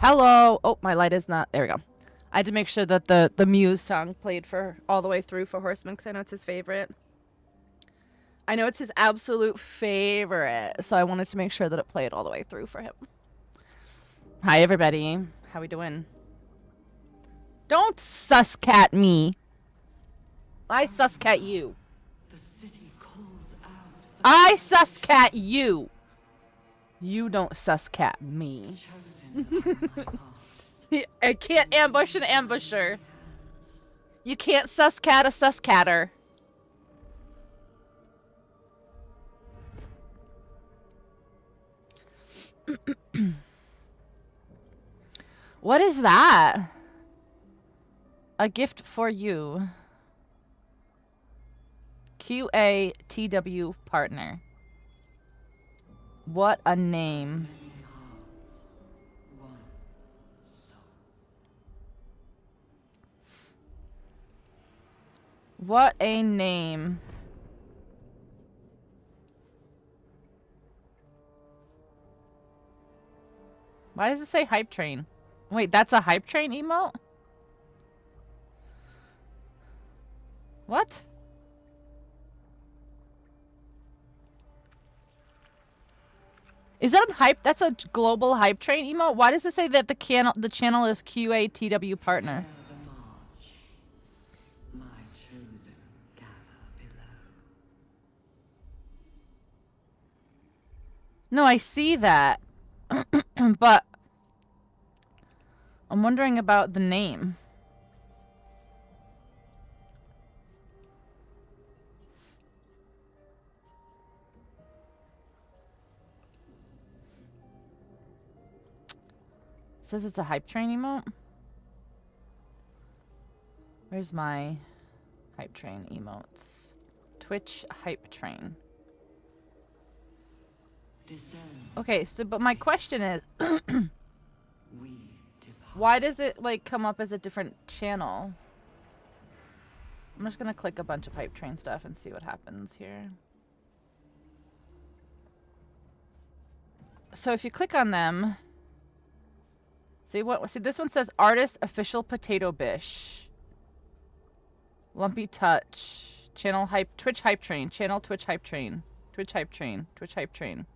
Hello. Oh, my light is not. There we go. I had to make sure that the Muse song played for all the way through for Horseman because I know it's his favorite. I know it's his absolute favorite, so I wanted to make sure that it played all the way through for him. Hi, everybody. How we doing? Don't suscat me. I suscat you. The city calls out. I suscat you. You don't suscat me. I can't ambush an ambusher. You can't suscat a suscatter. What is that? A gift for you. QATW partner. What a name. What a name. Why does it say hype train? Wait, that's a hype train emote? What? Is that a hype? That's a global hype train emote? Why does it say that the channel is QATW partner? No, I see that. But I'm wondering about the name. It says it's a hype train emote. Where's my hype train emotes? Twitch hype train. Okay, so but my question is why does it like come up as a different channel? I'm just gonna click a bunch of hype train stuff and see what happens here. So if you click on them, see this one says artist official potato bish. Lumpy touch. Channel hype Twitch hype train. Channel Twitch hype train. Twitch hype train. Twitch hype train.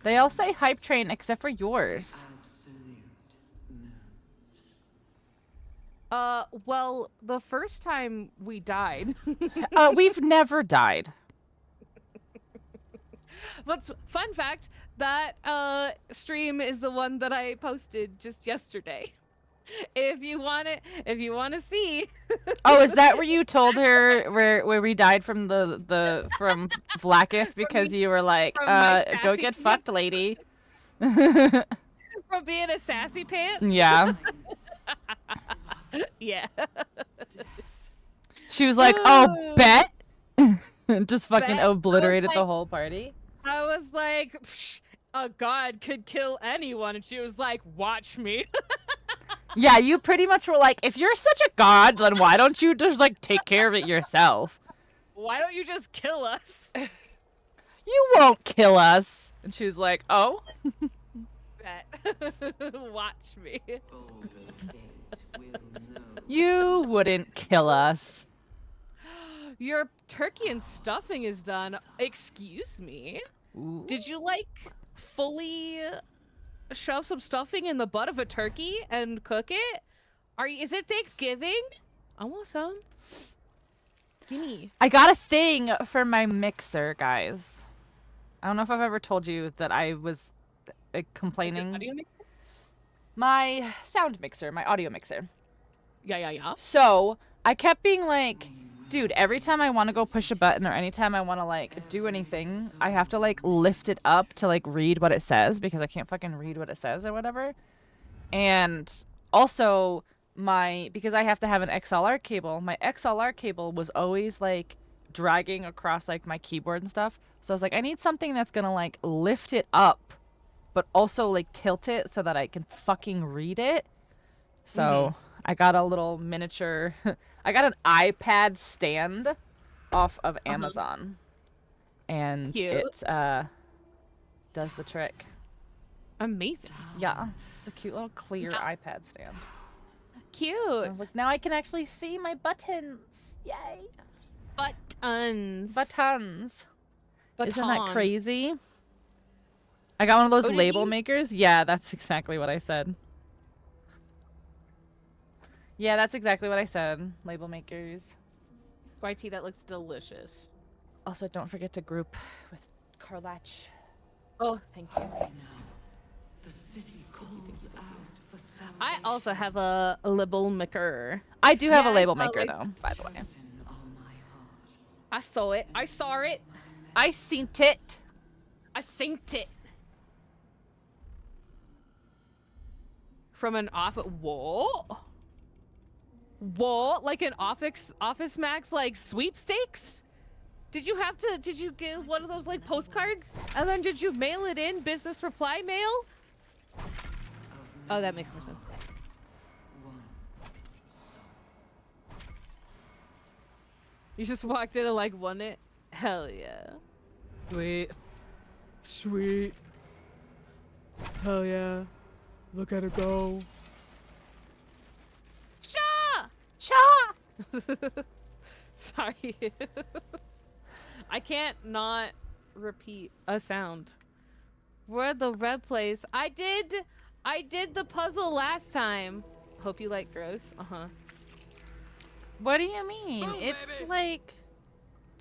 They all say hype train except for yours. Well, the first time we died. We've never died. But fun fact, that stream is the one that I posted just yesterday. If you want to see. Oh, is that where you told her where we died from from Vlakith because you were like, go get fucked, lady. From being a sassy pants? Yeah. Yeah. She was like, oh, bet? Just fucking Bet? obliterated the whole party. I was like, a god could kill anyone, and she was like, watch me. Yeah, you pretty much were like, if you're such a god, then why don't you just, like, take care of it yourself? Why don't you just kill us? You won't kill us. And she was like, oh? Bet. Watch me. You wouldn't kill us. Your turkey and stuffing is done. Excuse me? Ooh. Did you, like, fully shove some stuffing in the butt of a turkey and cook it? Is it Thanksgiving? I want some. Gimme. I got a thing for my mixer, guys. I don't know if I've ever told you that I was complaining. Audio mixer? My sound mixer, my audio mixer. Yeah. So I kept being like, dude, every time I want to go push a button or anytime I want to, like, do anything, I have to, like, lift it up to, like, read what it says because I can't fucking read what it says or whatever. And also, because I have to have an XLR cable, my XLR cable was always, like, dragging across, like, my keyboard and stuff. So I was like, I need something that's gonna, like, lift it up, but also, like, tilt it so that I can fucking read it. So I got a little miniature... I got an iPad stand off of Amazon. And Cute. it does the trick. Amazing. Yeah, it's a cute little clear iPad stand. Cute. I was like, now I can actually see my buttons. Yay! Buttons. Buttons. Isn't that Baton. crazy? I got one of those Oh, did label you? makers. Yeah, that's exactly what I said. Yeah, that's exactly what I said. Label makers. YT, that looks delicious. Also, don't forget to group with Carlach. Oh, thank you. The city calls out for salvation. I also have a label maker. I do have Yeah, a label I saw, maker, like- though, by the way. In all my heart. I saw it. I saw it. I seen it. I synced it. From an What? What? Like an Office Max like sweepstakes? Did you get one of those like postcards? And then did you mail it in? Business reply mail? Oh, that makes more sense. You just walked in and like won it? Hell yeah. Sweet. Sweet. Hell yeah. Look at her go. Sha! Sha! Sorry. I can't not repeat a sound. Where the red place? I did the puzzle last time. Hope you like gross. Uh-huh. What do you mean? Boom, It's baby. like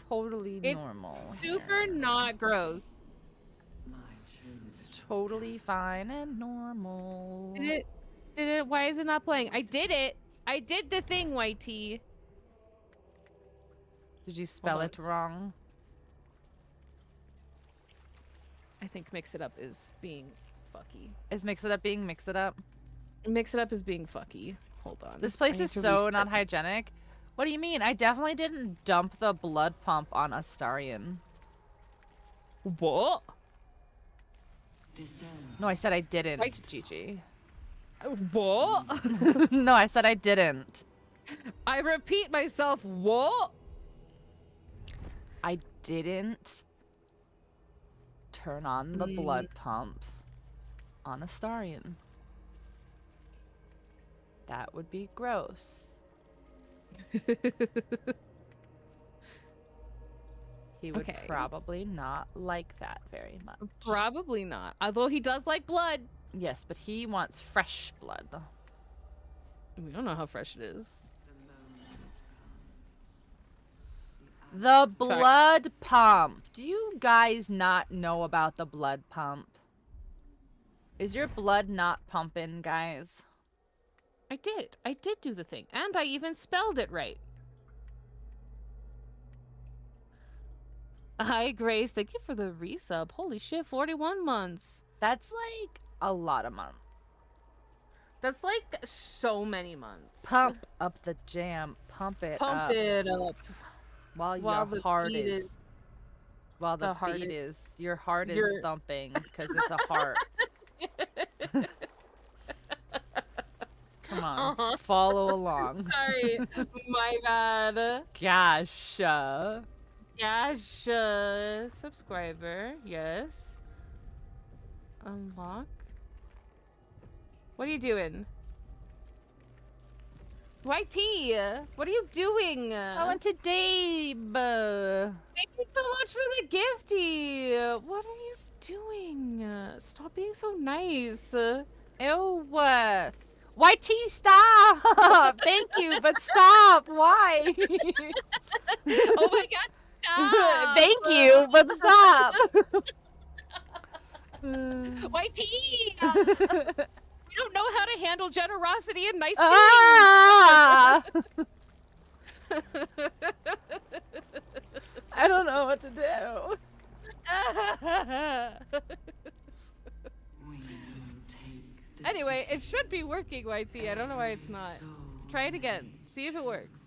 totally It's normal. Super not gross. My chosen. It's totally fine and normal. Did it why is it not playing? I did it. I did the thing, YT. Did you spell on. it wrong? I think mix it up is being fucky. Is Mix It Up being Mix It Up? Mix it up is being fucky. Hold on. This I place need is to so restart not it. hygienic. What do you mean? I definitely didn't dump the blood pump on Astarion. What? Discern. No, I said I didn't, Right. Gigi. What? No, I said I didn't. I repeat myself. What? I didn't turn on the blood pump on Astarion. That would be gross. He would Okay. probably not like that very much. Probably not. Although he does like blood. Yes, but he wants fresh blood. We don't know how fresh it is. The blood pump. Do you guys not know about the blood pump? Is your blood not pumping, guys? I did. I did do the thing. And I even spelled it right. Hi, Grace. Thank you for the resub. Holy shit, 41 months. That's like a lot of months. That's like so many months. Pump up the jam. Pump it Pump up. it up. While while your the heart beat is. is- While the, the heart beat is- is. Your heart is Your- thumping because it's a heart. Come on. Uh-huh. Follow along. Sorry. My bad. Gosh. Gosh, subscriber. Yes. Unlock. What are you doing? YT, what are you doing? I went to Dabe. Thank you so much for the gifty. What are you doing? Stop being so nice. Ew. YT, stop! Thank you, but stop! Why? Oh my god, stop! Thank you, but stop! YT! You don't know how to handle generosity and nice Ah! I don't know what to do. We will take the Anyway, it should be working, YT. I don't know why it's not. soul. Try it again. See if it works.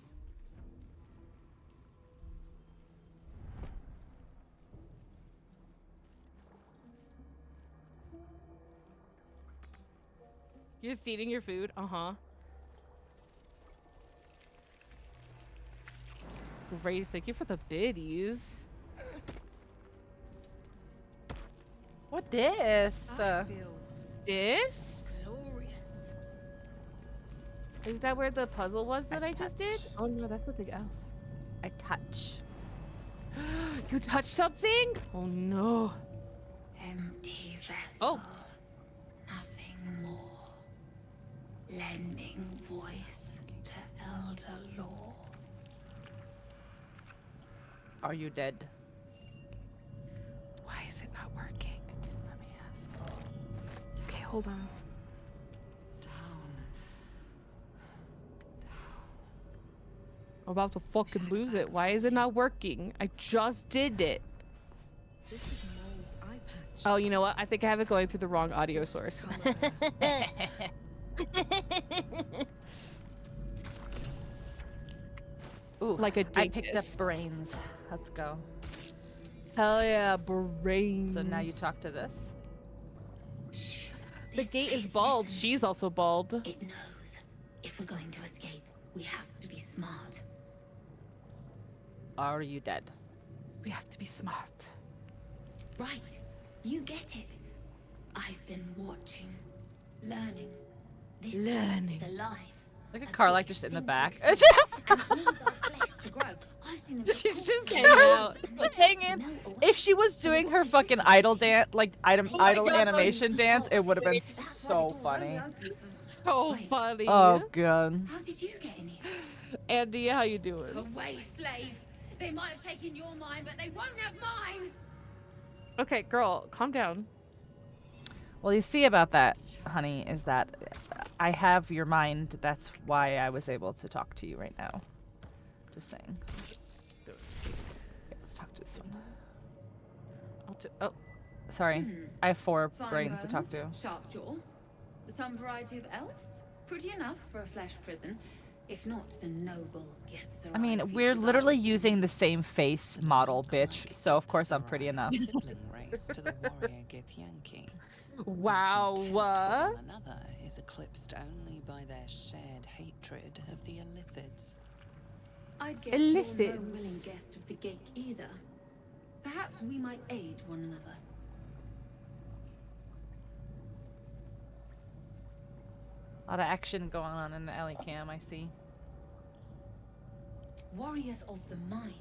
You're just eating your food? Uh-huh. Grace, thank you for the biddies. What this? I feel this? Glorious. Is that where the puzzle was that I just did? touch. Oh no, that's something else. I touch. You touched something? Oh no. Empty vessel. Oh. Nothing more. Lending voice to elder law. Are you dead? Why is it not working? Let me ask. Okay, hold on. Down. I'm about to fucking lose it. Why is it not working? I just did it. This is Mole's eye patch. Oh, you know what? I think I have it going through the wrong audio source. Ooh, Like a I picked up dingus. brains. Let's go. Hell yeah, brains. So now you talk to this. Shh. The This gate is place bald. listens. She's also bald. It knows. If we're going to escape, we have to be smart. Are you dead? We have to be smart. Right. You get it. I've been watching, learning. This Learning. place is alive. Look at A Carla big just in the thinking back. thing, and it needs our flesh to grow. I've seen them She's record just the hanging cells, out. and they Hanging. just melt away. If she was doing her fucking idol dance, like idol my idol God. animation dance, it would have been That's why the so door's funny. only open for- So Wait, funny. Oh god. How did you get in here? Andy, how you doing? Away, slave. They might have taken your mind, but they won't have mine. Okay, girl, calm down. Well, you see about that, honey, is that I have your mind. That's why I was able to talk to you right now. Just saying. Okay, let's talk to this one. Oh, Sorry, I have 4 Fine brains to talk bones, to. Sharp jaw. Some variety of elf. Pretty enough for a flesh prison. If not, the noble gets I mean, we're literally using the same face model, bitch. So of course I'm pretty enough. Sibling race to the warrior Githyanki. wow. Their contempt for one another is eclipsed only by their shared hatred of the Illithids. I'd guess you're no Illithids. willing guest of the Gate either. Perhaps we might aid one another. A lot of action going on in the alley cam, I see. Warriors of the mind.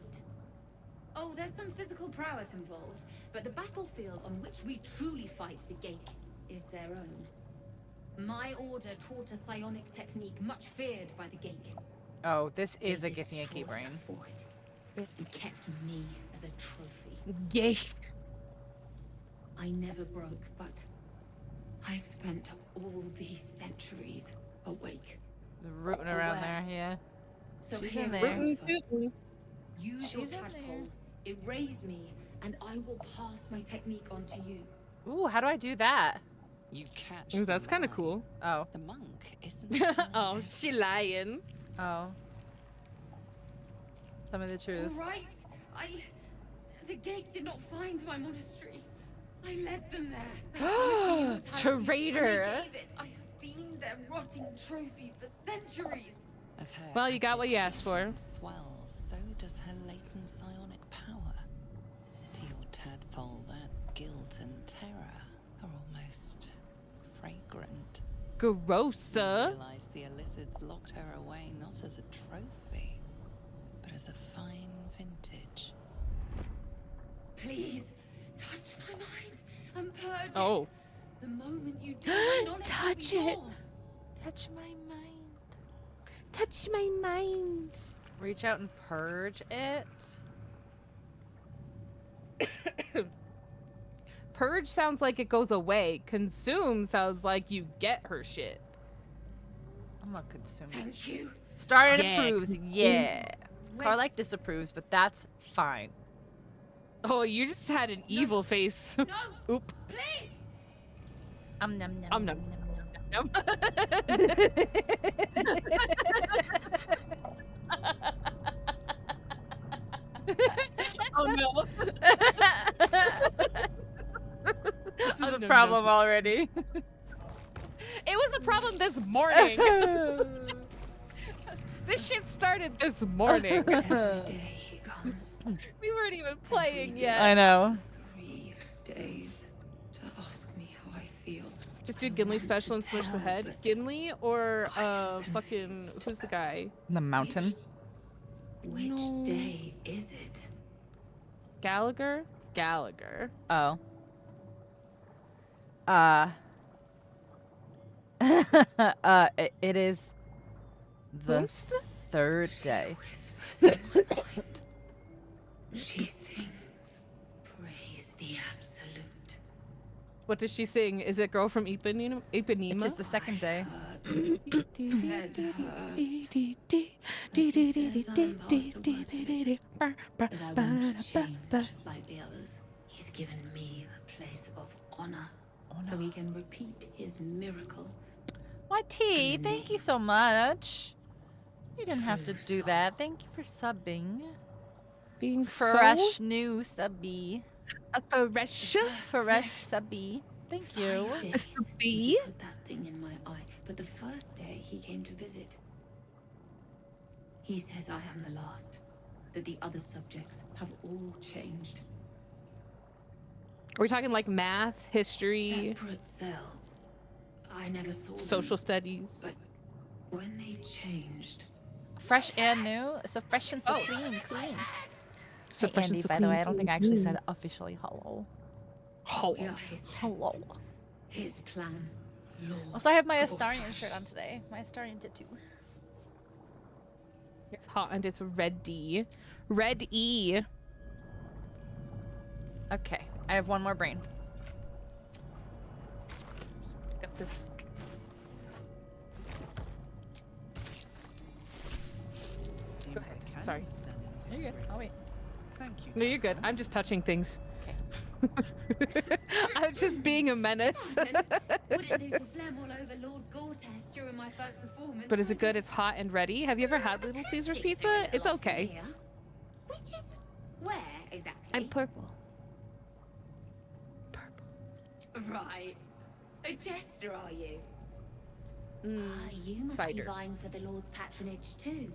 Oh, there's some physical prowess involved, but the battlefield on which we truly fight the Gate is their own. My order taught a psionic technique much feared by the Gate. Oh, this is They a Githyanki destroyed brain. us for it, and kept me as a trophy. Yay. I never broke, but I've spent all these centuries awake. Rooting around there, yeah. So She's here in is there. my offer. Use your She's in tadpole, erase me, and I will pass my technique on to you. Ooh, how do I do that? You catch. Ooh, that's kind of lie. cool. Oh, The monk isn't. Oh, lying. she lying. oh. Tell me the truth. All right, the Gate did not find my monastery. I led them there. They promised me immortality, and they Traitor. gave it. I have been their rotting trophy for centuries. As her Well, you got what you asked for. agitation swells, so does her latent psionic power. To your tadpole, that guilt and terror are almost fragrant. Gross. You realize the Illithids locked her away not as a trophy, but as a fine vintage. Please, touch my mind and purge Oh. it. The moment you do, my knowledge Touch will be it. yours. Touch my mind. Touch my mind. Reach out and purge it. Purge sounds like it goes away. Consume sounds like you get her shit. I'm not consuming. Thank you. Started Yeah. approves, yeah. Wait. Carlike disapproves, but that's fine. Oh, you just had an evil face. No, Oop. please. Nom nom Nom, nom nom. Oh no. This is Oh, a no, problem no. already. It was a problem this morning. This shit started this morning. Every day he comes. We weren't even playing Every yet. I know. 3 days to ask me how I feel. Just do Gimli special and smush the head. Gimli or fucking who's the guy? The mountain. Which No. day is it? Gallagher? Gallagher. Oh. It is the Whomst? third day. Whispers in my mind. She sings, praise the absolute. What does she sing? Is it Girl from Ipanema? It is the second day. Head hurts. But he says I'm past the worst of it. That I won't change like the others. He's given me a place of honor, so he can repeat his miracle. My tea, thank you so much. You didn't have to do that. Thank you for subbing. Being Fresh new subby. A fresh. Fresh subby. Thank you. 5 days Mr. since B? he put that thing in my eye, but the first day he came to visit. He says I am the last, that the other subjects have all changed. Are we talking like math, history, Separate cells. I never saw them, social studies? but when they changed, Fresh and new. So fresh and so clean. So Hey, fresh and Andy, so by the way, I clean. don't think I actually said officially hello. we are his Hello. pets. His plan. Lord Also, I have my Gortash. Astarian shirt on today. My Astarian tattoo. It's hot and it's red D. Red E. Okay, I have one more brain. Got this. Go ahead. Sorry. You're good. I'll wait. Thank you. No, you're good. I'm just touching things. Okay. I'm just being a menace. Wouldn't do to phlegm all over Lord Gortash during my first performance. But is it good? It's hot and ready. Have you ever had Little Caesars pizza? It's okay. Which is where exactly? I'm purple. right. A jester, are you? Mm, You must cider. be vying for the Lord's patronage too.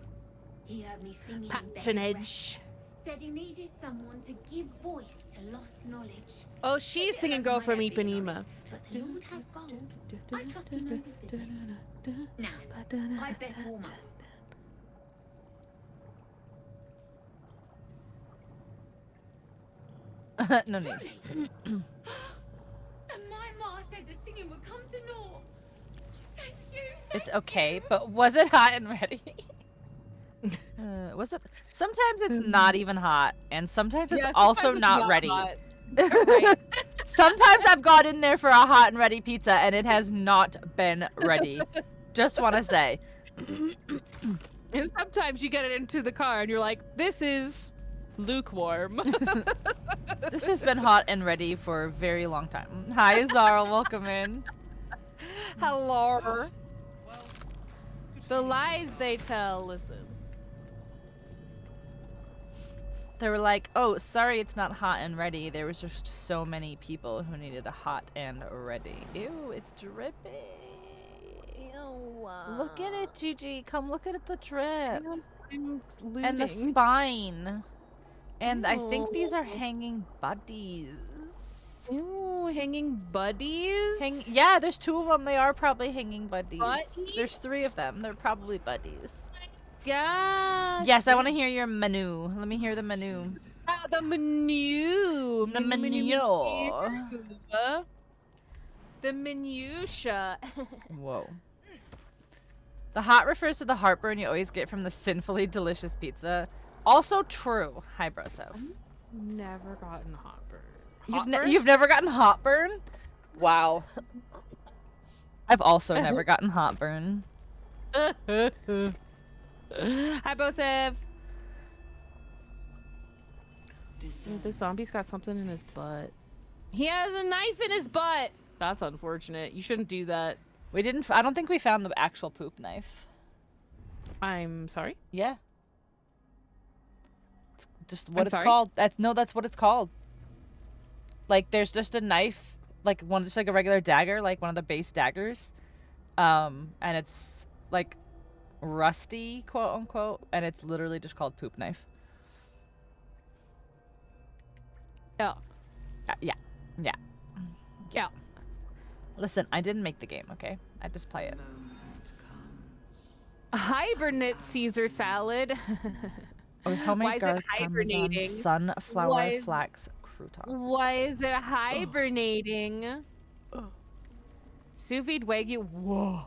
He heard me singing in Becca's Patronage. rest. Said he needed someone to give voice to lost knowledge. Oh, she's singing Girl from Ipanema. But the Lord has gold. I trust he knows his business. Now, I'd best warm up. No need. Truly? And my ma said the singing would come to naught. Thank you. It's okay, but was it hot and ready? Was it? Sometimes it's not even hot, and sometimes it's Yeah, also sometimes it's not ready. hot. Right. Sometimes I've got in there for a hot and ready pizza, and it has not been ready. Just want to say. And sometimes you get it into the car and you're like, this is lukewarm. This has been hot and ready for a very long time. Hi, Zara. Welcome in. Hello. The lies they tell, listen. They were like, oh, sorry it's not hot and ready. There was just so many people who needed a hot and ready. Ew, it's dripping. Look at it, Gigi. Come look at the drip. I'm And the looting. spine. And I think these are Ew. hanging buddies. Ooh, hanging buddies? Yeah, there's 2 of them. They are probably hanging buddies. Buddies? There's 3 of them. They're probably buddies. Gosh. Yes, I want to hear your menu. Let me hear the menu. The menu. The menu. The minutia. Whoa. The hot refers to the heartburn you always get from the sinfully delicious pizza. Also true. Hi, Broso. Never gotten heartburn. You've never gotten heartburn? Wow. I've also never gotten heartburn. Hi, Bosev. The zombie's got something in his butt. He has a knife in his butt. That's unfortunate. You shouldn't do that. We didn't. I don't think we found the actual poop knife. I'm sorry. Yeah. It's just what it's sorry? called. That's what it's called. Like there's just a knife, like just like a regular dagger, like one of the base daggers, and it's like rusty, quote unquote, and it's literally just called poop knife. Oh. Yeah. Yeah. Listen, I didn't make the game, okay? I just play it. Hibernate Caesar salad. With homemade Why is it garlic parmesan, hibernating? sunflower Why is- flax crouton. Why is it hibernating? Sous vide wagyu. Whoa.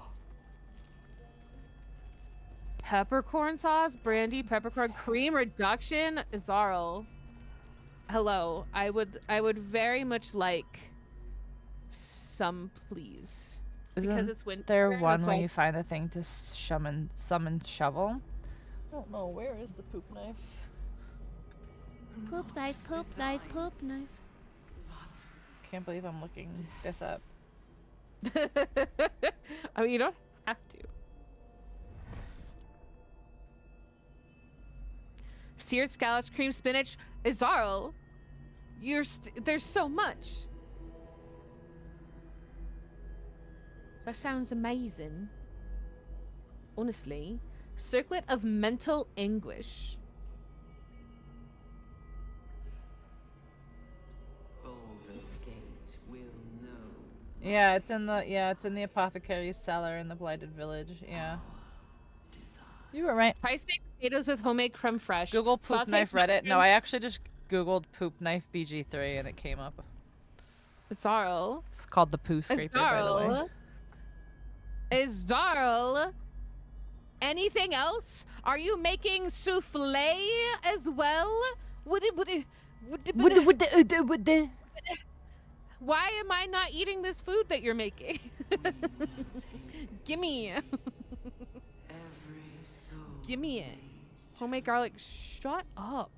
Peppercorn sauce, brandy, peppercorn cream reduction. Zarl. Hello. I would very much like some, please. Because it's winter. There that's one where why- you find the thing to summon shovel. I don't know, where is the poop knife? Poop knife, poop knife, poop knife. Can't believe I'm looking this up. I mean, you don't have to. Seared scallops, cream spinach. Izarl, there's so much. That sounds amazing. Honestly. Circlet of mental anguish. Baldur's Gate will know. Yeah, it's in the apothecary's cellar in the blighted village. Yeah. You were right. Spice baked potatoes with homemade creme fraiche. Google poop Sauteed knife Reddit. No, mushrooms. I actually just Googled poop knife BG3 and it came up. Zarl. It's called the poo scraper, by the way. Zarl. Anything else? Are you making souffle as well? Why am I not eating this food that you're making? Gimme. Every soul. Gimme it. Homemade garlic. Shut up.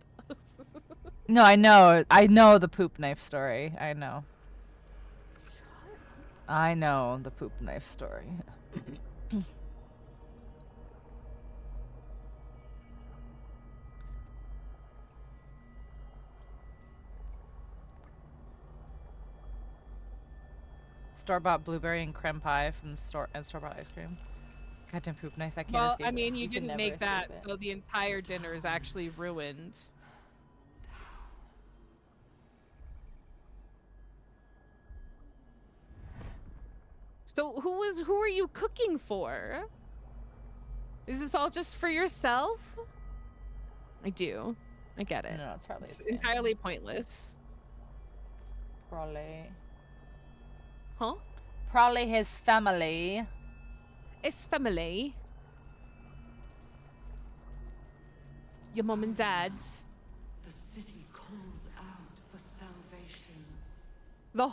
No, I know the poop knife story. I know the poop knife story. Store-bought blueberry and creme pie from the store and store-bought ice cream. Goddamn poop knife! I can't Well, escape I it. mean, you can didn't never make that, escape it. so the entire dinner is actually ruined. So who are you cooking for? Is this all just for yourself? I do. I get it. No, it's probably It's his family. entirely pointless. Probably. Huh? Probably his family. It's family. Your mom and dad's. The city calls out for salvation. The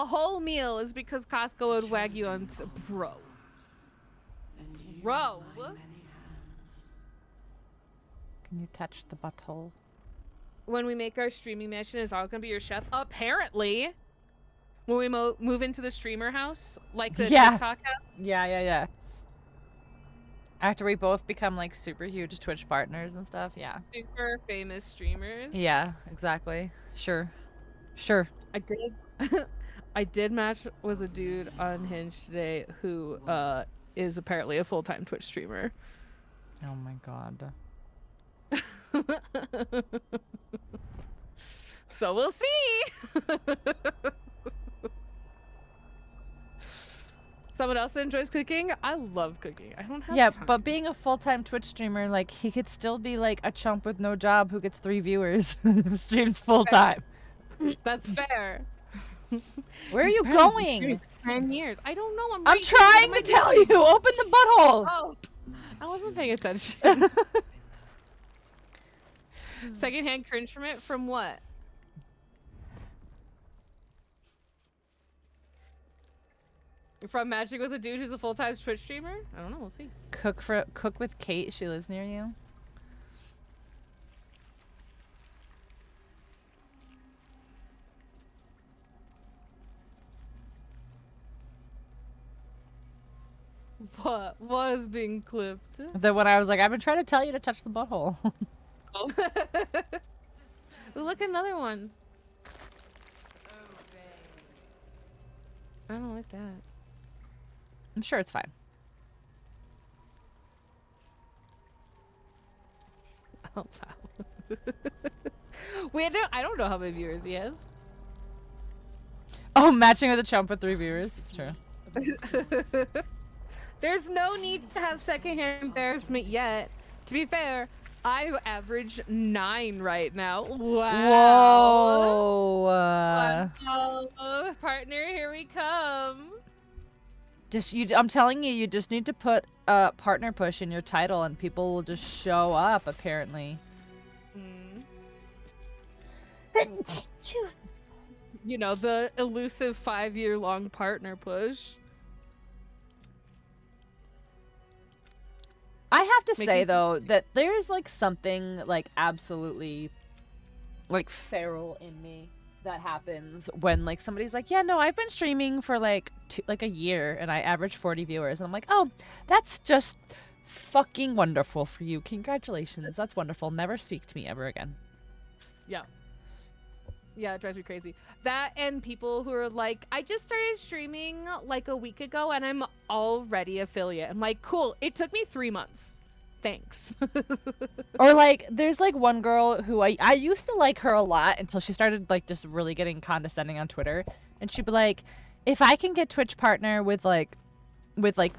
whole meal is because Costco would wag you on bro. And you, Bro. my many hands. Can you touch the butthole? When we make our streaming mission, is all gonna be your chef? Apparently. When we move into the streamer house, like the Yeah. TikTok house. Yeah. After we both become like super huge Twitch partners and stuff, yeah. Super famous streamers. Yeah, exactly. Sure. I did. I did match with a dude on Hinge today who is apparently a full-time Twitch streamer. Oh my god. So we'll see. Someone else that enjoys cooking? I love cooking. I don't have Yeah, time. but being a full-time Twitch streamer, like he could still be like a chump with no job who gets 3 viewers who streams full-time. That's fair. Where are He's you apparently going? streaming for 10 years. I don't know. I'm trying to tell you. Open the butthole. Oh, I wasn't paying attention. Secondhand cringement from what? From matching with a dude who's a full-time Twitch streamer? I don't know. We'll see. Cook with Kate. She lives near you. What was being clipped? Then when I was like, I've been trying to tell you to touch the butthole. Oh. Ooh, look, another one. I don't like that. I'm sure it's fine. Oh, wow. Wait, I don't know how many viewers he has. Oh, Oh, matching with a chump with 3 viewers. It's true. There's no need to have secondhand embarrassment yet. To be fair, I average 9 right now. Wow. Whoa. Oh, partner, here we come. I'm telling you, you just need to put partner push in your title, and people will just show up. Apparently. You know, the elusive 5-year-long partner push. I have to say though that there is like something like absolutely like feral in me that happens when like somebody's like, yeah, no, I've been streaming for like a year and I average 40 viewers, and I'm like, oh, that's just fucking wonderful for you. Congratulations, that's wonderful. Never speak to me ever again. Yeah. Yeah, it drives me crazy. That and people who are like, I just started streaming like a week ago and I'm already affiliate. I'm like, cool, it took me 3 months. Thanks. Or like, there's like one girl who I used to like her a lot until she started like just really getting condescending on Twitter. And she'd be like, if I can get Twitch partner with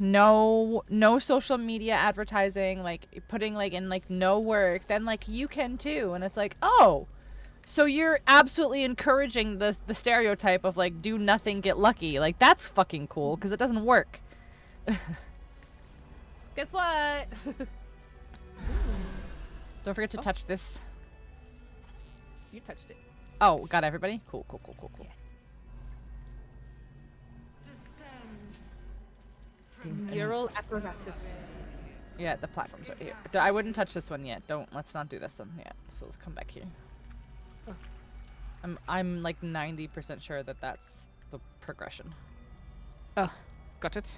no social media advertising, like putting like in like no work, then like you can too. And it's like, oh, so you're absolutely encouraging the stereotype of like do nothing, get lucky. Like that's fucking cool because it doesn't work. Guess what? Don't forget to touch this. You touched it. Oh, got everybody? Cool. Mural apparatus. Yeah, the platform's right here. I wouldn't touch this one yet. Let's not do this one yet. So let's come back here. I'm like 90% sure that that's the progression. Oh, got it.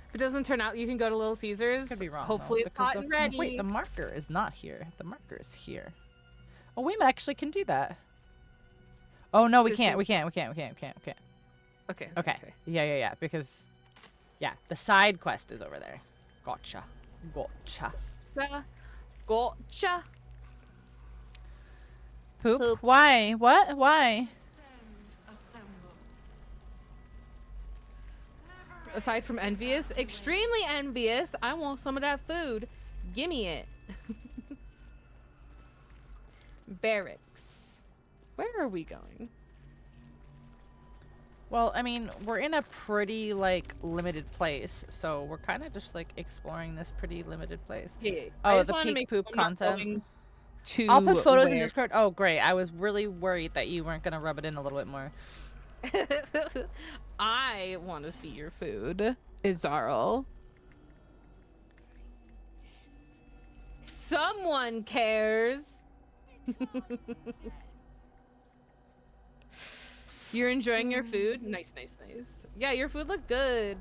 If it doesn't turn out, you can go to Little Caesars. Could be wrong. Hopefully though, it's hot and ready. Wait, the marker is not here. The marker is here. Oh, we actually can do that. Oh no, we can't. We can't. Okay. Okay. Yeah. Because, yeah, the side quest is over there. Gotcha. Gotcha. Poop? Why? What? Why? Aside from envious, extremely envious, I want some of that food. Gimme it. Barracks. Where are we going? Well, I mean, we're in a pretty, like, limited place, so we're kind of just, like, exploring this pretty limited place. Yeah. Oh, the peak poop content. I'll put photos in Discord. Oh, great. I was really worried that you weren't going to rub it in a little bit more. I want to see your food, Izarl. Someone cares. You're enjoying your food? Nice. Yeah, your food looked good.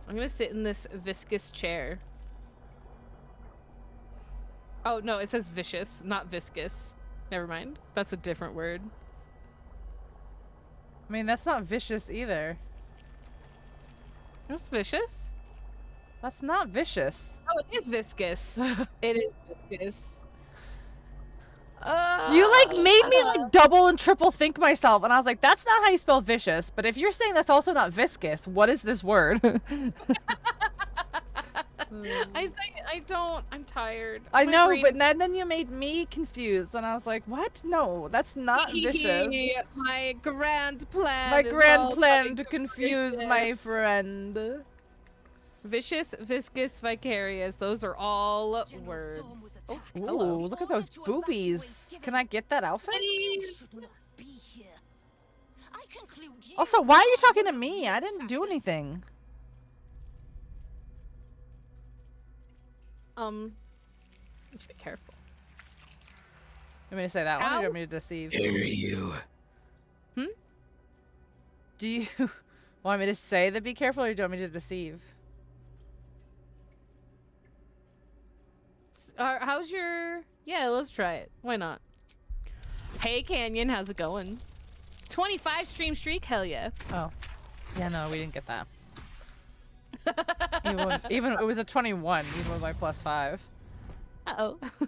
I'm gonna sit in this viscous chair. Oh, no, it says vicious, not viscous. Never mind. That's a different word. I mean, that's not vicious either. It's vicious? That's not vicious. Oh, it is viscous. It is viscous. You like made me like double and triple think myself, and I was like, that's not how you spell vicious. But if you're saying that's also not viscous, what is this word? I'm tired. I know, but then you made me confused, and I was like, what? No, that's not vicious. My grand plan. My grand plan to confuse my friend. Vicious, viscous, vicarious. Those are all words. Oh, hello. Ooh, look at those boobies. Can I get that outfit? Also, why are you talking to me? I didn't do anything. You should be careful. You want me to say that one, or do you want me to deceive? Hear you. Do you want me to say that be careful, or do you want me to deceive? How's your... Yeah, let's try it. Why not? Hey, Canyon, how's it going? 25 stream streak? Hell yeah. Oh. Yeah, no, we didn't get that. even it was a 21, even with my +5. Uh-oh. We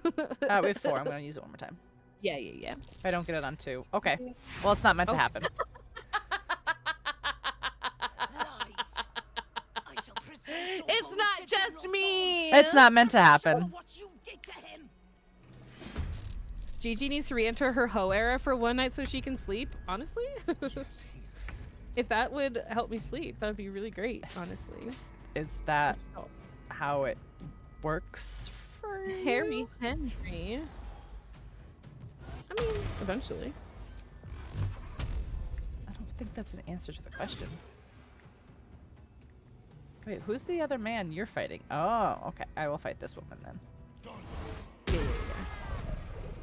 have 4. I'm going to use it one more time. Yeah, yeah, yeah. If I don't get it on 2. Okay. Well, it's not meant to happen. It's not just me. It's not meant to happen. Gigi needs to re-enter her hoe era for one night so she can sleep. Honestly, if that would help me sleep, that would be really great. Honestly, Is that how it works for Harry you? Henry. I mean, eventually. I don't think that's an answer to the question. Wait, who's the other man you're fighting? Oh, okay. I will fight this woman then. Yeah, yeah, yeah.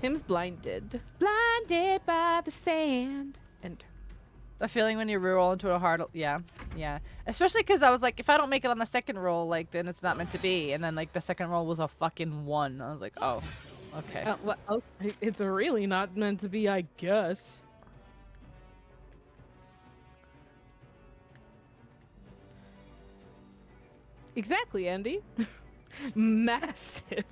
Him's blinded. Blinded by the sand. And The feeling when you roll into a hard, yeah. Especially because I was like, if I don't make it on the second roll, like then it's not meant to be. And then like the second roll was a fucking 1. I was like, oh, okay. well, it's really not meant to be, I guess. Exactly, Andy. Massive.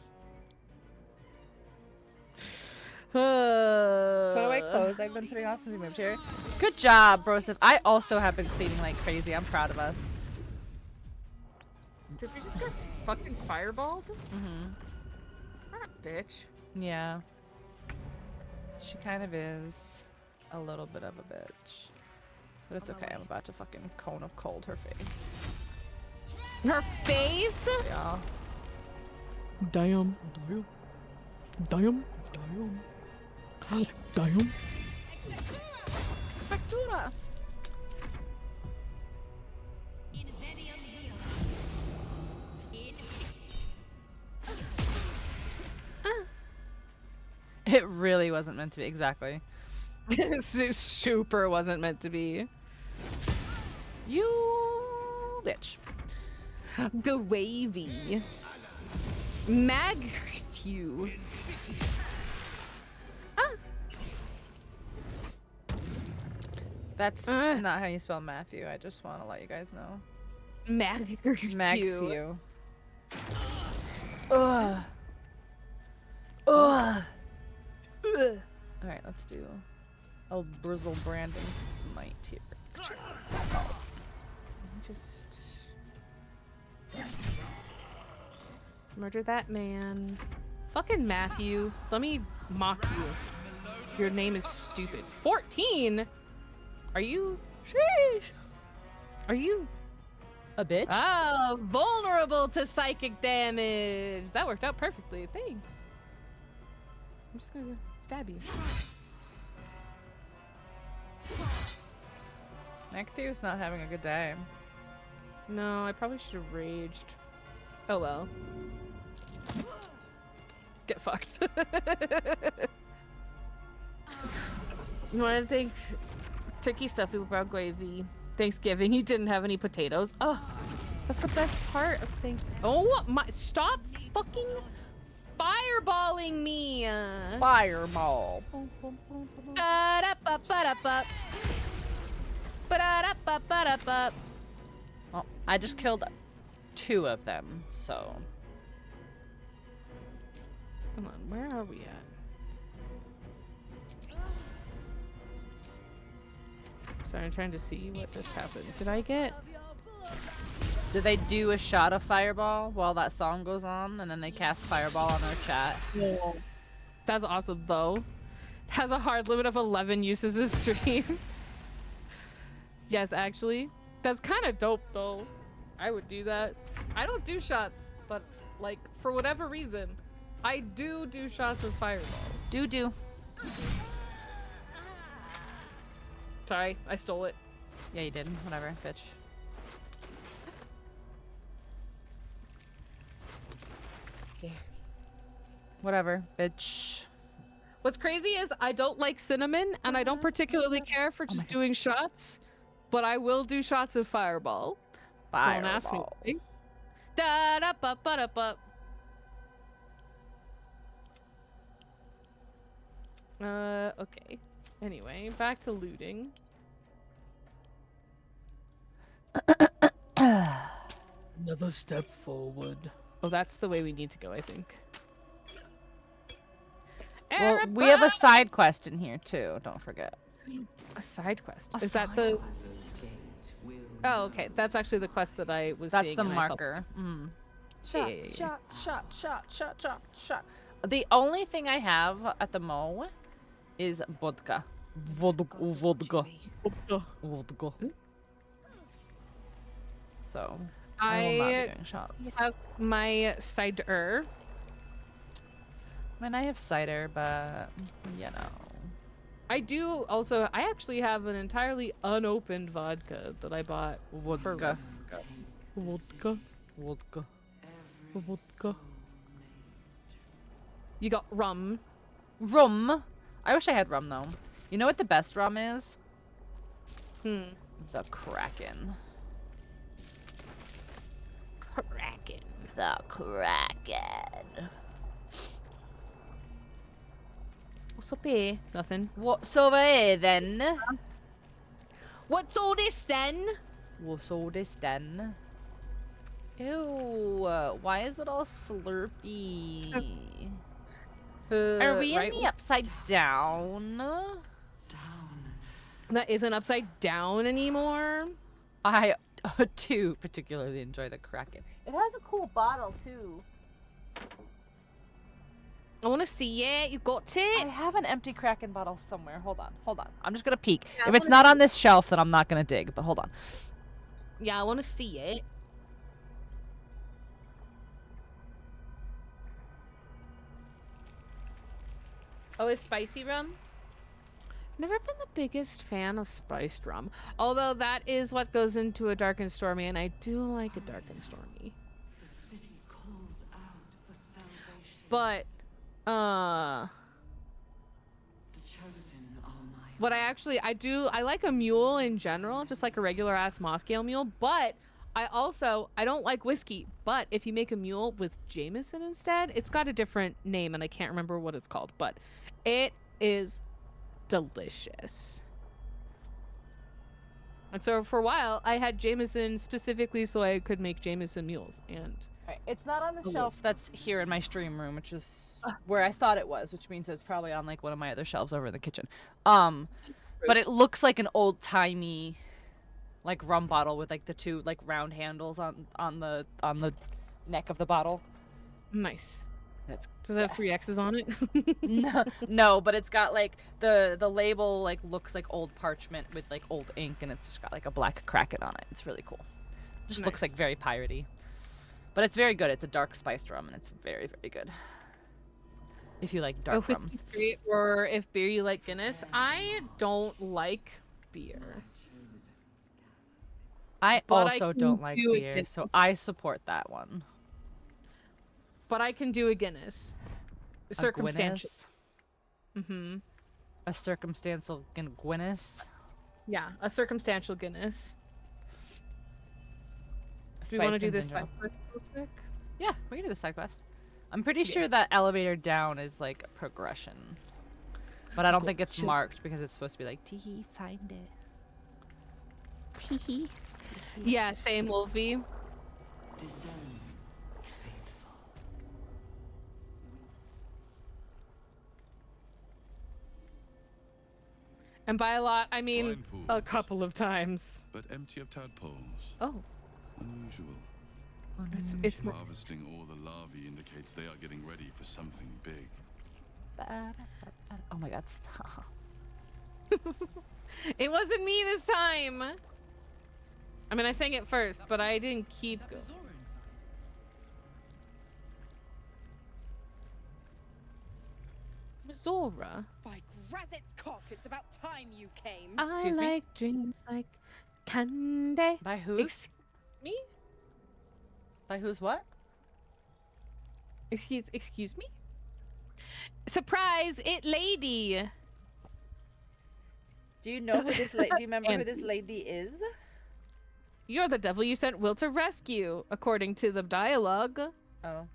Put away clothes I've been putting off since we moved here. Good job, Broseph. I also have been cleaning like crazy. I'm proud of us. Did we just get fucking fireballed? Mm-hmm. That bitch. Yeah. She kind of is a little bit of a bitch. But it's okay. I'm about to fucking cone of cold her face. Her face? Yeah. Damn. Damn. Damn. Spectura! It really wasn't meant to be. Exactly. Super wasn't meant to be. You bitch. Go wavy. Maggot you. That's not how you spell Matthew. I just want to let you guys know. Maggot you. Matthew. Ugh. Ugh. Alright, let's do a Brizzle Branding Smite here. Just murder that man. Fucking Matthew. Let me mock you. Your name is stupid. 14? Are you? Sheesh. Are you? A bitch? Oh, vulnerable to psychic damage. That worked out perfectly. Thanks. I'm just gonna stab you. Matthew's not having a good day. No, I probably should have raged. Oh well. Get fucked. You want to thank turkey stuffing with brown gravy. Thanksgiving, you didn't have any potatoes. Oh, that's the best part of Thanksgiving. Oh my! Stop fucking fireballing me. Fireball. Ba-da-ba-ba-da-ba. Ba-da-da-ba-ba-da-ba. Well, I just killed 2 of them, so. Come on, where are we at? Sorry, I'm trying to see what just happened. Did I get? Do they do a shot of Fireball while that song goes on, and then they cast Fireball on their chat? No. That's awesome, though. It has a hard limit of 11 uses a stream. Yes, actually. That's kind of dope, though. I would do that. I don't do shots, but, like, for whatever reason, I do shots of Fireball. Do. Sorry, I stole it. Yeah, you did. Whatever, bitch. Dare. Whatever, bitch. What's crazy is I don't like cinnamon, and I don't particularly care for just doing shots, but I will do shots of Fireball. Fireball. Don't ask me. Da da ba ba da ba. Okay. Anyway, back to looting. Another step forward. Oh, that's the way we need to go, I think. Well, we have a side quest in here too. Don't forget. A side quest. A Is that side the? Oh, okay. That's actually the quest that I was. That's seeing the and I felt- marker. Mm. Yeah, yeah, yeah. Shot. The only thing I have at the mo is vodka. Vodka. So I will not be doing shots. have my cider. I mean, I have cider, but you know. I do also. I actually have an entirely unopened vodka that I bought. Vodka. Vodka. You got rum. Rum. I wish I had rum though. You know what the best rum is? The Kraken. Kraken. The Kraken. What's up here? Nothing. What's over here then? What's all this then? What's all this then? Ew, why is it all slurpy? Are we right, in the upside down? That isn't upside down anymore. I too particularly enjoy the Kraken. It has a cool bottle too. I want to see it. You got I it? have an empty Kraken bottle somewhere. Hold on. I'm just gonna peek. Yeah, If it's not on this shelf, then I'm not gonna dig. But hold on. Yeah, I want to see it. Oh, it's spicy rum? Never been the biggest fan of spiced rum. Although that is what goes into a dark and stormy, and I do like a dark and stormy. The city calls out for salvation. But, The chosen are my what I like a mule in general, just like a regular ass Moscow mule, but I don't like whiskey, but if you make a mule with Jameson instead, it's got a different name and I can't remember what it's called, but it is delicious. And so for a while, I had Jameson specifically so I could make Jameson mules, and Right. It's not on the shelf that's here in my stream room, which is where I thought it was, which means it's probably on like one of my other shelves over in the kitchen. But it looks like an old timey like rum bottle with like the two like round handles on the neck of the bottle. nice. It's Does it have 3 X's on it? no, but it's got like the label like looks like old parchment with like old ink, and it's just got like a black Kraken on it. It's really cool. It just looks like Nice. very piratey. But it's very good. It's a dark spiced rum, and it's very, very good. If you like dark rums. Or if beer you like Guinness. I don't like beer. I But I also can don't like do it beer, Guinness. so I support that one. But I can do a Guinness. A Circumstantial. Guinness? Mm-hmm. A circumstantial Guinness? Yeah, a circumstantial Guinness. Do we Spice want to do and this ginger ale. side quest real quick? Yeah, we can do the side quest. I'm pretty sure that elevator down is like a progression. But I don't think it's Gotcha. marked because it's supposed to be like, tee find it. Teehee. Yeah, same, Wolfie. discern, faithful. And by a lot, I mean Blind pools. a couple of times. But empty of tadpoles. Oh, Unusual. it's Harvesting all the larvae indicates they are getting ready for something big. Oh my god, stop. It wasn't me this time. I mean, I sang it first, but I didn't keep going. Zora. By Grazit's cock, it's about time you came. I Excuse me? like dreams like candy. By whose? Excuse me? By whose what? Excuse me? Surprise! It lady. Do you know who this do you remember who this lady is? You're the devil you sent Will to rescue, according to the dialogue. Oh.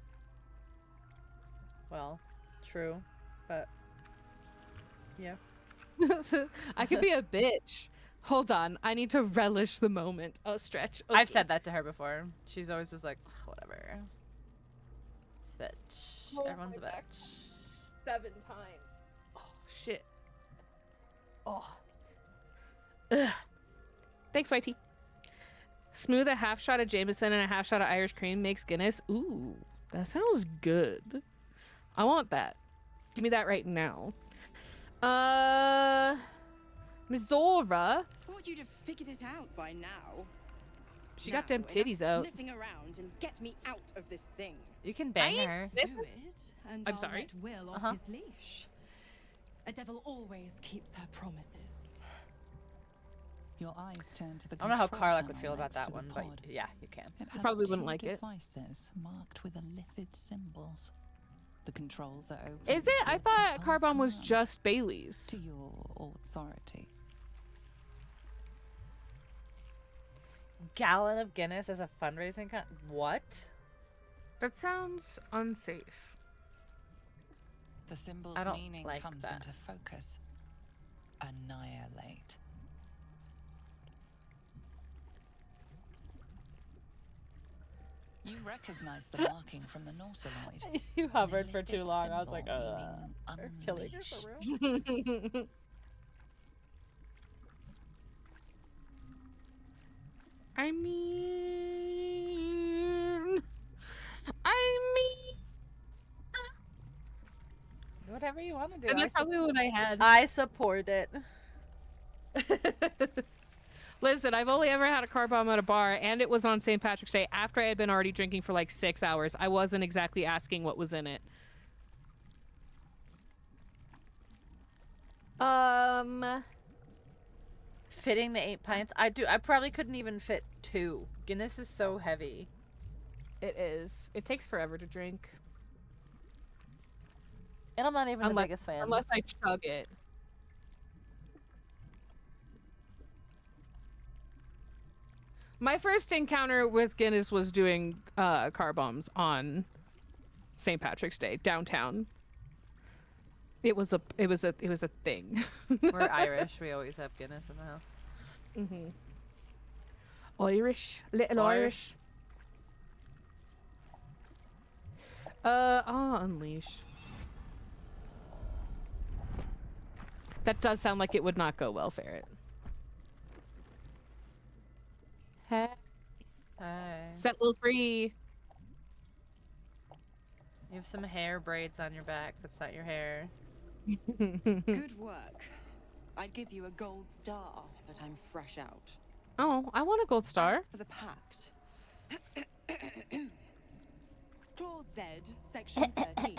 Well, true. But yeah. I could be a bitch. Hold on, I need to relish the moment. Oh, stretch. I've Okay. said that to her before. She's always just like, whatever. She's a bitch. Oh Everyone's a my God. bitch. 7 times. shit. Oh. Ugh. Thanks, YT. Smooth a half shot of Jameson and a half shot of Irish cream makes Guinness. Ooh, that sounds good. I want that. Give me that right now. Mizora. Thought you'd have figured it out by now. She got Now, them titties enough out. sniffing around and get me out of this thing. You can bang her. Do it, and I'm I'll sorry? let Will off his leash. A devil always keeps her promises. Your eyes turn to the I don't know how control Karlach would panel feel about next that to the one, but pod. yeah, you can. It has probably wouldn't two like it. devices marked with elithid symbols. The controls are open. Is it? to I a thought precise Carbon was command just Bailey's. to your authority. Gallon of Guinness as a fundraising what? That sounds unsafe. The symbol's I don't meaning like comes that. into focus. Annihilate. You recognize the marking from the Nautiloid. You hovered for An too elithid long. I was like, symbol meaning killing her unleash. for real. I mean, Whatever you want to do. and that's probably what I had. I support it. Listen, I've only ever had a car bomb at a bar, and it was on St. Patrick's Day after I had been already drinking for like 6 hours. I wasn't exactly asking what was in it. Fitting the 8 pints. I probably couldn't even fit 2. Guinness is so heavy. It is. It takes forever to drink. And I'm not even the biggest fan. Unless I chug it. My first encounter with Guinness was doing car bombs on St. Patrick's Day downtown. It was a thing. We're Irish. We always have Guinness in the house. Irish, little Irish. I'll unleash. That does sound like it would not go well, Ferret. Hey. Hey. Set little free. You have some hair braids on your back. That's not your hair. Good work. I'd give you a gold star, but I'm fresh out. Oh, I want a gold star. As for the pact. Clause Z, section 13.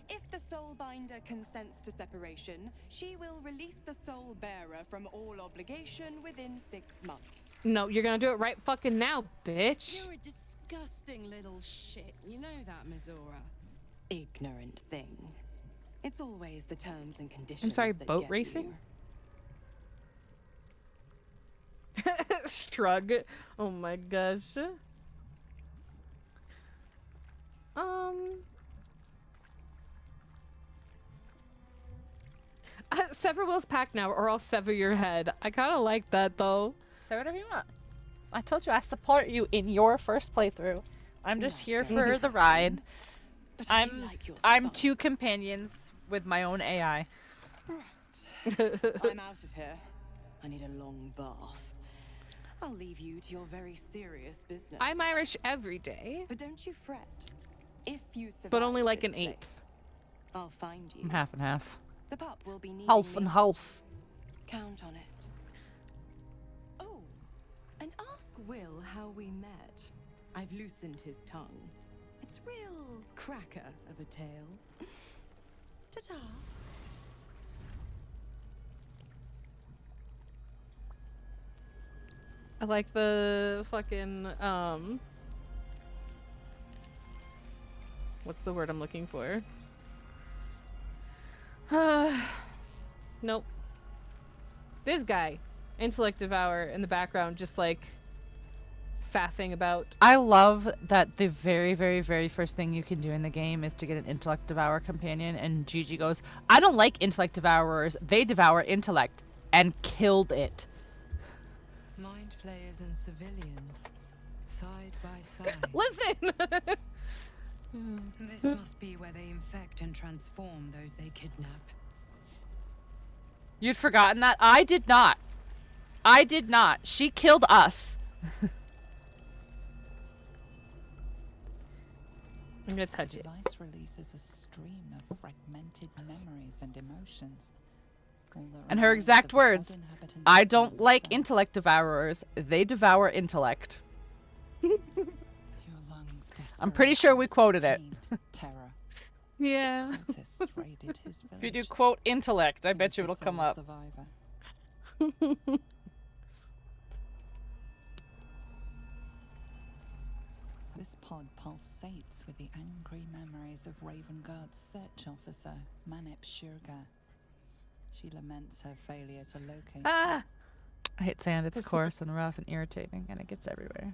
If the soulbinder consents to separation, she will release the soul bearer from all obligation within 6 months. No, you're gonna do it right fucking now, bitch. You're a disgusting little shit. You know that, Mizora. Ignorant thing. It's always the terms and conditions. I'm sorry, that boat get racing? you. Shrug. Oh my gosh. Sever Will's pack now, or I'll sever your head. I kind of like that though. Say whatever you want. I told you I support you in your first playthrough. I'm just Not here going for to the ride. But I do like your I'm spunk. 2 companions with my own AI. Right. I'm out of here. I need a long bath. I'll leave you to your very serious business. I'm Irish every day. But don't you fret. If you survive But only like this an eighth. place, I'll find you. I'm half and half. The pup will be needing Half and me. half. Count on it. Oh, and ask Will how we met. I've loosened his tongue. It's real cracker of a tale. Ta-ta. I like the fucking what's the word I'm looking for? Nope. This guy, Intellect Devour, in the background, just like faffing about. I love that the very, very, very first thing you can do in the game is to get an Intellect Devourer companion, and Gigi goes, I don't like Intellect Devourers, they devour intellect, and killed it. Mind flayers and civilians, side by side. Listen! This must be where they infect and transform those they kidnap. You'd forgotten that? I did not. I did not. She killed us. I'm gonna touch The it. device releases a stream of fragmented memories and emotions. All that And her remains exact of the words, pod inhabitants I of don't like Nightsong. intellect devourers. They devour intellect. Your lungs I'm pretty sure we quoted it. pain, terror. Yeah. Cultists raided his If you do village. quote intellect, I He bet was you the it'll come sole up. survivor. This pod pulsates with the angry memories of Ravenguard's search officer, Manip Shurga. She laments her failure to locate Ah! I hate sand. It's coarse and rough and irritating, and it gets everywhere.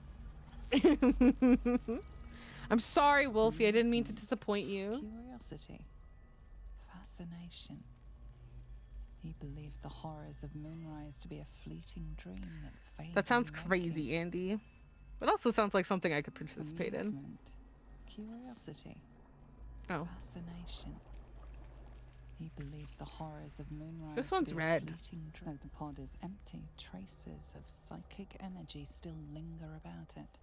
I'm sorry, Wolfie. I didn't mean to disappoint her. you. Curiosity, fascination. He believed the horrors of Moonrise to be a fleeting dream that faded. That sounds in waking. crazy, Andy. It also sounds like something I could participate in. Amusement, curiosity, Oh. fascination. He believed the horrors of Moonrise This to one's be red. a fleeting dream. Though the pod is empty, traces of psychic energy still linger about it,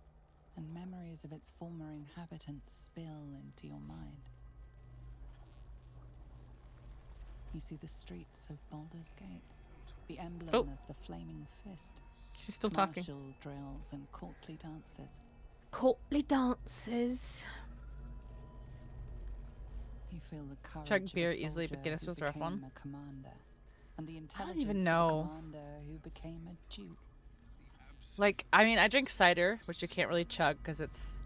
and memories of its former inhabitants spill into your mind. You see the streets of Baldur's Gate, the emblem Oh. of the flaming fist, She's still talking. martial drills and courtly dances. Courtly dances. You feel the courage Chug of a beer easily, but soldier Guinness who was a rough became one. a commander, and the even intelligence of know. a commander who became a duke. Like, I mean, I drink cider, which you can't really chug because it's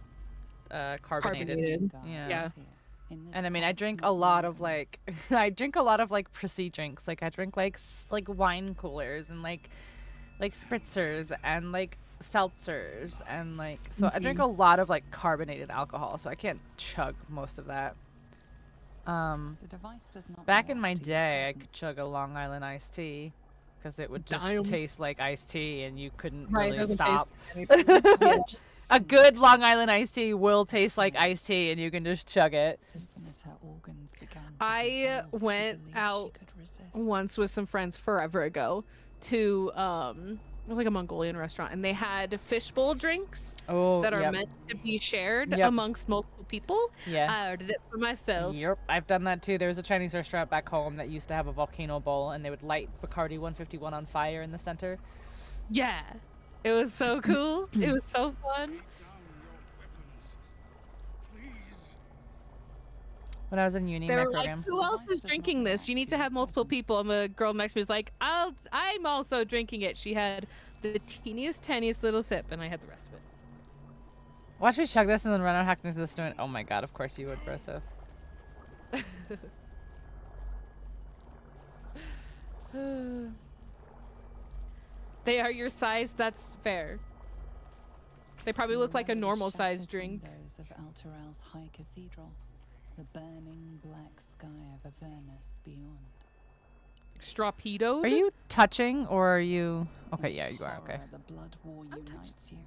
carbonated. Carbonated. Yeah. Yeah. And I mean, I drink a lot of like, I drink a lot of like prestige drinks. Like, I drink like like wine coolers and like spritzers and like seltzers and like, so I drink a lot of like carbonated alcohol. So I can't chug most of that. The device does not Back in react my to your day, I presence. could chug a Long Island iced tea because it would just Damn. taste like iced tea and you couldn't Right, really doesn't stop. taste anything. A good Long Island iced tea will taste like iced tea and you can just chug it. Even as her organs began to I dissolve, she went believed she out could resist. once with some friends forever ago to it was like a Mongolian restaurant, and they had fishbowl drinks Oh, that are yep. meant to be shared Yep. amongst multiple people. Yeah. I ordered it for myself. Yep, I've done that too. There was a Chinese restaurant back home that used to have a volcano bowl, and they would light Bacardi 151 on fire in the center. Yeah, it was so cool. It was so fun. When I was in uni, They my were like, program. "Who else is drinking this? You need to have multiple people." And the girl next to me was like, "I'm also drinking it." She had the teeniest, tiniest little sip, and I had the rest of it. Watch me chug this and then run out hacked into the stone. Oh my god, of course you would, Broseph. They are your size. That's fair. They probably look like a normal sized drink. Windows of Alteral's high cathedral, the burning black sky of Avernus beyond. Strapedo. Are you touching or are you? Okay, In yeah, its you are. Okay. horror, The blood war unites you.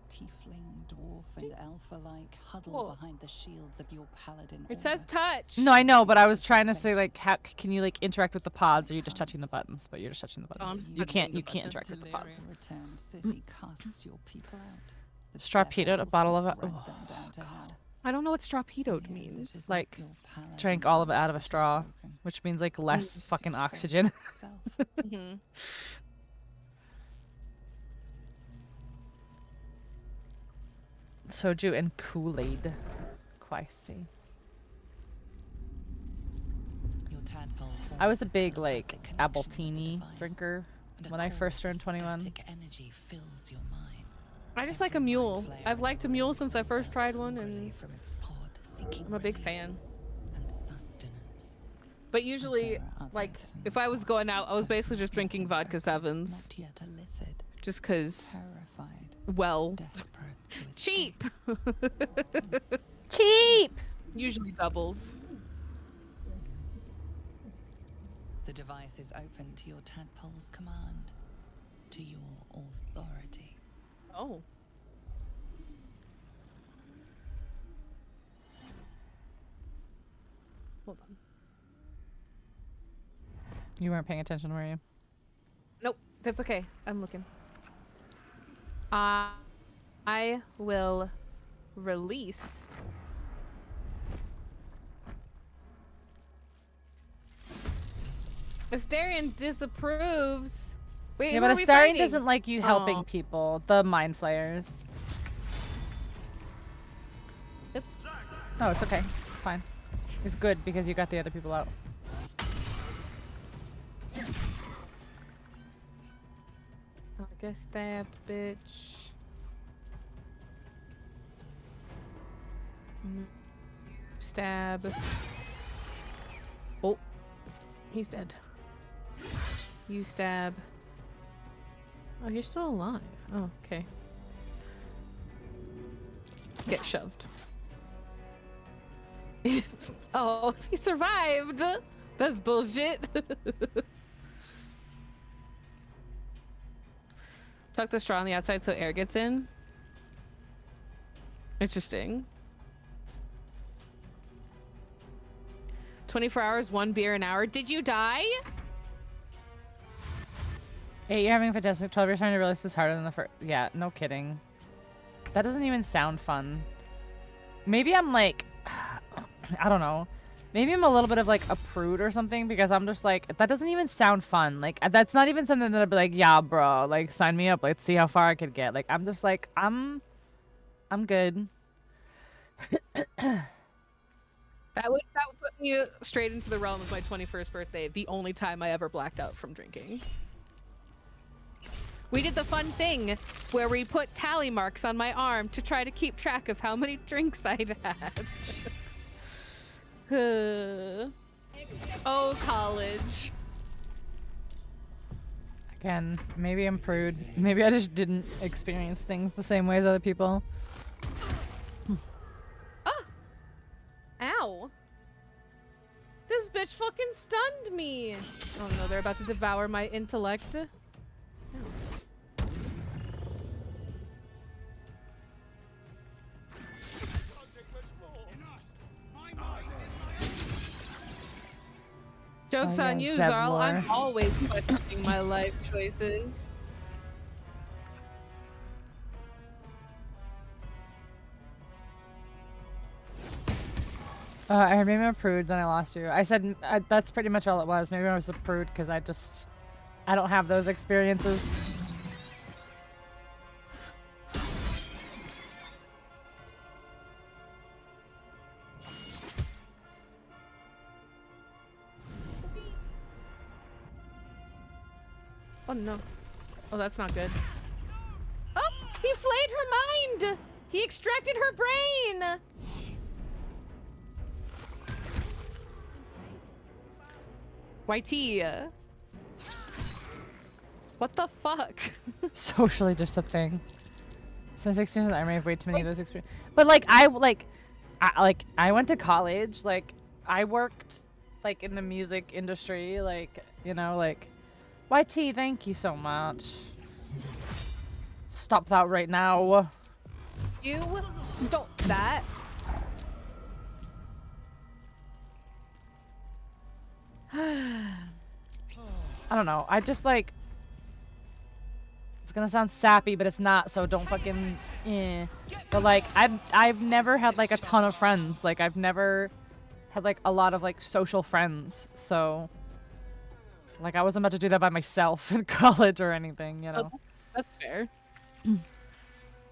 Tiefling, dwarf, and elf alike huddle Cool. behind the shields of your paladin. It says order. touch. No, I know, but I was trying to say like, how can you like interact with the pods? Or are you just touching the buttons? But you're just touching the buttons. I'm You touching can't. the You can't buttons. interact with the pods. The returned city casts your people out. The Strapedoed a devils bottle of who it. drag Oh, them down to hell. I don't know what strapedoed Yeah, means. it is like, not your paladin drank all of it out of a that is straw, broken. which means like less It is fucking your oxygen. faith itself. Hmm. Soju and Kool-Aid. Quasi. Your tadpole I was a forms big telepathic like connection with the Appletini device, drinker and a when I first chorus turned of 21. static energy fills your mind. I just like a Every mule. mind flayer I've liked a mule since I calls first out tried one, hungrily and from its pod, seeking I'm a big release fan. and sustenance. But usually, There are like, others in if the I was going pods, out, I was basically just not drinking vodka infected, sevens, not yet illithid, just 'cause, terrified, well, desperate to cheap. escape. Cheap. Usually doubles. The device is open to your tadpole's command, to your authority. Oh. Hold on. You weren't paying attention, were you? Nope, that's okay. I'm looking. I will release. Astarion disapproves. Wait, Yeah, who but are we Astarion fighting? doesn't like you helping Oh. people. The Mind Flayers. Oops. No, it's okay. Fine. It's good because you got the other people out. I guess that bitch. Stab. Oh, he's dead. You stab. Oh, you're still alive. Oh, okay. Get shoved. Oh, he survived. That's bullshit. Tuck the straw on the outside so air gets in. Interesting. 24 hours, 1 beer an hour. Did you die? Hey, you're having a fantastic 12 years trying to realize this is harder than the first. Yeah, no kidding. That doesn't even sound fun. Maybe I'm like, I don't know. Maybe I'm a little bit of like a prude or something because I'm just like, that doesn't even sound fun. Like, that's not even something that I'd be like, yeah, bro, like sign me up. Let's see how far I could get. Like, I'm just like, I'm good. That would put me straight into the realm of my 21st birthday, the only time I ever blacked out from drinking. We did the fun thing where we put tally marks on my arm to try to keep track of how many drinks I'd had. Oh, college. Again, maybe I'm prude. Maybe I just didn't experience things the same way as other people. Ah! Ow. This bitch fucking stunned me. Oh no, they're about to devour my intellect. Ow. Joke's Oh, on yeah, you, Zarl. I'm Zevlor. always questioning my life choices. I heard maybe I'm a prude, then I lost you. I said that's pretty much all it was. Maybe I was a prude because I don't have those experiences. Oh no. Oh, that's not good. Oh, he flayed her mind! He extracted her brain! YT. What the fuck? Socially just a thing. So 16 in the army, I have way too many of those experiences. But like I went to college, like I worked like in the music industry, like, you know, like YT, thank you so much. Stop that right now. You stop that. I don't know. I just like, it's gonna sound sappy, but it's not, so don't fucking But like I've never had like a ton of friends. Like I've never had like a lot of like social friends. So like I wasn't about to do that by myself in college or anything, you know. Oh, that's fair.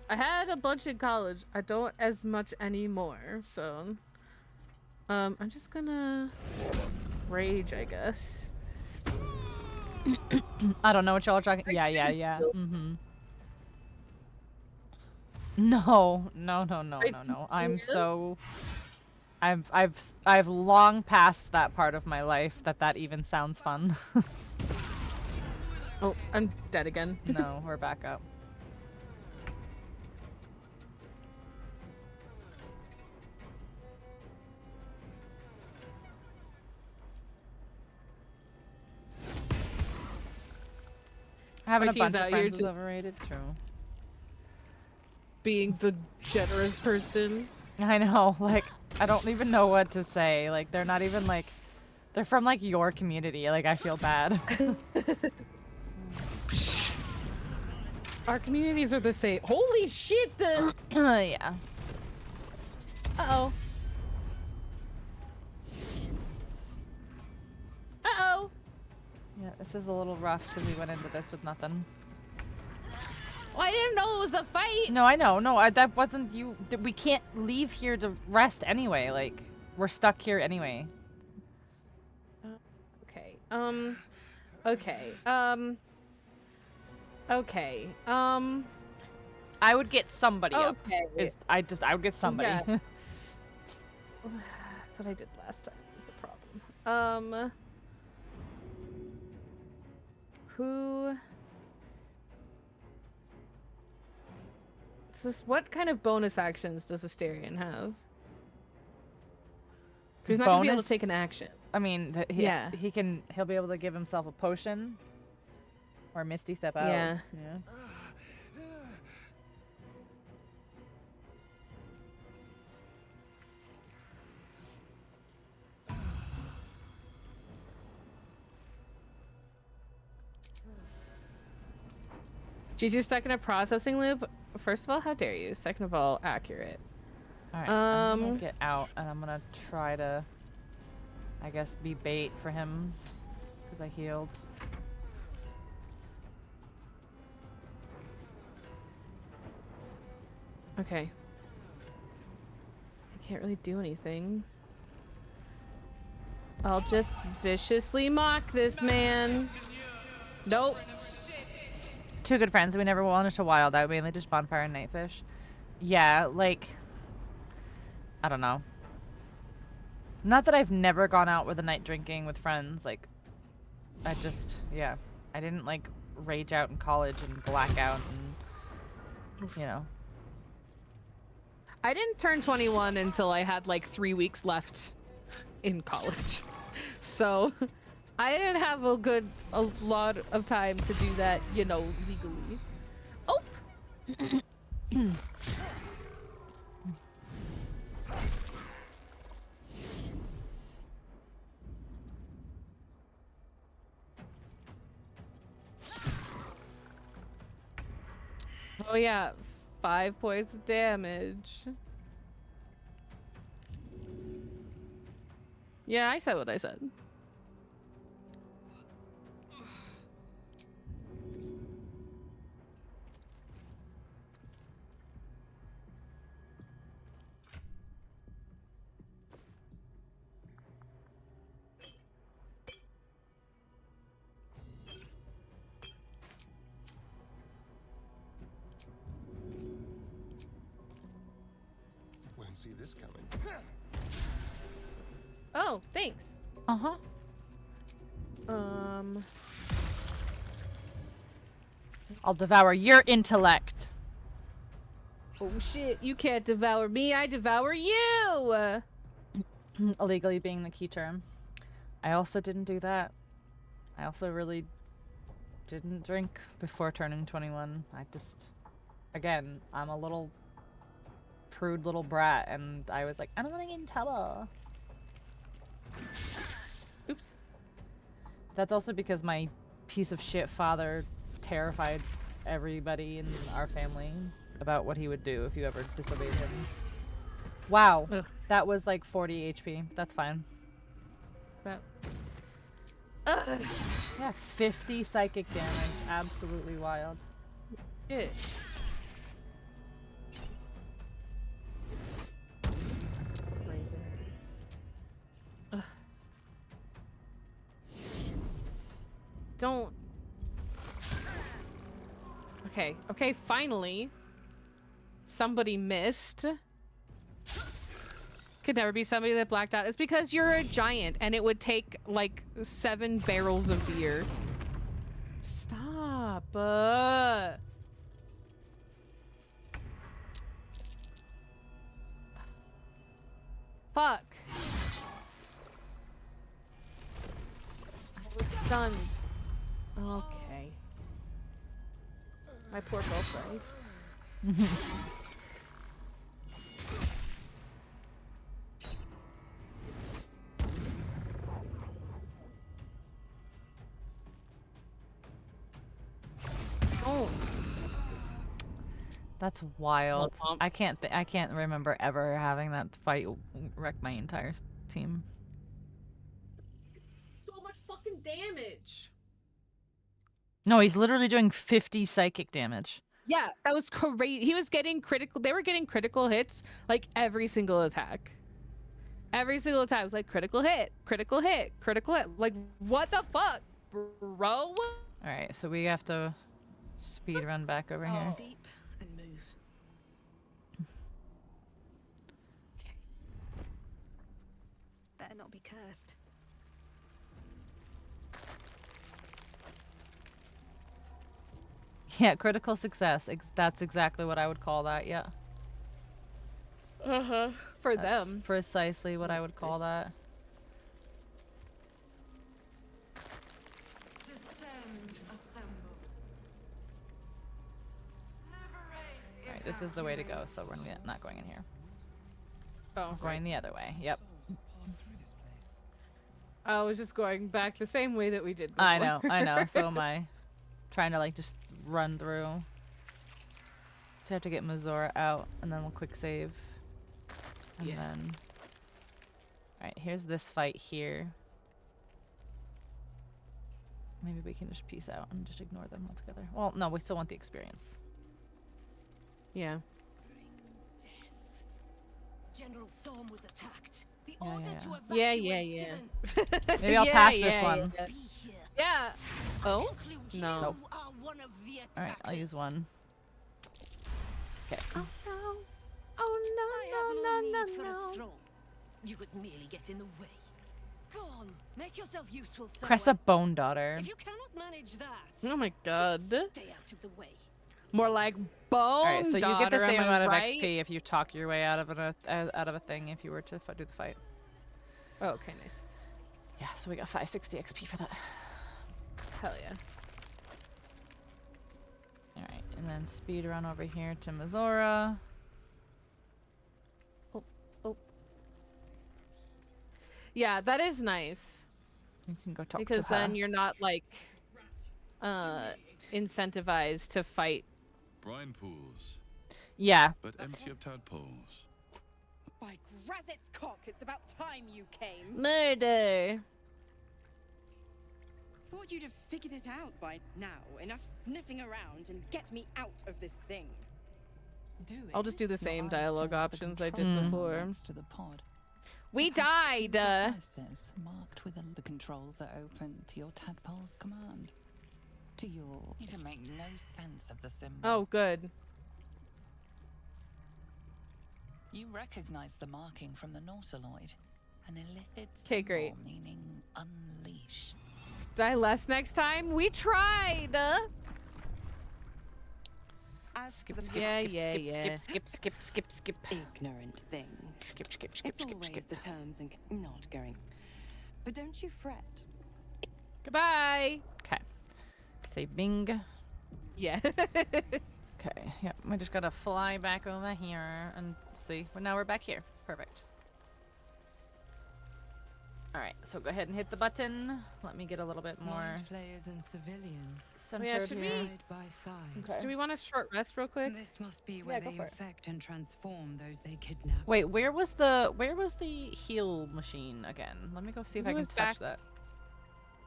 I had a bunch in college. I don't as much anymore, so I'm just gonna rage, I guess. I don't know what y'all are talking. Yeah. Mm-hmm. No. I'm so. I've long passed that part of my life that even sounds fun. Oh, I'm dead again. No, we're back up. Having a YT's bunch out of here friends is just overrated. True. being the generous person. I know. Like I don't even know what to say. Like they're They're from like your community. Like I feel bad. Our communities are the same. Holy shit! Yeah. Uh-oh. Uh-oh. Yeah, this is a little rough because we went into this with nothing. Well, I didn't know it was a fight. No, I know. No, that wasn't you. We can't leave here to rest anyway. Like, we're stuck here anyway. Okay. Okay. Okay. I would get somebody up. Okay. I would get somebody. Yeah. That's what I did last time. Is the problem. Who? What kind of bonus actions does Asterion have? He's not gonna be able to take an action. I mean, he'll be able to give himself a potion or Misty Step out. Yeah. Yeah. She's stuck in a processing loop. First of all, how dare you? Second of all, accurate. Alright, I'm gonna get out and I'm gonna try to, I guess, be bait for him because I healed. Okay. I can't really do anything. I'll just viciously mock this man. Nope. Two good friends. We never wanted to wild out. Mainly just bonfire and nightfish. Yeah, like, I don't know. Not that I've never gone out with a night drinking with friends. Like, I just, yeah. I didn't, like, rage out in college and black out and, you know. I didn't turn 21 until I had, like, 3 weeks left in college. So, I didn't have a lot of time to do that, you know, legally. Oh! Oh yeah, 5 points of damage. Yeah, I said what I said. See this coming. Oh, thanks. Uh-huh. I'll devour your intellect. Oh shit, you can't devour me, I devour you! Illegally being the key term. I also didn't do that. I also really didn't drink before turning 21. I just, again, I'm a little prude little brat, and I was like, I don't want to get in trouble. Oops. That's also because my piece of shit father terrified everybody in our family about what he would do if you ever disobeyed him. Wow. Ugh. That was like 40 HP. That's fine. That. Yeah, 50 psychic damage. Absolutely wild. Shit. Don't. Okay, finally. Somebody missed. Could never be somebody that blacked out. It's because you're a giant and it would take like 7 barrels of beer. Stop. Fuck. I was stunned. Okay. My poor girlfriend. That's wild. Well, I can't remember ever having that fight wreck my entire team. So much fucking damage. No, he's literally doing 50 psychic damage. Yeah, that was crazy. He was getting critical. They were getting critical hits like every single attack. Every single attack was like critical hit, critical hit, critical hit. Like, what the fuck, bro? All right, so we have to speed run back over here. Deep and move. Okay. Better not be cursed. Yeah, critical success. That's exactly what I would call that. Yeah. For That's them. precisely what I would call that. Descend, assemble. Liberate. Alright, this is the way to go, so we're not going in here. Oh, We're going the other way. Yep. I was just going back the same way that we did before. I know. So am I. Trying to like just run through. Just have to get Mazora out, and then we'll quick save. And then... Alright, here's this fight here. Maybe we can just peace out and just ignore them altogether. Well, no, we still want the experience. Yeah. General Thorm was attacked. The Yeah, order yeah, to Yeah, evacuate yeah. given. Maybe I'll Yeah, pass this yeah, one. yeah. Be here. Yeah. Oh? Conclude No. Nope. you are one of the Alright, I'll use attackers. one. Okay. Oh no. I Oh have no, no no, need for no, a no, no. throne. You would merely get in the way. Go on, make yourself useful somewhere. Cressa Bone Daughter. If you cannot manage that, Oh my god. just stay out of the way. More like bone Alright, so you get the daughter, same am I amount of right? XP if you talk your way out of a thing if you were to do the fight. Oh, okay, nice. Yeah, so we got 560 XP for that. Hell yeah. Alright, and then speed run over here to Mazora. Yeah, that is nice. You can go talk Because to her. then you're not like incentivized to fight. Brine pools, Yeah. but empty of tadpoles. By Grazit's cock, it's about time you came. Murder. Thought you'd have figured it out by now. Enough sniffing around and get me out of this thing. I'll just do the same Your eyes dialogue turn to the options I did control before. next to the pod. We It has two died. devices marked with the controls are open to your tadpole's command. To your, you can make no sense of the symbol. Oh, good. You recognize the marking from the nautiloid, an illithid 'Kay, great. symbol meaning unleash. Die less next time. We tried. As Skip, the skip, Yeah, skip, yeah, skip, yeah. skip. ignorant thing. Skip, skip, skip, It's skip, always skip. the terms and not going. But don't you fret. Goodbye. Okay. Say bing. Yeah. Okay, yep. We just gotta fly back over here and see. Well, now we're back here. Perfect. Alright, so go ahead and hit the button. Let me get a little bit more Mind flayers and civilians, centered should here. we- side by side. Okay. Do we want a short rest real quick? This must be where go they for it. infect and transform those they kidnap. Wait, where was the heal machine again? Let me go see if It I can was touch back- that.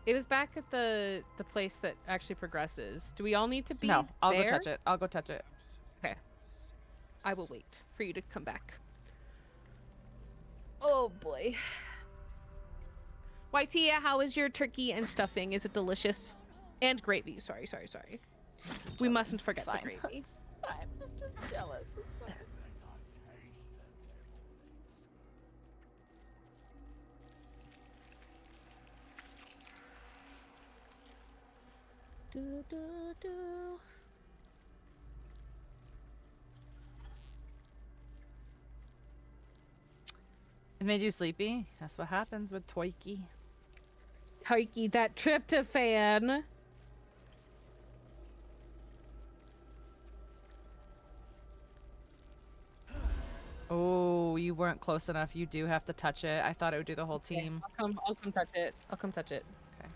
It was back at the place that actually progresses. Do we all need to be No, I'll there? go touch it. I'll go touch it. Okay. I will wait for you to come back. Oh boy. Whitea, how is your turkey and stuffing? Is it delicious? And gravy. Sorry. We mustn't forget the Fine. gravy. I'm just jealous. It's fine. Do, do, do. It made you sleepy? That's what happens with Toiki. Turkey, that tryptophan. Oh, you weren't close enough. You do have to touch it. I thought it would do the whole team. I'll come touch it. I'll come touch it. Okay.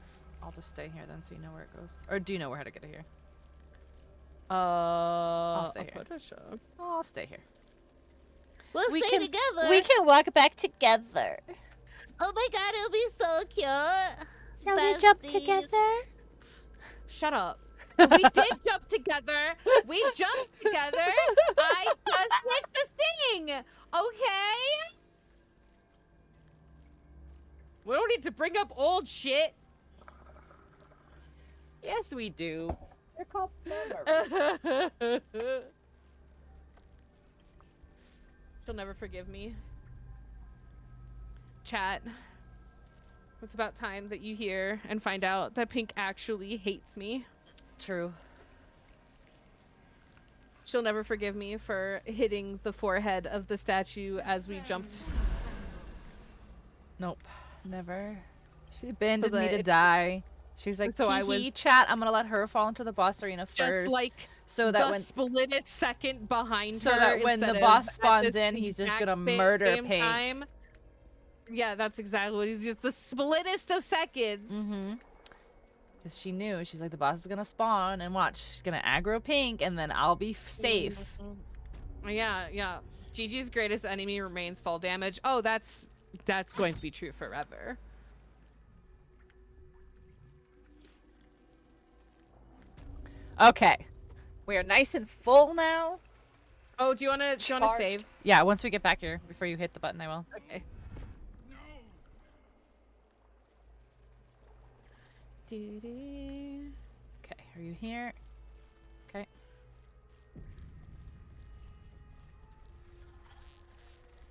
I'll just stay here then so you know where it goes. Or do you know where how to get it here? I'll stay I'll here. put a show. I'll stay here. We'll We stay can- together. We can walk back together. Oh my god, it'll be so cute. Shall we jump Besties. together? Shut up. We did jump together. We jumped together. I just fixed the thing. Okay? We don't need to bring up old shit. Yes, we do. They're called memories. She'll never forgive me. Chat. It's about time that you hear and find out that Pink actually hates me. True. She'll never forgive me for hitting the forehead of the statue as we jumped. Nope. Never. She abandoned me that to it- die. She was like, So I was- chat, I'm gonna let her fall into the boss arena Just first. like so that the when split second behind so her that when the instead boss of at spawns this in, he's just exact gonna murder same Pink. time. Yeah, that's exactly what he's just the splittest of seconds. Mm-hmm. Because she knew. She's like, the boss is gonna spawn, and watch. She's gonna aggro Pink, and then I'll be safe. Yeah, yeah. Gigi's greatest enemy remains fall damage. Oh, that's going to be true forever. Okay. We are nice and full now. Oh, do you wanna save? Yeah, once we get back here, before you hit the button, I will. Okay. Doo-doo. Okay, are you here? Okay.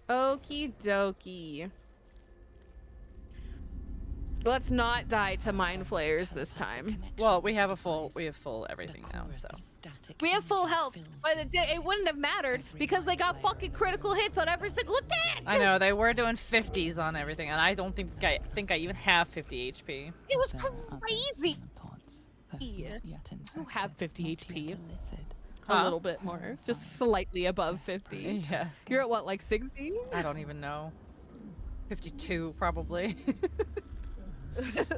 Okie dokie. Let's not die to mind flayers this time. Well, we have full everything now, so. We have full health, but it wouldn't have mattered because they got fucking critical hits on every single attack. I know, they were doing 50s on everything, and I don't think I even have 50 HP. It was crazy. You have 50 HP. A Huh? little bit more, just slightly above 50. Yeah. You're at what, like 60? I don't even know. 52, probably.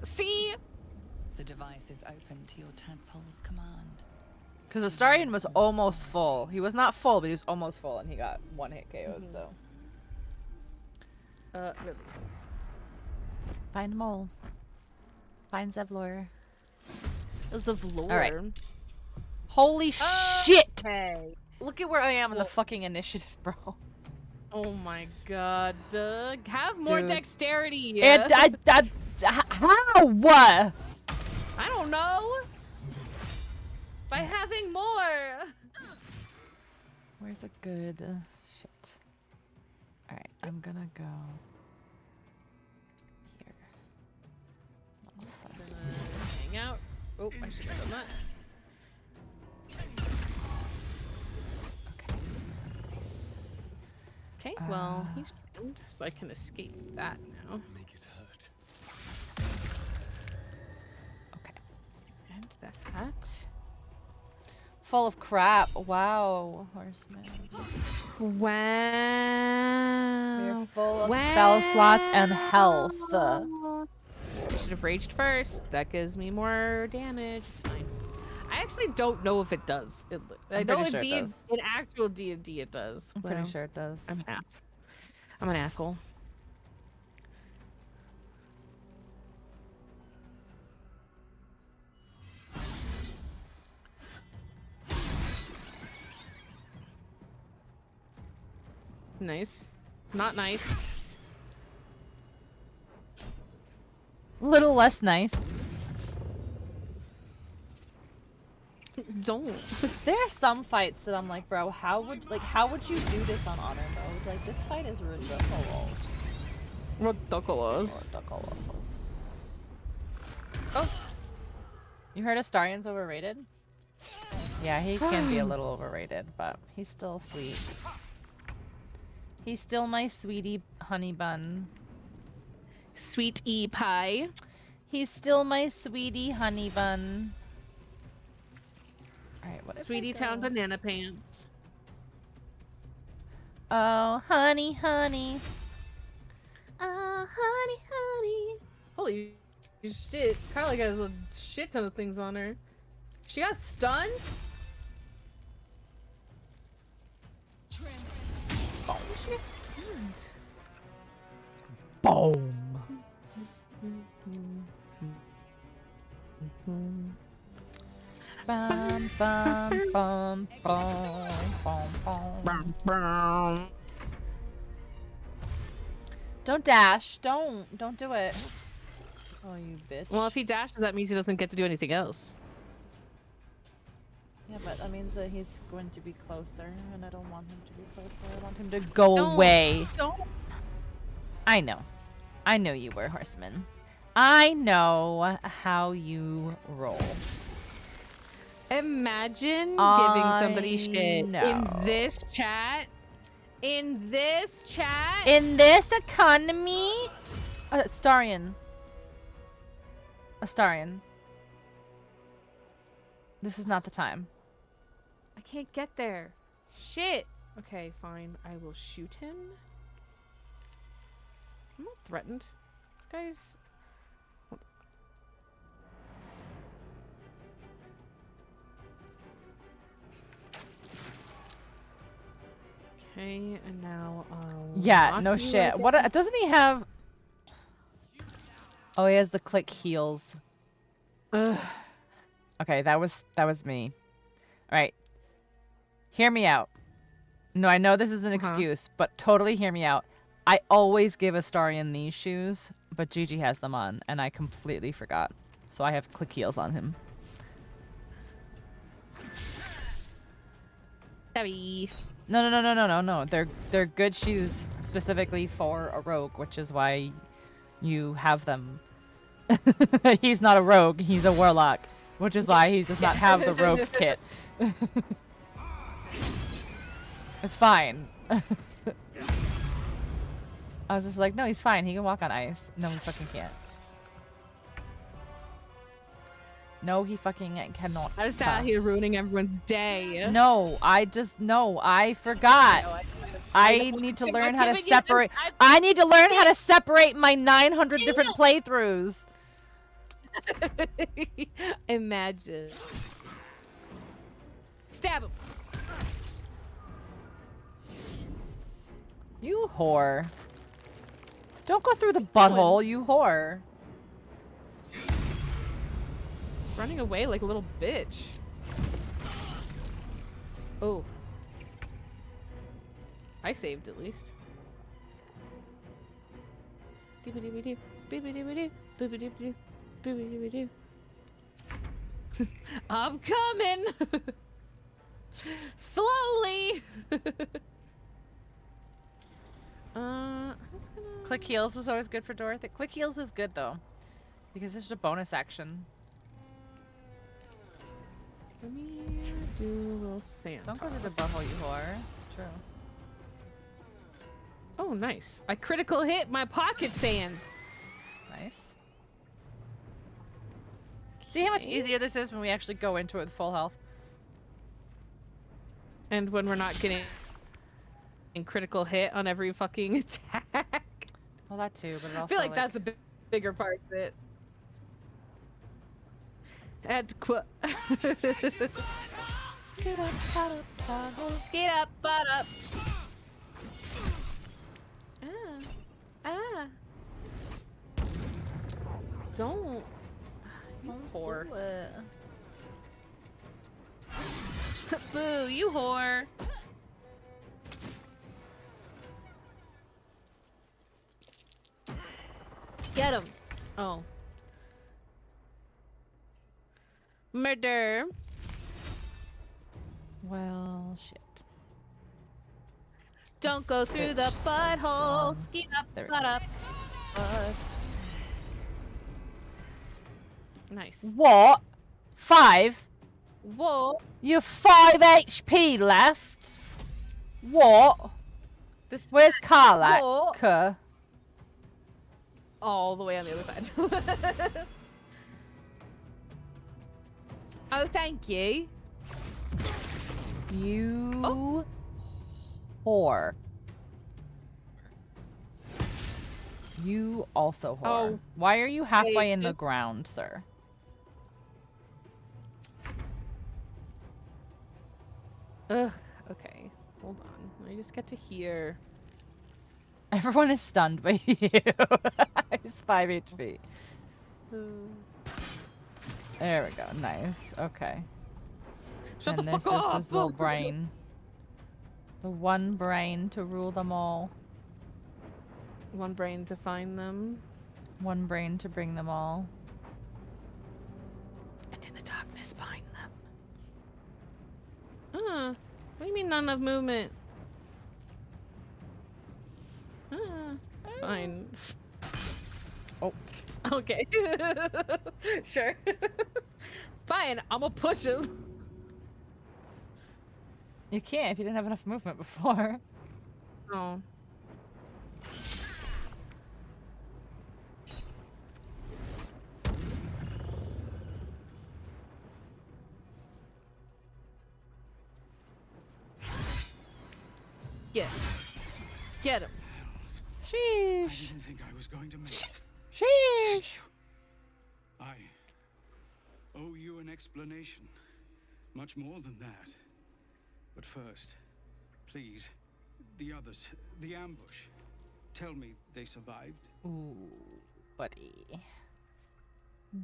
See? The device is open to your tadpole's command. Because Astarion was almost full. He was not full, but he was almost full, and he got one hit KO'd, so. Release. Find Mole. Find Zevlor. Zevlor. All right. Holy shit! Hey. Look at where I am in the fucking initiative, bro. Oh my god. Have more Dude. dexterity. How? I don't know. By having more. Where's a good shit? Alright, I'm gonna go here. Hang out. Oh, I should have done that. Okay. Nice. Okay, well, he's trained, so I can escape that now. Make it hurt. Okay. And that. Full of crap. Wow, horseman. Wow. We're full of spell slots and health. I should have raged first. That gives me more damage. It's fine. I actually don't know if it does. I I'm know pretty in sure it does. in actual D&D it does. I'm pretty sure it does. I'm an asshole. Nice. Not nice. A little less nice. Don't. There are some fights that I'm like, bro, how would you do this on honor mode? Like, this fight is ridiculous. Ridiculous. Ridiculous. Oh. You heard Astarion's overrated? Yeah, he can be a little overrated, but he's still sweet. He's still my sweetie honey bun. Sweet E pie. He's still my sweetie honey bun. Alright, what if I Sweetie go- Town banana pants. Oh, honey, honey. Honey, honey. Holy shit. Carly has a shit ton of things on her. She got stunned? Boom. Bum, bum, bum, bum, bum, bum. Don't dash. Don't do it. Oh, you bitch. Well, if he dashes, that means he doesn't get to do anything else. Yeah, but that means that he's going to be closer, and I don't want him to be closer. I want him to go away. Don't. I know. I know you were, Horseman. I know how you roll. Imagine giving somebody shit know. in this chat. In this chat. In this economy? Astarion. Astarion. This is not the time. I can't get there. Shit. Okay, fine. I will shoot him. I'm not threatened. This guy's... Okay, and now Yeah, knock no you shit. right What down. doesn't he have? Oh, he has the click heals. Ugh. Okay, that was me. All right. Hear me out. No, I know this is an excuse, but totally hear me out. I always give Astarion these shoes, but Gigi has them on, and I completely forgot. So I have click heels on him. Sorry. No. They're good shoes specifically for a rogue, which is why you have them. He's not a rogue, he's a warlock, which is why he does not have the rogue kit. It's fine. I was just like, no, he's fine. He can walk on ice. No, he fucking can't. No, he fucking cannot. I was out here ruining everyone's day. No, I forgot. I need to learn how to separate. I need to learn how to separate my 900 different playthroughs. Imagine. Stab him. You whore. Don't go through the butthole, you whore. Running away like a little bitch. Oh. I saved at least. Doobie-doobie-doo, boobie-doobie-doo, boobie-doobie-doo, boobie-doobie-doo. I'm coming! Slowly! I'm just gonna... Click heals was always good for Dorothy. Click heals is good though, because it's a bonus action. Let me do a little sand. Don't go through the butthole, you whore. It's true. Oh, nice. I critical hit my pocket sand. Nice. See how much easier this is when we actually go into it with full health. And when we're not getting critical hit on every fucking attack. Well, that too, but it also I feel like that's a bigger part of it. Scoot up, butt up. Don't. You whore. Boo, you whore. Get him. Oh. Murder. Well, shit. Don't go through the butthole. Skeet up, butt up. Nice. What? 5? Whoa. You have 5 HP left? What? Where's Karlak? Whoa. All the way on the other side. Oh, thank you. You whore. You also whore. Oh. Why are you halfway in the Wait. ground, sir? Ugh. Okay. Hold on. Let me just get to here. Everyone is stunned by you. He's 5 HP. There we go. Nice. Okay. Shut and the there's fuck just up! this little brain. The one brain to rule them all. One brain to find them. One brain to bring them all. And in the darkness find them. What do you mean not enough movement? Fine. Oh. Okay. Sure. Fine, I'm gonna push him. You can't if you didn't have enough movement before. Oh. Get him. Get him. I Sheesh. didn't think I was going to make it. Sheesh. I owe you an explanation. Much more than that. But first, please, the others, the ambush. Tell me they survived. Ooh, buddy.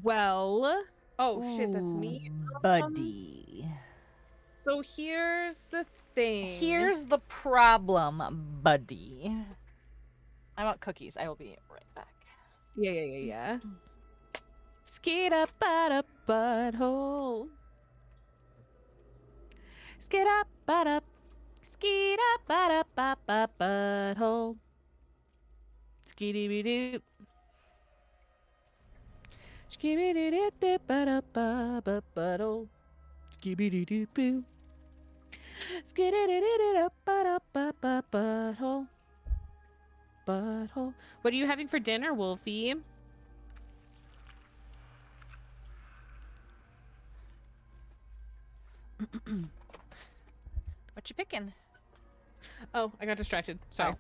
Well. Oh shit, that's me. Buddy. So here's the thing. Here's the problem, buddy. I want cookies. I will be right back. Yeah. Skate up at a butthole. Skate up at a butthole. Skitty be doop. Skitty doo doo butthole. Skitty doo boo. Skitty doo butthole. Butthole. What are you having for dinner, Wolfie? What you picking? Oh, I got distracted. Sorry. Oh.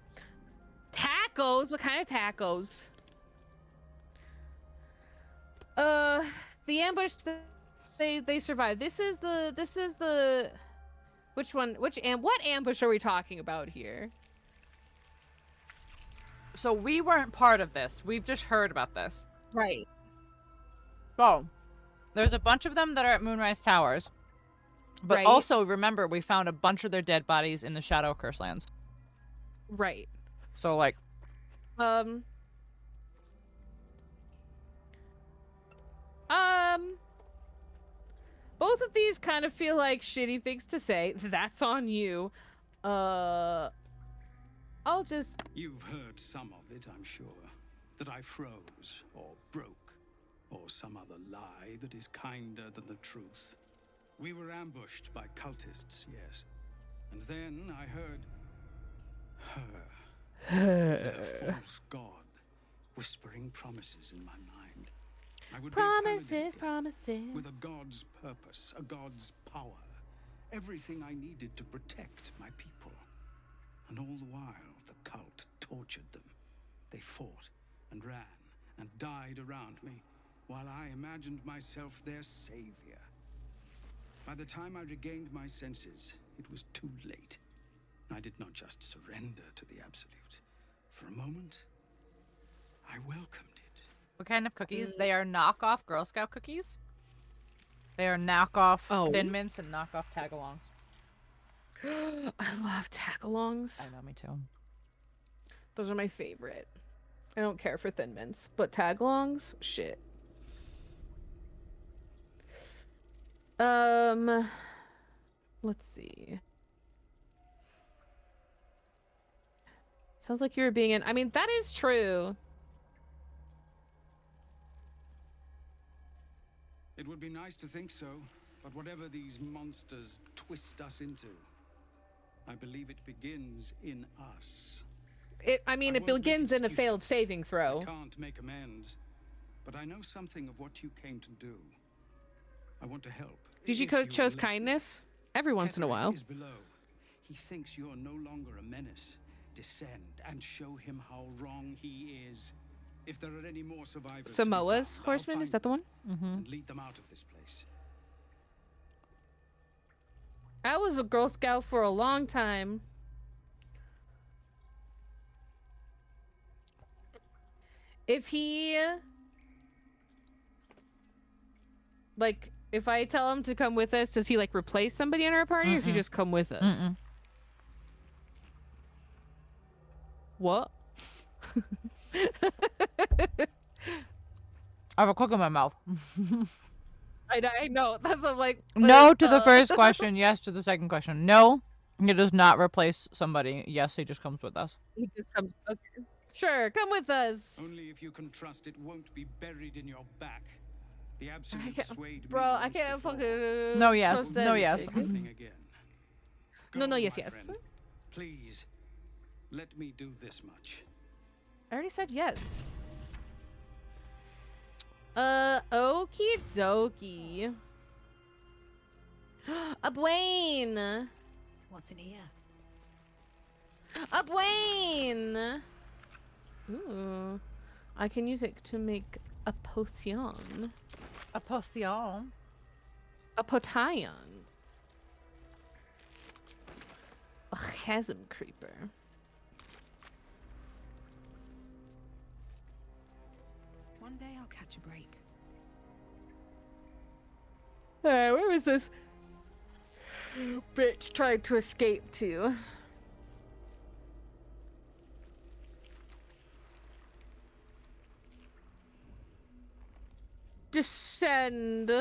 Tacos? What kind of tacos? The ambush. They survived. This is the. Which one? What ambush are we talking about here? So we weren't part of this. We've just heard about this. Right. So, there's a bunch of them that are at Moonrise Towers. But Right. also, remember, we found a bunch of their dead bodies in the Shadow Curse lands. Right. So, like... Both of these kind of feel like shitty things to say. That's on you. I'll just... You've heard some of it, I'm sure. That I froze, or broke, or some other lie that is kinder than the truth. We were ambushed by cultists, yes. And then I heard... her. Their false god, whispering promises in my mind. I would be a paladin Promises. with a god's purpose, a god's power. Everything I needed to protect my people. And all the while, the cult tortured them. They fought and ran and died around me, while I imagined myself their savior. By the time I regained my senses, it was too late. I did not just surrender to the Absolute. For a moment, I welcomed it. What kind of cookies? They are knockoff Girl Scout cookies. They are knockoff Thin Mints and knockoff Tagalongs. I love tagalongs. I know, me too. Those are my favorite. I don't care for Thin Mints, but tagalongs, shit. Let's see. Sounds like you were being in. I mean, that is true. It would be nice to think so, but whatever these monsters twist us into, I believe it begins in us. It I begins won't make in a excuses. failed saving throw. I can't make amends, but I know something of what you came to do. I want to help. Did you if will chose let me. kindness? Every once in a Ketterick while. is below. He thinks you're no longer a menace. Descend and show him how wrong he is. If there are any more survivors, to be Samoa's found, I'll horseman, find is that the one? them and lead them out of this place. I was a Girl Scout for a long time. If he... Like, if I tell him to come with us, does he, like, replace somebody in our party, or does he just come with us? What? I have a cook in my mouth. I know. That's what I'm like. No to the first question. Yes to the second question. No, he does not replace somebody. Yes, he just comes with us. He just comes. Okay. Sure, come with us. Only if you can trust it won't be buried in your back. The absolute swayed Bro, I can't fucking. No, yes. trust No, yes. anything. again. No, Go, yes, my yes. friend. Please, let me do this much. I already said yes. Okie dokie. A Bwain. What's in here? A Bwain. Ooh. I can use it to make a potion. A potion. A potion. A chasm creeper. One day I'll catch a break. Where was this bitch trying to escape to? Descend.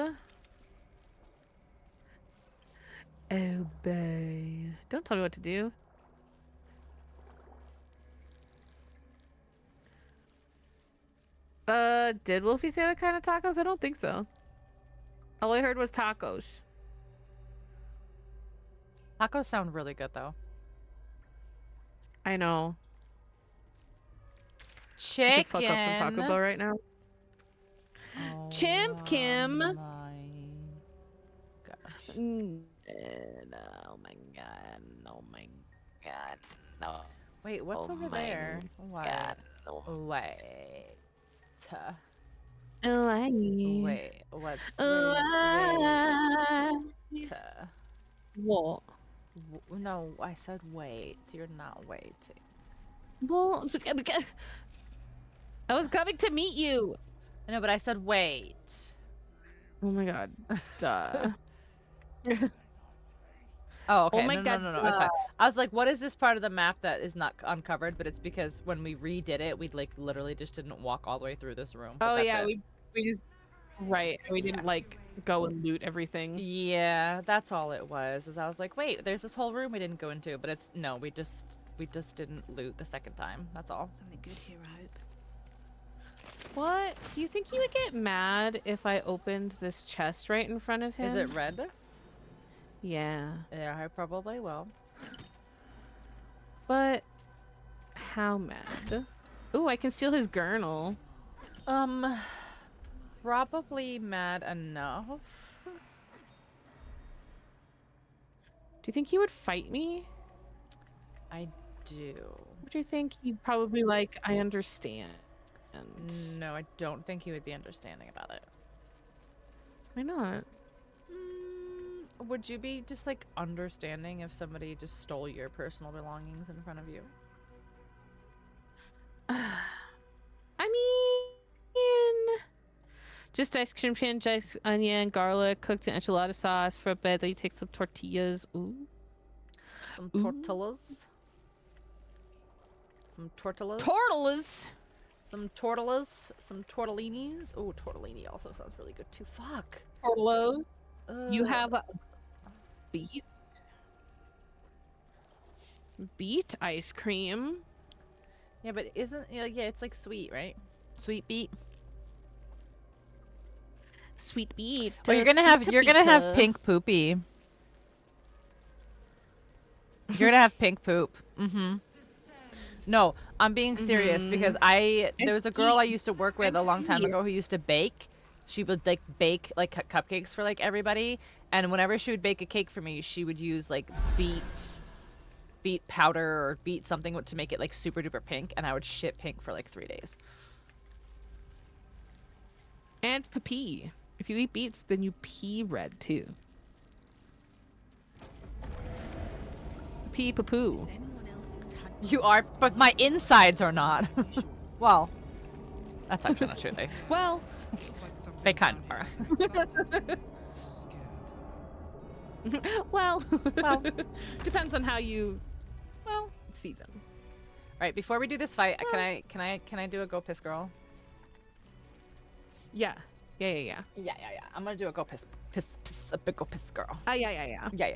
Obey. Don't tell me what to do. Did Wolfie say what kind of tacos? I don't think so. All I heard was tacos. Tacos sound really good, though. I know. Chicken. I could fuck up some Taco Bell right now. Oh, Chimp Kim. my gosh. Oh my god. Oh my god. No. Wait, what's over there? What? God. Wait. Wait. What's wait. What? No, I said wait. You're not waiting. Well, I was coming to meet you. I know, but I said wait. Oh my god. Duh. Oh, okay. Oh my no, god. no, it's fine. I was like, what is this part of the map that is not uncovered? But it's because when we redid it, we like literally just didn't walk all the way through this room. Oh yeah, we just we didn't like go and loot everything. Yeah, that's all it was. Is I was like, wait, there's this whole room we didn't go into, but it's no, we just didn't loot the second time. That's all. Something good here, I hope. What? Do you think he would get mad if I opened this chest right in front of him? Is it red? Yeah. Yeah, I probably will. But how mad? Ooh, I can steal his gurnal. Probably mad enough. Do you think he would fight me? I do. What do you think? He'd probably like, I understand. No, I don't think he would be understanding about it. Why not? Would you be just like understanding if somebody just stole your personal belongings in front of you? I mean, just ice cream pan, just onion, garlic, cooked in enchilada sauce for a bed. Then you take some tortillas. Ooh. Some tortillas. Some tortillas. Tortillas. Some tortillas. Some tortellinis. Oh, tortellini also sounds really good too. Fuck. Tortillos. You have a beet ice cream. Yeah, but isn't yeah, it's like sweet, right? Sweet beet. Sweet beet. Oh, you're gonna have pink poopy. You're gonna have pink poop. Mm-hmm. No, I'm being serious because there was a girl I used to work with a long time ago who used to bake. She would like bake like cupcakes for like everybody, and whenever she would bake a cake for me, she would use like beet powder or beet something to make it like super duper pink, and I would shit pink for like 3 days. And pee. If you eat beets, then you pee red too. Pee poo. You are, but my insides are not. Well, That's actually not true. Well, They kind of are. well, depends on how you see them. All right, before we do this fight, can I do a go piss girl? Yeah. Yeah. I'm gonna do a go piss a big go piss girl. Yeah. Yeah.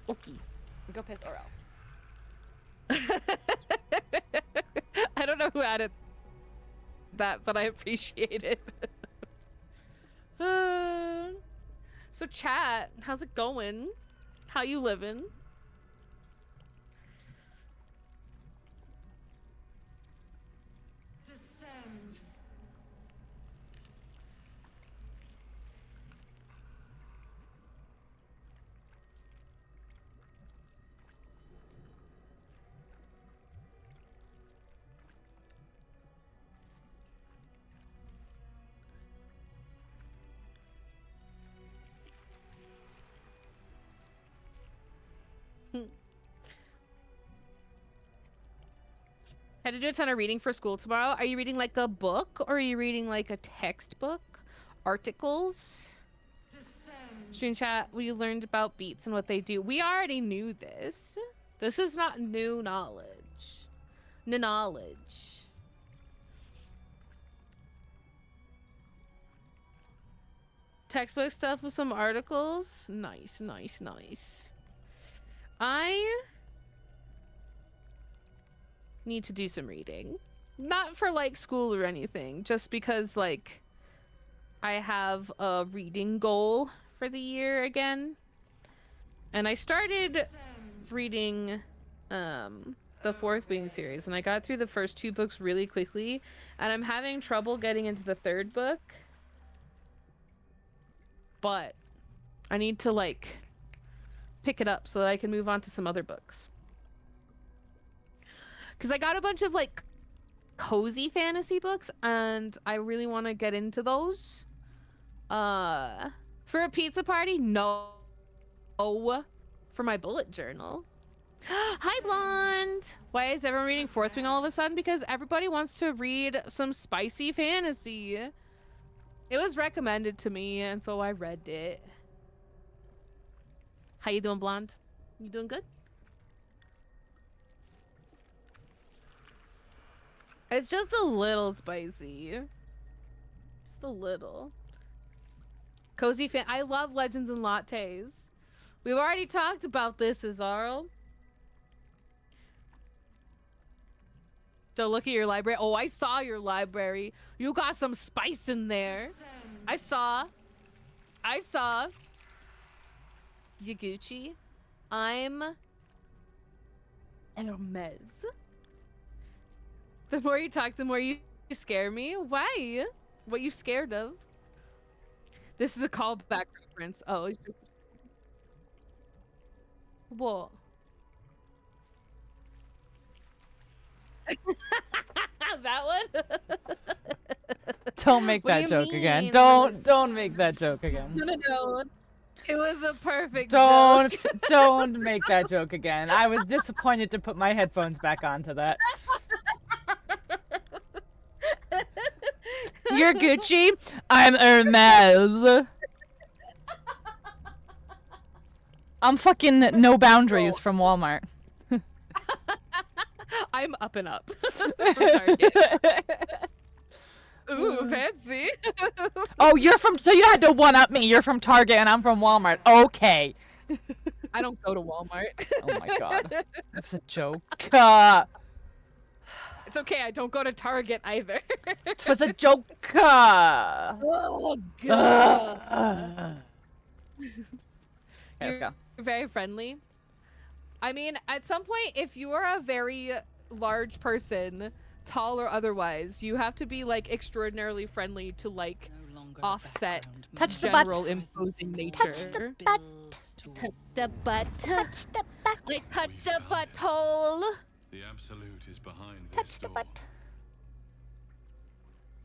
Okay. Go piss or else. I don't know who added that, but I appreciate it. So chat, how's it going? How you living? Descend. Had to do a ton of reading for school tomorrow. Are you reading like a book or are you reading like a textbook? Articles? Stream chat, we learned about beats and what they do. We already knew this. This is not new knowledge. Knowledge. Textbook stuff with some articles. Nice. I need to do some reading. Not for like school or anything, just because like I have a reading goal for the year again. And I started reading the Fourth Wing series, and I got through the first 2 books really quickly, and I'm having trouble getting into the 3rd book. But I need to like pick it up so that I can move on to some other books. Because I got a bunch of like cozy fantasy books and I really want to get into those. For a pizza party? No. For my bullet journal. Hi, Blonde! Why is everyone reading Fourth Wing all of a sudden? Because everybody wants to read some spicy fantasy. It was recommended to me, and so I read it. How you doing, Blonde? You doing good? It's just a little spicy. Just a little. Cozy fan. I love Legends and Lattes. We've already talked about this, Azarl. Don't look at your library. Oh, I saw your library. You got some spice in there. I saw. Yaguchi. I'm Hermes. The more you talk, the more you scare me. Why? What you scared of? This is a callback reference. Oh. What? That one? Don't make that joke again. Don't make that joke again. No. It was a perfect joke. Don't make that joke again. I was disappointed to put my headphones back onto that. You're Gucci. I'm Hermes. I'm fucking No Boundaries from Walmart. I'm Up and Up. From Target. Ooh, fancy. Oh, so you had to one-up me. You're from Target and I'm from Walmart. Okay. I don't go to Walmart. Oh my god. That's a joke. It's okay, I don't go to Target either. It was a joke. Oh, God. Okay, let's go. You're very friendly. I mean, at some point, if you are a very large person, tall or otherwise, you have to be like extraordinarily friendly to like offset Touch the butt. general imposing nature. Touch the butt. Touch the butt. Touch the butt. I touch the butthole. The absolute is behind Touch this the door. butt.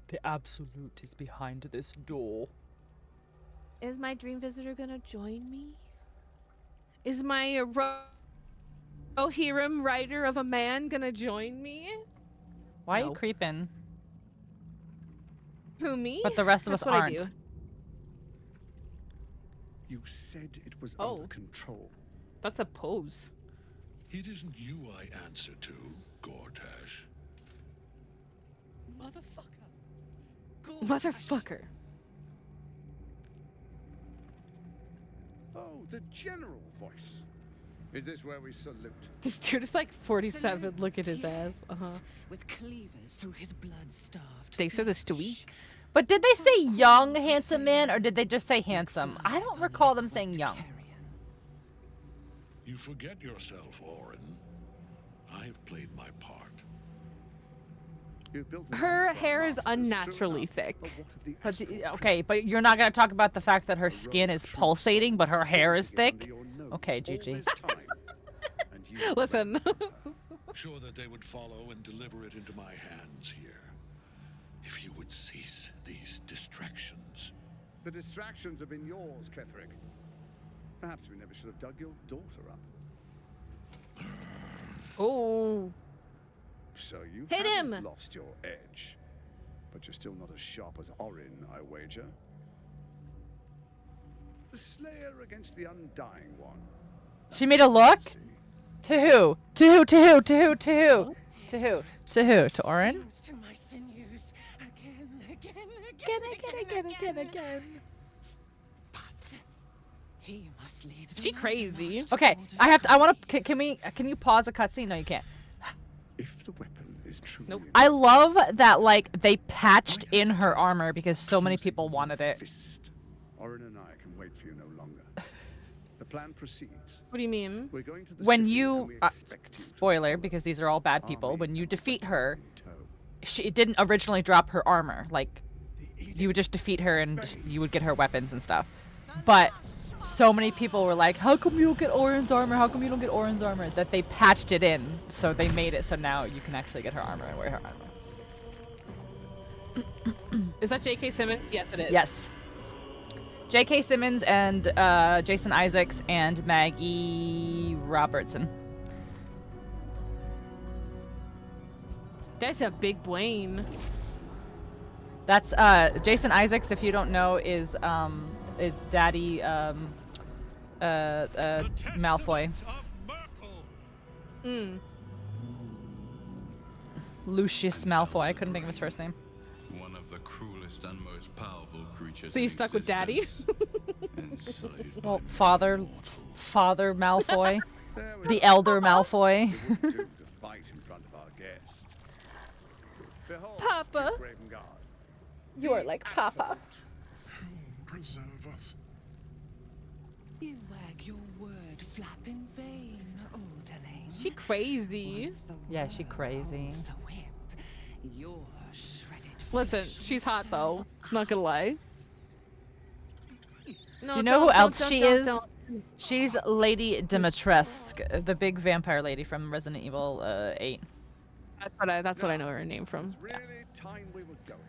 The absolute is behind this door. Is my dream visitor gonna join me? Is my Rohirrim rider of a man gonna join me? Why are No. you creeping? Who, me? But the rest of That's us what I aren't. do. You said it was Oh. under control. That's a pose. It isn't you I answer to, Gortash. Motherfucker. Motherfucker. Oh, the general voice. Is this where we salute? This dude is like 47. Look at his ass. With cleavers through his blood-starved. Thanks for this tweak. But did they say young, handsome man, or did they just say handsome? I don't recall them saying young. You forget yourself, Orin. I've played my part. You built the Her Mind Flayer hair is Masters, true unnaturally enough, thick. but what of the But, Astral okay, but you're not going to talk about the fact that her skin is pulsating, but her hair is thick? Okay, Gigi. Listen. Sure that they would follow and deliver it into my hands here. If you would cease these distractions. The distractions have been yours, Ketherick. Perhaps we never should have dug your daughter up. Oh. So you Hit haven't him! lost your edge. But you're still not as sharp as Orin, I wager. The Slayer against the Undying One. She made a look? To who? To who? To who? To who? To who? To who? To who? To Orin? To my sinews Again. But he must lead She crazy. Okay, I want to, can you pause a cutscene? No, you can't. If the weapon is truly Nope. I love that, like, they patched in her armor because so many people wanted it. fist, Orin and I can wait for you no longer. The plan proceeds. What do you mean? We're going to the When city you, and we expect you to spoiler, follow because these are all bad people, army when you and defeat her, in tow. she didn't originally drop her armor. Like, you would just defeat her and you would get her weapons and stuff. But so many people were like, how come you don't get Orin's armor? How come you don't get Orin's armor? That they patched it in, so they made it so now you can actually get her armor and wear her armor. Is that J.K. Simmons? Yes, it is. Yes. J.K. Simmons and Jason Isaacs and Maggie Robertson. That's a big Blaine. That's Jason Isaacs, if you don't know, is Daddy Malfoy. Mm. Lucius Malfoy. I couldn't think of his first name. One of the cruelest and most powerful creatures. So you in stuck with Daddy? existence, enslaved by Well, Father Malfoy, There we the go. Elder Malfoy. It wouldn't do to fight in front of our guest. Behold, Papa. Duke Ravengard. You are like Papa. Preserve us. You wag your word flap in vain, Orderling. She crazy. Once the Yeah, she word crazy. holds the whip, your shredded Listen, flesh she's will hot though. serve Not gonna lie. us. No, Do you know who don't, else don't, she don't, is? don't. She's Lady Dimitrescu, the big vampire lady from Resident Evil 8. That's what I know her name from. It's really time we were going.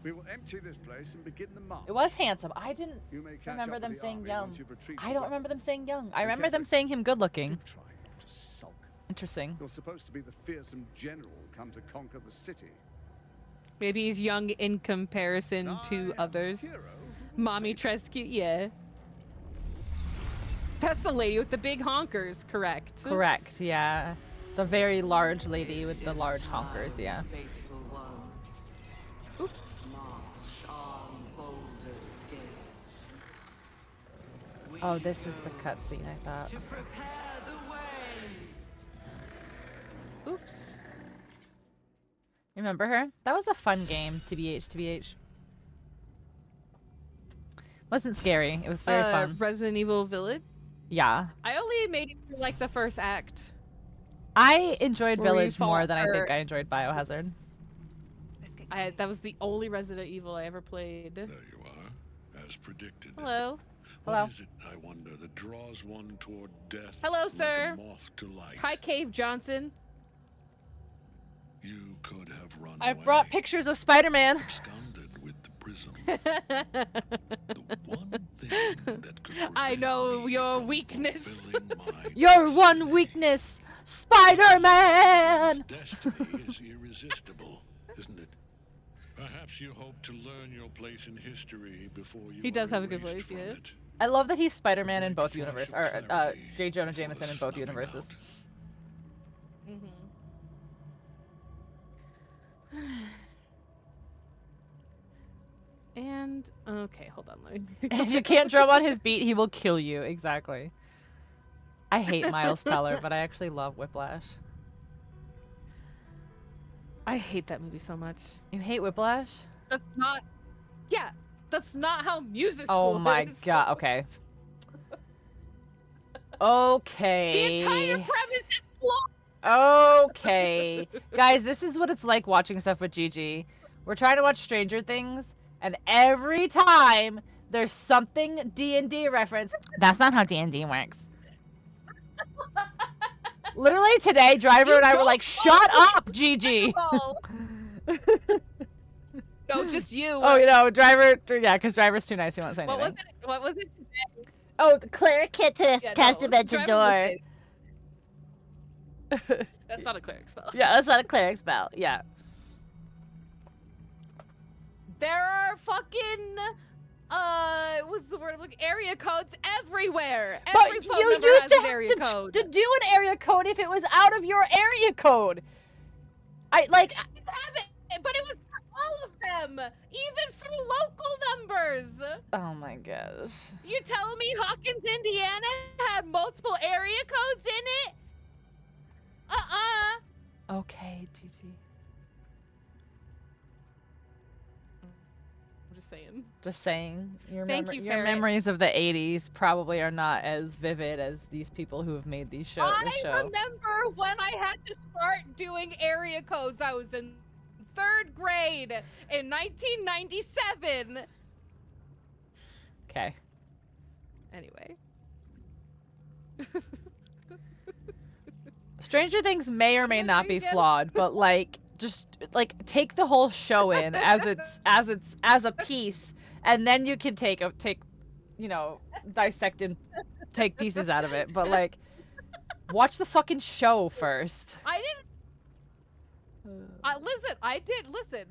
We will empty this place and begin the march. It was handsome. I didn't You may catch remember up them with the saying army young. once you've retreated I don't well. remember them saying young. I Be remember them careful. saying him good looking. Do try not to sulk. Interesting. You're supposed to be the fearsome general come to conquer the city. Maybe he's young in comparison I to am the others. hero who will Mommy save you. Trescu, yeah. That's the lady with the big honkers, correct? Correct, yeah. The very large lady with the large honkers, yeah. Faithful ones, Oops. march on Baldur's Gate. Oh, this is the cutscene, I thought. To prepare the way. Oops. Remember her? That was a fun game, TBH. Wasn't scary. It was very fun. Resident Evil Village. Yeah. I only made it through like the first act. I enjoyed Where you Village more fought than I think her- I enjoyed Biohazard. That was the only Resident Evil I ever played. There you are, as predicted. Hello. What Hello. is it, I wonder, that draws one toward death Hello, like sir. a moth to light? Hi, Cave Johnson. You could have run I've away, brought pictures of Spider-Man. absconded with the prism. The one thing that could I prevent know me your from weakness. fulfilling my Your one weakness, Spider-Man! destiny is irresistible, isn't it? Perhaps you hope to learn your place in history before you He does are have a good erased voice, from yeah. it. I love that he's Spider-Man in both Flash of universes, or clarity J. Jonah before Jameson the in both snuffing universes. And okay, hold on. Let me If you can't drum on his beat, he will kill you. Exactly. I hate Miles Teller, but I actually love Whiplash. I hate that movie so much. You hate Whiplash? That's not. Yeah, that's not how music Oh school my is. god. Okay. Okay. The entire premise is flawed. Okay. Guys, this is what it's like watching stuff with Gigi. We're trying to watch Stranger Things, and every time there's something D&D reference, that's not how D&D works. Literally today, Driver and I were like, shut up, Gigi! No, just you. Oh, you know, Driver, yeah, because Driver's too nice, he won't say anything. What was it today? Oh, the Claricatus, Yeah, cast no, a bench door. That's not a cleric spell. Yeah, that's not a cleric spell. Yeah. There are fucking what's the word? Like area codes everywhere. Every phone you number used has to an have area to, code. to do an area code if it was out of your area code. I have it, but it was all of them, even for local numbers. Oh my gosh. You telling me Hawkins, Indiana had multiple area codes in it? Okay, Gigi. I'm just saying. Just saying. Your, Thank you, your Ferret. memories of the 80s probably are not as vivid as these people who have made these shows. I remember when I had to start doing area codes. I was in 3rd grade in 1997. Okay. Anyway. Stranger Things may or may not be again. flawed, but like just like take the whole show in as a piece, and then you can take you know, dissect and take pieces out of it. But like watch the fucking show first. I didn't. Listen.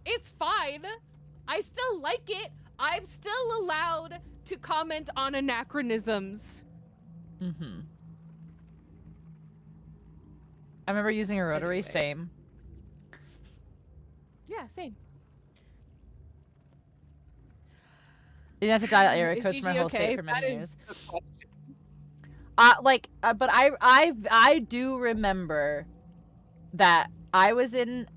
It's fine. I still like it. I'm still allowed to comment on anachronisms. Mm-hmm. I remember using a rotary, Anyway. same. Yeah, same. You didn't have to dial area Is codes for my Gigi whole okay? state for That many is years. the question. But I do remember that I was in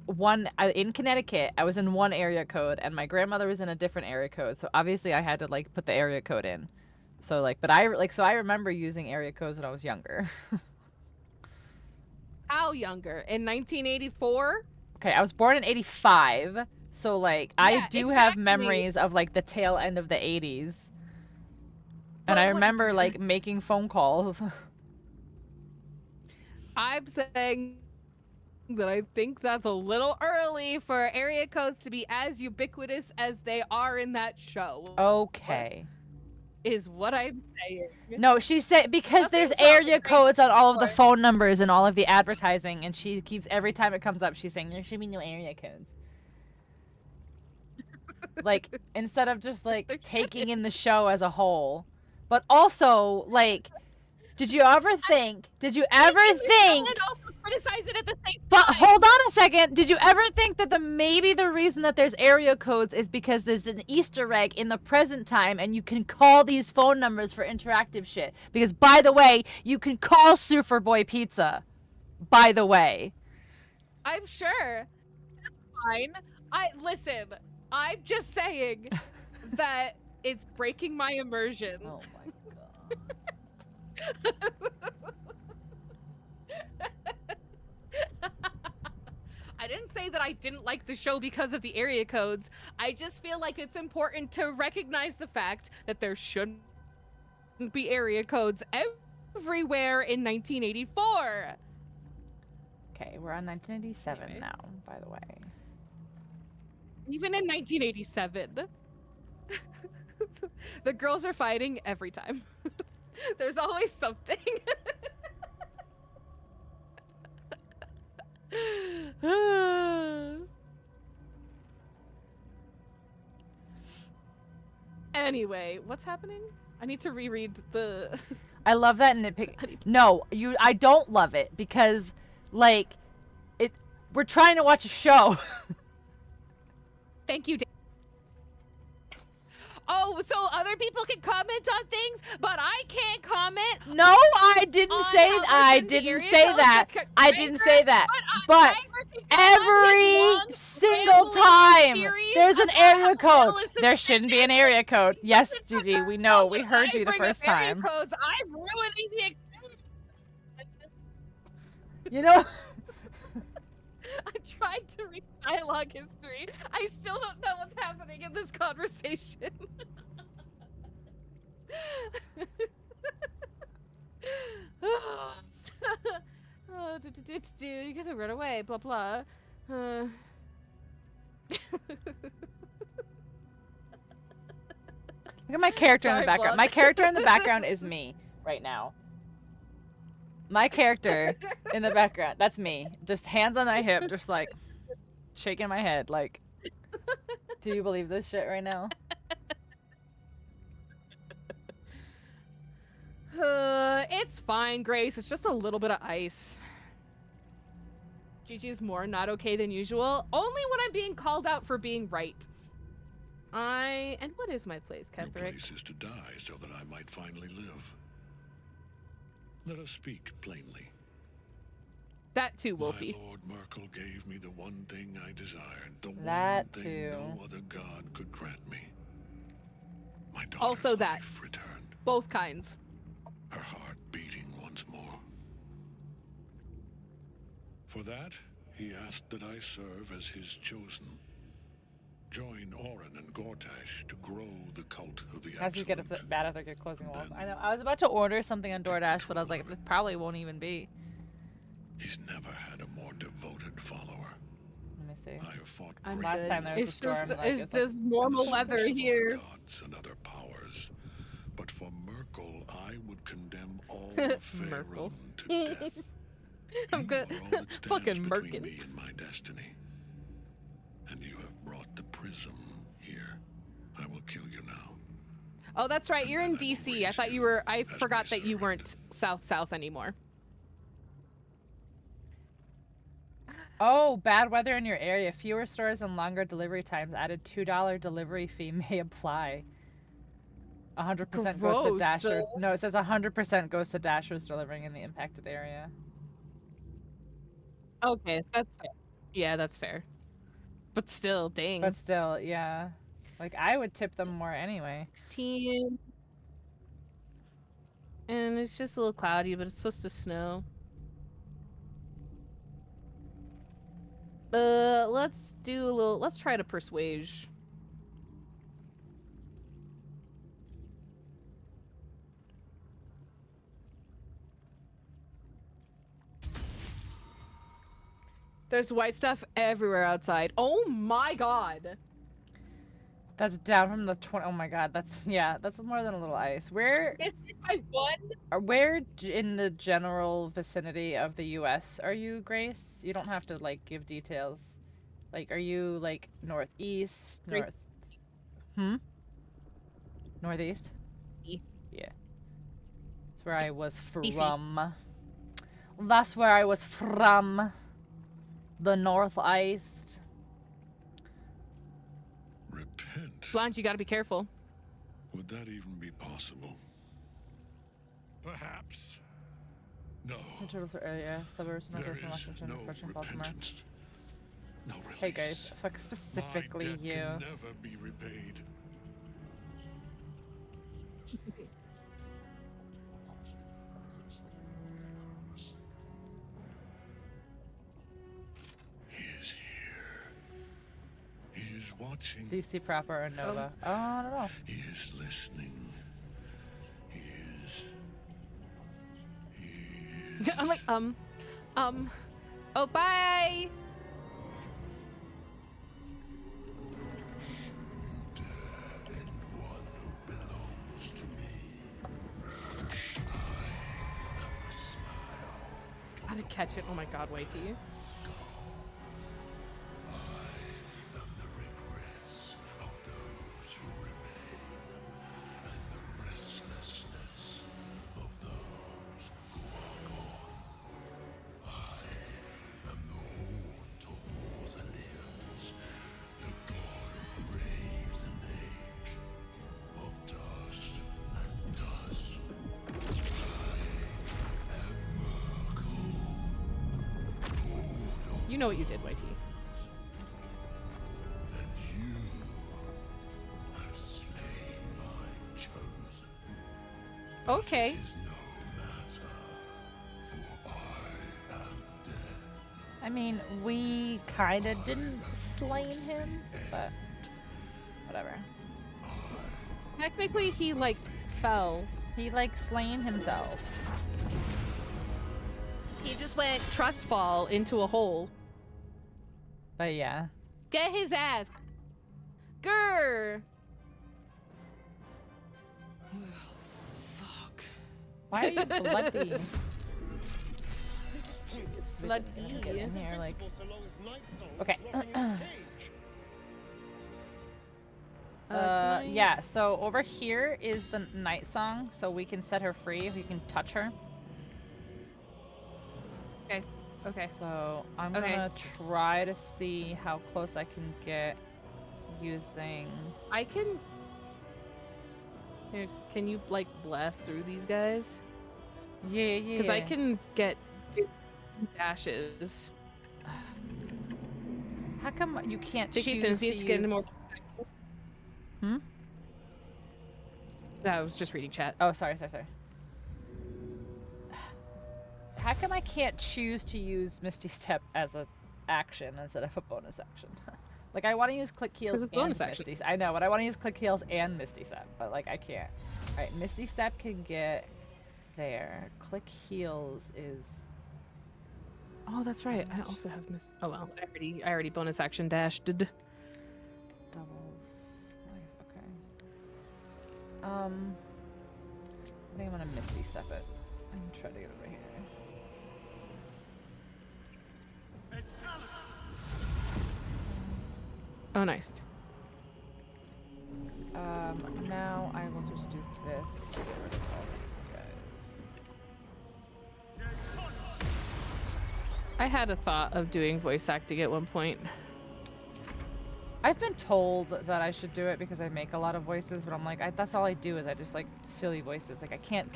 in Connecticut. I was in one area code, and my grandmother was in a different area code. So obviously, I had to like put the area code in. So like, but I remember using area codes when I was younger. How younger? In 1984? Okay, I was born in '85, so like I Yeah, do have exactly. memories of like the tail end of the '80s, and I remember like making phone calls. I'm saying that I think that's a little early for area codes to be as ubiquitous as they are in that show. Okay. Is what I'm saying. No, she said because there's Nothing's area wrong codes on all of the for- phone numbers and all of the advertising, and she keeps every time it comes up, she's saying there should be no area codes. Like instead of just like taking in the show as a whole, but also like, did you ever think? And also criticize it at the same time. But hold on a second. Did you ever think that maybe the reason that there's area codes is because there's an Easter egg in the present time and you can call these phone numbers for interactive shit? Because by the way, you can call Superboy Pizza. By the way. I'm sure. That's fine. Listen, I'm just saying that it's breaking my immersion. Oh my god. I didn't say that I didn't like the show because of the area codes. I just feel like it's important to recognize the fact that there shouldn't be area codes everywhere in 1984. Okay, we're on 1987 now, by the way. Even in 1987. The girls are fighting every time. There's always something. Anyway, what's happening? I need to reread the. I love that nitpick. No, I don't love it because, like, we're trying to watch a show. Thank you. Oh, so other people can comment on things, but I can't comment. No, I didn't say that. I didn't say that. I didn't say that. But every single time there's an area code, there shouldn't be an area code. Yes, Gigi, we know. We heard you the first time. Codes, I'm ruining the experience. You know. I tried to read dialogue history. I still don't know what's happening in this conversation. You gotta run away, blah blah. Look at my character in the background. My character in the background is me right now. My character in the background. That's me. Just hands on my hip, just like shaking my head. Like, do you believe this shit right now? It's fine, Grace. It's just a little bit of ice. Gigi's more not okay than usual. Only when I'm being called out for being right. And what is my place, Ketherick? Your place is to die so that I might finally live. Let us speak plainly. That too, Wolfie. My Lord Murkul gave me the one thing I desired, the that one thing too. no other god could grant me. My daughter's also that. life returned. Both kinds. Her heart beating once more. For that, he asked that I serve as his chosen. Join Orin and Gortash to grow the cult of the As you get Absolute. bad if they're closing walls. I know. I was about to order something on DoorDash, but I was like, this probably won't even be. He's never had a more devoted follower. Let me see. I have fought Last time there was a storm. It's just normal weather here. Gods and other powers. But for Murkul, I would condemn all of Faerun to death. I'm good. Fucking Murkin. Me and my destiny. And you have brought the prism here. I will kill you now. Oh, that's right. You're in DC. I thought you were. I forgot that you weren't south anymore. Oh, bad weather in your area. Fewer stores and longer delivery times. Added $2 delivery fee may apply. 100% goes to Dasher. No, it says 100% goes to Dashers delivering in the impacted area. Okay, that's fair. Yeah, that's fair. But still, dang. But still, yeah. Like, I would tip them more anyway. 16. And it's just a little cloudy, but it's supposed to snow. Let's do a little. Let's try to persuade. There's white stuff everywhere outside. Oh my god. That's down from the 20. Oh my god, that's more than a little ice. Where? Is it by one? Where in the general vicinity of the U.S. are you, Grace? You don't have to like give details. Like, are you like northeast, Grace. Northeast? Yeah. That's where I was from. DC. That's where I was from. The northeast. Repent. Blind, you gotta be careful. Would that even be possible? Perhaps. No. The turtles are area, suburbs, There Northwest, is Washington, no Fortune, Baltimore. repentance. No release. Hey guys, fuck specifically My debt you. can never be repaid. He is here. He is watching. DC proper or Nova? Oh, I don't know. He is listening. He is. I'm like, oh, bye! Gotta catch it. Oh my god, wait till you. know what you did, YT. Have slain my chosen. Okay. It is no matter, for I am death. I mean, we kind of didn't slay him, but whatever. Technically, he like fell. He like slain himself. He just went trust fall into a hole. But yeah. Get his ass. Grr. Fuck. Why are you bloody? Bloody. Get in here, like. Okay. Yeah, so over here is the Nightsong, so we can set her free if we can touch her. Okay. Okay. So I'm gonna try to see how close I can get using. I can. Can you like blast through these guys? Yeah, yeah. Because I can get dashes. How come you can't JK choose says to he's getting use... more. Hmm? No, I was just reading chat. Oh, sorry. How come I can't choose to use Misty Step as an action instead of a bonus action? Like, I want to use Click Heals and bonus action. Misty. I know, but I want to use Click Heals and Misty Step, but like I can't. All right, Misty Step can get there. Click Heals is. Oh, that's right. I also have missed. Oh well, I already bonus action dashed. Doubles. Nice. Okay. I think I'm gonna Misty Step it and try to get over here. Oh, nice. Now I will just do this to get rid of all these guys. I had a thought of doing voice acting at one point. I've been told that I should do it because I make a lot of voices, but I'm like, that's all I do is I just like silly voices. Like I can't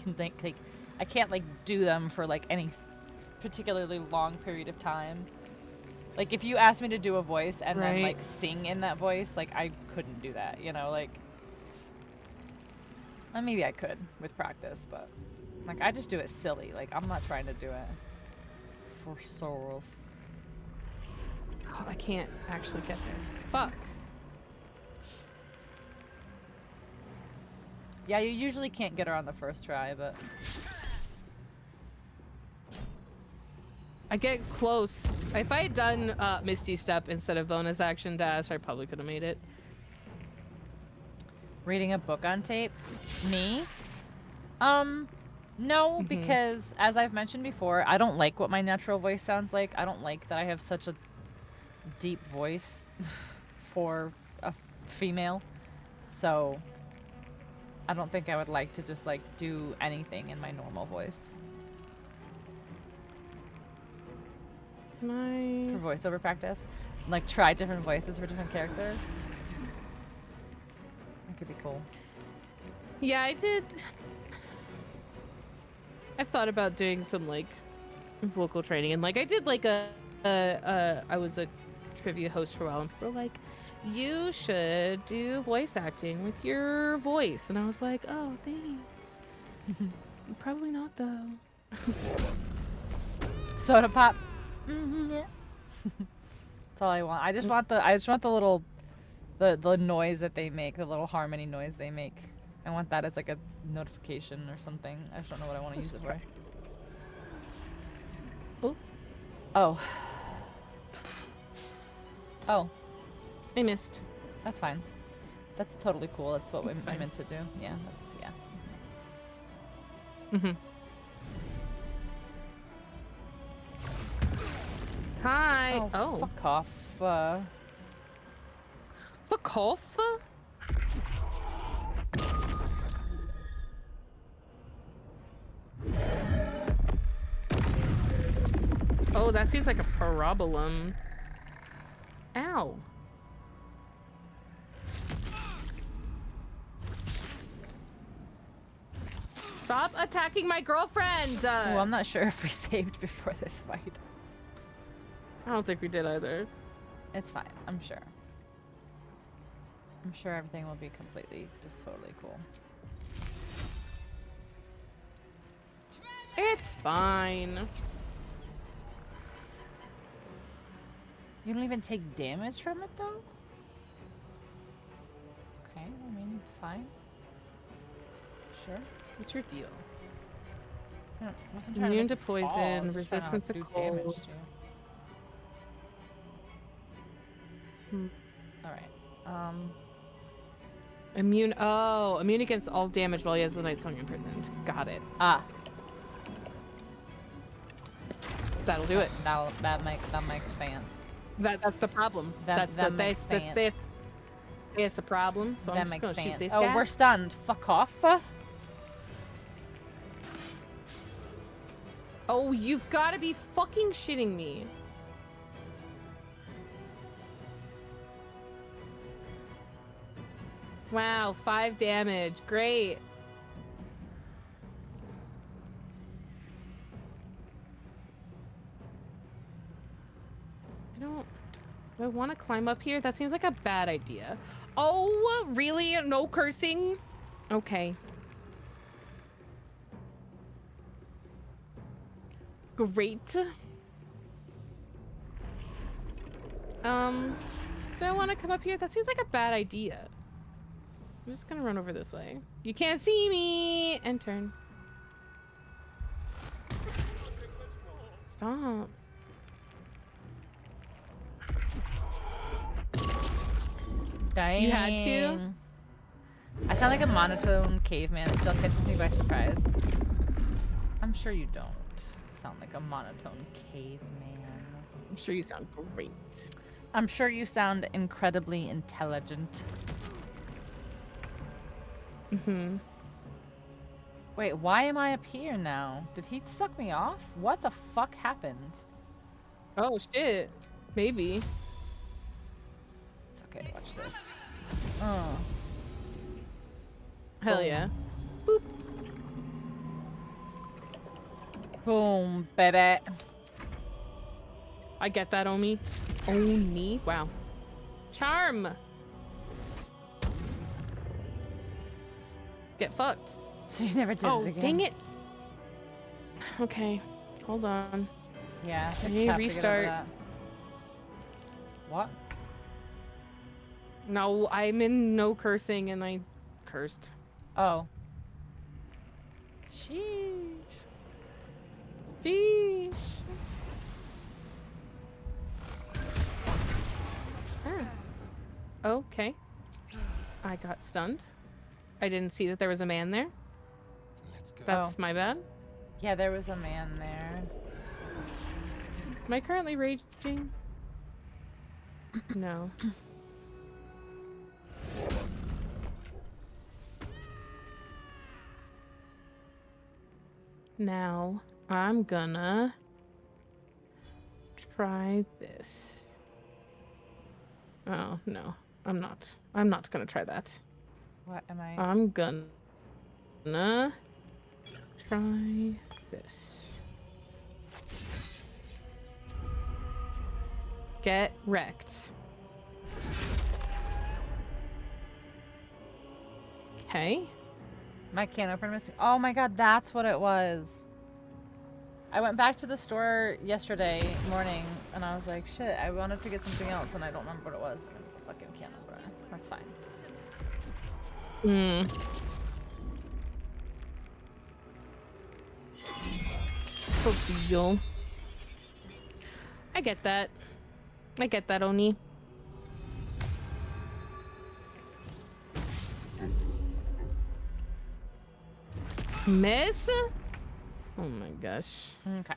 I can't like do them for like any particularly long period of time. Like if you asked me to do a voice and then like sing in that voice, like I couldn't do that, you know, like well, maybe I could with practice, but like I just do it silly. Like I'm not trying to do it for souls. Oh, I can't actually get there. Fuck. Yeah, you usually can't get her on the first try, but I get close. If I had done Misty Step instead of bonus action dash, I probably could have made it. Reading a book on tape? Me? No, because as I've mentioned before, I don't like what my natural voice sounds like. I don't like that I have such a deep voice for a female. So I don't think I would like to just like do anything in my normal voice. Can I... For voiceover practice? Like try different voices for different characters? That could be cool. Yeah, I did. I've thought about doing some like vocal training, and like I did like I was a trivia host for a while, and people were like, you should do voice acting with your voice, and I was like, oh, thanks. Probably not though. Soda pop. Yeah. That's all I want. I just want the little the noise that they make, the little harmony noise they make. I want that as like a notification or something. I just don't know what I want to use it for. Oh. Oh. Oh. I missed. That's fine. That's totally cool. That's what I meant to do. Yeah, that's yeah. Hi. Oh, fuck off. Fuck off? Oh, that seems like a problem. Ow. Stop attacking my girlfriend! Well, I'm not sure if we saved before this fight. I don't think we did either. It's fine. I'm sure. I'm sure everything will be completely, just totally cool. It's fine. You don't even take damage from it, though? Okay, I mean, fine. Sure. What's your deal? I wasn't trying Immune to to make you fall, I poison, was just trying resistant to do damage cold. to you. Alright. Immune. Oh, immune against all damage while he has the Nightsong imprisoned. Got it. Ah. That'll do it. That makes sense. That's the problem. That's the problem. So That I'm just makes gonna sense. shoot this Oh, guy. we're stunned. Fuck off. Oh, you've got to be fucking shitting me. Wow, 5 damage. Great. Do I want to climb up here? That seems like a bad idea. Oh, really? No cursing? Okay. Great. Do I want to come up here? That seems like a bad idea. I'm just gonna run over this way. You can't see me! And turn. Stop. Dang. You had to? I sound like a monotone caveman. It still catches me by surprise. I'm sure you don't sound like a monotone caveman. I'm sure you sound great. I'm sure you sound incredibly intelligent. Mm-hmm. Wait, why am I up here now? Did he suck me off? What the fuck happened? Oh, shit. Maybe. It's okay, watch this. Oh. Hell yeah. Boop. Boom, baby. I get that, Omi. Omi? Wow. Charm! Get fucked. So you never did it again. Dang it! Okay, hold on. Yeah, it's I need to tough to get over restart. that. What? No, I'm in no cursing and I cursed. Oh. Sheesh. Sheesh. Ah. Okay. I got stunned. I didn't see that there was a man there. That's my bad. Yeah, there was a man there. Am I currently raging? No. Now, I'm gonna try this. Oh, no. I'm not. I'm not gonna try that. What am I? I'm gonna try this. Get wrecked. Okay. My can opener missing. Oh my god, that's what it was. I went back to the store yesterday morning and I was like, shit, I wanted to get something else and I don't remember what it was. It was a fucking can opener. That's fine. Big deal. I get that. I get that, Oni. Miss? Oh my gosh. Okay.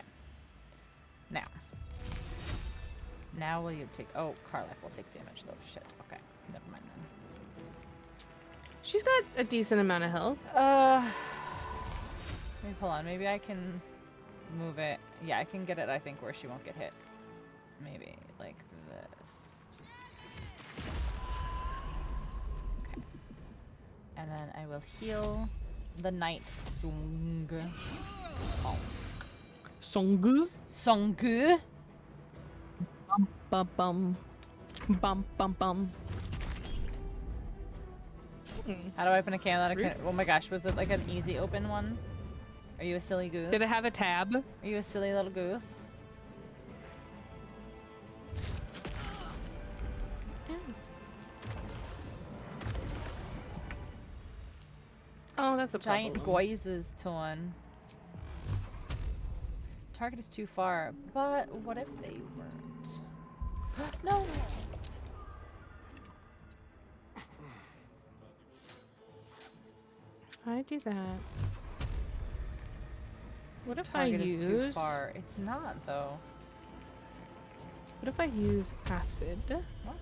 Now will you take... Oh, Karlach will take damage though. Shit. Okay. Never mind then. She's got a decent amount of health. Maybe, hold on. Maybe I can move it. Yeah, I can get it, I think, where she won't get hit. Maybe like this. Okay. And then I will heal the Nightsong. Oh. Songu? Songu? bum bum. Bum bum bum. How do I open a can that I can? Oh my gosh, was it like an easy open one? Are you a silly goose? Did it have a tab? Are you a silly little goose? Oh, that's a giant problem. Goises torn. Target is too far, but what if they weren't? No. If I do that, what if Target I use? is too far. It's not though. What if I use acid? What?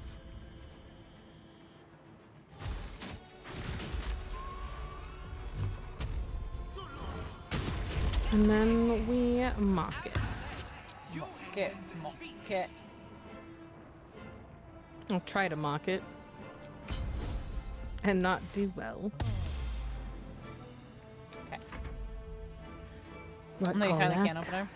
And then we mock it. Mock it. I'll try to mock it. And not do well. Okay. What No, you found the call can opener.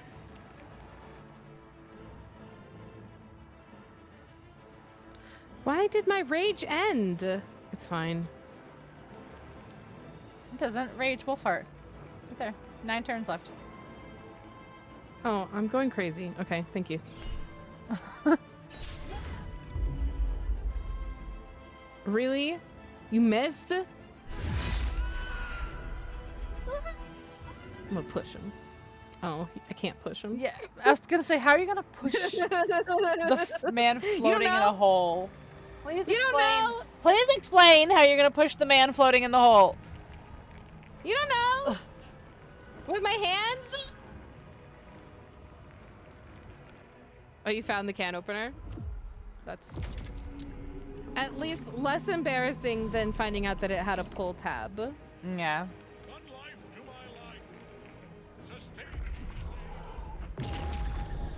Why did my rage end? It's fine. It doesn't. Rage wolf heart. Right there. 9 turns left. Oh, I'm going crazy. Okay, thank you. Really? You missed? I'm gonna push him. Oh, I can't push him. Yeah, I was gonna say, how are you gonna push the man floating in a hole? Please You don't explain. know. Please explain how you're gonna push the man floating in the hole. You don't know. With my hands? Oh, you found the can opener? That's at least less embarrassing than finding out that it had a pull tab. Yeah.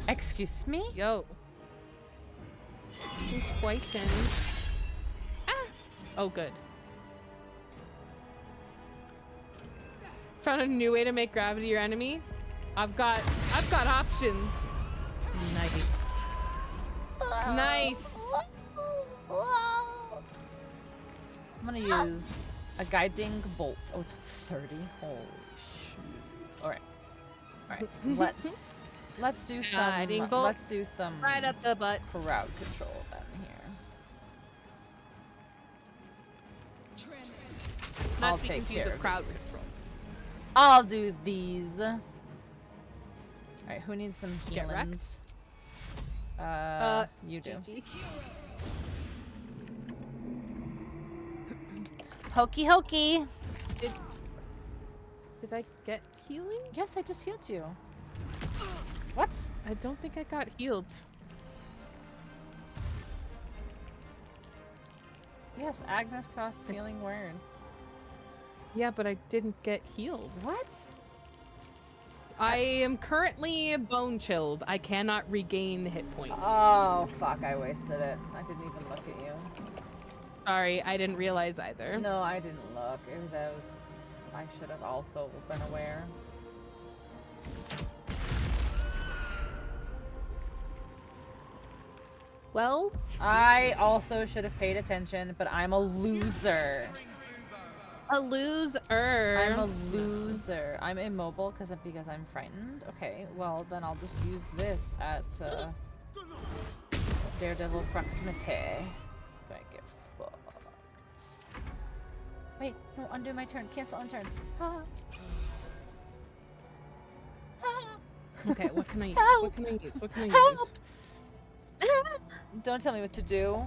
Excuse me? Yo. Who's fighting? Ah! Oh, good. Found a new way to make gravity your enemy. I've got options. Nice. Nice. I'm gonna use a guiding bolt. Oh, it's 30. Holy shoot. Alright. Alright. Let's do some Guiding bolt. let's do some Right up the butt. crowd control down here. Not I'll to be take confused care with of crowd these. control. I'll do these. Alright, who needs some Get wrecked? healings? You do. GG. Hokey hokey. Did I get healing? Yes, I just healed you. What? I don't think I got healed. Yes, Agnes costs healing word. Yeah, but I didn't get healed. What? I am currently bone chilled. I cannot regain hit points. Oh, fuck, I wasted it. I didn't even look at you. Sorry, I didn't realize either. No, I didn't look. That was... I should have also been aware. Well, I also should have paid attention, but I'm a loser. a loser. I'm a loser. I'm immobile because I'm frightened. Okay, well then I'll just use this at Daredevil proximity. So I get fucked. Wait, no, undo my turn. Cancel on turn. Ah. Ah. Okay, what can I use? Help! What can I use? What can I use? Help! Don't tell me what to do.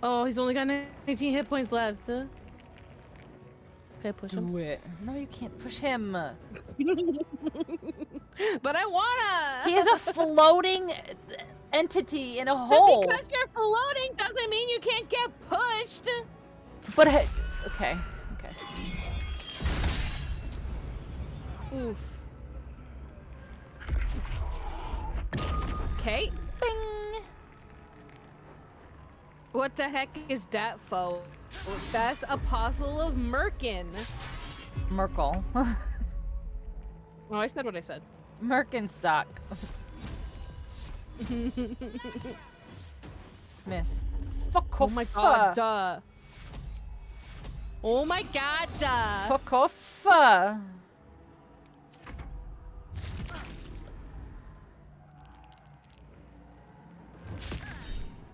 Oh, he's only got 19 hit points left. Can I push him? Do it. No, you can't push him. But I wanna! He is a floating entity in a hole. Just because you're floating doesn't mean you can't get pushed! But okay. Oof. Okay. Bing. What the heck is that, foe? That's Apostle of Murkul. Murkul. Oh, I said what I said. Merkenstock. Miss. Fuck off. Oh my god, duh. Oh my god, duh. Fuck off.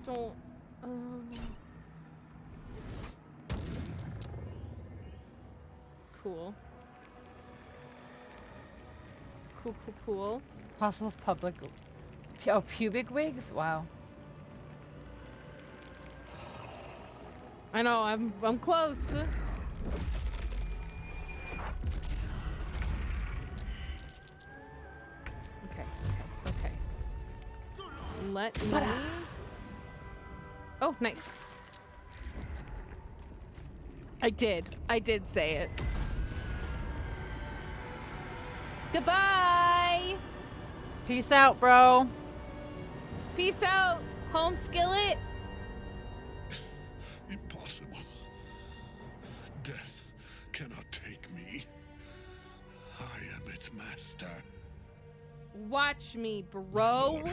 Don't. Cool. Cool. Apostle of public. Oh, pubic wigs? Wow. I know, I'm close. Okay. Let me. Oh, nice. I did say it. Goodbye. Peace out, bro. Peace out, home skillet. Impossible. Death cannot take me. I am its master. Watch me, bro.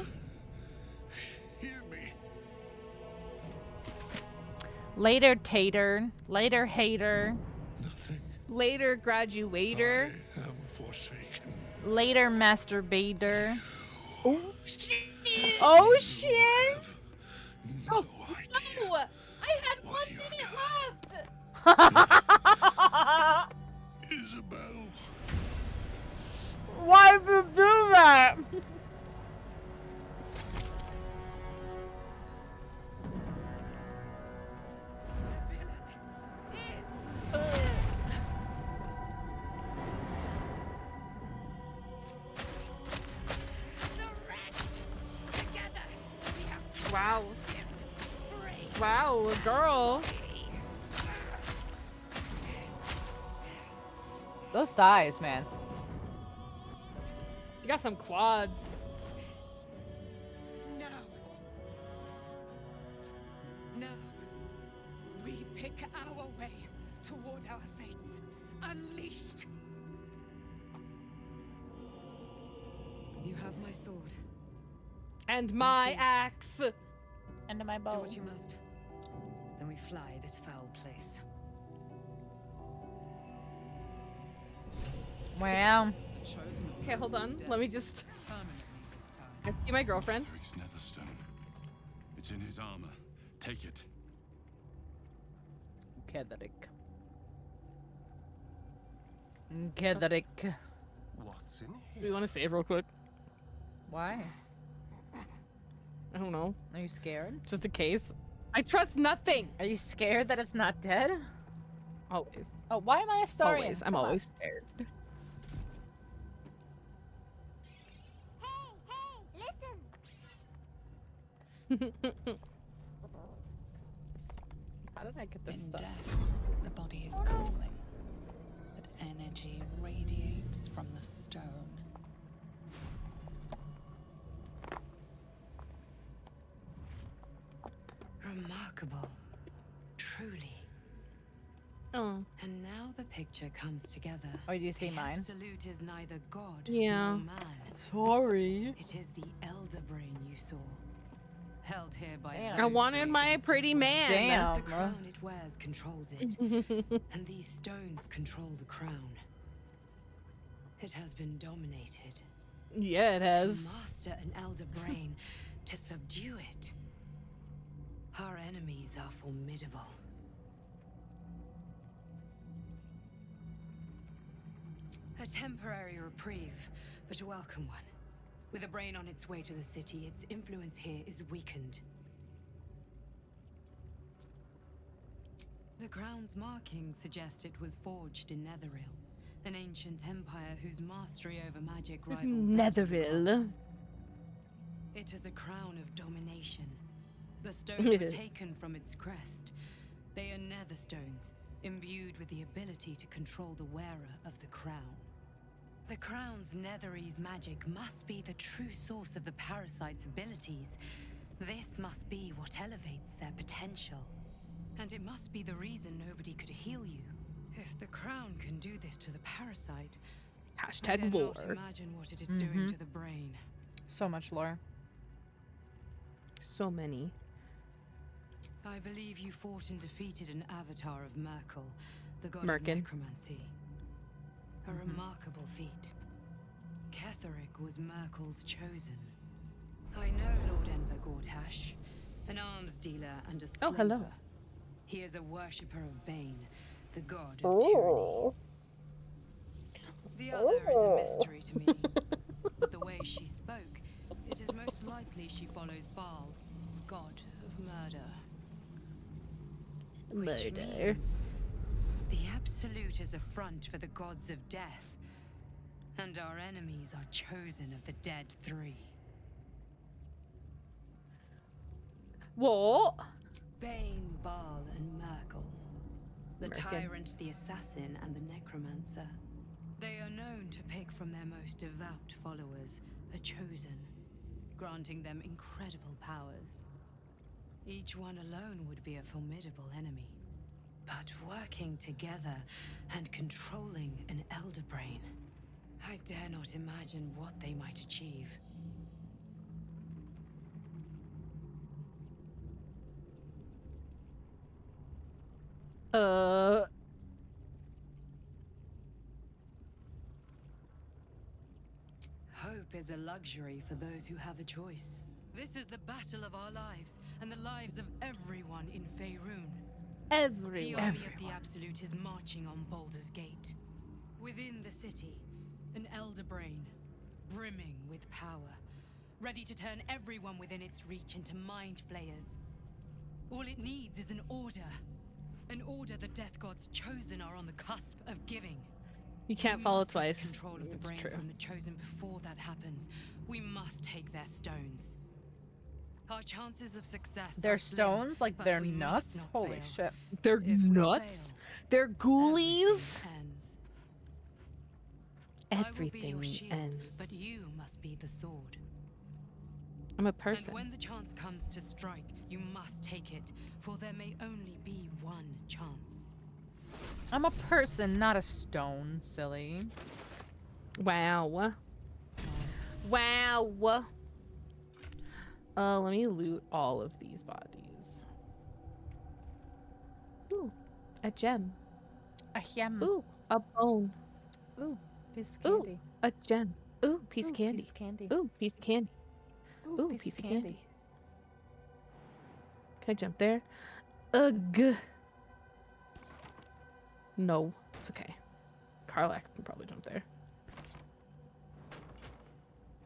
Hear me. Later, tater. Later, hater. Later, graduator. I am forsaken. Later, masturbator. Oh shit! Oh shit! Oh no! I had 1 minute left. Isabel. Why did you do that? Wow. Wow, girl. Those thighs, man. You got some quads. No. No. We pick our way toward our fates. Unleashed. You have my sword. And my axe. And my bow. Do what you must. Then we fly this foul place. Wow. Okay, hold on. Let me just. I see my girlfriend. Netherstone. It's in his armor. Take it. Kedrick. Kedrick. What's in here? Do you want to save real quick? Why? I don't know. Are you scared? Just in case. I trust nothing. Are you scared that it's not dead? Always. Oh, why am I a Starian? Always. I'm always scared. How did I get this In stuff? death, the body is cooling, but energy radiates from the stone. Remarkable. Truly. Oh. And now the picture comes together. Oh, do you see The mine? Absolute is neither god Yeah. nor man. Sorry. It is the elder brain you saw. Held here by Damn. I those wanted who my against pretty its will. man. Damn. The crown it wears controls it. And these stones control the crown. It has been dominated. Yeah, it has. To master an elder brain, to subdue it. Our enemies are formidable. A temporary reprieve, but a welcome one. With a brain on its way to the city, its influence here is weakened. The crown's markings suggest it was forged in Netheril, an ancient empire whose mastery over magic rivaled that of the Netheril. gods. It is a crown of domination. The stones were taken from its crest. They are nether stones, imbued with the ability to control the wearer of the crown. The crown's Netherese magic must be the true source of the parasite's abilities. This must be what elevates their potential. And it must be the reason nobody could heal you. If the crown can do this to the parasite, I Hashtag dare lore. not imagine what it is doing to the brain. So much lore. So many. I believe you fought and defeated an avatar of Murkul, the god of Murkin. necromancy. A remarkable feat. Ketheric was Murkul's chosen. I know Lord Enver Gortash, an arms dealer and a slaver. Oh, hello. He is a worshipper of Bane, the god of tyranny. Oh. The other is a mystery to me, but the way she spoke, it is most likely she follows Baal, god of murder. Which means the Absolute is a front for the gods of death, and our enemies are chosen of the dead three. What? Bane, Baal, and Murkul. The Murkin. tyrant, the assassin, and the necromancer. They are known to pick from their most devout followers a chosen, granting them incredible powers. Each one alone would be a formidable enemy. But working together and controlling an elder brain, I dare not imagine what they might achieve. Hope is a luxury for those who have a choice. This is the battle of our lives, and the lives of everyone in Faerun. The Everyone. army of the Absolute is marching on Baldur's Gate. Within the city, an elder brain, brimming with power, ready to turn everyone within its reach into mind flayers. All it needs is an order. An order the Death Gods chosen are on the cusp of giving. You can't We follow must wrest twice. control of the It's brain true. from the chosen before that happens. We must take their stones. Our chances of success They're are slim, stones? Like but they're we must nuts? not Holy fail. shit. They're If we nuts. fail, They're ghoulies. everything ends. Everything I will be your shield, ends. but you must be the sword. I'm a person. And when the chance comes to strike, you must take it, for there may only be one chance. I'm a person, not a stone, silly. Wow. Wow. Let me loot all of these bodies. Ooh, a gem. A gem. Ooh, a bone. Ooh, piece of Ooh, candy. a gem. Ooh, piece Ooh, of candy. piece of candy. Ooh, piece of candy. Ooh, piece of candy. Can I jump there? Ugh. No, it's okay. Karlak can probably jump there.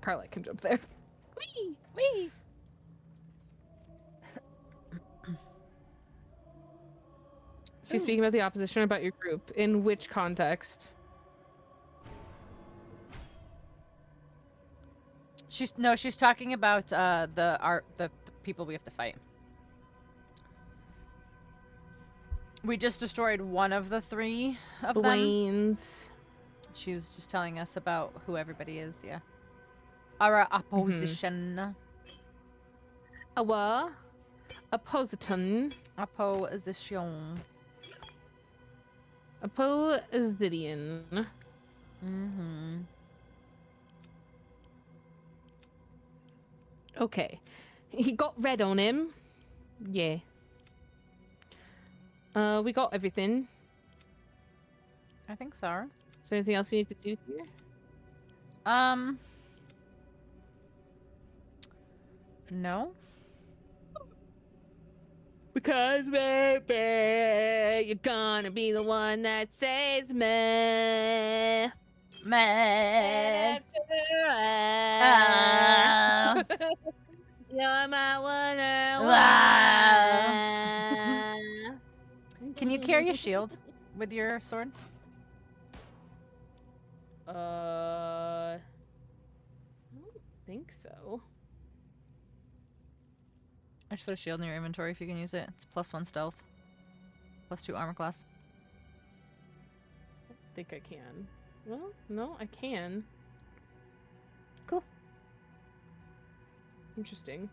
Karlak can jump there. Whee! Whee! She's speaking about the opposition or about your group. In which context? She's talking about the people we have to fight. We just destroyed one of the three of them. Blaine's. She was just telling us about who everybody is, yeah. Our opposition. Our opposition. Opposition. Opposition. Mm-hmm. Okay. He got red on him. Yeah. We got everything. I think so. Is there anything else we need to do here? No. Because maybe you're gonna be the one that saves me. Meh. You're my one and one. Can you carry a shield with your sword? I don't think so. I should put a shield in your inventory if you can use it. It's +1 stealth. +2 armor class. I think I can. Well, no, I can. Cool. Interesting.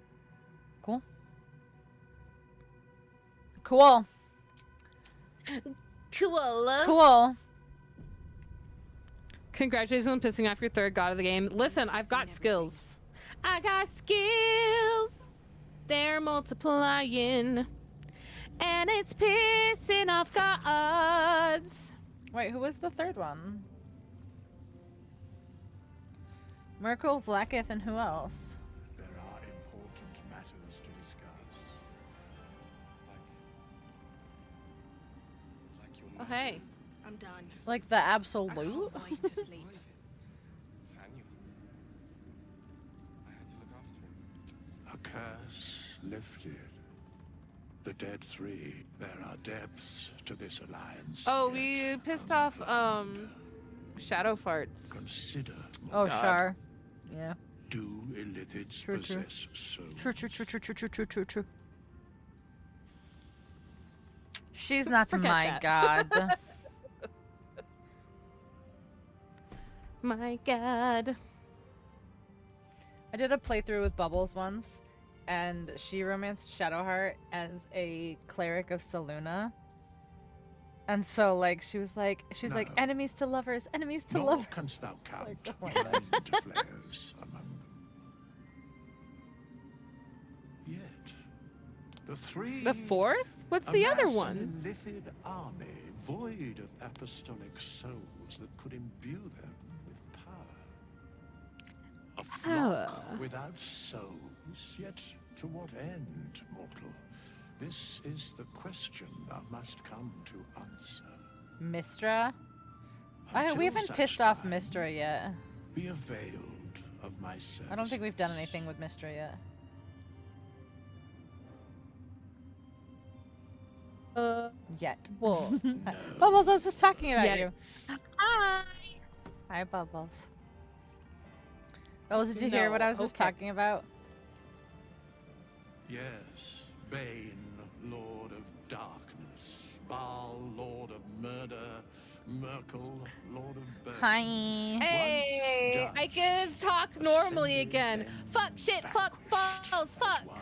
Cool. Cool. Cool. Cool. Congratulations on pissing off your third god of the game. Listen, I've got skills. I got skills. They're multiplying. And it's pissing off gods. Wait, who was the third one? Murkul, Vlaakith, and who else? There are important matters to discuss. Like your Oh, hey. I'm done. Like the absolute? I can't wait to sleep. Faniel. I had to look after him. A curse lifted. The dead three. There are depths to this alliance. Oh, yet. we pissed off, Shadow Farts. Consider. Oh, God. Char. Yeah. Do illithids True, true. possess souls? True. She's not Forget my that. god. My god. I did a playthrough with Bubbles once, and she romanced Shadowheart as a cleric of Saluna. And so, like, she's like, No. enemies to lovers, enemies to Nor lovers. canst thou count Like, oh my Mind Flayers among them. Yet, the three The fourth? What's the other amass one? an illithid army void of apostolic souls that could imbue them with power. A flock without souls, yet to what end, mortal? This is the question thou must come to answer. Mistra? We Until haven't such pissed off time, Mistra yet. Be availed of my services. I don't think we've done anything with Mistra yet. Yet. Well, Bubbles, I was just talking about Yet. you. hi. Hi, Bubbles. Bubbles, did you hear what I was just okay. talking about? Yes, Bane, Lord of Darkness, Baal, Lord of Murder, Murkul, Lord of Burns. Hi. Hey, I judged, can talk normally ascended, again. then Fuck, shit, fuck, vanquished balls, as fuck. one,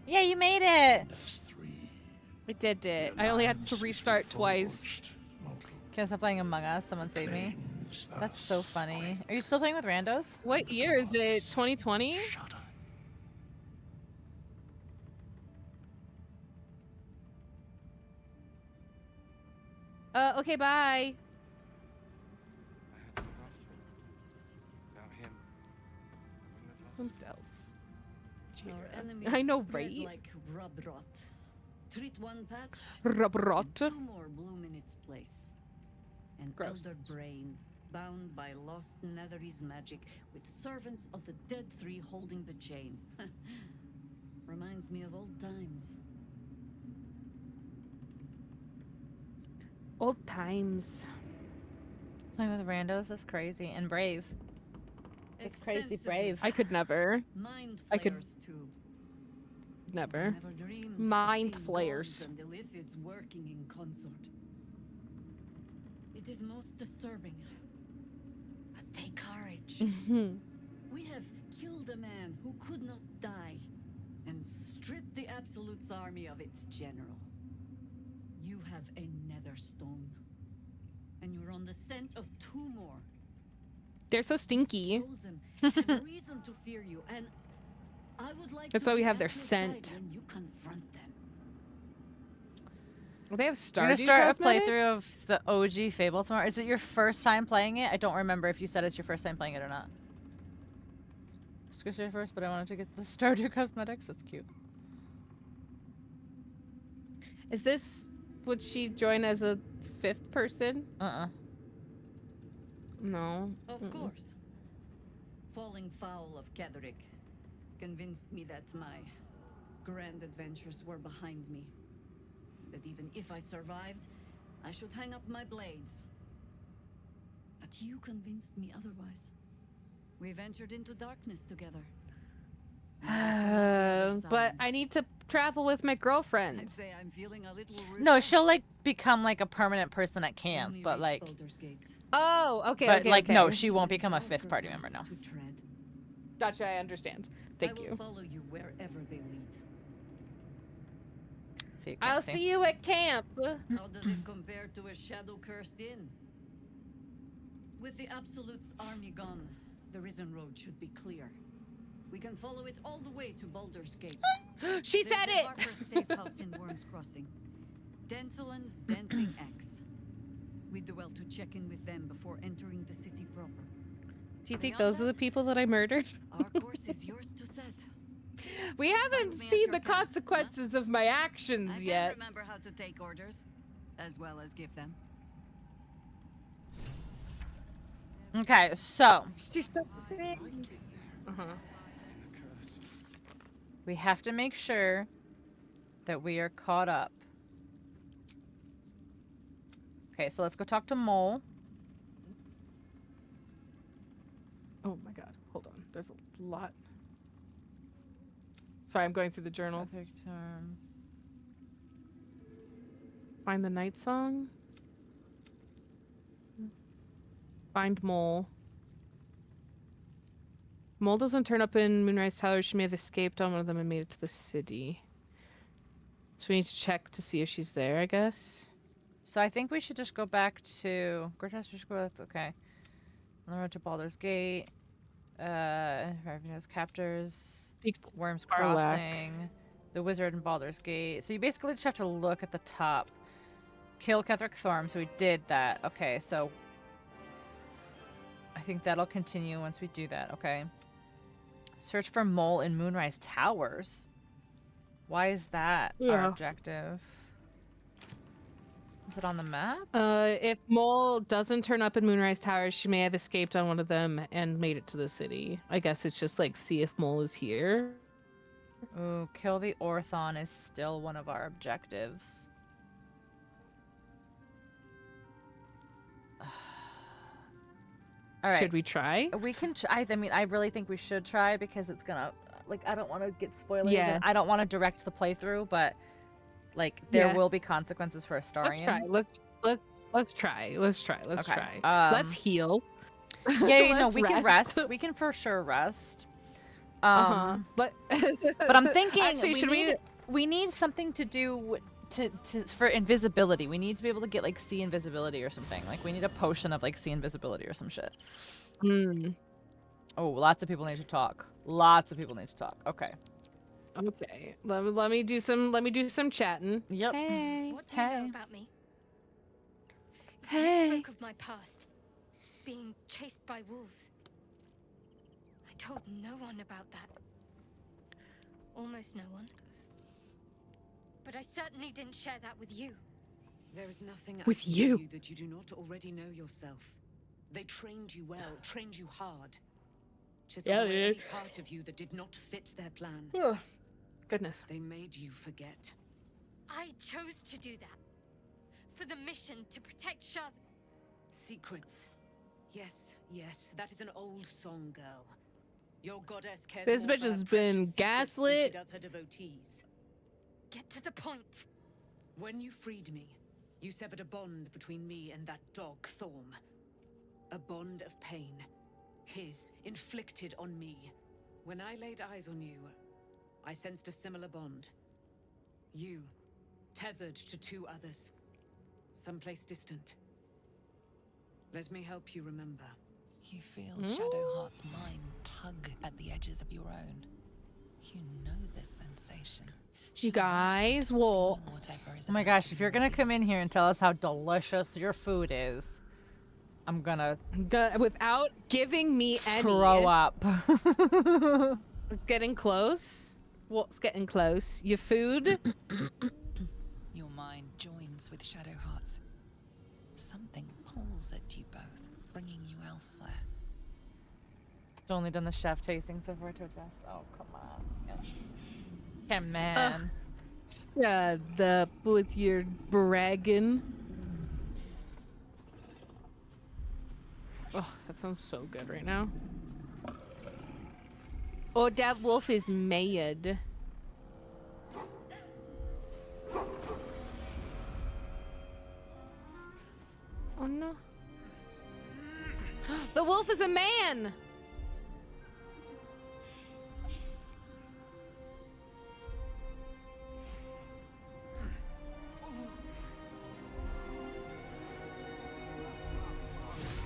Yeah, you made it. and as three. I did it. The I only had to alliance is restart twice. reforged, mortal. Can I stop playing Among Us? Someone save me. Plains That's thus so funny. quake, Are you still playing with randos? What year is it? 2020? shudder. Okay, bye. I had to look after him. Without him, I wouldn't have lost him. Our enemies I know, spread right? like rub rot. Treat one patch, Rot. and two more bloom in its place. An Gross. elder brain, bound by lost Netherese magic, with servants of the dead three holding the chain. Reminds me of old times. Old times. Playing with randos? That's crazy. And brave. It's crazy Extensive brave. use. I could never. Mind I could- flayers too. Never. Never dreamed Mind of seeing flayers. gods and illithids working in consort. It is most disturbing. But take courage. We have killed a man who could not die and stripped the Absolute's army of its general. You have a nether stone. And you're on the scent of two more. They're so stinky. Chosen have a reason to fear you, and I would like That's to why we be have at their your scent. side when you confront them. Well, they have We're gonna Stardew start a cosmetics? playthrough of the OG Fable tomorrow. Is it your first time playing it? I don't remember if you said it's your first time playing it or not. Just gonna say first, but I wanted to get the Stardew cosmetics. That's cute. Is this... Would she join as a fifth person? No. Of course. Falling foul of Ketherick convinced me that my grand adventures were behind me. That even if I survived, I should hang up my blades. But you convinced me otherwise. We ventured into darkness together. But I need to travel with my I'd girlfriend. say I'm feeling a little No, she'll like become like a permanent person at camp, Only but reach like, Baldur's Gates. Oh, okay, but okay, like, okay. no, she won't become a fifth party member. No. To tread. Gotcha, I understand. Thank I will you. follow you wherever they lead. See you, I'll Kelsey. see you at camp. How does it compare to a shadow-cursed inn? With the Absolute's army gone, the Risen Road should be clear. We can follow it all the way to Baldur's Gate. She said There's it! a Harper's safe house in Worm's Crossing. Denthelan's Dancing Axe. We do well to check in with them before entering the city proper. Do you think those are the people that I murdered? Our course is yours to set. We haven't seen the consequences of my actions I yet. can't remember how to take orders, as well as give them. Okay, so we have to make sure that we are caught up. Okay, so let's go talk to Mole. Oh my god, hold on. There's a lot. Sorry, I'm going through the journal. Find the Nightsong. Find Mole. Mole doesn't turn up in Moonrise Tower. She may have escaped on one of them and made it to the city. So we need to check to see if she's there, I guess. So I think we should just go back to okay. On the road to Baldur's Gate. Revenue's captors. Worm's Crossing. The Wizard and Baldur's Gate. So you basically just have to look at the top. Kill Ketheric Thorm, so we did that. Okay, so I think that'll continue once we do that, okay? Search for Mole in Moonrise Towers. Why is that our objective? Is it on the map? If Mole doesn't turn up in Moonrise Towers, she may have escaped on one of them and made it to the city. I guess it's just like, see if Mole is here. Ooh, kill the Orthon is still one of our objectives. All right. Should we try? We can try. I mean, I really think we should try because it's gonna, like, I don't want to get spoilers. Yeah. And I don't want to direct the playthrough, but like, there will be consequences for Astarion. Let's try. Let's try. Okay. Let's heal. Yeah, no, Let's we can rest. We can for sure rest. But but I'm thinking actually, we need something to do for invisibility. We need to be able to get like sea invisibility or something. Like we need a potion of like sea invisibility or some shit. Oh, lots of people need to talk. Okay. Okay. Let me do some chatting. Yep. Hey. What do you know about me? Hey. You spoke of my past, being chased by wolves. I told no one about that. Almost no one. But I certainly didn't share that with you. There is nothing with you that you do not already know yourself. They trained you well, trained you hard. Chiseled away any part of you that did not fit their plan. Ugh. Goodness. They made you forget. I chose to do that. For the mission to protect Shaz. Secrets. Yes, that is an old song, girl. Your goddess cares This more bitch for her has precious been secrets than gaslit. she does her devotees. Get to the point. When you freed me, you severed a bond between me and that dog, Thorm. A bond of pain. His, inflicted on me. When I laid eyes on you, I sensed a similar bond. You, tethered to two others. Someplace distant. Let me help you remember. You feel Shadowheart's mind tug at the edges of your own. You know this sensation. You guys, well, oh my gosh, if you're gonna come in here and tell us how delicious your food is, I'm gonna without giving me any throw up. It's getting close. What's getting close? Your food. Your mind joins with Shadowheart's. Something pulls at you both, bringing you elsewhere. I've only done the chef tasting so far to test. Oh, come on. Yeah, man. Shut up with your bragging. Oh, that sounds so good right now. Oh, that wolf is mad. Oh no. The wolf is a man!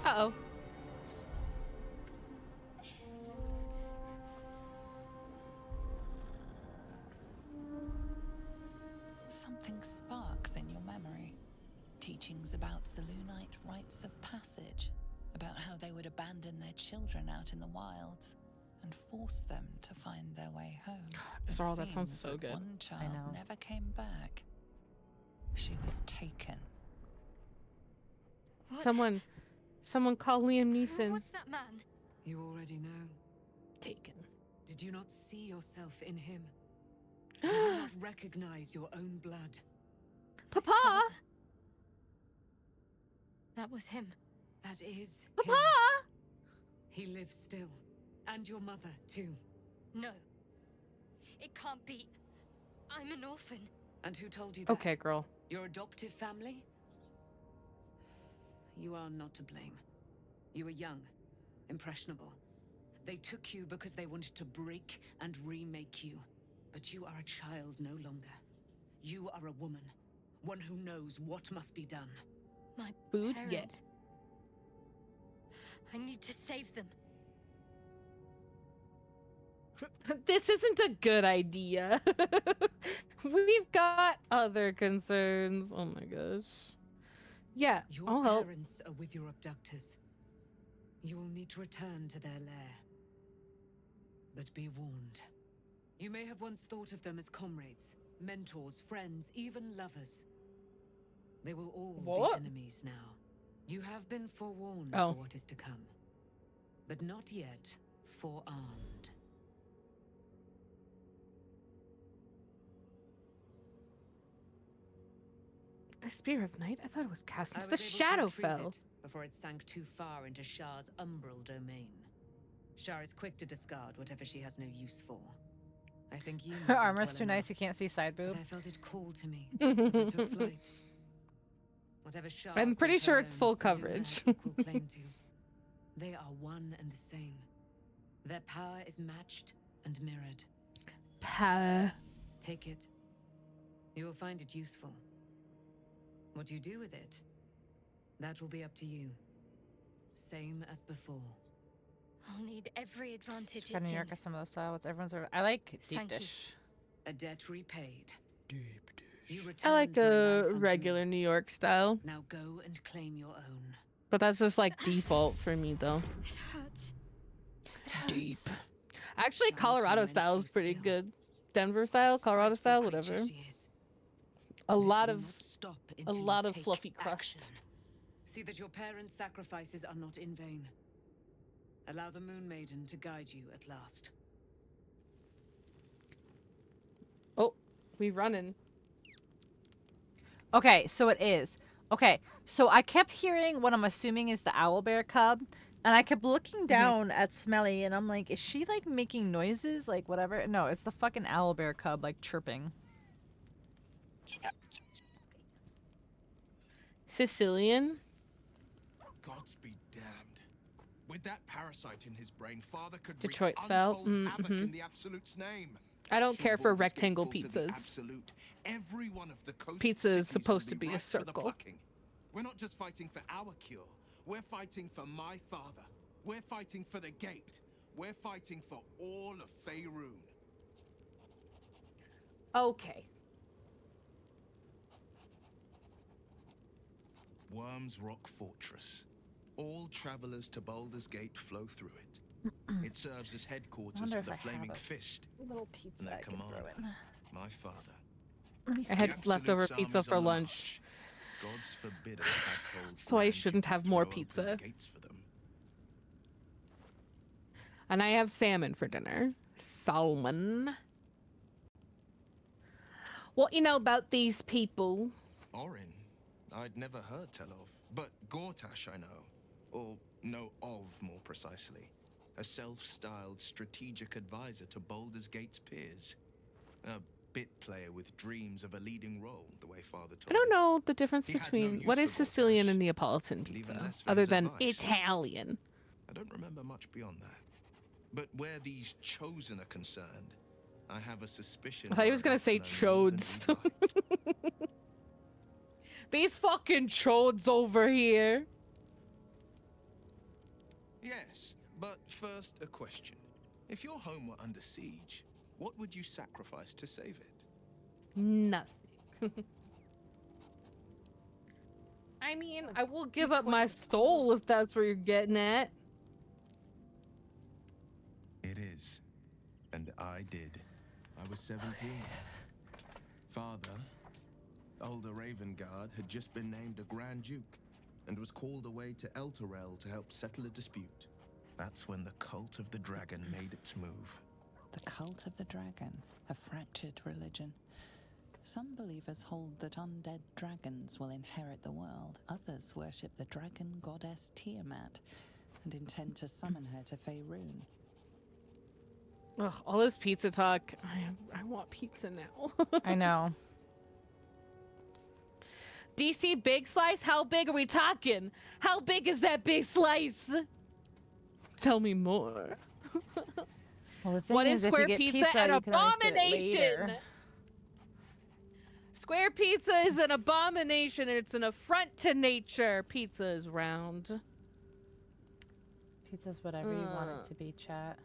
Uh-oh. something sparks in your memory. Teachings about Selûnite rites of passage, about how they would abandon their children out in the wilds and force them to find their way home. Sorrel, that sounds seems so good. One child never came back. She was taken. Someone call Liam Neeson. What's that man? You already know. Taken. Did you not see yourself in him? Do you not recognize your own blood? Papa! Father. That was him. That is Papa! him. He lives still. And your mother, too. No. It can't be. I'm an orphan. And who told you that? Okay, girl. Your adoptive family? You are not to blame. You were young, impressionable. They took you because they wanted to break and remake you. But you are a child no longer. You are a woman. One who knows what must be done. My Food? parents. Yet. I need to save them. This isn't a good idea. We've got other concerns. Oh my gosh. Yeah, Your I'll help. parents are with your abductors. You will need to return to their lair. But be warned. You may have once thought of them as comrades, mentors, friends, even lovers. They will all be enemies now. You have been forewarned for what is to come. But not yet forearmed. The Spear of Night? I thought it was cast into I the was able to retrieve Shadowfell. it before it sank too far into Shar's umbral domain. Shar is quick to discard whatever she has no use for. I think you know Her that armor's well too nice, enough, you can't see side boob. but I felt it call to me as I took flight. Whatever Shar I'm pretty calls sure her it's own, full Selûne coverage. has equal claim to. They are one and the same. Their power is matched and mirrored. Power. Take it. You will find it useful. What you do with it, that will be up to you. Same as before. I'll need every advantage. New York or some of those style. What's everyone's? I like deep Thank you. dish. A debt repaid. Deep dish. You I return like to my a life unto regular me. New York style. Now go and claim your own. But that's just like default for me though. It hurts. Deep. Actually, Shall Colorado torment style you is pretty still. good. Denver style, Colorado style, Spiteful whatever. creature she is. A This lot will of not stop a until you lot of take fluffy crust. action. See that your parents' sacrifices are not in vain. Allow the Moon Maiden to guide you at last. Oh, we running. Okay, so it is. Okay, so I kept hearing what I'm assuming is the owlbear cub, and I kept looking down at Smelly, and I'm like, is she like making noises, like whatever? No, it's the fucking owlbear cub like chirping. Sicilian. Gods be damned. With that parasite in his brain, father could Detroit wreak style. untold havoc in the Absolute's name. I don't Should care for Baldur's Gate rectangle fall to the pizzas. Absolute, every one of the coast Pizza is cities supposed will to be a ripe for the circle. plucking. We're not just fighting for our cure. We're fighting for my father. We're fighting for the gate. We're fighting for all of Faerun. Okay. Worm's Rock Fortress. All travelers to Baldur's Gate flow through it. It serves as headquarters wonder for if the I have Flaming a Fist. little pizza And their I can throw commander, in. my father. Let me see. I had The leftover Absolute's pizza armies for on the lunch, march. Gods forbid a tadpole so I grand shouldn't you have throw more open pizza. the gates for them. and I have salmon for dinner. Salmon. What you know about these people? Orin, I'd never heard tell of, but Gortash I know, or know of more precisely. A self-styled strategic advisor to Baldur's Gate's peers. A bit player with dreams of a leading role, the way father told I don't me. know the difference He had no between use what is for Sicilian Gortash, and Neapolitan and even pizza, less for other his than advice. Italian. I don't remember much beyond that. But where these chosen are concerned, I have a suspicion. I thought he we're was gonna about to say know more than chodes. we'd like. These fucking chodes over here. Yes, but first a question. If your home were under siege, what would you sacrifice to save it? Nothing. I mean, I will give up my soul if that's where you're getting at. It is. And I did. I was 17. Father, older Ravengard, had just been named a Grand Duke and was called away to Elturel to help settle a dispute. That's when the Cult of the Dragon made its move. The Cult of the Dragon, a fractured religion. Some believers hold that undead dragons will inherit the world. Others worship the dragon goddess Tiamat and intend to summon her to Faerun. Ugh, all this pizza talk. I want pizza now. I know. DC big slice? How big are we talking? How big is that big slice? Tell me more. Well, the thing What is if square you get pizza? An you can always get it abomination. later. Square pizza is an abomination. It's an affront to nature. Pizza is round. Pizza's whatever you want it to be, chat.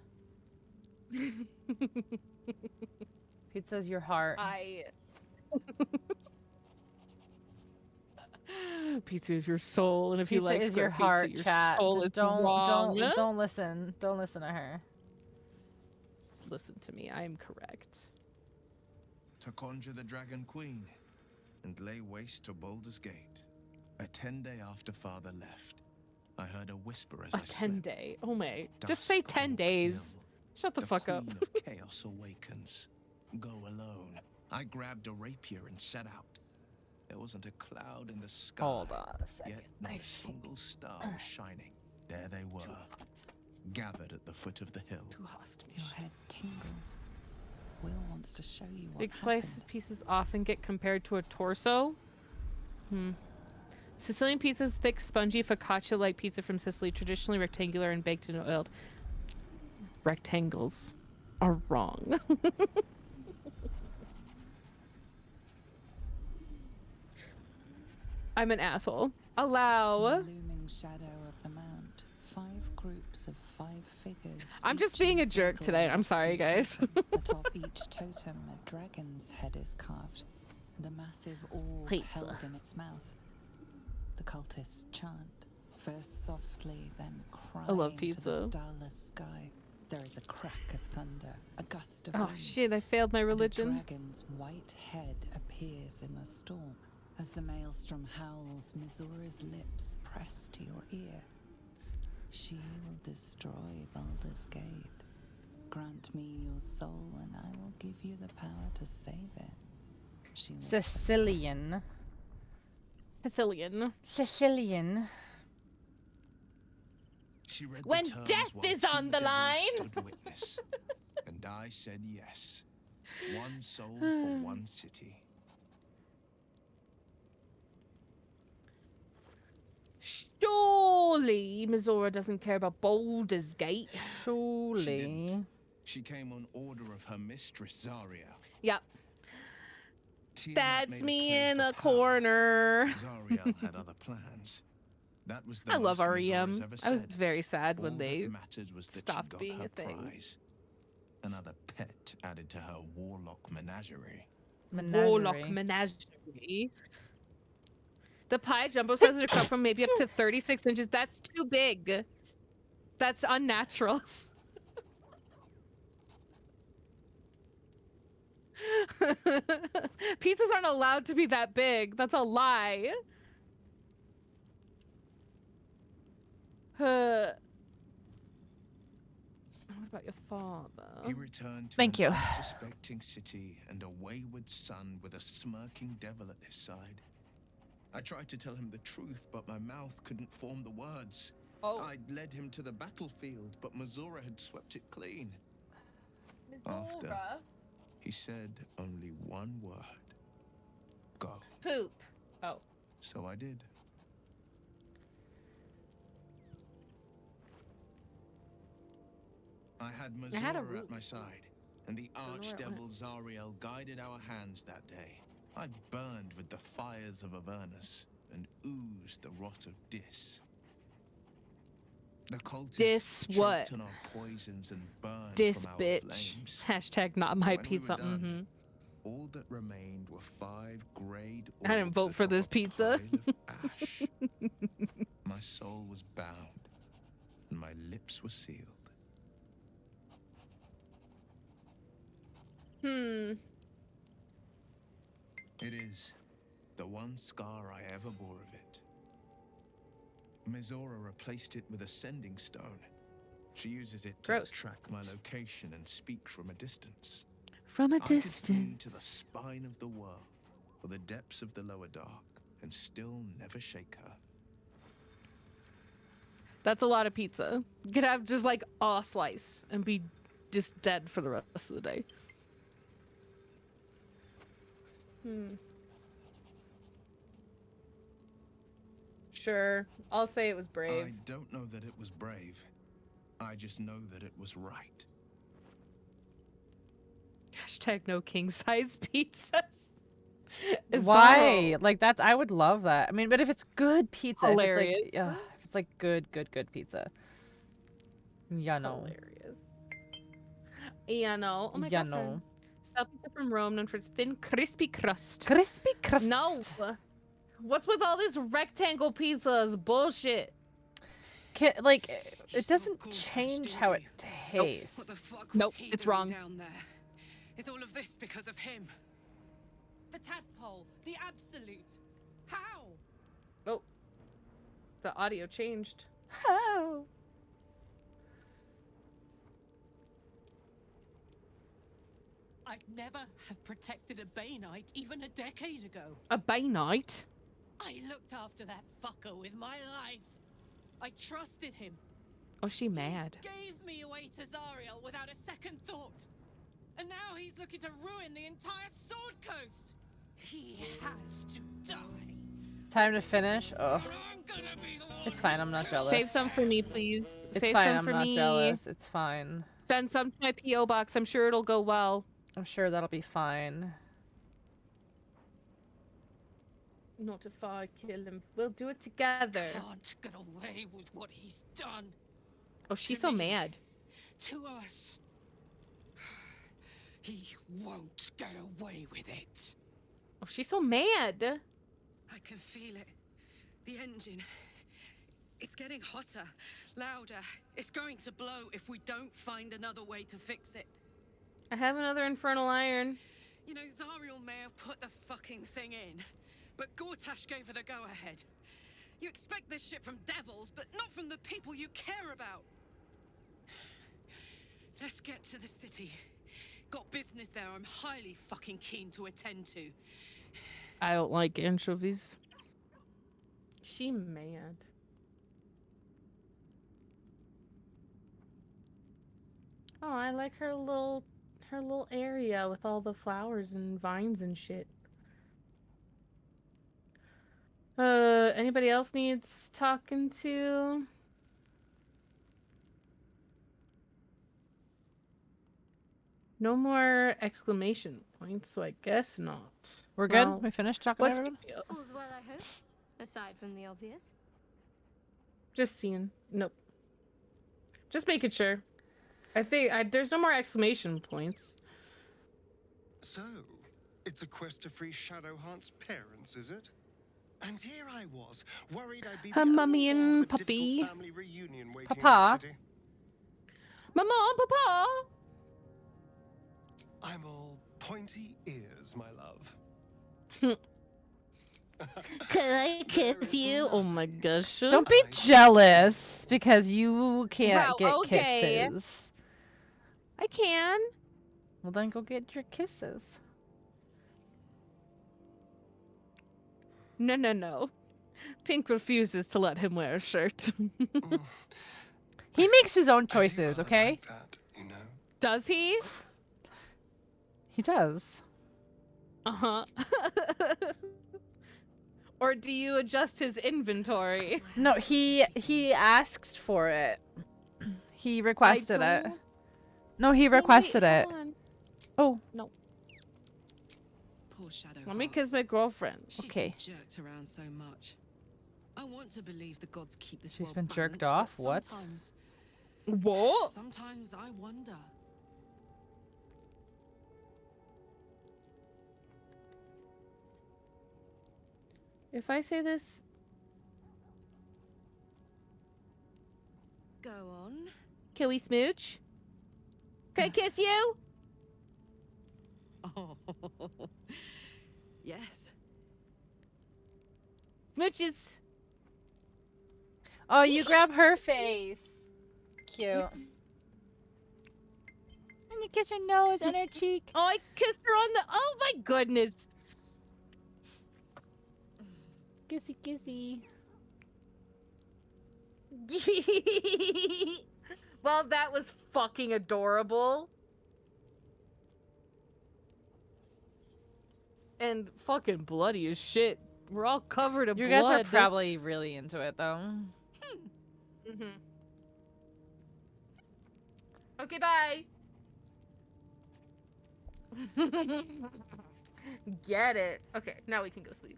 Pizza's your heart. Pizza is your soul, and if you Pizza like is square your heart, pizza, chat. your soul Just is don't wrong. listen. Don't listen to her. Listen to me. I am correct. To conjure the Dragon Queen and lay waste to Baldur's Gate. A 10-day after Father left, I heard a whisper as I slept. 10-day. Oh my. Just say 10 days. Shut the fuck up. Queen of Chaos awakens. Go alone. I grabbed a rapier and set out. There wasn't a cloud in the sky. Hold on a second. Yet not a single star was shining. There they were, gathered at the foot of the hill. Too hostile. Your head tingles. Will wants to show you what Big happened. slices pieces often get compared to a torso. Sicilian pizza is thick, spongy, focaccia-like pizza from Sicily, traditionally rectangular and baked in oil. Rectangles are wrong. I'm an asshole. Allow. In the looming shadow of the mount, 5 groups of 5 figures. I'm just each being a in jerk circle today. I'm sorry, each guys. totem. Atop each totem, a dragon's head is carved, and a massive orb Pizza. held in its mouth. The cultists chant, first softly, then crying I love to pizza. the starless sky. There is a crack of thunder, a gust of Oh wind. shit, I failed my and religion. a dragon's white head appears in the storm. As the maelstrom howls, Missoura's lips press to your ear. She will destroy Baldur's Gate. Grant me your soul, and I will give you the power to save it. She will Sicilian. Sicilian. Sicilian. She read When the terms death while is 2 on the devils line. stood witness, and I said yes. 1 soul for 1 city. Surely Missoura doesn't care about Baldur's Gate. Surely. She came on order of her mistress, Zarya. Yep. Tiamat That's made a me claim in for the power. corner. Zariel had other plans. That was the I love most REM. Missoura's ever I was said. very sad when All they that mattered was that she stopped got being her a thing. prize. Another pet added to her warlock menagerie. Warlock menagerie. The pie Jumbo says it cut from maybe up to 36 inches. That's too big. That's unnatural. Pizzas aren't allowed to be that big. That's a lie. What about your father? He returned to Thank an you. unsuspecting city and a wayward son with a smirking devil at his side. I tried to tell him the truth, but my mouth couldn't form the words. Oh. I'd led him to the battlefield, but Missoura had swept it clean. After, Missoura? he said only 1 word. Go. Poop. Oh. So I did. I had Missoura at my side, and the Don't know where it archdevil Zariel guided our hands that day. I burned with the fires of Avernus and oozed the rot of Dis. The cultists Dis choked what? on our poisons and burned Dis from our bitch. flames. Hashtag not my When we pizza. were done, all that remained were 5 greyed I didn't vote orbs for atop this a pizza. pile of ash. My soul was bound, and my lips were sealed. It is the one scar I ever bore of it. Mizora replaced it with a sending stone. She uses it to Gross. track my location and speak from a distance. From a I could flee distance. to the spine of the world, or the depths of the lower dark, and still never shake her. That's a lot of pizza. You could have just like a slice and be just dead for the rest of the day. Sure. I'll say it was brave. I don't know that it was brave. I just know that it was right. Hashtag no king size pizzas. Why? So Like that's I would love that. I mean, but if it's good pizza, hilarious. if it's like good pizza. Yeah, no. Hilarious. Yeah, no. Oh my Yeah, god. no. Style pizza from Rome, known for its thin, crispy crust. Crispy crust. No. What's with all these rectangle pizzas? Bullshit. Like it doesn't change how it tastes. What the fuck was Nope, he it's doing wrong. down there? Is all of this because of him? The tadpole, the absolute. How? Oh. The audio changed. How? I'd never have protected a Bay Knight even a decade ago. A Bay Knight? I looked after that fucker with my life. I trusted him. Oh, she mad. Gave me away to Zariel without a second thought. And now he's looking to ruin the entire Sword Coast. He has to die. Time to finish. Oh, it's fine. I'm not jealous. Save some for me, please. It's Save fine. some I'm for not me. jealous. It's fine. Send some to my P.O. box. I'm sure it'll go well. I'm sure that'll be fine. Not if I kill him. We'll do it together. Can't get away with what he's done. Oh, she's To so me. mad. To us. He won't get away with it. Oh, she's so mad. I can feel it. The engine. It's getting hotter, louder. It's going to blow if we don't find another way to fix it. I have another infernal iron. You know, Zariel may have put the fucking thing in, but Gortash gave her the go-ahead. You expect this shit from devils, but not from the people you care about. Let's get to the city. Got business there I'm highly fucking keen to attend to. I don't like anchovies. She mad. Oh, I like her little area with all the flowers and vines and shit. Anybody else needs talking to? No more exclamation points, so I guess not. We're good? Well, We finished talking to what's everyone? All's well, I hope. Aside from the obvious. just seeing? Nope. Just making sure. I think there's no more exclamation points. So, it's a quest to free Shadowheart's parents, is it? And here I was, worried I'd be Her the mummy only one and with a puppy. difficult family reunion waiting in Papa. the city. Mama, Papa. I'm all pointy ears, my love. Can I kiss you? Oh my gosh. Don't be jealous because you can't Wow, get okay. kisses. I can. Well, then go get your kisses. No, no, no. Pink refuses to let him wear a shirt. He makes his own choices, okay? Does he? He does. Uh-huh. Or do you adjust his inventory? No, he asked for it. He requested it. don't- No, he requested it. Oh. No. Poor Shadow. Let me kiss my girlfriend. She's Okay. been jerked around so much. I want to believe the gods keep this She's world been jerked balanced, off? but What? Sometimes, What? sometimes I wonder. If I say this... Go on. Can we smooch? Can I kiss you? Oh. Yes. Smooches. Oh, you grab her face. Cute. And you kiss her nose and her cheek. Oh, I kissed her on the... Oh my goodness. Kissy, kissy. Well, that was fucking adorable. And fucking bloody as shit. We're all covered in blood. You guys are probably really into it, though. Mm-hmm. Okay, bye. Get it. Okay, now we can go sleep.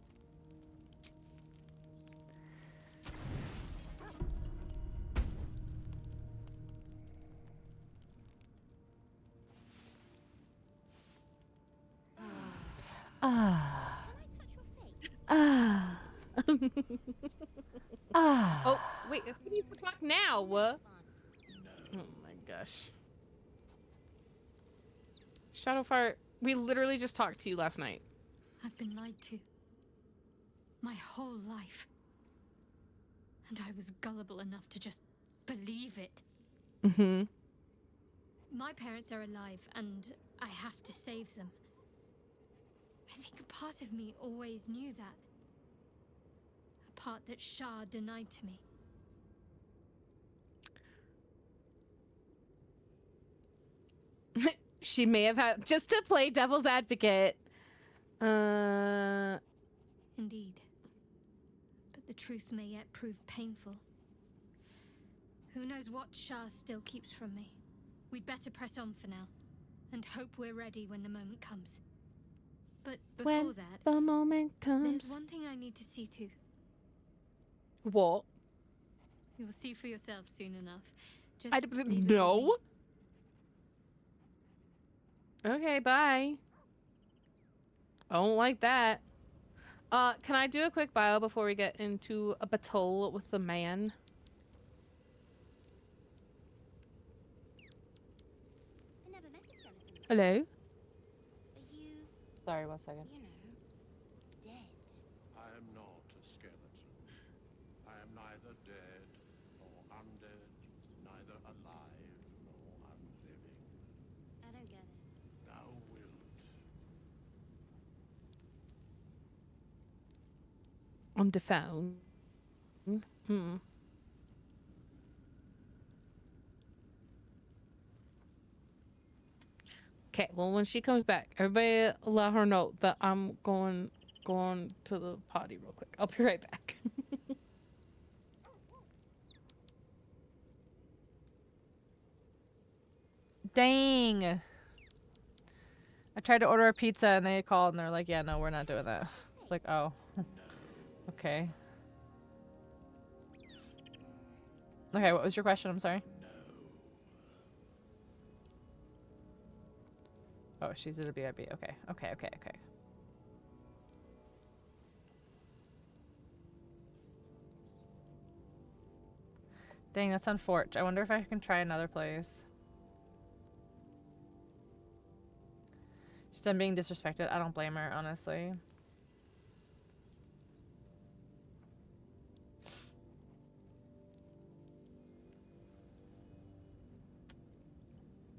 Ah. Ah. Ah. Oh, wait, who needs to talk now? Oh my gosh. Shadowfire, we literally just talked to you last night. I've been lied to. My whole life. And I was gullible enough to just believe it. Mm-hmm. My parents are alive, and I have to save them. I think a part of me always knew that. A part that Shah denied to me. She may have had... Just to play devil's advocate. Indeed. But the truth may yet prove painful. Who knows what Shah still keeps from me. We'd better press on for now. And hope we're ready when the moment comes. But before When that, the moment comes. there's one thing I need to see to. What? You'll see for yourself soon enough. Just I leave it with me. no. Okay, bye. I don't like that. Can I do a quick bio before we get into a battle with the man? I never met a skeleton. Hello? Are you, Sorry, 1 second. you know, dead? I am not a skeleton. I am neither dead nor undead, neither alive nor unliving. I don't get it. Thou wilt. On the phone. Hmm. Okay, well, when she comes back, everybody let her know that I'm going to the potty real quick. I'll be right back. Dang. I tried to order a pizza and they called and they're like, yeah, no, we're not doing that. Like, oh. Okay. Okay, what was your question? I'm sorry. Oh, she's at a BIB. Okay. Okay. Dang, that's unfortunate. I wonder if I can try another place. She's done being disrespected. I don't blame her, honestly.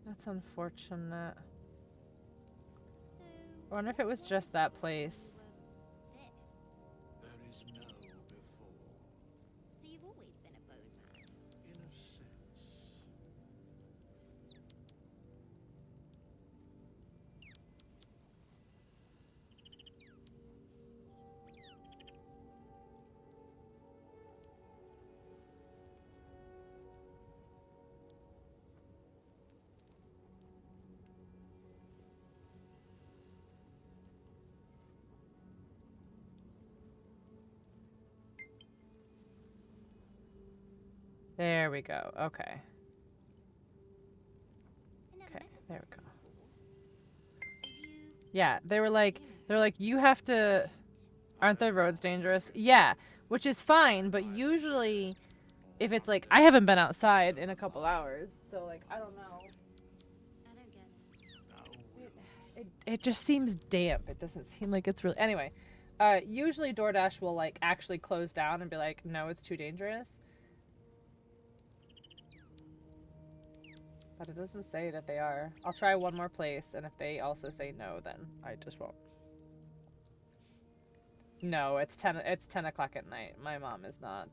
That's unfortunate. I wonder if it was just that place. There is no before. So you've always been a bone man? In a sense. There we go. Okay. Okay, there we go. Yeah, they were like, you have to. Aren't the roads dangerous? Yeah, which is fine, but usually if it's like, I haven't been outside in a couple hours, so like, I don't know. It just seems damp. It doesn't seem like it's really... Anyway, usually DoorDash will like actually close down and be like, no, it's too dangerous. But it doesn't say that they are. I'll try one more place, and if they also say no, then I just won't. No, it's 10 o'clock at night. My mom is not,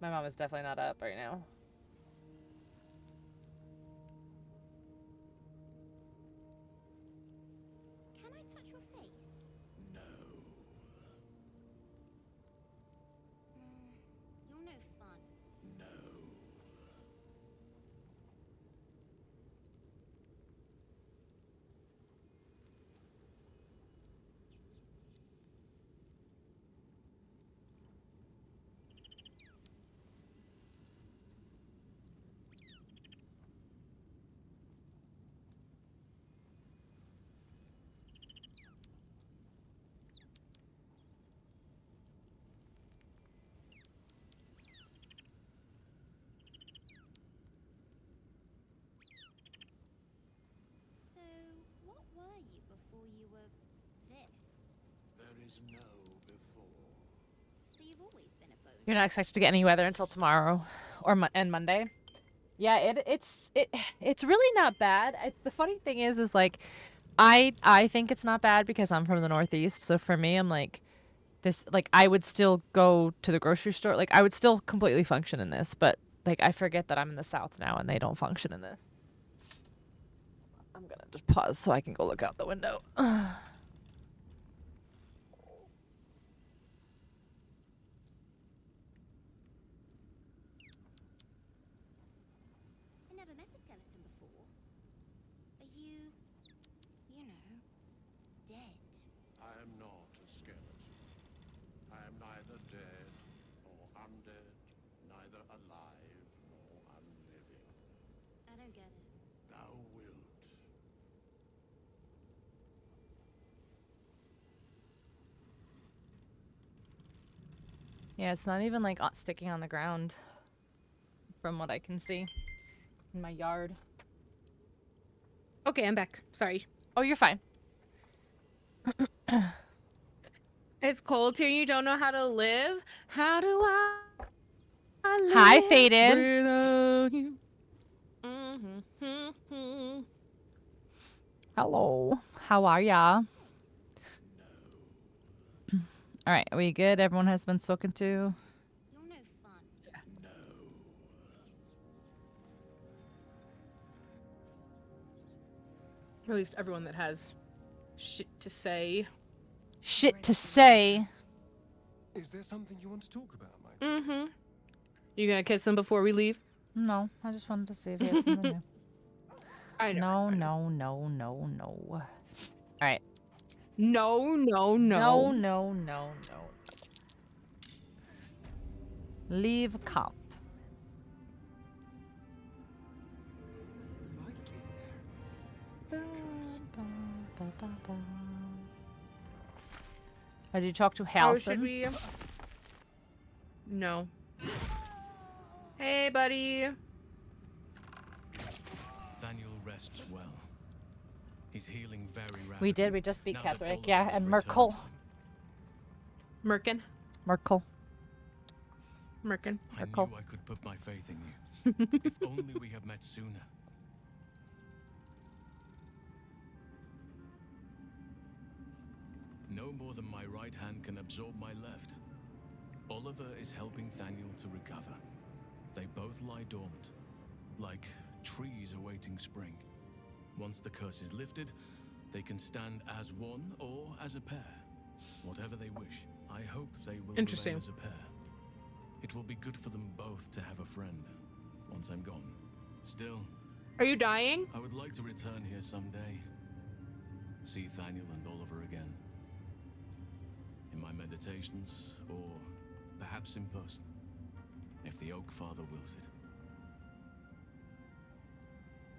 my mom is definitely not up right now. Can I touch your face? No. You're no fun. No. So, what were you before you were this? There is no before. So you've always been a bone. You're not expected to get any weather until tomorrow, or and Monday. Yeah, it's really not bad. The funny thing is like, I think it's not bad because I'm from the Northeast. So for me, I'm like, this, like, I would still go to the grocery store. Like, I would still completely function in this, but like, I forget that I'm in the South now and they don't function in this. I'm gonna just pause so I can go look out the window. I never met a skeleton before. Are you, dead? I am not a skeleton. I am neither dead nor undead, neither alive nor unliving. I don't get it. Thou wilt. Yeah, it's not even like sticking on the ground from what I can see in my yard. Okay, I'm back. Sorry. Oh, you're fine. It's cold here. You don't know how to live. How do I live? Hi, Faded. Without you? Mm-hmm. Hello. How are ya? All right, are we good? Everyone has been spoken to. You're no fun. Or at least everyone that has shit to say. Shit to say. Is there something you want to talk about, Mike? Mm-hmm. You gonna kiss him before we leave? No, I just wanted to see if he had something new. I know. No. All right. No. No. Leave comp. Did you talk to Halson? Should we? No. Hey, buddy. Thaniel rests well. He's healing very rapidly. We did. We just beat Now that Catherick. Baldur Yeah, has and returned Murkul. to him. Murkul. I knew I could put my faith in you. If only we had met sooner. No more than my right hand can absorb my left. Oliver is helping Thaniel to recover. They both lie dormant, like trees awaiting spring. Once the curse is lifted, they can stand as one or as a pair. Whatever they wish, I hope they will remain as a pair. It will be good for them both to have a friend, once I'm gone. Still... Are you dying? I would like to return here someday. See Thaniel and Oliver again. In my meditations, or perhaps in person, if the Oak Father wills it.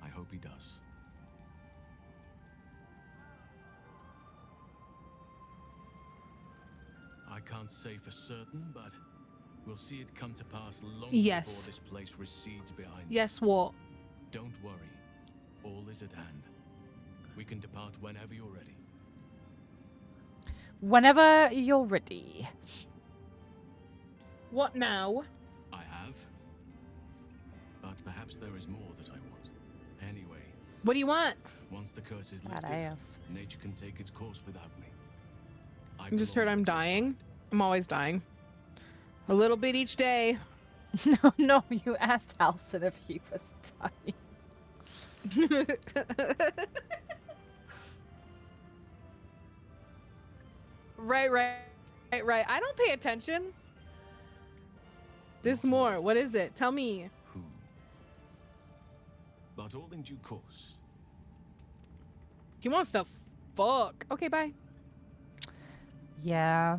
I hope he does. I can't say for certain, but we'll see it come to pass long Yes. before this place recedes behind us. Yes, what? Don't worry. All is at hand. We can depart whenever you're ready. Whenever you're ready. What now? I have. But perhaps there is more that I want. Anyway, What do you want? once the curse is That lifted, ass. nature can take its course without me. I I just belong heard I'm with your dying. I'm always dying. A little bit each day. No, you asked Halson if he was dying. Right. I don't pay attention. There's more. What is it? Tell me. Who? But all in due course. He wants to fuck. Okay, bye. Yeah.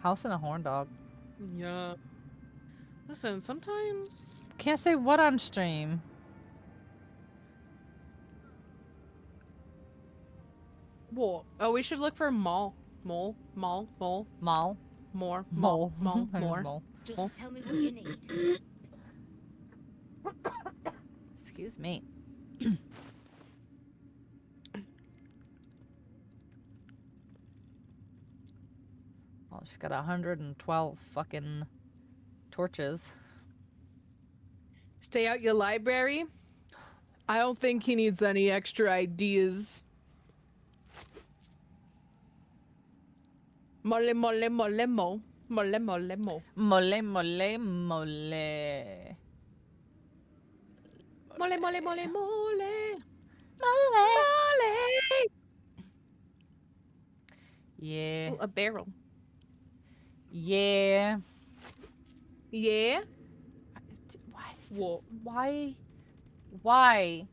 House and a horn dog. Yeah. Listen, sometimes. Can't say what on stream. What? Oh, we should look for mole. More. Just tell me what you need. Excuse me. Oh, she's got 112 fucking torches. Stay out your library. I don't think he needs any extra ideas. Mole. Mole. Yeah. Ooh, a barrel. Yeah. Yeah. Why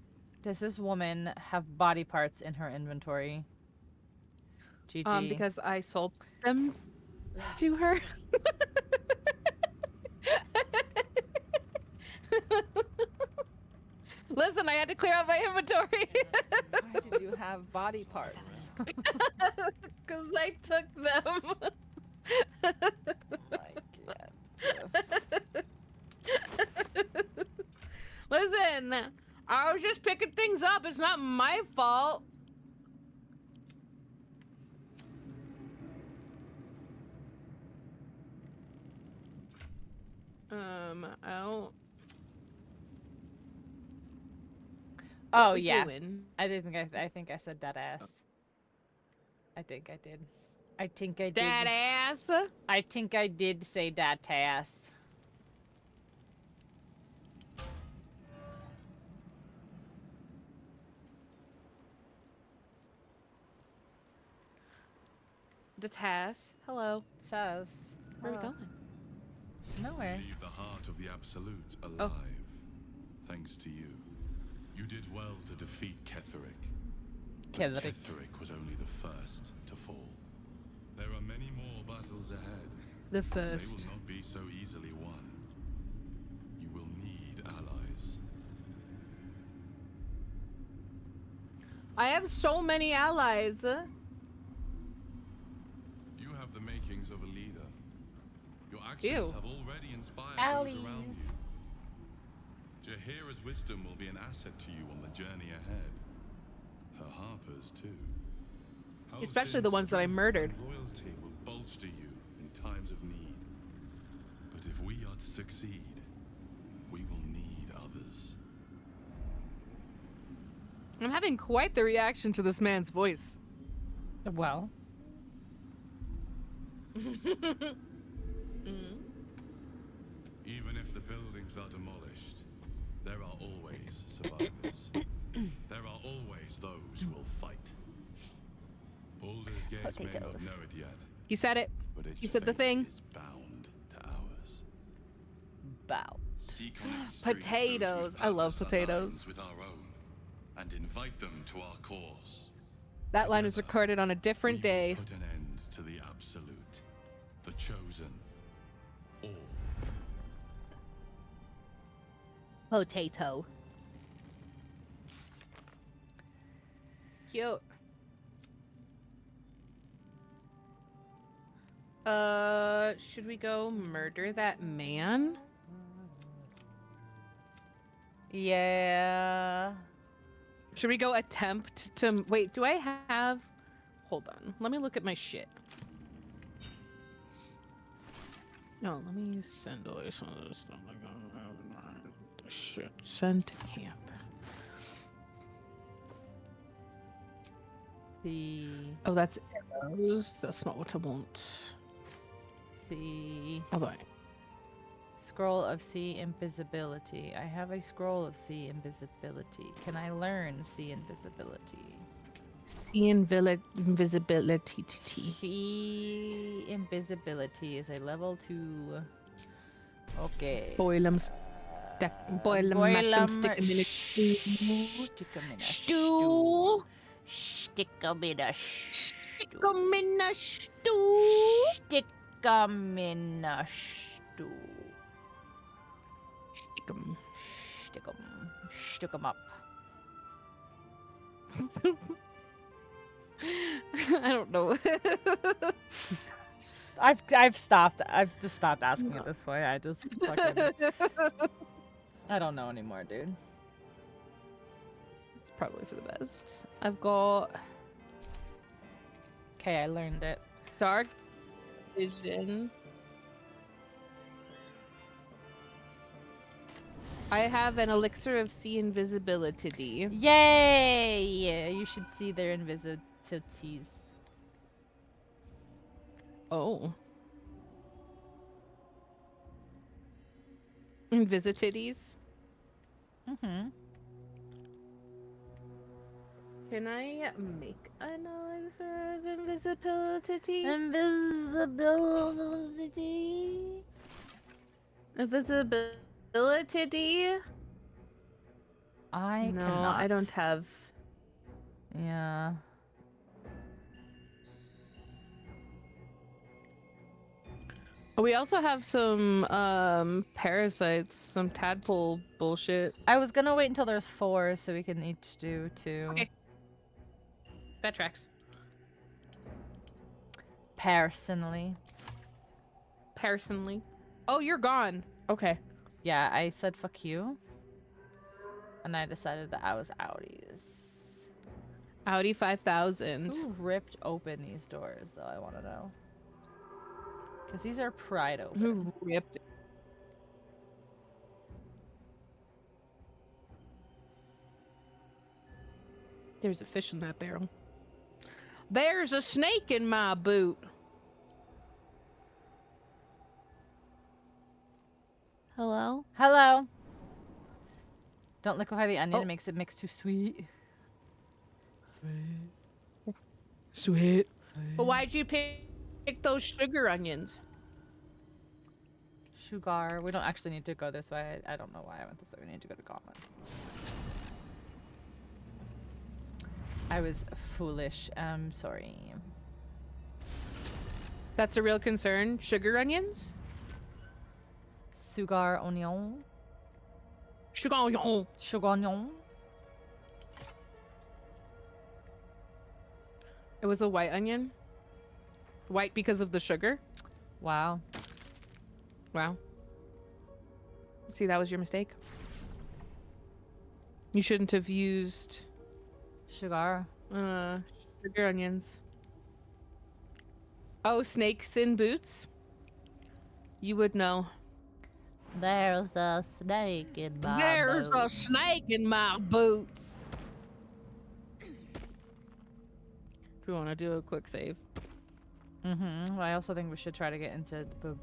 does this woman have body parts in her inventory? GG. Because I sold them to her. Listen, I had to clear out my inventory. Why did you have body parts? Because I took them. Listen, I was just picking things up. It's not my fault. I don't. Oh we yeah. doing? I think I said that ass. I think I did. I think I did. That ass? I think I did say that ass. The Tass. Hello. Says. Where are we hello. going? Nowhere. Leave the heart of the Absolute alive. Thanks to you. You did well to defeat Ketheric. But Ketheric was only the first to fall. There are many more battles ahead. The first. They will not be so easily won. You will need allies. I have so many allies. You have the makings of a leader. Your actions Ew. have already inspired Allies. those around you. Jaheira's wisdom will be an asset to you on the journey ahead. Her harpers too. Especially the ones that I murdered. Royalty will bolster you in times of need. But if we are to succeed, we will need others. I'm having quite the reaction to this man's voice. Well. Even if the buildings are demolished, there are always survivors. There are always those who will fight. Baldur's Gate may not know it yet, You said it. but its You said the fate thing. is bound to ours. Bow. Seek on its streets Potatoes. those whose I love purpose potatoes. aligns with our own, and invite them to our cause. That line was recorded on a different day. Put an end to the Absolute, the Chosen, all. Potato. Cute. Should we go murder that man? Yeah. Should we go attempt to... Wait, do I have... Hold on. Let me look at my shit. No, let me send away some of this stuff. Shit. Send to camp. Oh, that's arrows. That's not what I want. Hold on. Scroll of sea invisibility. I have a scroll of sea invisibility. Can I learn sea invisibility? Sea invisibility. Sea invisibility is a level 2. Okay. Boil 'em, mash 'em, stick 'em in a stew. Stick 'em in a stew. Stick 'em in a Stick 'em in a stew. Stick 'em in a stew. Stick 'em. Stick 'em. Stick 'em up. I don't know. I've stopped. I've just stopped asking at this point. I just fucking... I don't know anymore, dude. It's probably for the best. I've got... Okay, I learned it. Dark vision. I have an elixir of sea invisibility. Yay! Yeah, you should see their invisibilities. Oh. Invisitities? Mm-hmm. Can I make an elixir of invisibility? Invisibility. Invisibility? I No, cannot. I don't have. Yeah. We also have some parasites, some tadpole bullshit. I was gonna wait until there's 4 so we can each do 2. Okay. That tracks. Personally. Personally. Oh, you're gone. Okay. Yeah, I said fuck you. And I decided that I was outies. Audi 5000. Who ripped open these doors, though, I want to know. Because these are pried open. Who ripped? There's a fish in that barrel. There's a snake in my boot. Hello? Hello. Don't liquefy the onion. Oh. It makes it mix too sweet. Sweet. But why'd you pick those sugar onions? Sugar. We don't actually need to go this way. I don't know why I went this way. We need to go to Gauntlet. I was foolish. I'm sorry. That's a real concern. Sugar onions? Sugar onion. Sugar onion. Sugar onion. It was a white onion? White because of the sugar? Wow. Wow. See, that was your mistake. You shouldn't have used... Sugar. Sugar onions. Oh, snakes in boots? You would know. There's a snake in my There's a boots. snake in my boots. If we want to do a quick save. Mm-hmm. I also think we should try to get into the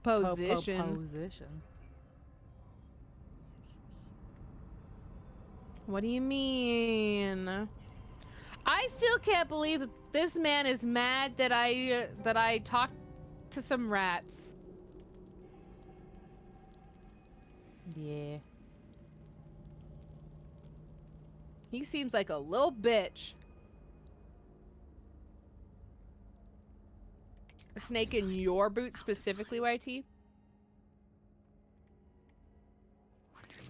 position. Position. What do you mean? I still can't believe that this man is mad that I talked to some rats. Yeah. He seems like a little bitch. A snake in your boot specifically, YT?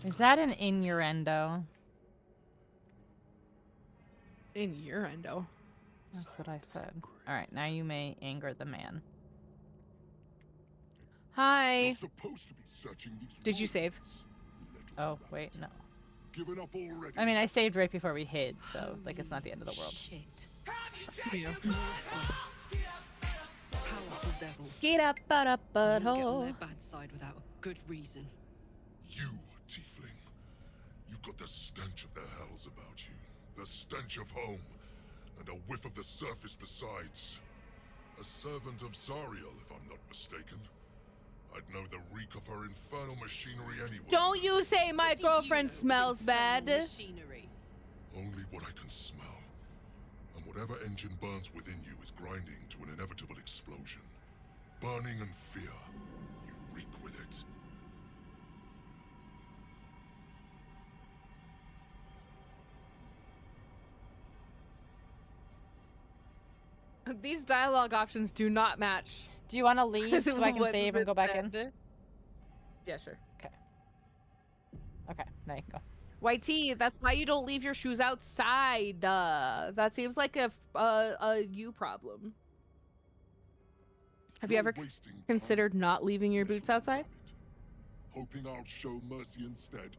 Is that an innuendo? Innuendo. That's what I said. All right, now you may anger the man. Hi. Supposed to be searching these Did you save? Oh, wait, no. Given up already. I mean, I saved right before we hid, so like it's not the end of the world. Shit. Yeah. Powerful devils. Get up, but up, All get on butthole. their bad side without a good reason. You, tiefling. You've got the stench of their hells about you. The stench of home. And a whiff of the surface besides. A servant of Zariel, if I'm not mistaken. I'd know the reek of her infernal machinery anyway. Don't you say my girlfriend smells bad. Machinery. Only what I can smell. And whatever engine burns within you is grinding to an inevitable explosion. Burning and fear. You reek with it. These dialogue options do not match. Do you want to leave so I can what's save and go back in? said. Yeah, sure. Okay. Okay, now you can go. YT, that's why you don't leave your shoes outside. That seems like a you problem. Have you ever considered not leaving your boots outside? Hoping I'll show mercy instead.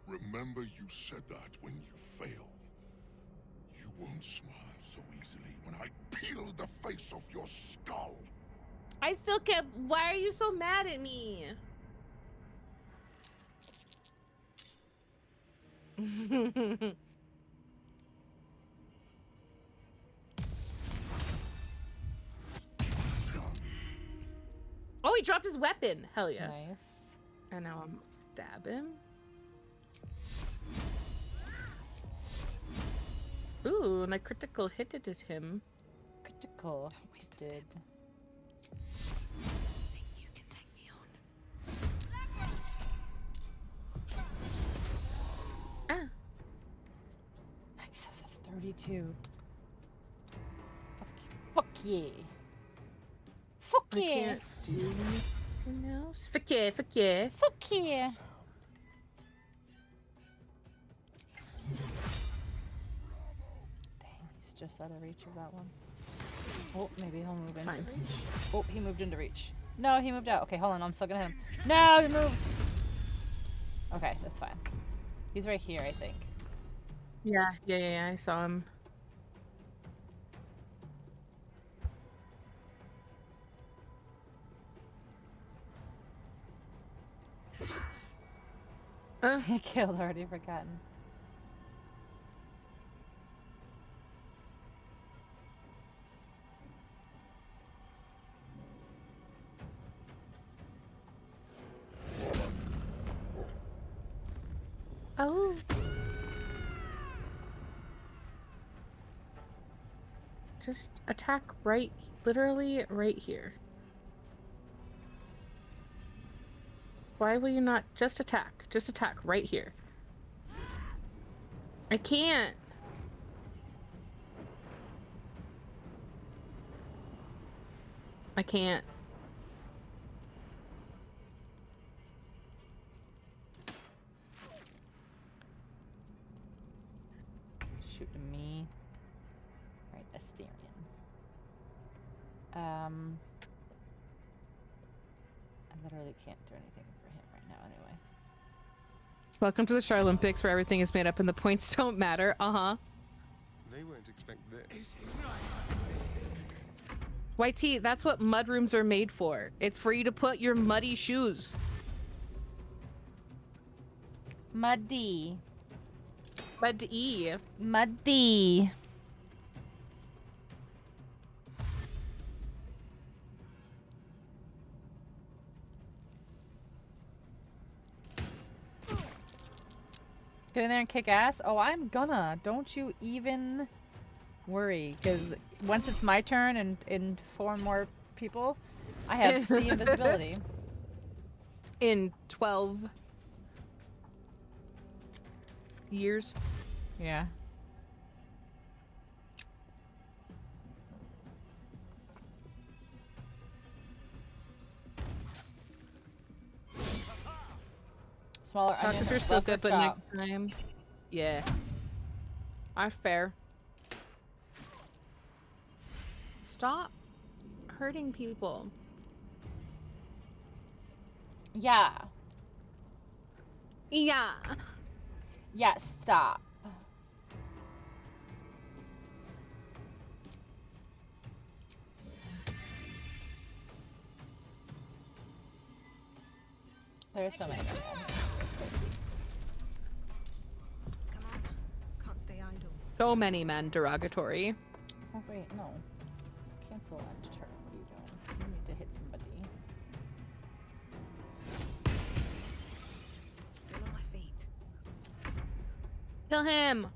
Remember you said that when you fail. You won't smile so easily when I peel the face off your skull. I still can't. Why are you so mad at me? Oh, he dropped his weapon. Hell yeah. Nice. And now I'm stab him. Ooh, and I critical hitted at him. Critical did. Think you can take me on? Ah. Nice, that's a 32. Fuck yeah. Fuck I yeah. can't do anything else. Fuck yeah, fuck yeah. Fuck yeah. He's just out of reach of that one. Oh, maybe he'll move into fine. reach. Oh, he moved into reach. No, he moved out. Okay, hold on. I'm still gonna hit him. No, he moved. Okay, that's fine. He's right here, I think. Yeah, I saw him. He killed, already forgotten. Oh. Just attack right, literally right here. Why will you not just attack? Just attack right here. I can't. I can't. Shoot me. Right, Asterion. I literally can't do anything for him right now anyway. Welcome to the Char Olympics where everything is made up and the points don't matter. Uh-huh. They won't expect this. YT, that's what mudrooms are made for. It's for you to put your muddy shoes. Muddy. Muddy. Muddy. Get in there and kick ass? Oh, I'm gonna. Don't you even worry. Because once it's my turn and 4 more people, I have C invisibility. In 12 years. Yeah. Smaller onion, Tacos are still rougher good, but chop. next time. Yeah. Are fair. Stop hurting people. Yeah. Yeah. Yeah, stop. There's so many. Come on. Can't stay idle. So many men derogatory. Oh wait, no. Cancel end turn. What are you doing? You need to hit somebody. Still on my feet. Kill him.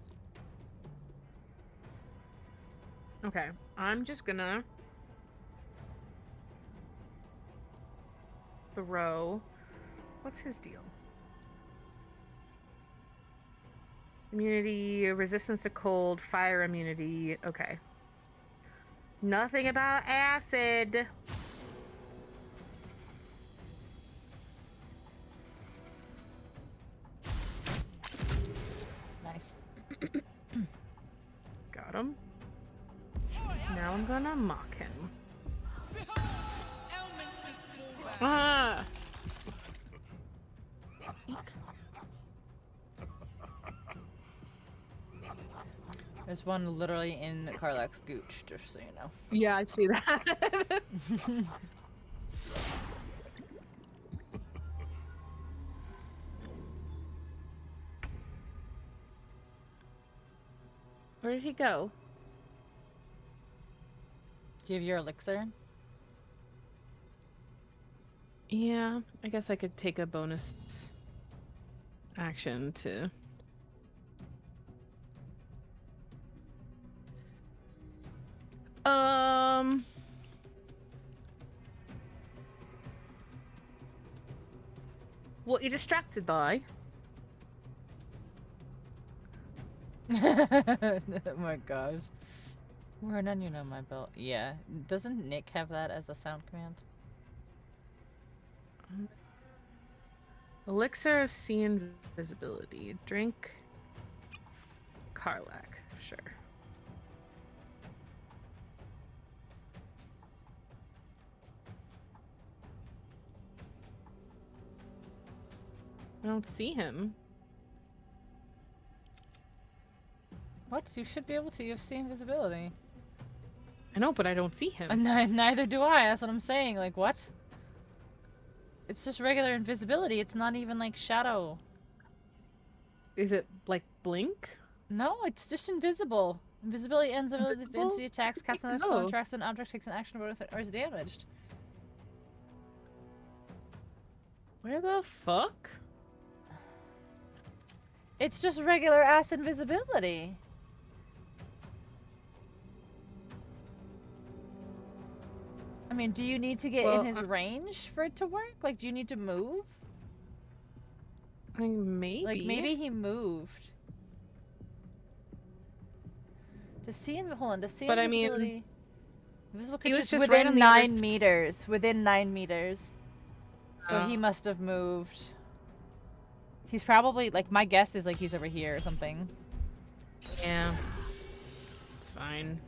Okay, I'm just gonna throw. What's his deal? Immunity, resistance to cold, fire immunity. Okay. Nothing about acid. Nice. Got him. Now I'm gonna mock him. Ah! Eek. There's one literally in Karlak's gooch, just so you know. Yeah, I see that. Where did he go? Do you have your elixir? Yeah, I guess I could take a bonus action to... What are you distracted by? Oh my gosh. We're an onion on my belt. Yeah. Doesn't Nick have that as a sound command? Elixir of Sea Invisibility. Drink Karlak. Sure. I don't see him. What? You should be able to. You have sea invisibility. I know, but I don't see him. Neither do I. That's what I'm saying. Like, what? It's just regular invisibility. It's not even like shadow. Is it like blink? No, it's just invisible. Invisibility ends ability if entity attacks, casts another spell, interacts, and object takes an action or is damaged. Where the fuck? It's just regular ass invisibility. I mean, do you need to get in his range for it to work? Like, do you need to move? I mean, maybe. Like, maybe he moved. To see him, hold on. To see But I invisibility. mean, Invisible he was creatures just within right on the 9 other meters. Within 9 meters. So Oh. he must have moved. He's probably, like, my guess is, like, he's over here or something. Yeah. It's fine.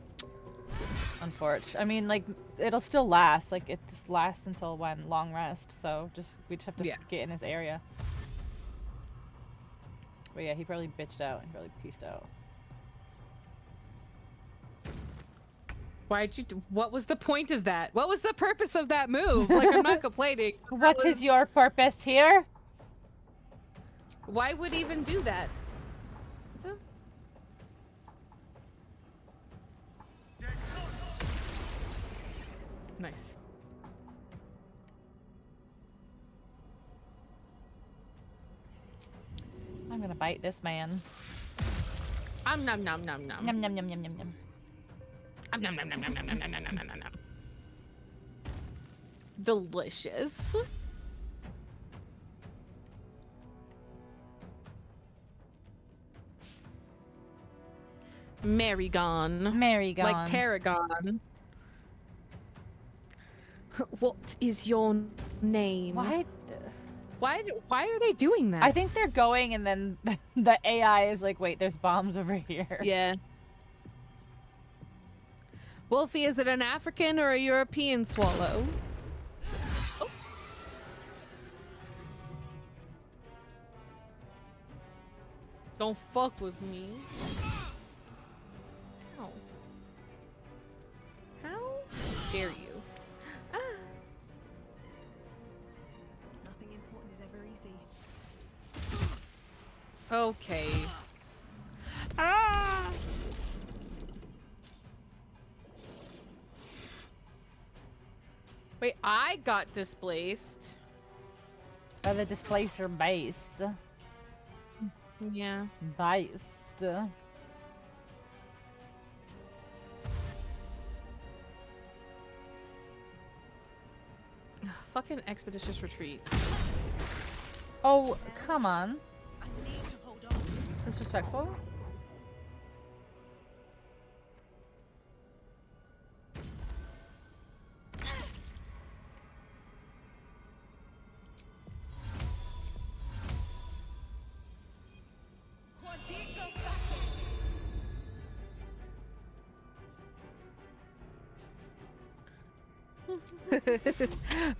Unfortunately. I mean, like, it'll still last. Like, it just lasts until when? Long rest. So, we just have to get in his area. But yeah, he probably bitched out and probably pieced out. Why'd you what was the point of that? What was the purpose of that move? Like, I'm not complaining. What is your purpose here? Why would he even do that? Nice. I'm gonna bite this man. Nom nom nom nom nom. Yum yum yum yum yum yum. Nom nom nom nom nom nom nom nom nom nom nom nom. Delicious. Marygon. Marygon. Like Tarragon. What is your name? Why? Why are they doing that? I think they're going, and then the AI is like, wait, there's bombs over here. Yeah. Wolfie, is it an African or a European swallow? Oh. Don't fuck with me. Ow. How dare you? Ah. Nothing important is ever easy. Okay. Ah! Wait, I got displaced. By the displacer based. Yeah. Based. Fucking expeditious retreat. Oh, come on. Disrespectful.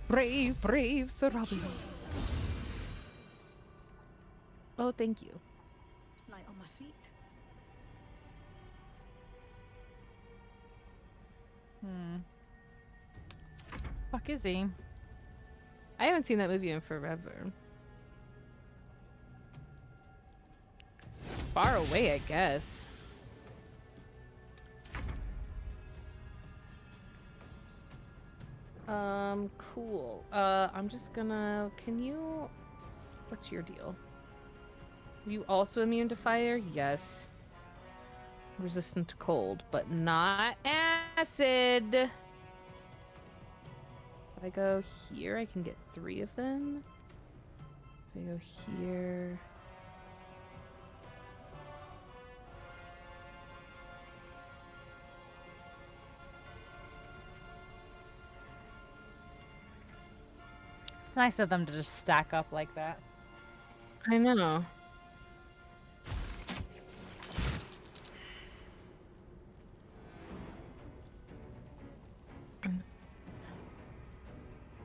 Brave, brave Sir Robin. Oh, thank you. Light on my feet. Fuck is he? I haven't seen that movie in forever. Far away, I guess. Cool. I'm just gonna... Can you... What's your deal? Are you also immune to fire? Yes. Resistant to cold, but not acid. If I go here, I can get 3 of them. If I go here... Nice of them to just stack up like that. I know.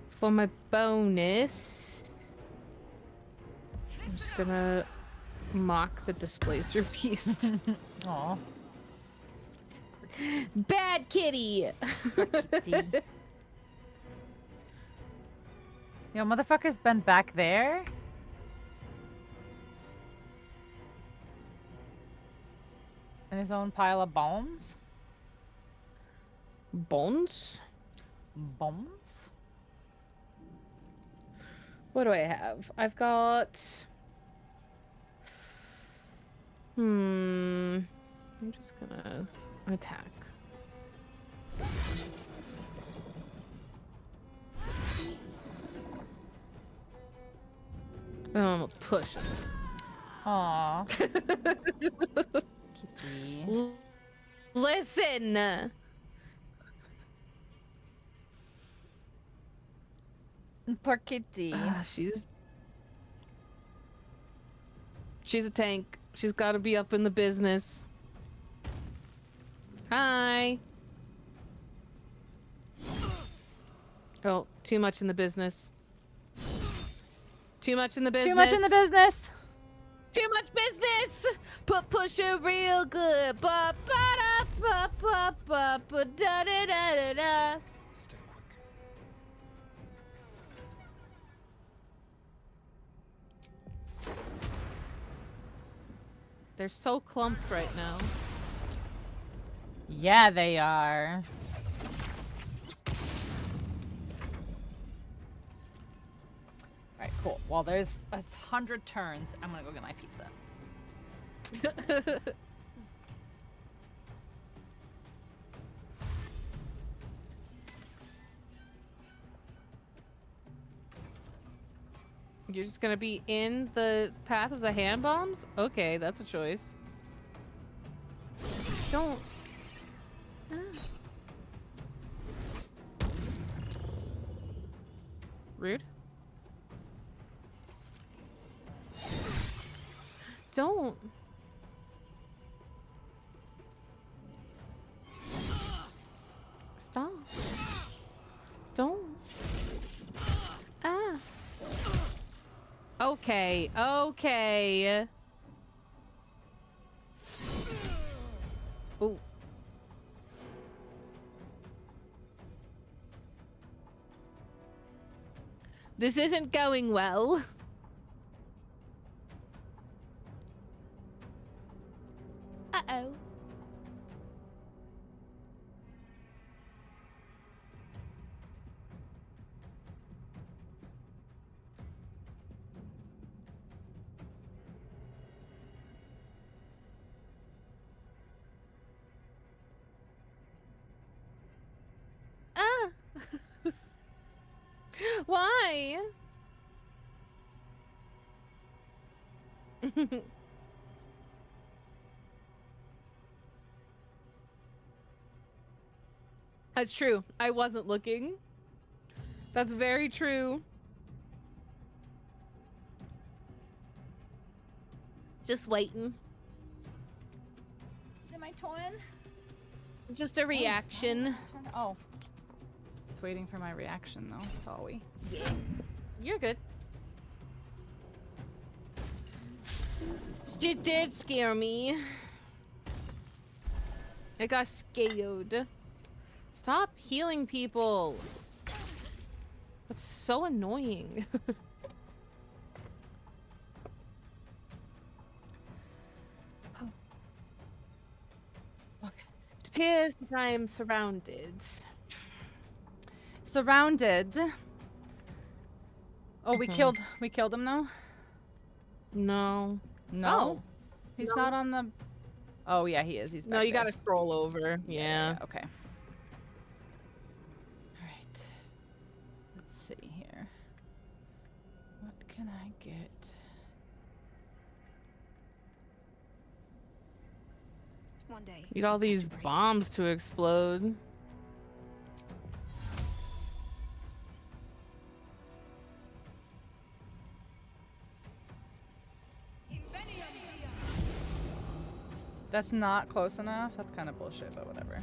For my bonus, I'm just gonna mock the displacer beast. Aw. Bad kitty! Yo, motherfucker's been back there? In his own pile of bombs? Bones? Bombs? What do I have? I've got... I'm just gonna attack. I'm gonna push him. Aww. Kitty. Listen! Poor kitty. She's a tank. She's gotta be up in the business. Hi! Oh, too much in the business. Too much in the business. Too much in the business. Too much business. Push it real good. Ba ba da ba ba ba ba da da da da da. Step quick. They're so clumped right now. Yeah, they are. Alright, cool. Well, there's 100 turns. I'm gonna go get my pizza. You're just gonna be in the path of the hand bombs? Okay, that's a choice. Don't... Ah. Rude. Don't. Stop. Don't. Ah. Okay. Okay. Oh. This isn't going well. Uh-oh. Ah. Why? That's true. I wasn't looking. That's very true. Just waiting. Is it my turn? Just a reaction. Oh. It's waiting for my reaction though, sorry. Yeah. You're good. She did scare me. I got scared. Stop healing people. That's so annoying. It appears that I am surrounded. Surrounded. Oh, we killed him though? No. No. Oh. He's No. not on the. Oh yeah, he is. He's back No, you there. gotta scroll over. Yeah. Okay. All right. Let's see here. What can I get? One day. Need all these bombs to explode. That's not close enough. That's kind of bullshit, but whatever.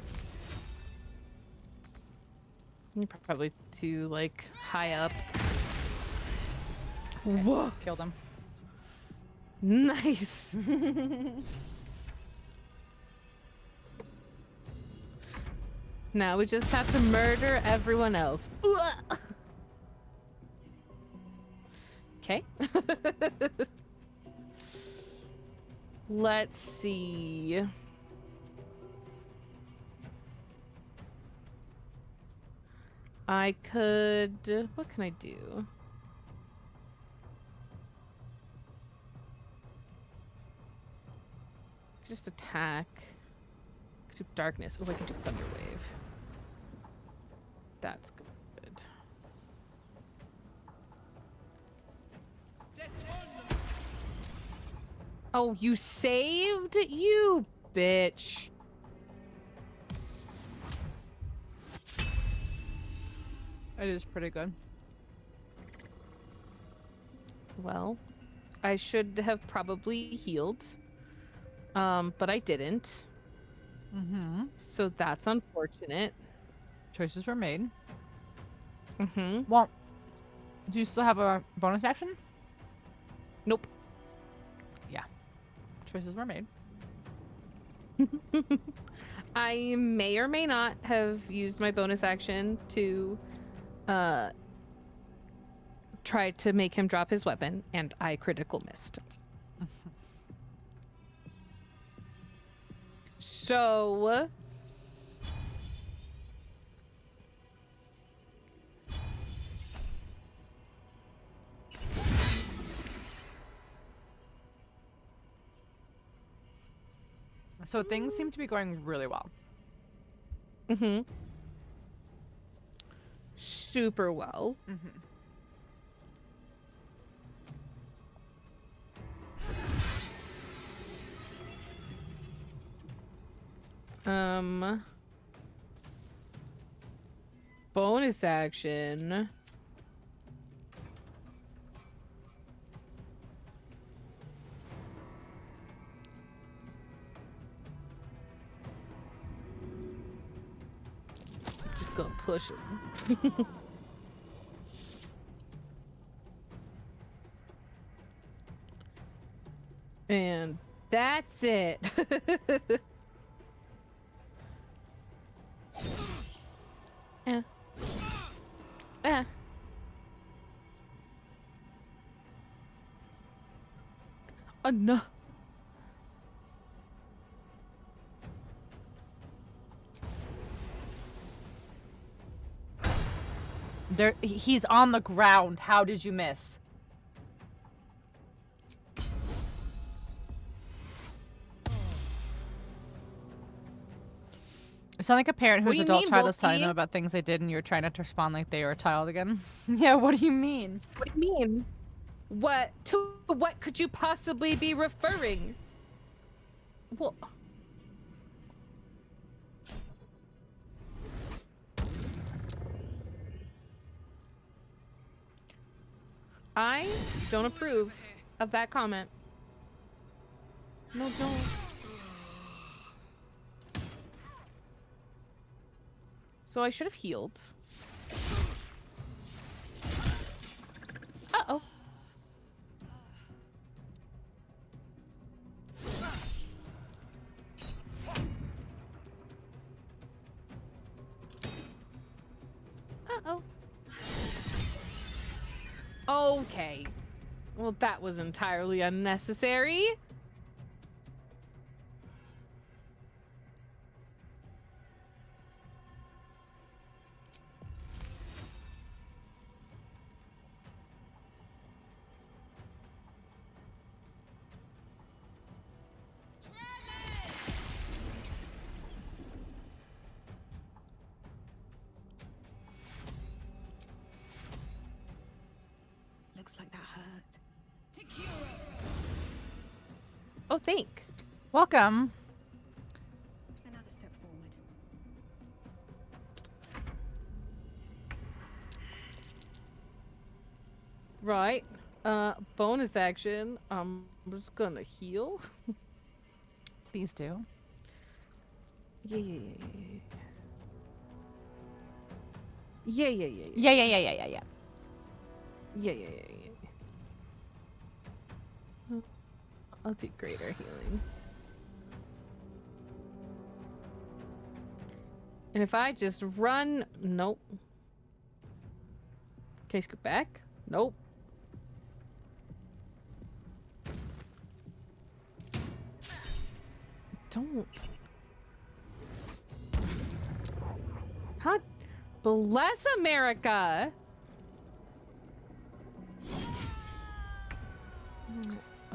You're probably too, like, high up. Okay. Whoa. Killed him. Nice. Now we just have to murder everyone else. Okay. Let's see. I could... What can I do? Just attack. I could do darkness. Oh, I can do thunder wave. That's good. Oh, you saved? You bitch. It is pretty good. Well, I should have probably healed. But I didn't. Mm-hmm. So that's unfortunate. Choices were made. Mm-hmm. Well, do you still have a bonus action? Nope. Yeah. Choices were made. I may or may not have used my bonus action to try to make him drop his weapon, and I critical missed. So So things seem to be going really well. mm-hmm. Super well. Mm-hmm. Bonus action. gonna push him. And that's it. Yeah. No. He's on the ground. How did you miss? You sound like a parent whose adult child is telling them about things they did and you're trying not to respond like they were a child again. Yeah, what do you mean? What do you mean? What could you possibly be referring? Well, I don't approve of that comment. No, don't. So I should have healed. Uh-oh. Uh-oh. Okay. Well, that was entirely unnecessary. Looks like that hurt. Oh, thank. Welcome. Another step forward. Right. Bonus action. I'm just gonna heal. Please do. Yeah. I'll do greater healing. And if I just run... Nope. Okay, scoot back. Nope. Don't. God bless America!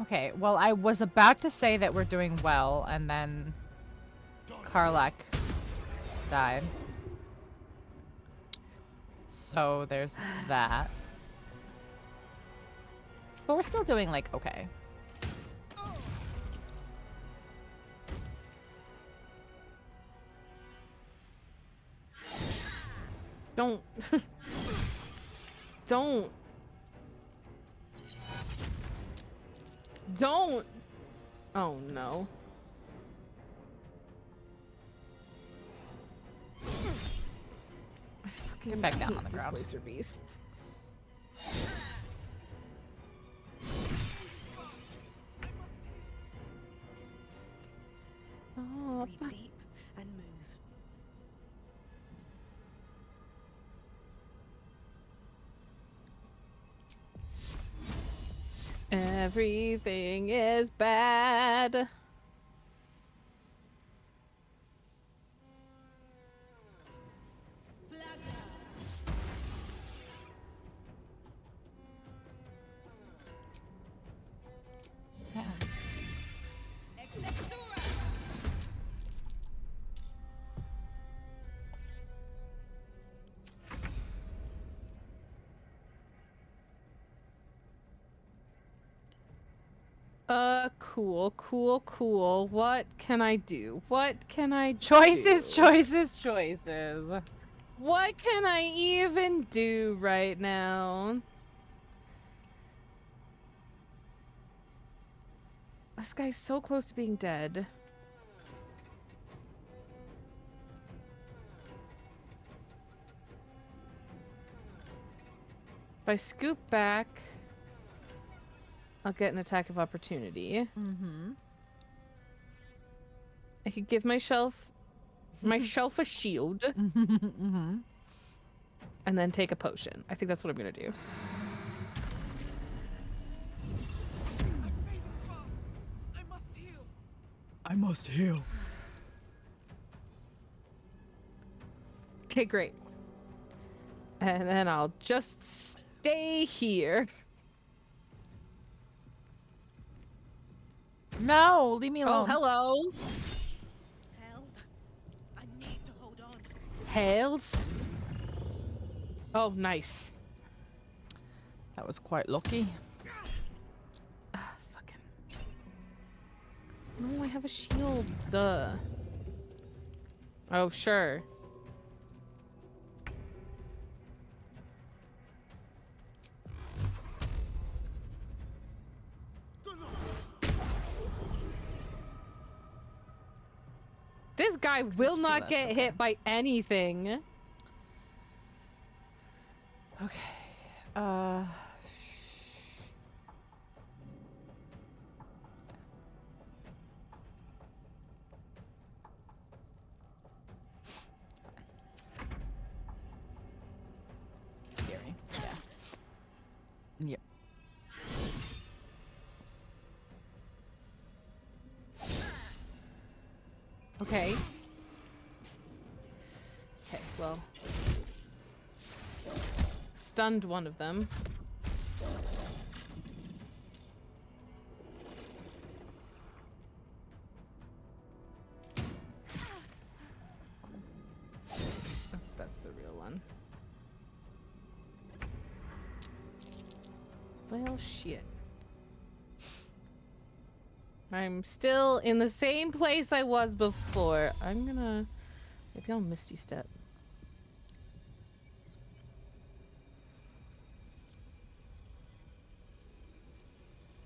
Okay, well, I was about to say that we're doing well, and then Karlak died. So there's that. But we're still doing, like, okay. Don't. Don't. Don't. Oh no. Get back down on the ground. Displacer beasts. Oh, Breathe deep and move. Everything is bad. Cool. What can I do? What can I do? Choices. What can I even do right now? This guy's so close to being dead. If I scoop back, I'll get an attack of opportunity. Mm-hmm. I could give myself a shield. Mm-hmm. And then take a potion. I think that's what I'm gonna do. I must heal. Okay, great. And then I'll just stay here. No, leave me alone. Oh, hello. Hells, I need to hold on. Hails. Oh, nice. That was quite lucky. Fucking. No, I have a shield. Duh. Oh, sure. This guy will not get hit by anything. Okay. Scary. Yeah. Yep. Okay. Okay, well. Stunned one of them. Oh, that's the real one. Well, shit. I'm still in the same place I was before. I'm gonna... Maybe I'll Misty Step.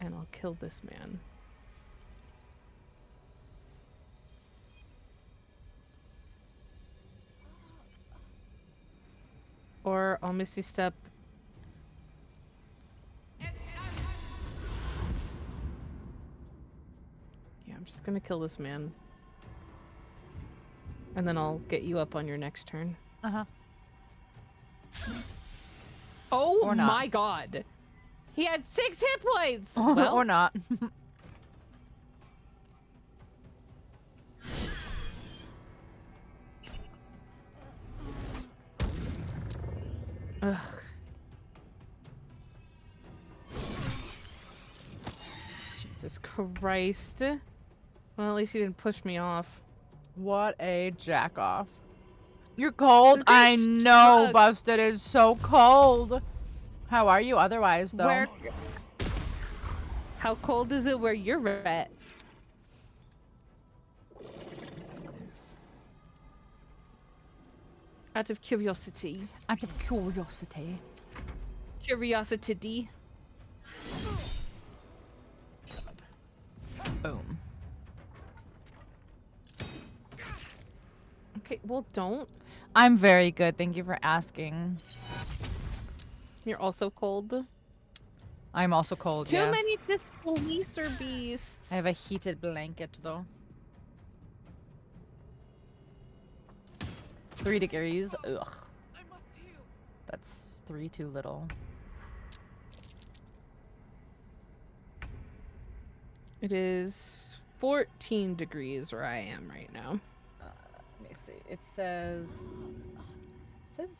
And I'll kill this man. Or I'll Misty Step. Yeah, I'm just gonna kill this man. And then I'll get you up on your next turn. Uh-huh. Oh Or not. my god! He had 6 hit points! Well, Or not. Ugh. Jesus Christ. Well, at least he didn't push me off. What a jack off. You're cold? I know, Busted is so cold. How are you otherwise, though? Where... How cold is it where you're at? Out of curiosity. Out of curiosity. Curiosity. Boom. Okay, well, don't. I'm very good. Thank you for asking. You're also cold. I'm also cold, Too yeah. many displacer beasts. I have a heated blanket, though. 3 degrees. Ugh. That's 3 too little. It is 14 degrees where I am right now. Let me see. It says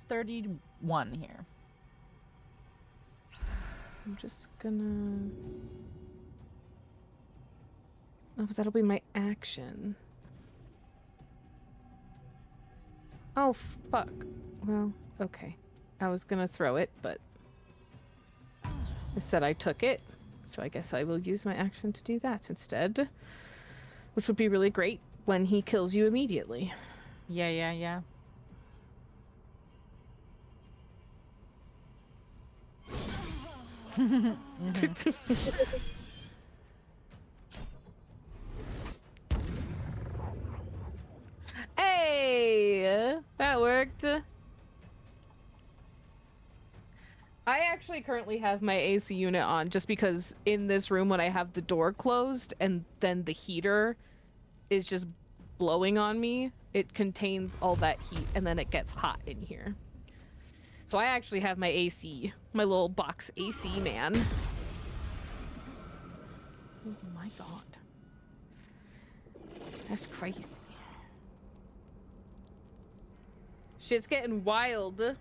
31 here. I'm just gonna... Oh, but that'll be my action. Oh, fuck. Well, okay. I was gonna throw it, but... I said I took it, so I guess I will use my action to do that instead. Which would be really great when he kills you immediately. Yeah, yeah, yeah. Hey! That worked. I actually currently have my AC unit on just because in this room when I have the door closed and then the heater is just blowing on me, it contains all that heat and then it gets hot in here. So I actually have my AC, my little box AC, man. Oh my god. That's crazy. Shit's getting wild.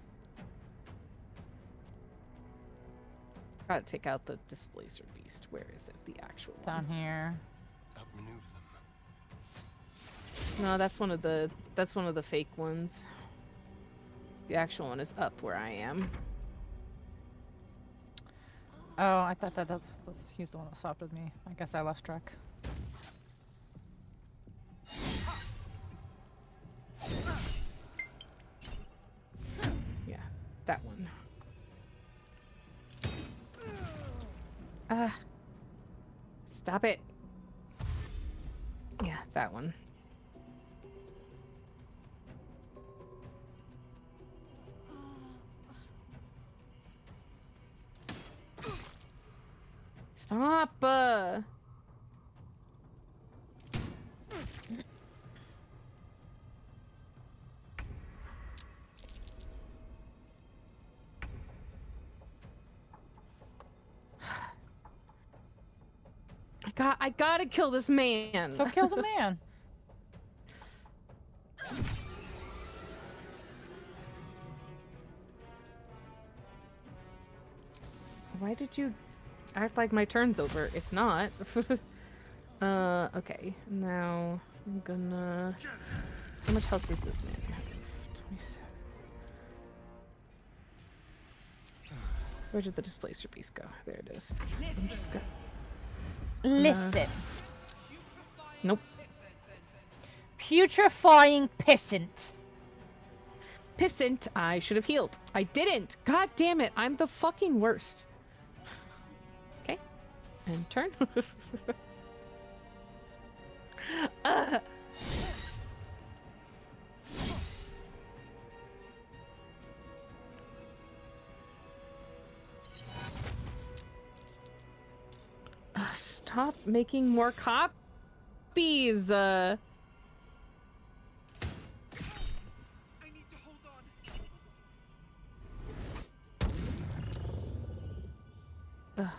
Gotta take out the displacer beast. Where is it? The actual Down here. Outmaneuver them. No, that's one of the fake ones. The actual one is up where I am. Oh, I thought that's he's the one that swapped with me. I guess I lost track. Yeah, that one. Stop it. Yeah, that one. Stop! I gotta kill this man. So kill the man. Why did you act like my turn's over? It's not. Okay. Now I'm gonna. How much health does this man have? 27. Where did the displacer beast go? There it is. I'm just gonna. Listen. Nope. Putrefying pissant. Pissant. I should have healed. I didn't. God damn it. I'm the fucking worst. Okay. And turn. Stop making more copies. I need to hold on. Ugh.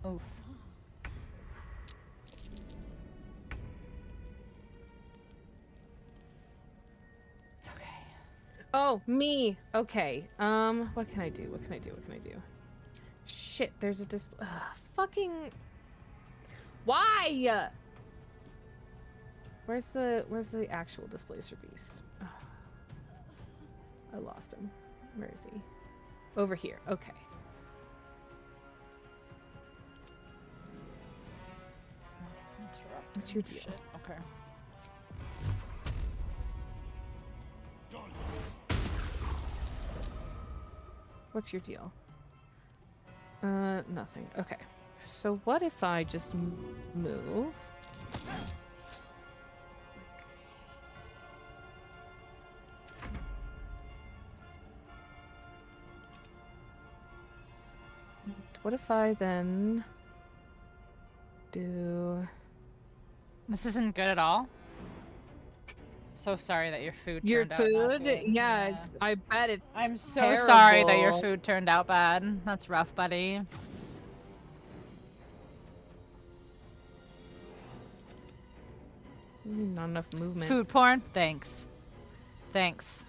Oof. Oh, me. Okay. What can I do? What can I do? What can I do? Shit, there's a fucking. Why? Where's the actual displacer beast? Ugh. I lost him. Where is he? Over here. Okay. What's your deal? Shit. Okay. What's your deal? Nothing. Okay. So what if I just move? What if I then do... This isn't good at all. So sorry that your food Your turned out not food? good. Yeah, it's, I bet it's I'm so terrible. sorry that your food turned out bad. That's rough, buddy. Not enough movement. Food porn? Thanks. Thanks.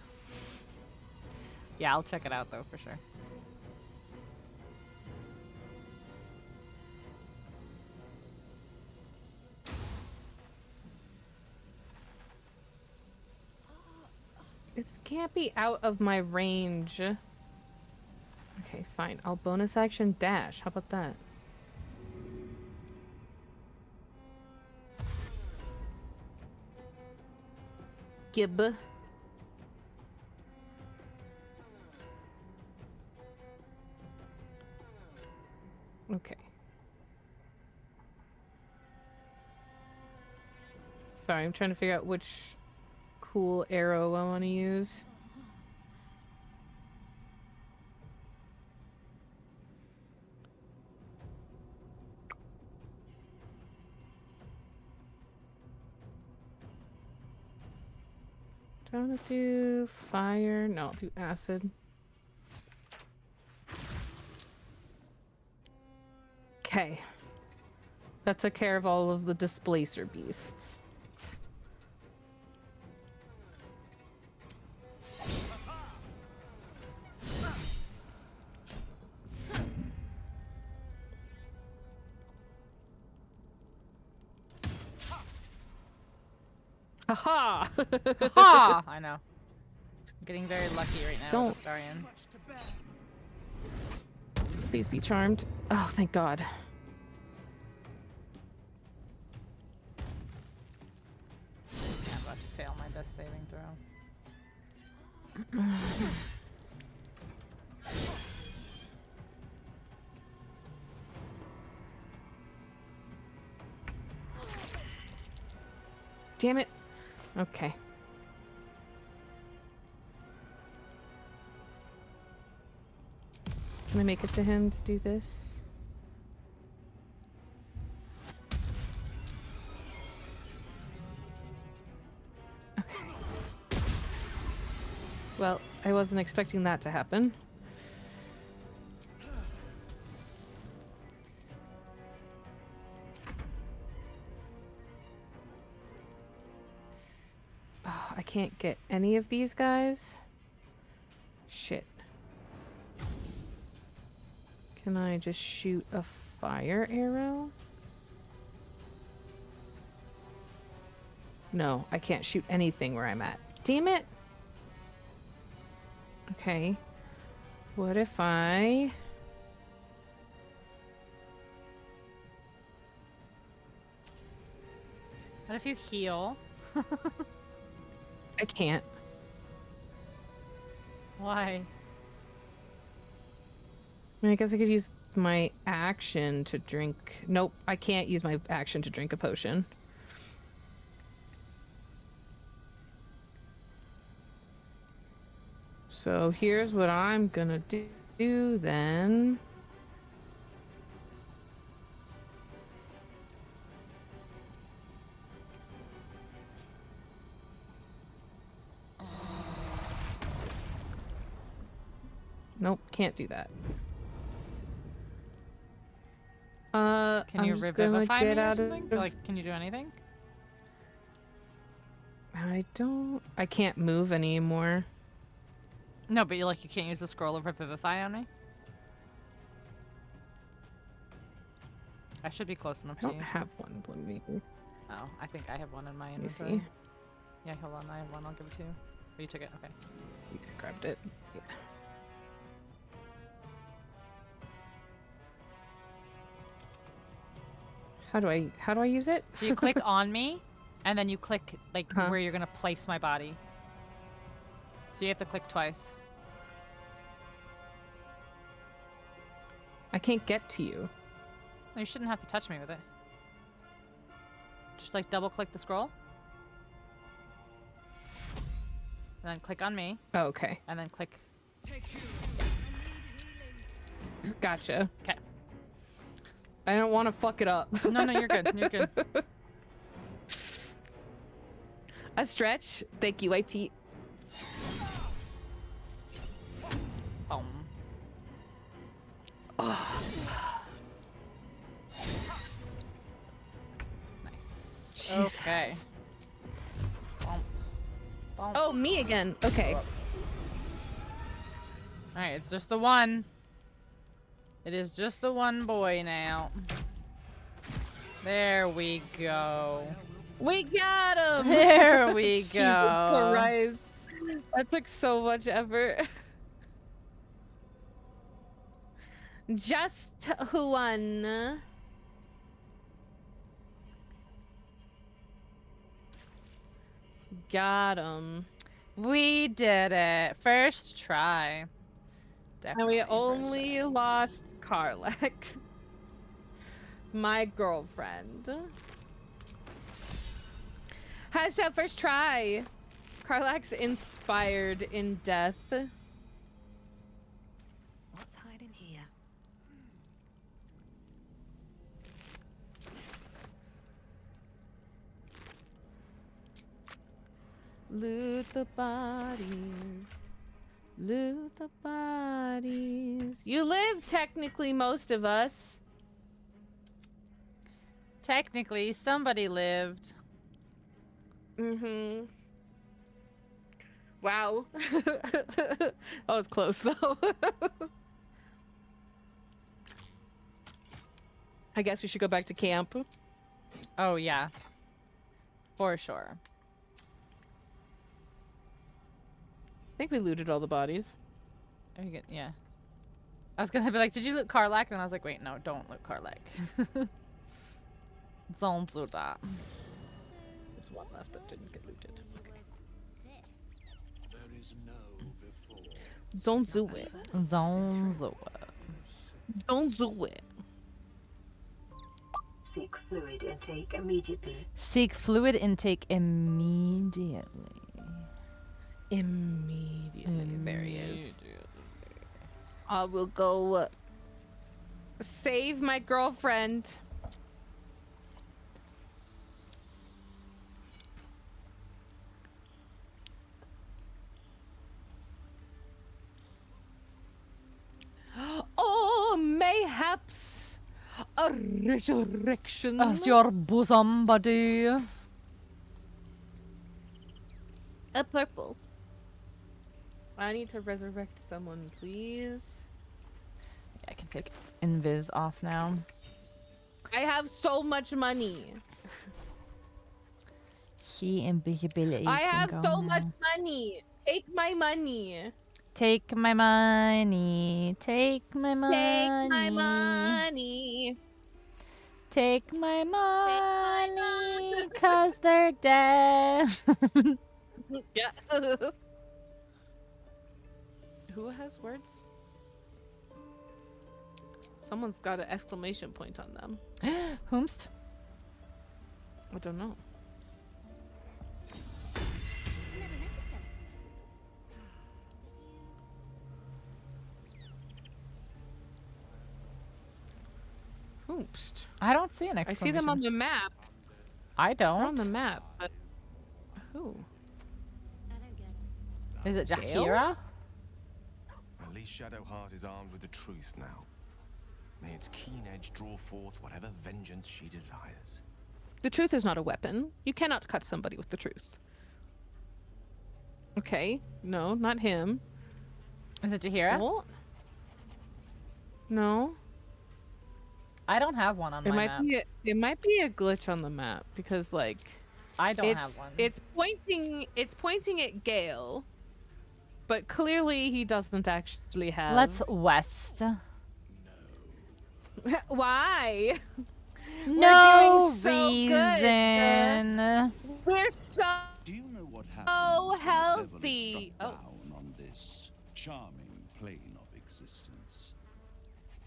Yeah, I'll check it out though, for sure. It can't be out of my range. Okay, fine. I'll bonus action dash. How about that? Gib. Okay. Sorry, I'm trying to figure out which cool arrow I want to use. Do I want to do fire? No, I'll do acid. Okay. That took care of all of the displacer beasts. Haha! Ha! I know. I'm getting very lucky right now with the Starian. Please be charmed. Oh, thank God. I'm about to fail my death saving throw. Damn it. Okay. Can I make it to him to do this? Okay. Well, I wasn't expecting that to happen. Oh, I can't get any of these guys. Shit. Can I just shoot a fire arrow? No, I can't shoot anything where I'm at. Damn it! Okay. What if I... What if you heal? I can't. Why? I mean, I guess I could use my action to drink... Nope, I can't use my action to drink a potion. So here's what I'm gonna do then. Nope, can't do that. Can you revivify me or something? Like, can you do anything? I can't move anymore. No, but you can't use the scroll of revivify on me? I should be close enough I to don't you. have one, believe me. Oh, I think I have one in my Let me inventory. see. Yeah, hold on, I have one. I'll give it to you. Oh, you took it? Okay. You grabbed it. Yeah. How do I use it? So you click on me, and then you click where you're gonna place my body. So you have to click twice. I can't get to you. No, you shouldn't have to touch me with it. Just double click the scroll. And then click on me. Oh, okay. And then click. Gotcha. Okay. I don't want to fuck it up. No, you're good. You're good. A stretch. Thank you, IT. Boom. Oh. Nice. Jesus. Okay. Boom. Boom. Oh, me again. Okay. Alright, it's just the one. It is just the one boy now. There we go. We got him! There we Jesus go. Christ. That took so much effort. Just one. Got him. We did it. First try. Definitely And we only lost Karlek. My girlfriend. Hashtag first try. Karlach's inspired in death. What's hiding here? Loot the bodies. Loot the bodies. You live, technically, most of us. Technically, somebody lived. Mm-hmm. Wow. That was close, though. I guess we should go back to camp. Oh, yeah. For sure. I think we looted all the bodies. Are you good? Yeah. I was gonna be like, did you loot Karlach? And I was like, wait, no, don't loot Karlach. Don't do that. There's one left that didn't get looted. Okay. There is no before. Don't do it. Don't do it. Don't do it. Seek fluid intake immediately. Seek fluid intake immediately. Immediately. There he is. I will go save my girlfriend. Oh, mayhaps a resurrection. As your bosom buddy. A purple. I need to resurrect someone, please. Yeah, I can take invis off now. I have so much money. He invisibility. I have can so go much now. money. Take my money. Take my money. Take my money. Take my money. Take my money. Cause they're dead. Yeah. Who has words? Someone's got an exclamation point on them. Whomst? I don't know. Whomst? I don't see an I see them on the map. I don't. They're on the map, but who? Is it Gale? Jahira? At least Shadowheart is armed with the truth now. May its keen edge draw forth whatever vengeance she desires. The truth is not a weapon. You cannot cut somebody with the truth. Okay. No, not him. Is it Jahira? What? No. I don't have one on my map. It might be a glitch on the map because like I don't have one. It's pointing at Gale, but clearly he doesn't actually have. Let's west. Why? No We're doing so reason. Good. We're so Do you know what happened so when the healthy. devil is struck down on this charming plane of existence?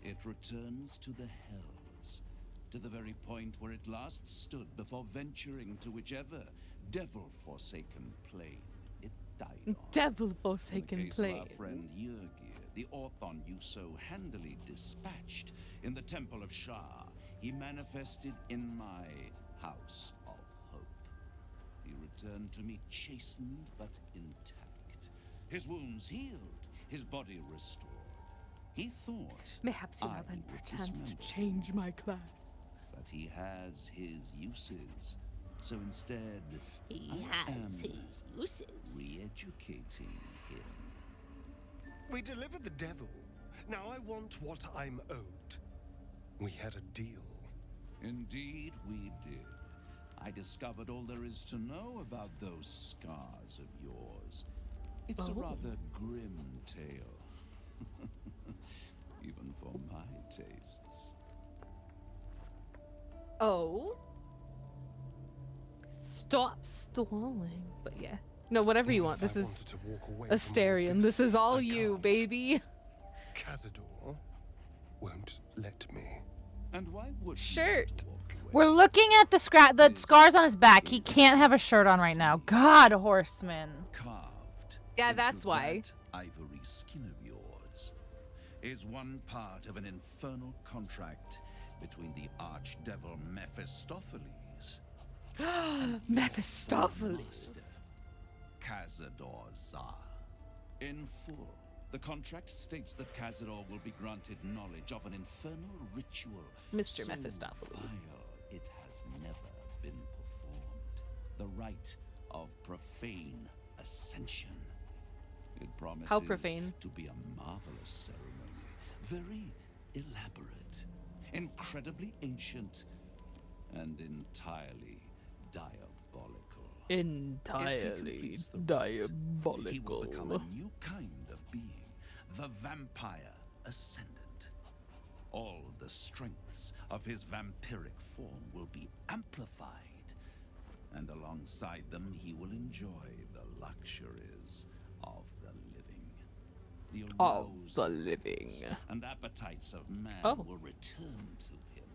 It returns to the hells, to the very point where it last stood before venturing to whichever devil-forsaken plane it died on. Devil-forsaken In the case plane. of our friend Yrgir, the Orthon you so handily dispatched in the Temple of Shah, he manifested in my house of hope. He returned to me chastened but intact, his wounds healed, his body restored. He thought Mayhaps you I have then would chance to dismember change my class. but he has his uses. So instead, He I am has his uses. re-educating him. We delivered the devil. Now I want what I'm owed. We had a deal. Indeed, we did. I discovered all there is to know about those scars of yours. It's a rather grim tale. Even for my tastes. Oh. Stop stalling. But yeah. No, whatever you want. This is Asterion. This is all you, baby. Cazador won't let me. And why would shirt? We're looking at the scars on his back. He can't have a shirt on right now. God, Horseman. carved? Yeah, that's why. That ivory skin of yours is one part of an infernal contract between the archdevil Mephistopheles Mephistopheles. Cazador Zar. In full, the contract states that Cazador will be granted knowledge of an infernal ritual Mr. so Mephistopheles. vile it has never been performed. The rite of profane ascension. It promises How profane? to be a marvelous ceremony, very elaborate, incredibly ancient, and entirely diabolical. Entirely He will diabolical. become a new kind of being, the vampire ascendant. All the strengths of his vampiric form will be amplified, and alongside them he will enjoy the luxuries of the living. The Of arousals the living. and appetites of man will return to him.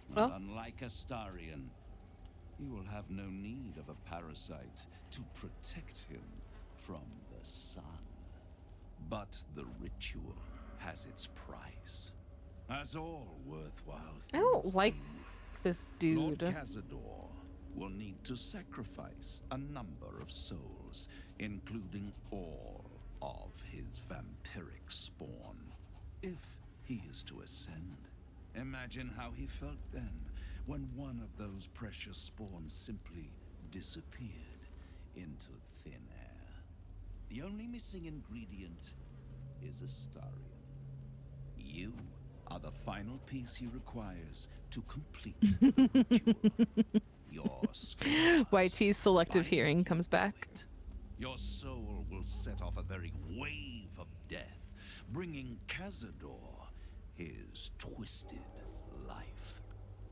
And Oh. unlike Astarion, he will have no need of a parasite to protect him from the sun. But the ritual has its price, as all worthwhile things I don't like do. this Lord dude. Cazador will need to sacrifice a number of souls, including all of his vampiric spawn, if he is to ascend. Imagine how he felt then, when one of those precious spawns simply disappeared into thin air. The only missing ingredient is Astarion. You are the final piece he requires to complete the ritual. Your scars YT's selective hearing comes back. Your soul will set off a very wave of death, bringing Cazador his twisted life.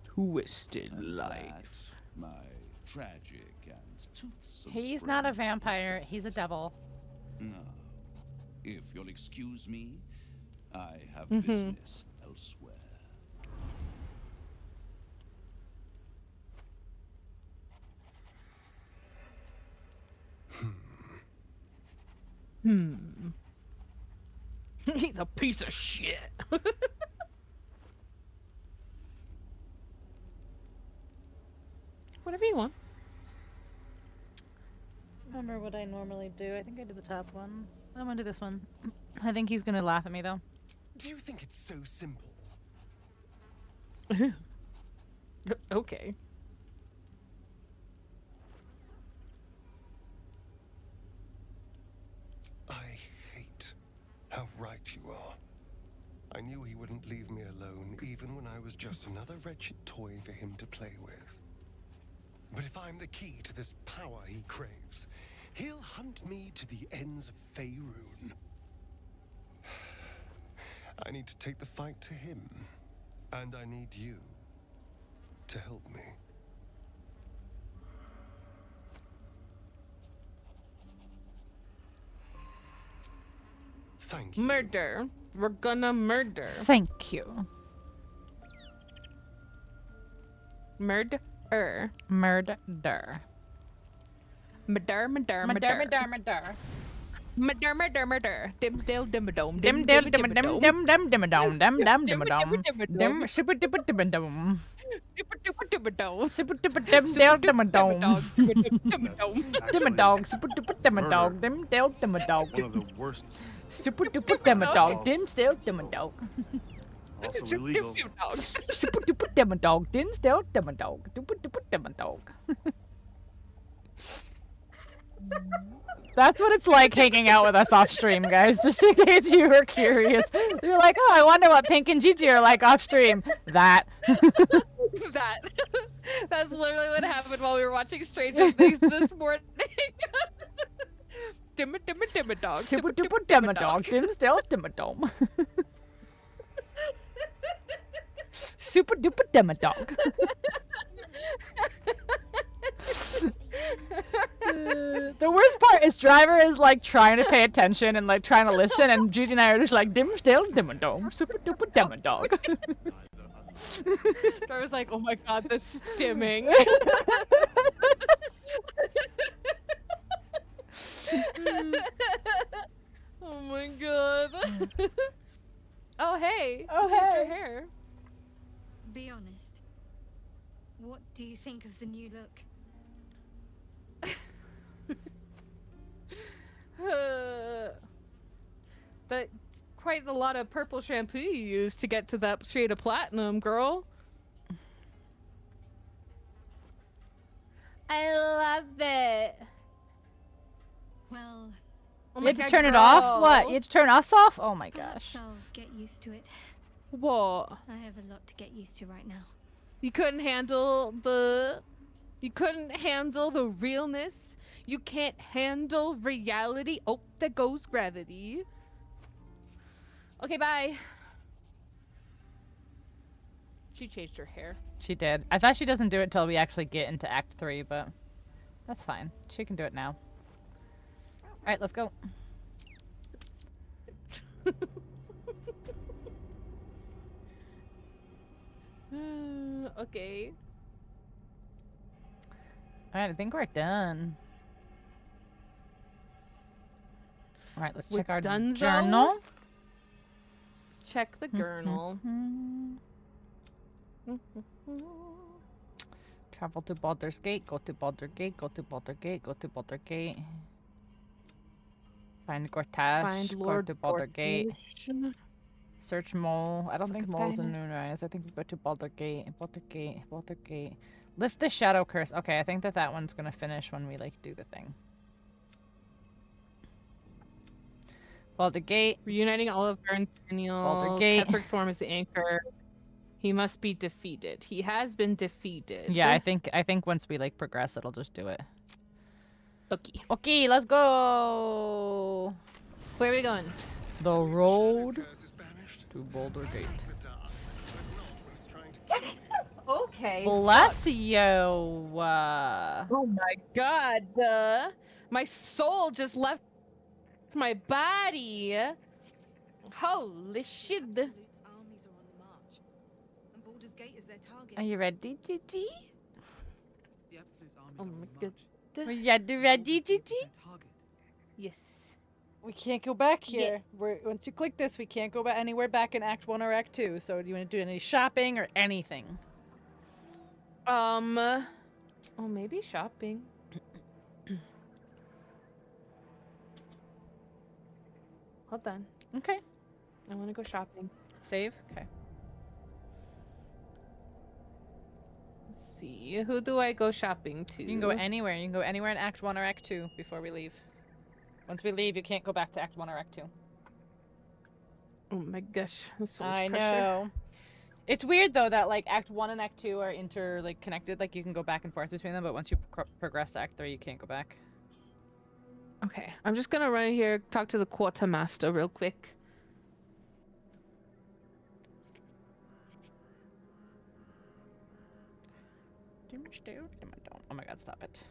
Twisted And life. that, my tragic and toothsome He's not a friend, vampire. He's a devil. No. If you'll excuse me, I have Mhm. business elsewhere. He's a piece of shit. Whatever you want. Remember what I normally do. I think I did the top one. I'm gonna do this one. I think he's gonna laugh at me though. Do you think it's so simple? Okay. I hate how right you are. I knew he wouldn't leave me alone, even when I was just another wretched toy for him to play with. But if I'm the key to this power he craves, he'll hunt me to the ends of Faerun. I need to take the fight to him, and I need you to help me. Thank you. Murder. We're gonna murder. Thank you. Murder. Murder. Murder. Murder. Murder. Murder. Dimdale dimmadome. Dim dim dim dim dim dim dim dom dim dim dim dom dim super duper dim dom super duper dim dale dim dom dim dog super duper dim dog dim dale dim dog One of the worst. super duper dim dog dim dale dim dog Also illegal. super duper dim dog dim dale dim dog super duper dim dog. That's what it's like hanging out with us off stream, guys. Just in case you were curious. You're like, oh, I wonder what Pink and Gigi are like off stream. That. That. That's literally what happened while we were watching Stranger Things this morning. Dimma dimma dimma dog. Super duper dimma dog. Dim still dimma dome. Super duper dimma dog. The worst part is Driver is like trying to pay attention and like trying to listen, and Gigi and I are just like dim still dimma dome. Super duper dimma dog. I was like, oh my god, the stimming. Oh my god. Oh hey, Oh, you changed your hey. hair. Be honest. What do you think of the new look? That's quite a lot of purple shampoo you used to get to that shade of platinum, girl. I love it. Well, Oh You my had to God, turn it off? What? girls. You had to turn us off? Oh my perhaps gosh. I'll get used to it. What? I have a lot to get used to right now. You couldn't handle the... You couldn't handle the realness? You can't handle reality? Oh, there goes gravity. Okay, bye. She changed her hair. She did. I thought she doesn't do it till we actually get into Act 3, but that's fine. She can do it now. Alright, let's go. Okay. Alright, I think we're done. Alright, let's check our Dunzo? journal. Check the journal. Travel to Baldur's Gate, go to Baldur Gate, go to Baldur Gate, go to Baldur Gate. Find Gortash, Find go Lord to Baldur Gate. Gortash. Search Mole. I don't think Mole's in Gortash. Moonrise. I think we go to Baldur Gate, Baldur Gate, Baldur Gate. Lift the Shadow Curse. Okay, I think that one's gonna finish when we, like, do the thing. Baldur Gate. Reuniting Oliver and Daniel. Baldur Gate. Ketherick's form is the anchor. He must be defeated. He has been defeated. Yeah, I think once we, like, progress, it'll just do it. Okay. Okay, let's go. Where are we going? The road to Baldur Gate. Okay. Bless you. Oh my god. My soul just left my body. Holy shit. Absolute's armies are on the march, and Baldur's Gate is their target. Are you ready, Gigi? The Absolute's armies Oh are my on the god. march. Are you ready, Gigi? Yes. We can't go back here. Once you click this, we can't go back anywhere back in Act 1 or Act 2. So do you want to do any shopping or anything? Oh, maybe shopping. Hold on. Okay. I want to go shopping. Save? Okay. Let's see. Who do I go shopping to? You can go anywhere. You can go anywhere in Act 1 or Act 2 before we leave. Once we leave, you can't go back to Act 1 or Act 2. Oh my gosh. That's so much I pressure. know. It's weird, though, that, like, Act 1 and Act 2 are connected. Like, you can go back and forth between them, but once you progress to Act 3, you can't go back. Okay. I'm just going to run here, talk to the quartermaster real quick. Oh my god, stop it.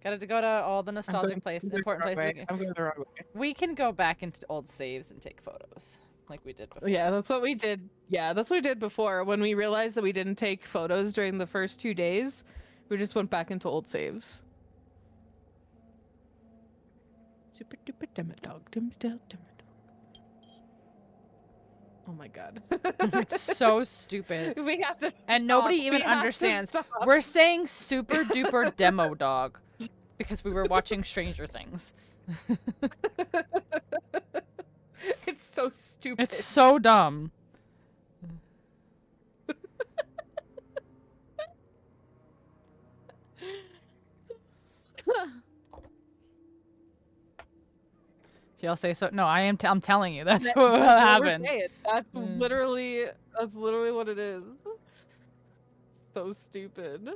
Gotta go to all the nostalgic places, important places. I'm going the wrong way. We can go back into old saves and take photos, like we did before. Yeah, that's what we did. Yeah, that's what we did before. When we realized that we didn't take photos during the first 2 days, we just went back into old saves. Super duper dog, dim still dog. Oh my god. It's so stupid. We have to And nobody stop. even We have to understands. stop. We're saying super duper demo dog because we were watching Stranger Things. It's so stupid. It's so dumb. If y'all say so. No, I'm telling you. That's what will happen. We're saying. That's literally what it is. So stupid.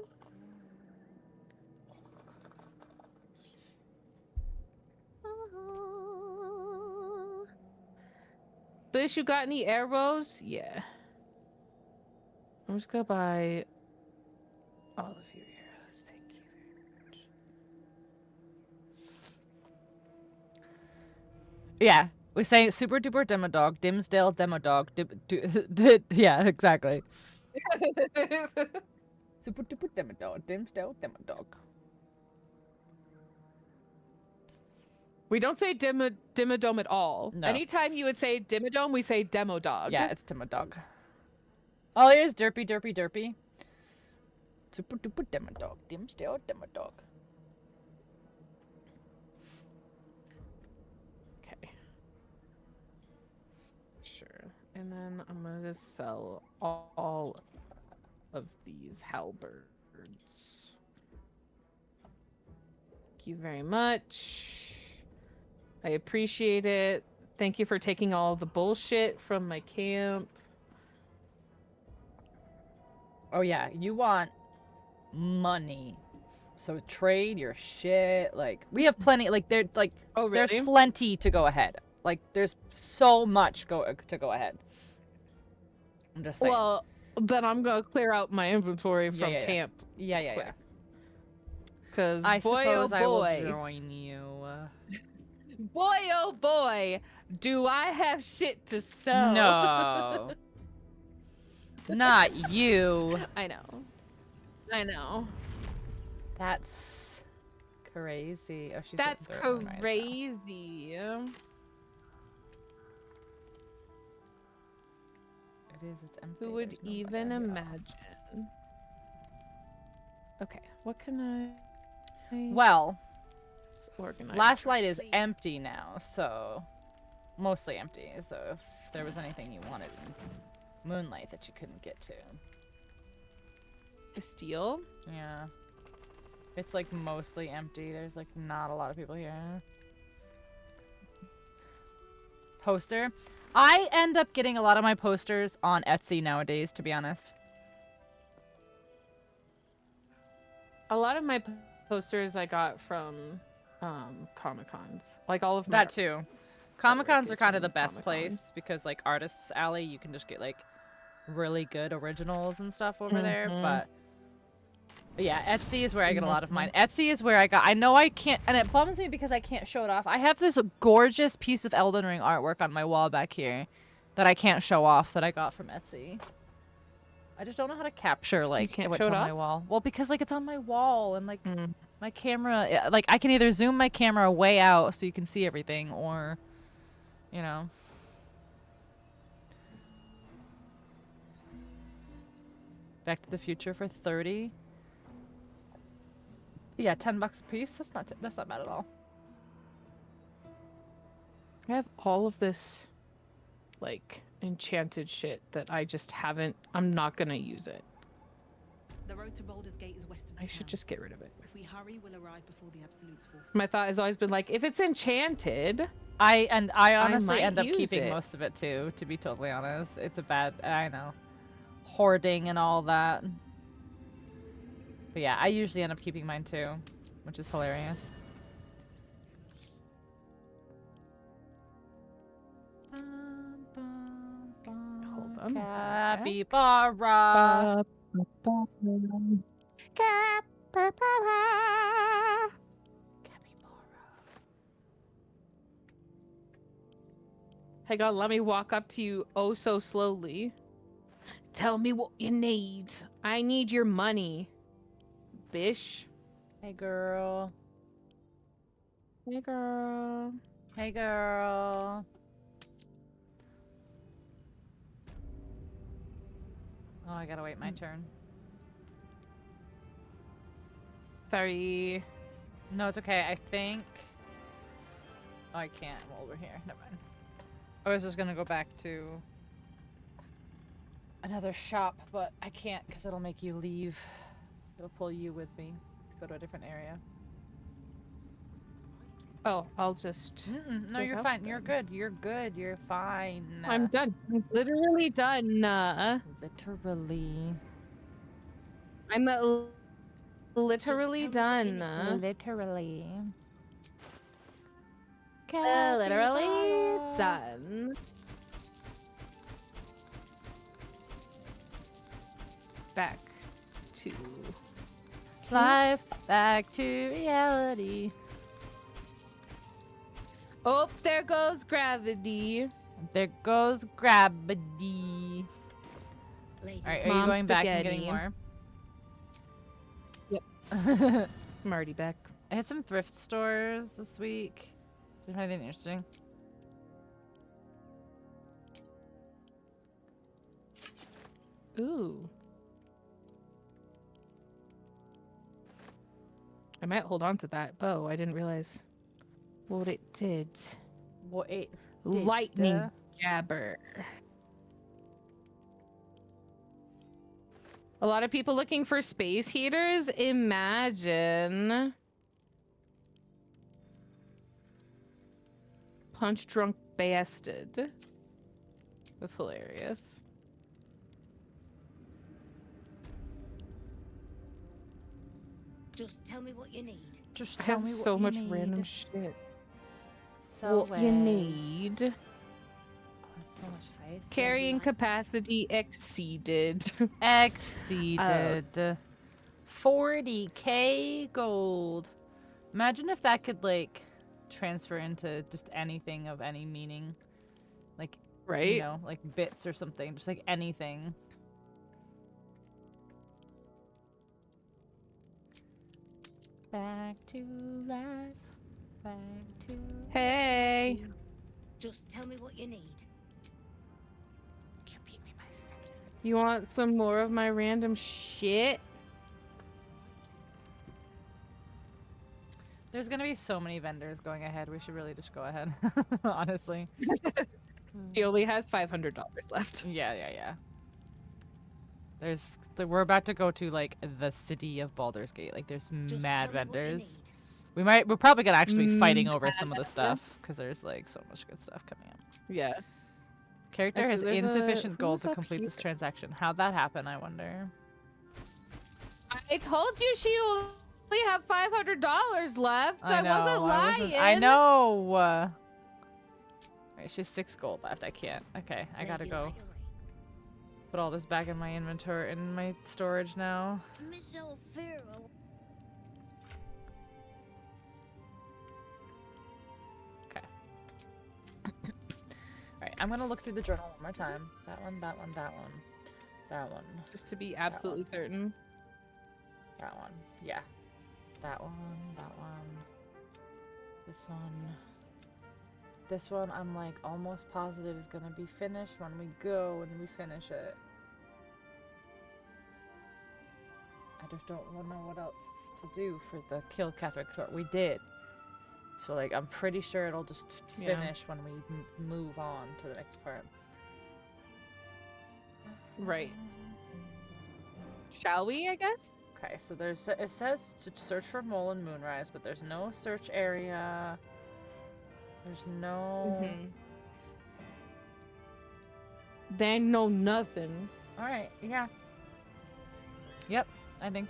Bish, you got any arrows? Yeah. I'm just gonna buy all of your arrows. Thank you very much. Yeah, we say super duper demodog, Dimsdale demodog. Yeah, exactly. Super duper demodog, Dimsdale demodog. We don't say dimmadome at all. No. Anytime you would say dimmadome, we say demodog. Yeah, it's demodog. Oh, here's derpy, derpy, derpy. Super duper demodog, Dimsdale demodog. Okay. Sure. And then I'm gonna just sell all of these halberds. Thank you very much. I appreciate it. Thank you for taking all the bullshit from my camp. Oh yeah, you want money. So trade your shit. Like, we have plenty, like, there's plenty to go ahead. Like, there's so much to go ahead. I'm just saying. Well, then I'm gonna clear out my inventory from camp. Yeah. Because I boy, suppose oh boy. I will join you. Boy, oh boy, do I have shit to sell. No. Not you. I know. That's crazy. Oh, she's That's at third one right crazy. now. It is. It's empty. Who would There's no even fire here. imagine? Okay, what can I? Well, organize. Last Light is empty now, so mostly empty. So if there was anything you wanted in Moonlight that you couldn't get to steal, yeah, it's like mostly empty. There's like not a lot of people here. Poster. I end up getting a lot of my posters on Etsy nowadays, to be honest. a lot of my posters I got from Comic-Cons. Like all of my that too. Comic-Cons are kind of the best place because like Artists Alley, you can just get like really good originals and stuff over there. But yeah, Etsy is where I get a lot of mine. Etsy is where I know I can't, and it bums me because I can't show it off. I have this gorgeous piece of Elden Ring artwork on my wall back here that I can't show off that I got from Etsy. I just don't know how to capture like what's on my wall. Well, because like it's on my wall and like my camera, like I can either zoom my camera way out so you can see everything, or you know. Back to the Future for 30. Yeah, $10 a piece. That's not bad at all. I have all of this like enchanted shit that I just haven't. I'm not gonna use it. The road to Baldur's Gate is west of the I should just get rid of it. If we hurry, we'll arrive before the Absolute's force. My thought has always been like, if it's enchanted, I honestly end up keeping it. most of it too, to be totally honest. It's a bad, I know, hoarding and all that. But yeah, I usually end up keeping mine too, which is hilarious. Hold on. Capybara. Capybara. Hey God, let me walk up to you oh so slowly. Tell me what you need. I need your money. Bish. Hey girl. Hey girl. Hey girl. Oh, I gotta wait my turn. Sorry. No, it's okay. I think. Oh, I can't. I'm over here. Never mind. I was just gonna go back to another shop, but I can't because it'll make you leave. It'll pull you with me to go to a different area. Oh, I'll just. No, you're fine. You're good. You're good. You're fine. I'm done. I'm literally done. Literally. I'm literally done. Literally. Literally done. Back to life, back to reality. Oh, there goes gravity. There goes gravity. All right, are you going back and getting more? Yep. I'm already back. I hit some thrift stores this week. Did you find anything interesting? Ooh. I might hold on to that bow. I didn't realize what it did. What it did. Lightning jabber. A lot of people looking for space heaters. Imagine. Punch drunk bastard. That's hilarious. Just tell me what you need. Just I tell have me what so you much need. random shit. So What you need. So much face. Carrying capacity exceeded. Exceeded. 40k gold. Imagine if that could like transfer into just anything of any meaning. Like, right? You know, like bits or something. Just like anything. Back to life. Back to Hey. Just tell me what you need. You beat me by a second. You want some more of my random shit? There's gonna be so many vendors going ahead. We should really just go ahead. Honestly. He only has $500 left. Yeah. We're about to go to like the city of Baldur's Gate. Like there's mad vendors. We're probably gonna actually be fighting over some of the stuff because there's like so much good stuff coming up. Yeah. Character Actually, has there's insufficient gold who's to up complete this here? transaction. How'd that happen, I wonder? I told you she only have $500 left. I wasn't lying. I know. Right, she's 6 gold left. I can't. Okay, I gotta go. Put all this back in my inventory, in my storage now. Miss Alfero. Alright, I'm gonna look through the journal one more time. That one. That one. Just to be absolutely certain. That one. Yeah. That one. This one. This one I'm like almost positive is gonna be finished when we go and we finish it. I just don't know what else to do for the kill Catherick Throat. We did. So like I'm pretty sure it'll just finish when we move on to the next part. Right. Shall we, I guess? Okay, so it says to search for Mole and Moonrise, but there's no search area. There's no... They know nothing. Alright, yeah. Yep, I think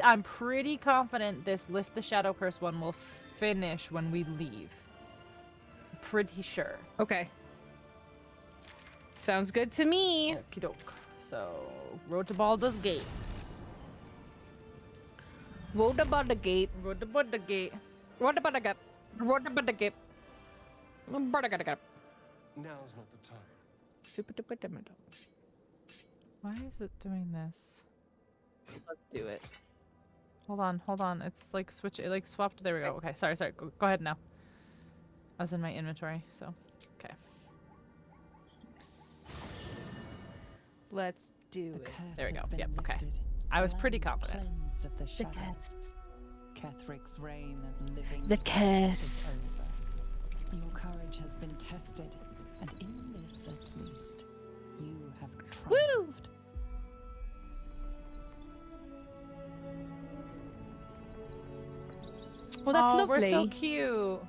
I'm pretty confident this Lift the Shadow Curse one will finish when we leave. Pretty sure. Okay. Sounds good to me. Okie doke. So, road to Baldur's Gate. Road about the gate. Road about the gate. Road about the gate. Road about the gate. Now's not the time. Why is it doing this? Let's do it. Hold on. It's like it like swapped. There we go. Okay, sorry. Go ahead now. I was in my inventory, so okay. Let's do it. There we go. Yep. Okay. I was pretty confident. Of the shadows. Catherick's reign of living The death curse. is over. Your courage has been tested, and in this at least, you have triumphed. Well, that's lovely. We're so cute.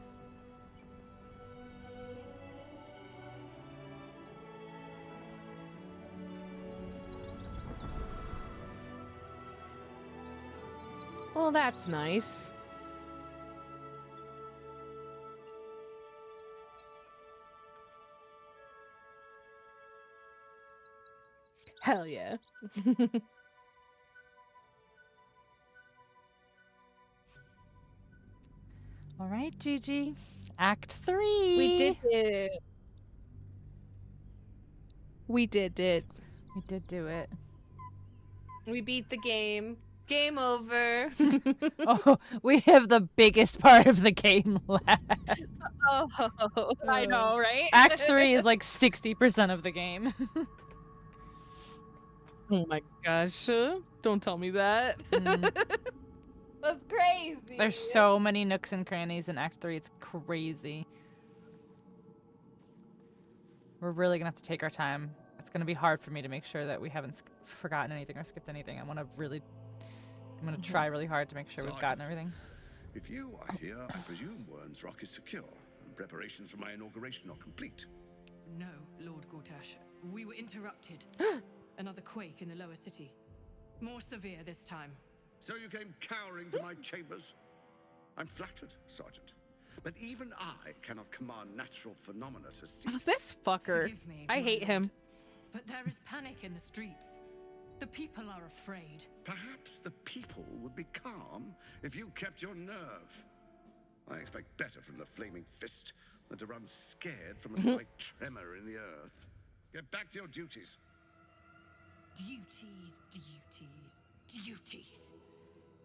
Well, that's nice. Hell yeah. All right, Gigi. Act 3. We did it. We did it. We did do it. We beat the game. Game over. Oh, we have the biggest part of the game left. Oh, I know, right? Act 3 is like 60% of the game. Oh my gosh. Don't tell me that. That's crazy. There's so many nooks and crannies in Act 3. It's crazy. We're really gonna have to take our time. It's gonna be hard for me to make sure that we haven't forgotten anything or skipped anything. I'm gonna try really hard to make sure we've gotten everything. If you are here, I presume Worm's Rock is secure, and preparations for my inauguration are complete. No, Lord Gortash. We were interrupted. Another quake in the lower city. More severe this time. So you came cowering to my chambers? I'm flattered, Sergeant. But even I cannot command natural phenomena to cease. Oh, this fucker. Forgive me, I my hate him. lord, but there is panic in the streets. The people are afraid. Perhaps the people would be calm if you kept your nerve. I expect better from the Flaming Fist than to run scared from a slight tremor in the earth. Get back to your duties. Duties, duties, duties.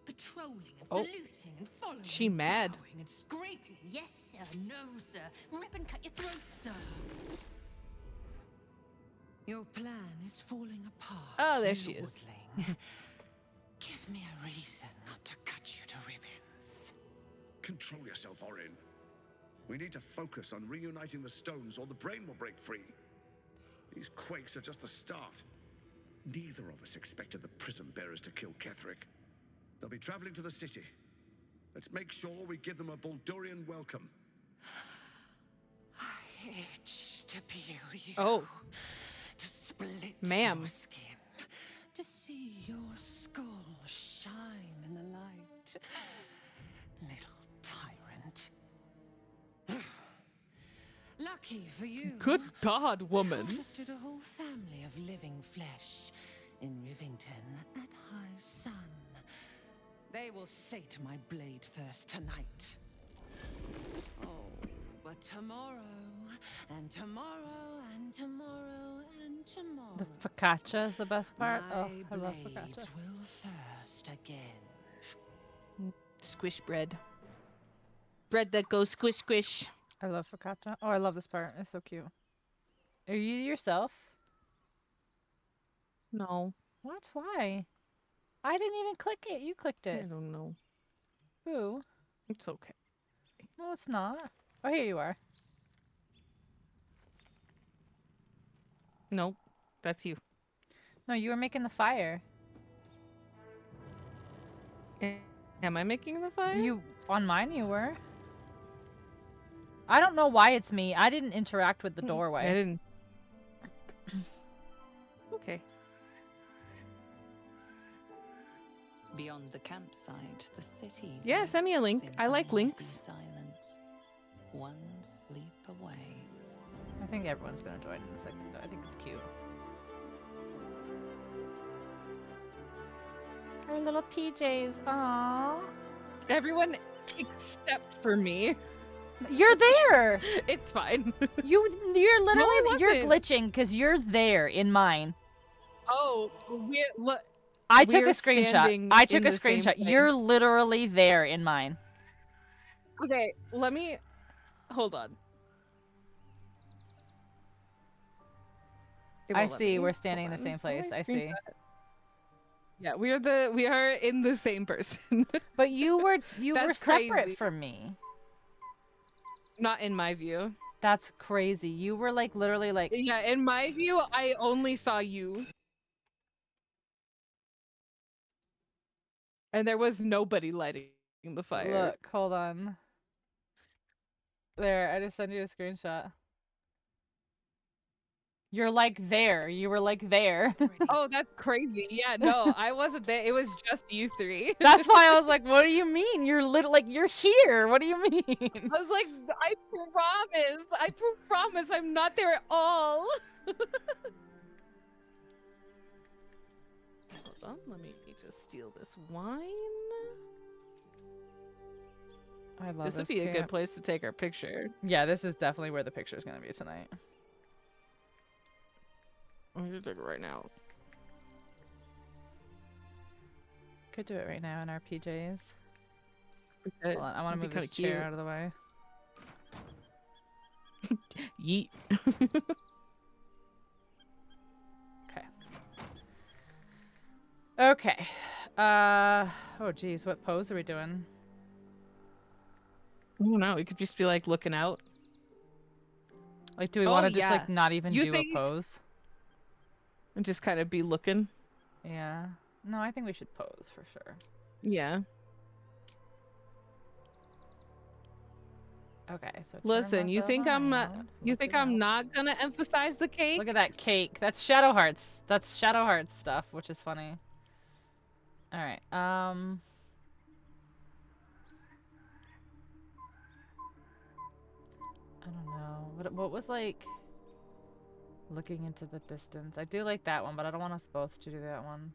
Patrolling and Oh. saluting and following. She and mad. bowing and scraping. Yes, sir. No, sir. Rip and cut your throat, sir. Your plan is falling apart. Oh, there she is. Lordling. Give me a reason not to cut you to ribbons. Control yourself, Orin. We need to focus on reuniting the stones or the brain will break free. These quakes are just the start. Neither of us expected the prison bearers to kill Ketherick. They'll be traveling to the city. Let's make sure we give them a Baldurian welcome. I itch to peel you. Oh. To split Ma'am. your skin. To see your skull shine in the light. Little tyrant. Lucky for you. Good God, woman. Harvested a whole family of living flesh in Rivington at high sun. They will sate my blade thirst tonight. Oh, but tomorrow, and tomorrow, and tomorrow, and tomorrow. The focaccia is the best part. My Oh, I love blades focaccia. will thirst again. Squish bread. Bread that goes squish squish. I love focaccia. Oh, I love this part. It's so cute. Are you yourself? No. What? Why? I didn't even click it. You clicked I it. don't know. Who? It's okay. No, it's not. Oh, here you are. Nope. That's you. No, you were making the fire. Am I making the fire? You on mine you were. I don't know why it's me. I didn't interact with the doorway. I didn't. Okay. Beyond the campsite, the city. Yeah, send me a link. breathes I in like uneasy links. Silence. One sleep away. I think everyone's gonna join in a second. I think it's cute. Our little PJs. Aww. Everyone except for me. You're there. It's fine. You're literally you're wasn't. glitching because you're there in mine. Oh, look. I took a We're screenshot. standing I took in a the same screenshot. thing. You're literally there in mine. Okay, let me hold on. It I won't let see. me. We're standing in Hold the same on. place. I see. Screenshot. Yeah, we are in the same person. But you were That's separate crazy. from me. Not in my view. That's crazy. You were like literally like Yeah, in my view, I only saw you. And there was nobody lighting the fire. Look, hold on. There, I just sent you a screenshot. You're like there. You were like there. Oh, that's crazy. Yeah, no, I wasn't there. It was just you three. That's why I was like, what do you mean? You're like you're here. What do you mean? I was like, I promise I'm not there at all. Hold on, let me just steal this wine. I love This would this be a good camp. place to take our picture. Yeah, this is definitely where the picture's gonna be tonight. I'm gonna do it right now. Could do it right now in our PJs. Okay. Hold on, I want to move this chair out of the way. Yeet. Okay. Okay. Oh geez, what pose are we doing? I don't know. We could just be like looking out. Like, do we want to just like not even do a pose? And just kind of be looking? Yeah. No, I think we should pose for sure. Yeah. Okay, so listen, you think I'm not gonna emphasize the cake? Look at that cake. That's Shadow Hearts. That's Shadow Hearts stuff, which is funny. All right. I don't know. What was like looking into the distance? I do like that one, but I don't want us both to do that one.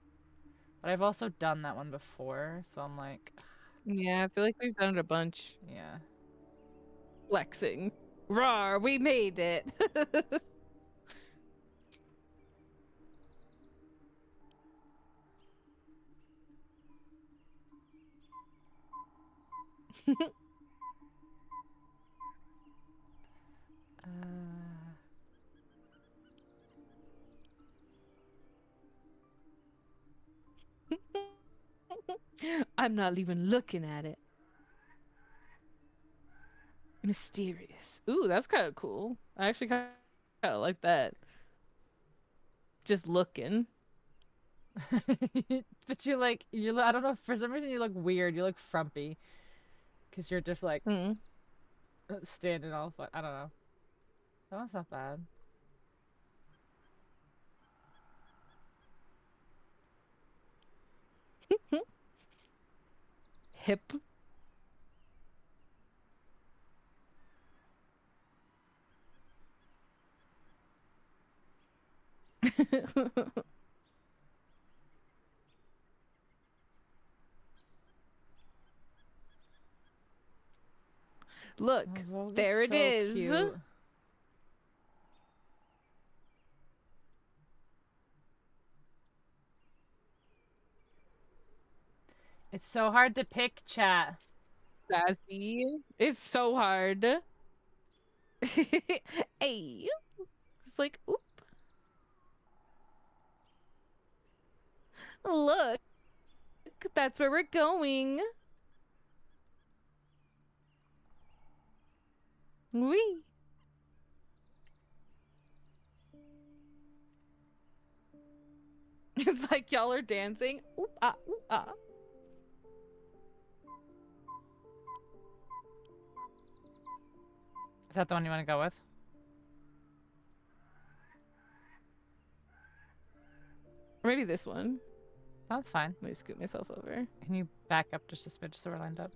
But I've also done that one before, so I'm like, yeah, I feel like we've done it a bunch. Yeah. Flexing. Rawr, we made it. I'm not even looking at it. Mysterious. Ooh, that's kind of cool. I actually kind of like that. Just looking. But you I don't know, for some reason you look weird. You look frumpy. Because you're just like standing all fun. I don't know. That one's not bad. Hip. Look, there it is. Cute. It's so hard to pick, chat. Sassy. It's so hard. Hey. It's like, oop. Look. That's where we're going. Wee. It's like y'all are dancing. Oop, ah, oop, ah. Is that the one you want to go with? Or maybe this one. That's fine. Let me scoot myself over. Can you back up just a smidge so we're lined up?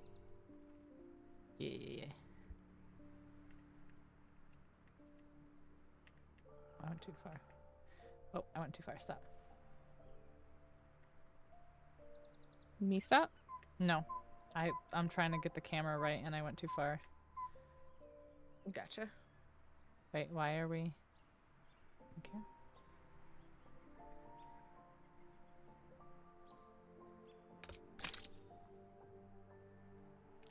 Yeah. I went too far. Oh, I went too far. Stop. Me stop? No. I'm trying to get the camera right and I went too far. Gotcha. Wait, why are we... Okay.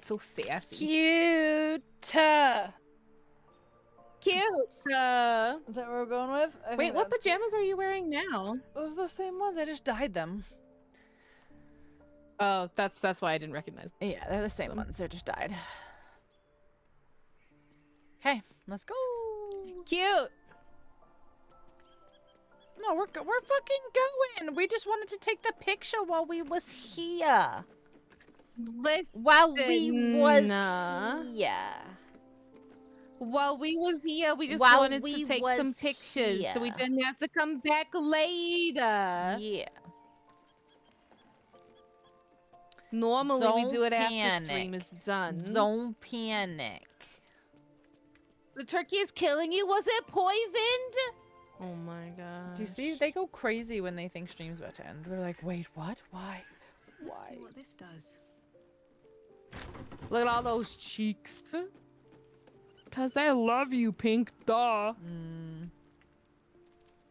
So sassy. Cute! Cute! Is that what we're going with? Wait, what pajamas are you wearing now? Those are the same ones. I just dyed them. Oh, that's why I didn't recognize them. Yeah, they're the same ones. They're just dyed. Okay, let's go. Cute. No, we're fucking going. We just wanted to take the picture while we was here. While we was here. While we was here, we just While wanted we to take was some pictures so we here. didn't have to come back later. Yeah. Normally we do it after panic. stream is done. Don't panic. The turkey is killing you? Was it poisoned? Oh my god. Do you see? They go crazy when they think stream's about to end. They're like, wait, what? Why? Let's see what this does. Look at all those cheeks. Cause they love you, Pink. Duh.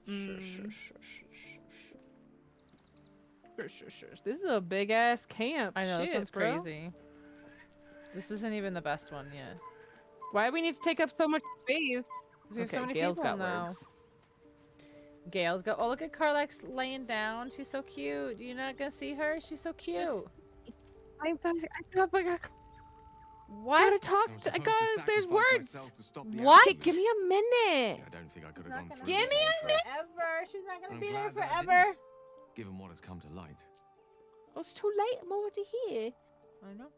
Sure. This is a big ass camp. I know, Shit, this one's bro. crazy. This isn't even the best one yet. Why do we need to take up so much space? We have so many Gail's people got now. words. Gail's got. Oh, look at Carlex laying down. She's so cute. You're not gonna see her? She's so cute. I got What? Gotta talk. I got. There's words. What? Okay, give me a minute. I don't think I could have gone through Give with me it, a I'm minute. afraid. Forever. She's not gonna I'm be here glad that I forever. didn't, given what has come to light. Oh, it's too late. I'm already here. I know.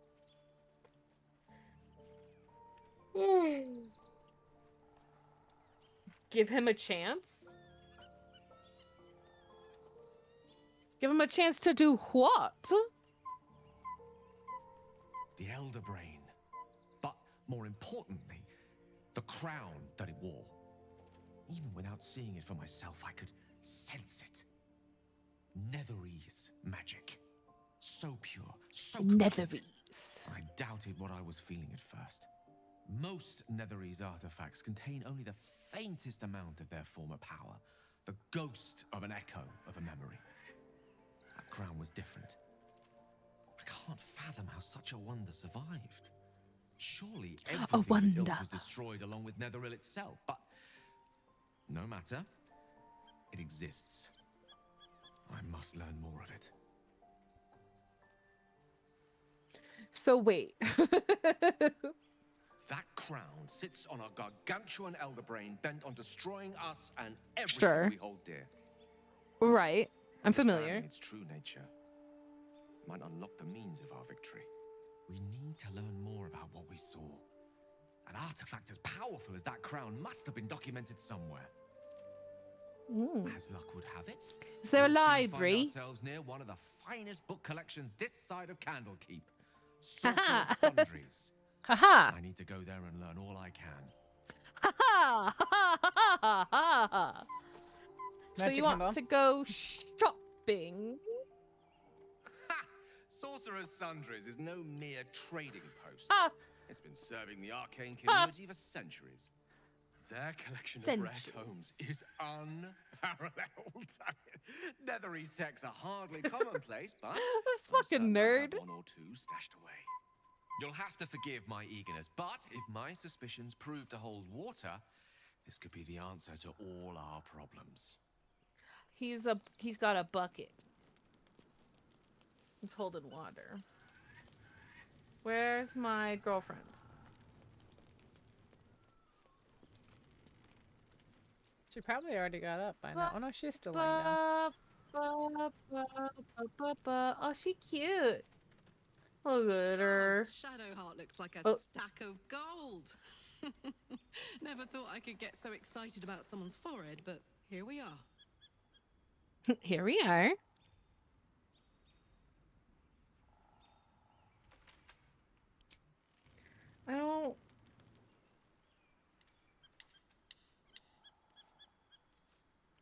Give him a chance? Give him a chance to do what? The Elder Brain. But more importantly, the crown that it wore. Even without seeing it for myself, I could sense it. Netherese magic. So pure, so complete. I doubted what I was feeling at first. Most Netherese artifacts contain only the faintest amount of their former power, the ghost of an echo of a memory. That crown was different. I can't fathom how such a wonder survived. Surely everything with Ilk was destroyed along with Netheril itself, but no matter. It exists. I must learn more of it. So wait. That crown sits on a gargantuan elder brain bent on destroying us and everything Sure. we hold dear. Right. I'm familiar. Understanding its true nature might unlock the means of our victory. We need to learn more about what we saw. An artifact as powerful as that crown must have been documented somewhere. As luck would have it, Is there a we'll soon library? Find ourselves near one of the finest book collections this side of Candlekeep. Sorcerer's Sundries. Haha. I need to go there and learn all I can. So Magic you want Himbo. to go shopping? Sorcerer's Sundries is no mere trading post. Ah. It's been serving the arcane community for centuries. Their collection of rare Centuries. tomes is unparalleled. Netherese texts are hardly commonplace, but This I'm fucking certain I have nerd. one or two stashed away. You'll have to forgive my eagerness, but if my suspicions prove to hold water, this could be the answer to all our problems. He's got a bucket. He's holding water. Where's my girlfriend? She probably already got up by now. Oh no, she's still lying down. Oh, she cute. Look at her. Shadowheart looks like a Oh. stack of gold. Never thought I could get so excited about someone's forehead, but here we are. Here we are.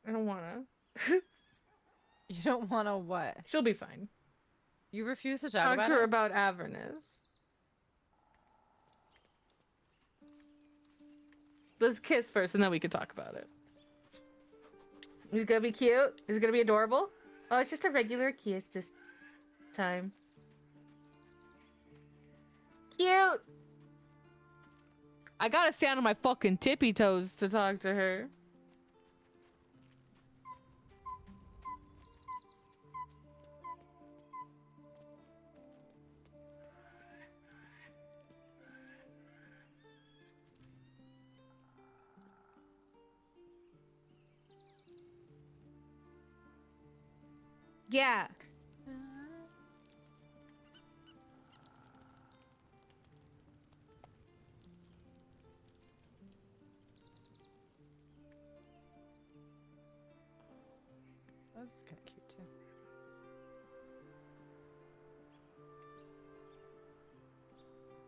I don't wanna. You don't want to what? She'll be fine. You refuse to talk Talk about to her it? about Avernus. Let's kiss first, and then we can talk about it. He's gonna be cute. Is it gonna be adorable? Oh, it's just a regular kiss this time. Cute. I gotta stand on my fucking tippy toes to talk to her. Yeah. Oh, this is kind of cute too.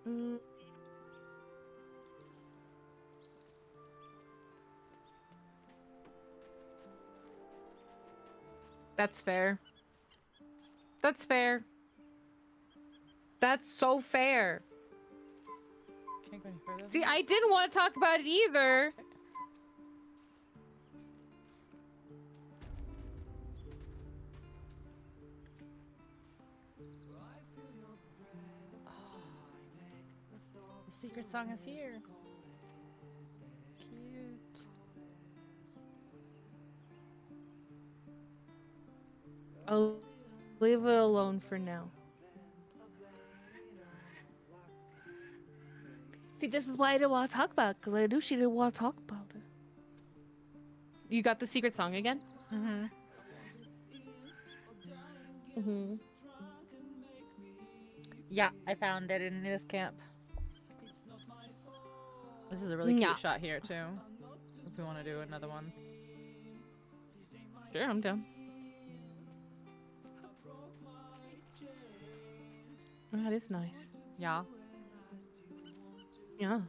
Mm. That's fair. That's fair. That's so fair. Can't go any further. See, I didn't want to talk about it either. The secret song is here. Cute. I'll leave it alone for now. See, this is why I didn't want to talk about it, because I knew she didn't want to talk about it. You got the secret song again? Mm-hmm. Mm-hmm. Yeah, I found it in this camp. This is a really cute shot here, too. If we want to do another one. Sure, I'm down. Oh, that is nice. Yeah. Yeah.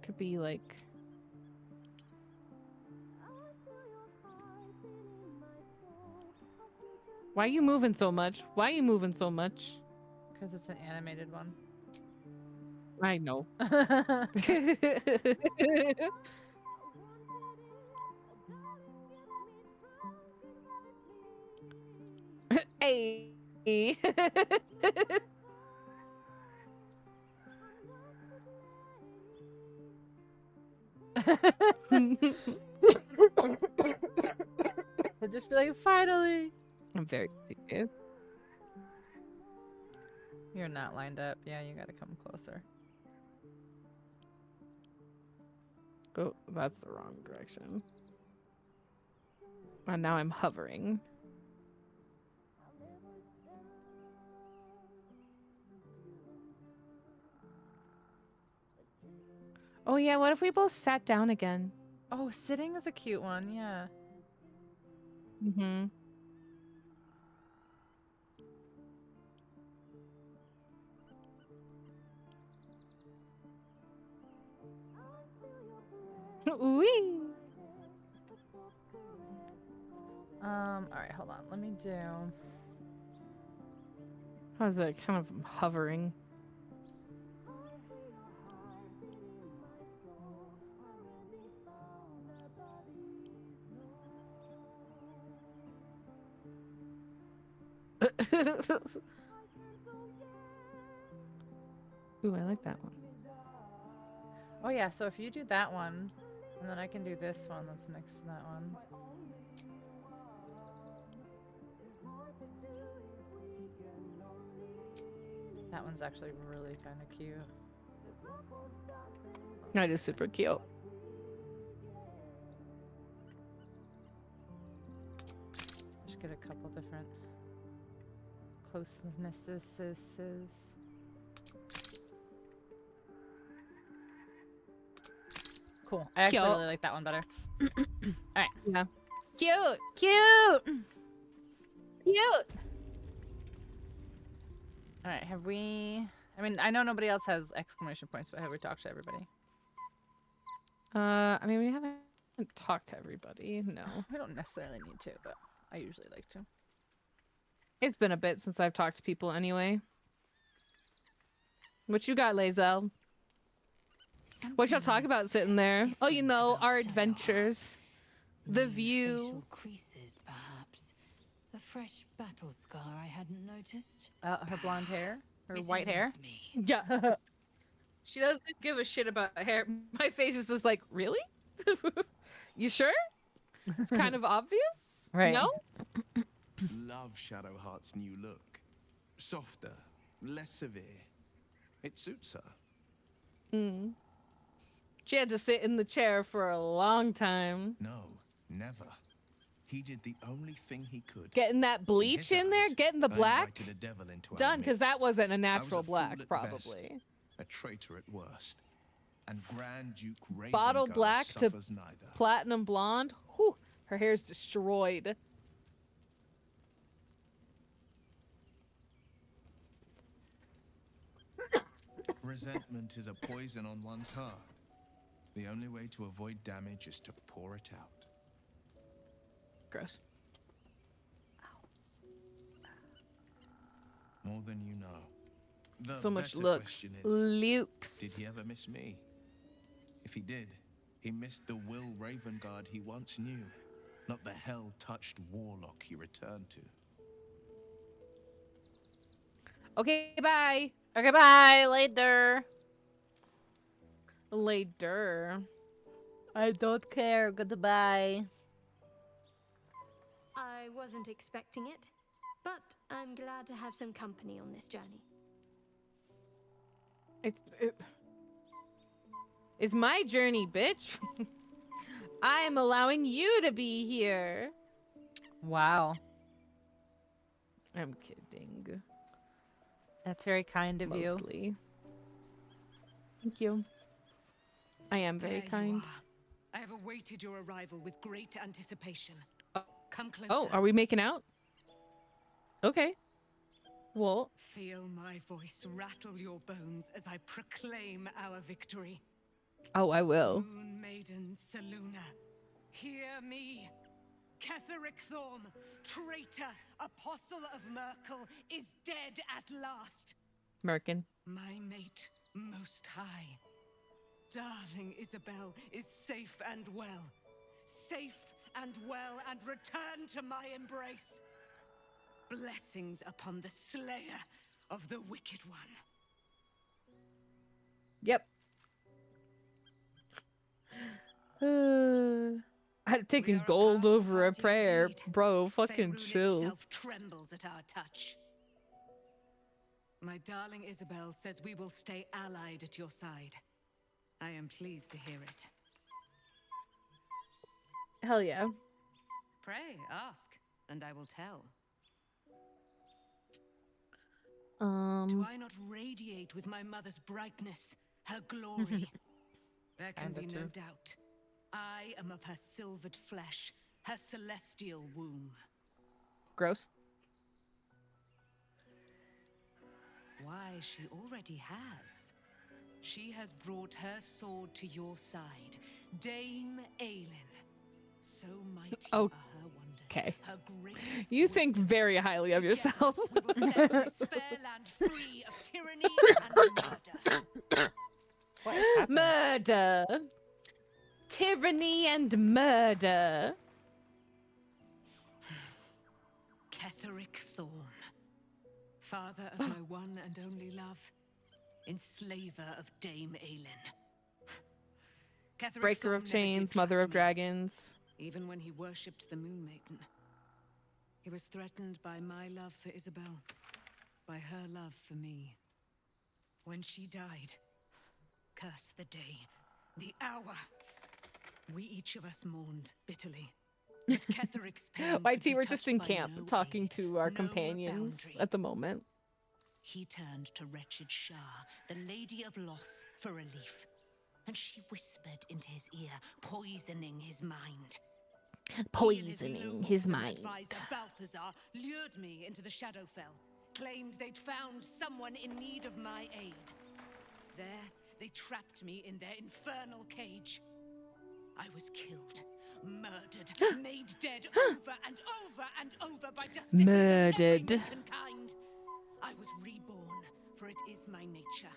Could be like... Why are you moving so much? Why are you moving so much? Because it's an animated one. I know. Hey. I'll just be like, finally. I'm very serious. You're not lined up. Yeah, you gotta come closer. Oh, that's the wrong direction. And now I'm hovering. Oh yeah, what if we both sat down again? Oh, sitting is a cute one, yeah. Mm-hmm. Wee. Alright, hold on. Let me do... How's that kind of hovering? Ooh, I like that one. Oh yeah, so if you do that one, and then I can do this one that's next to that one. That one's actually really kind of cute. That is super cute. Just get a couple different closenesses. Cool. I actually really like that one better. Alright. Yeah. Cute! Cute! Cute! Alright, have we... I mean, I know nobody else has exclamation points, but have we talked to everybody? I mean, we haven't talked to everybody, no. We don't necessarily need to, but I usually like to. It's been a bit since I've talked to people anyway. What you got, Lazel? What y'all talk about sitting there? Oh, you know, our adventures. The view. Facial creases, perhaps. A fresh battle scar I hadn't noticed. Her blonde hair? Her white hair? Yeah. She doesn't give a shit about hair. My face is just like, really? You sure? It's kind of obvious. Right. No? Love Shadowheart's new look. Softer, less severe. It suits her. Hmm. She had to sit in the chair for a long time. No, never. He did the only thing he could. Getting that bleach in there, getting the I black invited a devil into our done, because midst. that wasn't a I was natural a fool black, at probably. best, a traitor at worst, and Grand Duke Raven Bottle black to suffers neither. platinum blonde. Whew, her hair's destroyed. Resentment is a poison on one's heart. The only way to avoid damage is to pour it out. Gross. More than you know. The So much better looks. question is, Lukes. did he ever miss me? If he did, he missed the Will Ravengard he once knew, not the hell-touched warlock he returned to. Okay, bye. Okay, bye. Later. Later. I don't care. Goodbye. I wasn't expecting it, but I'm glad to have some company on this journey. It's my journey, bitch. I'm allowing you to be here. Wow. I'm kidding. That's very kind of you. Mostly. Thank you. I am very There you kind. are. I have awaited your arrival with great anticipation. Come closer. Oh, are we making out? Okay. Well. Feel my voice rattle your bones as I proclaim our victory. Oh, I will. Moon Maiden Selûne, hear me. Ketheric Thorm, traitor, apostle of Murkul, is dead at last. Merkin. My mate, most high. Darling Isabel is safe and well. Safe and well, and return to my embrace. Blessings upon the slayer of the wicked one. Yep. I'd taken gold over a prayer. Bro, fucking Faerun chill. itself trembles at our touch. My darling Isabel says we will stay allied at your side. I am pleased to hear it. Hell yeah. Pray, ask, and I will tell. Do I not radiate with my mother's brightness, her glory? There can be no doubt. I am of her silvered flesh, her celestial womb. Gross. Why, she already has. She has brought her sword to your side, Dame Aelin. So mighty are her wonders. Okay. Her great You think very highly of yourself. we will set this fair land free of tyranny and murder. Murder. Tyranny and murder. Ketheric Thorm, father of my one and only love, enslaver of Dame Aelin. Ketheric Breaker Thorm of never chains, did mother trust of me, dragons. even when he worshipped the Moon Maiden. He was threatened by my love for Isabel, by her love for me. When she died, curse the day, the hour, we each of us mourned bitterly. But Ketheric's pain could YT, be we're just touched in by camp no talking to our no companions boundary. at the moment. He turned to wretched Shah, the Lady of Loss, for relief. And she whispered into his ear, poisoning his mind. Poisoning his mind. Advisor Balthazar lured me into the Shadowfell, claimed they'd found someone in need of my aid. There, they trapped me in their infernal cage. I was killed, murdered, made dead over and over and over by justices Murdered. of every mankind. I was reborn, for it is my nature.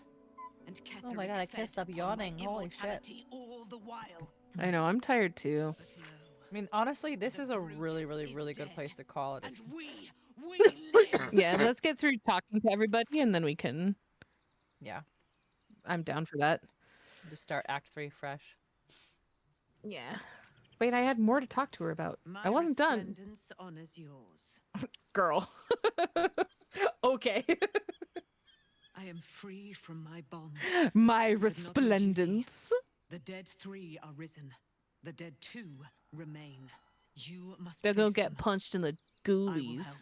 And Oh my god, I can't stop yawning. Holy shit. immortality all the while. I know, I'm tired too. I mean, honestly, this is a really, really, really good place to call it. And we live. Yeah, let's get through talking to everybody and then we can. Yeah. I'm down for that. Just start Act 3 fresh. Yeah. Wait, I had more to talk to her about. I wasn't done. Resplendence honors yours. Girl. Okay. I am free from my bonds. My but not my resplendence. duty. The dead 3 are risen. The dead 2 remain. You must They're gonna face get them. punched in the I will ghoulies. help.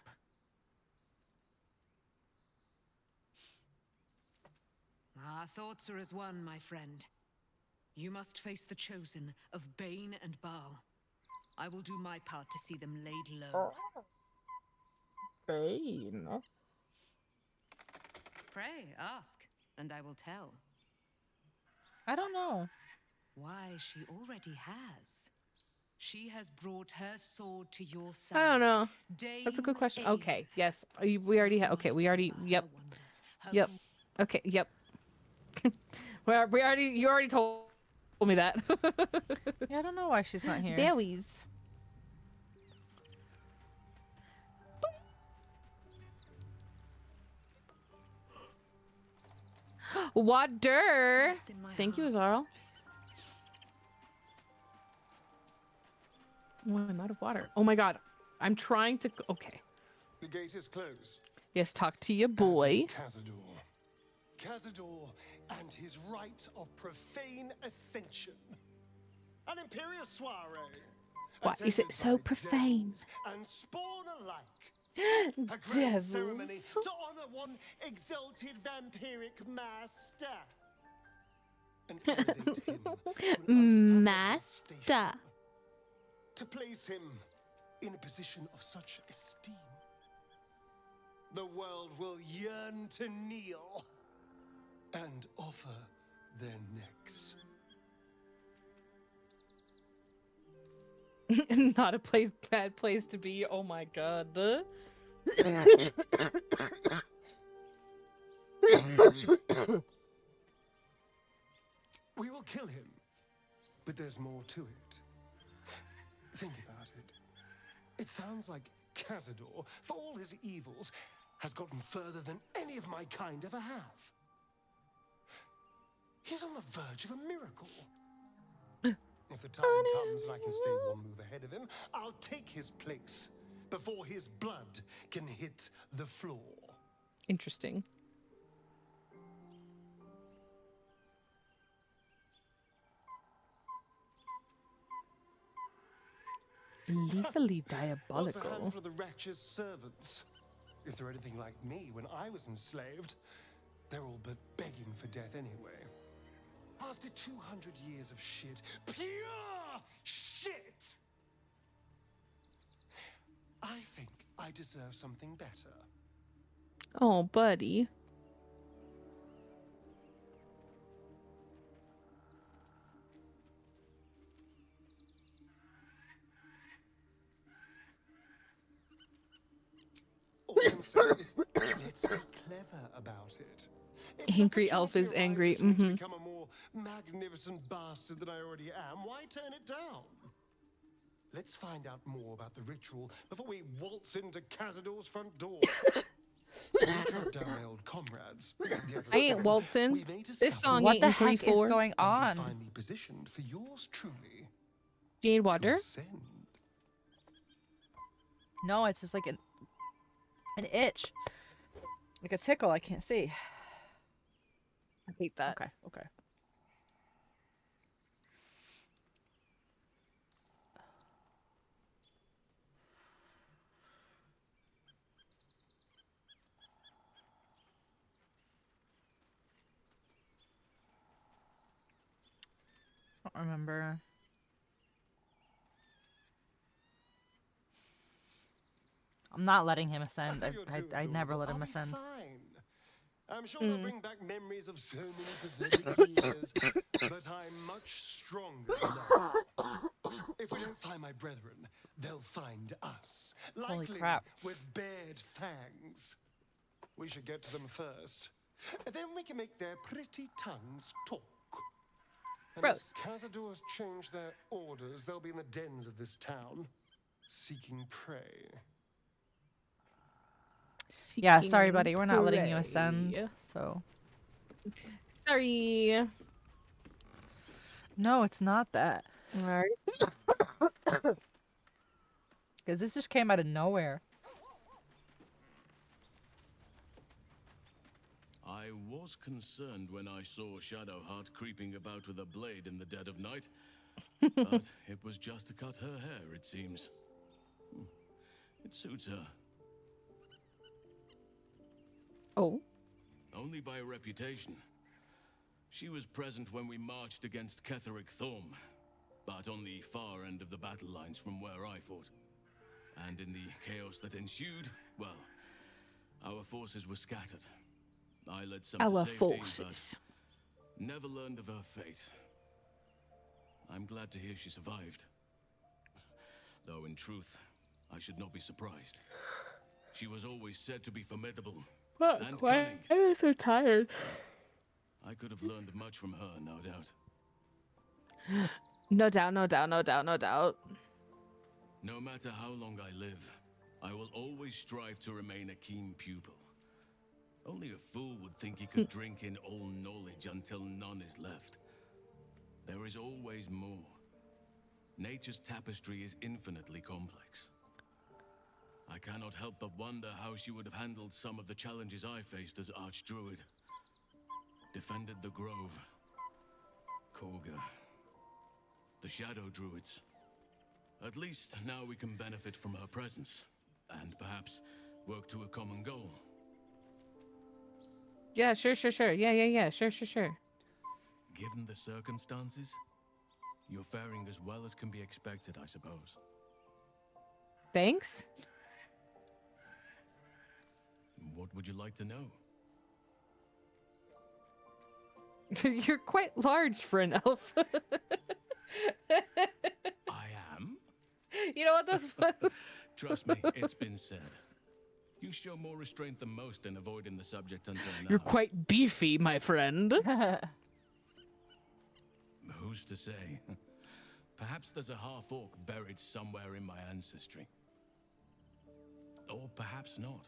Our thoughts are as one, my friend. You must face the chosen of Bane and Baal. I will do my part to see them laid low. Bane. Pray, ask, and I will tell. I don't know. Why, she already has. She has brought her sword to your side. I don't know. That's a good question. Okay. Yes. We already have. Okay. We already. Yep. Yep. Okay. Yep. we already. You already told me that. Yeah, I don't know why she's not here. Berries. Water. Thank you, Zarl. Oh, I'm out of water. Oh my god. I'm trying to. Okay. The gate is closed. Yes, talk to your boy. Cazador. Cazador and his rite of profane ascension. An imperial soiree. Why is it so profane? And spawn alike. A great ceremony Devils. to honor one exalted vampiric master. And elevate him to an Master. to place him in a position of such esteem. The world will yearn to kneel and offer their necks. Not a bad place to be. Oh my god. We will kill him, but there's more to it. Think about it. It sounds like Cazador, for all his evils, has gotten further than any of my kind ever have. He's on the verge of a miracle. If the time comes and I can stay one move ahead of him, I'll take his place before his blood can hit the floor. Interesting. Lethally What's a diabolical. handful of the wretched servants? If they're anything like me when I was enslaved, they're all but begging for death anyway. After 200 years of shit, pure shit! I think I deserve something better. Oh, buddy. All I'm saying is, let's be clever about it. If Angry elf is angry. to become a more magnificent bastard than I already am, why turn it down? Let's find out more about the ritual before we waltz into Cazador's front door. Down my old comrades. I ain't waltzing. This song What ain't the in heck 3/4. is going on? Finally positioned for yours truly. Jade water. No, it's just like an itch. Like a tickle, I can't see. I hate that. Okay, okay. I don't remember. I'm not letting him ascend. I never let him ascend. Fine. I'm sure they'll bring back memories of so many pathetic years, but I'm much stronger now. If we don't find my brethren, they'll find us. Holy Likely crap. with bared fangs. We should get to them first. Then we can make their pretty tongues talk. And Gross. if Cazadors change their orders, they'll be in the dens of this town, seeking prey. Yeah, sorry, buddy. We're not letting you ascend. So. Sorry. No, it's not that. Alright. Because this just came out of nowhere. I was concerned when I saw Shadowheart creeping about with a blade in the dead of night. But it was just to cut her hair, it seems. It suits her. Oh. Only by reputation. She was present when we marched against Ketheric Thorm, but on the far end of the battle lines from where I fought. And in the chaos that ensued, well, our forces were scattered. I led some Our to safety, forces. Never learned of her fate. I'm glad to hear she survived. Though in truth, I should not be surprised. She was always said to be formidable and cunning. I'm so tired. I could have learned much from her, no doubt. No doubt, no doubt, no doubt, no doubt. No matter how long I live, I will always strive to remain a keen pupil. Only a fool would think he could drink in all knowledge until none is left. There is always more. Nature's tapestry is infinitely complex. I cannot help but wonder how she would have handled some of the challenges I faced as Archdruid. Defended the Grove, Korga, the Shadow Druids. At least now we can benefit from her presence, and perhaps work to a common goal. Yeah, sure. Yeah, sure. Given the circumstances, you're faring as well as can be expected, I suppose. Thanks. What would you like to know? You're quite large for an elf. I am? You know what that's fun? Trust me, it's been said. You show more restraint than most in avoiding the subject until now. You're quite beefy, my friend. Who's to say? Perhaps there's a half-orc buried somewhere in my ancestry. Or perhaps not.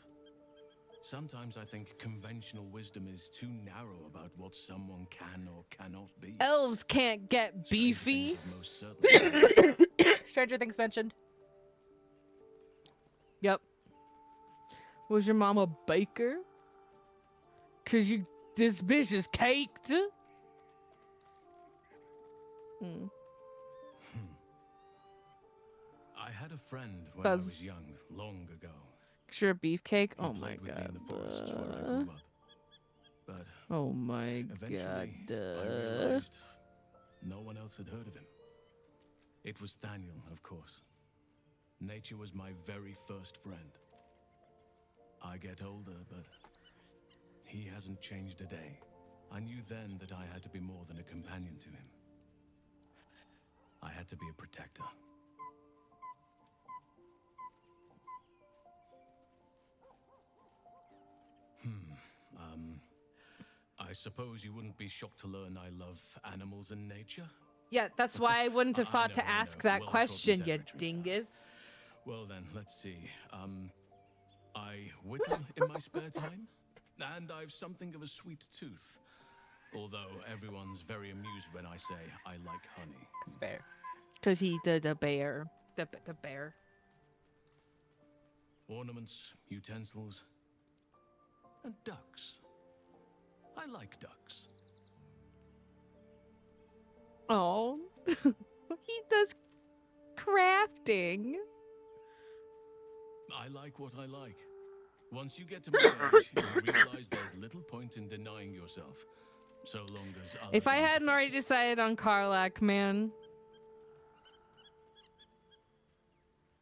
Sometimes I think conventional wisdom is too narrow about what someone can or cannot be. Elves can't get beefy. Most certainly. Stranger Things mentioned. Yep. Was your mom a baker? Cause this bitch is caked. I had a friend when I was young, long ago. Sure, beefcake. He Oh my played with me god. in the forests where I grew up. But oh my eventually, god. I realized no one else had heard of him. It was Daniel, of course. Nature was my very first friend. I get older, but he hasn't changed a day. I knew then that I had to be more than a companion to him. I had to be a protector. I suppose you wouldn't be shocked to learn I love animals and nature? Yeah, that's why I wouldn't have thought to I ask know. that Well-trodden question, you territory. dingus. Well then, let's see. I whittle in my spare time, and I've something of a sweet tooth. Although everyone's very amused when I say I like honey. It's bear. Cause he the bear. The bear. Ornaments, utensils, and ducks. I like ducks. Oh, he does crafting. I like what I like. Once you get to my age, you realize there's little point in denying yourself. So long as others If I aren't hadn't already decided on Karlach, man.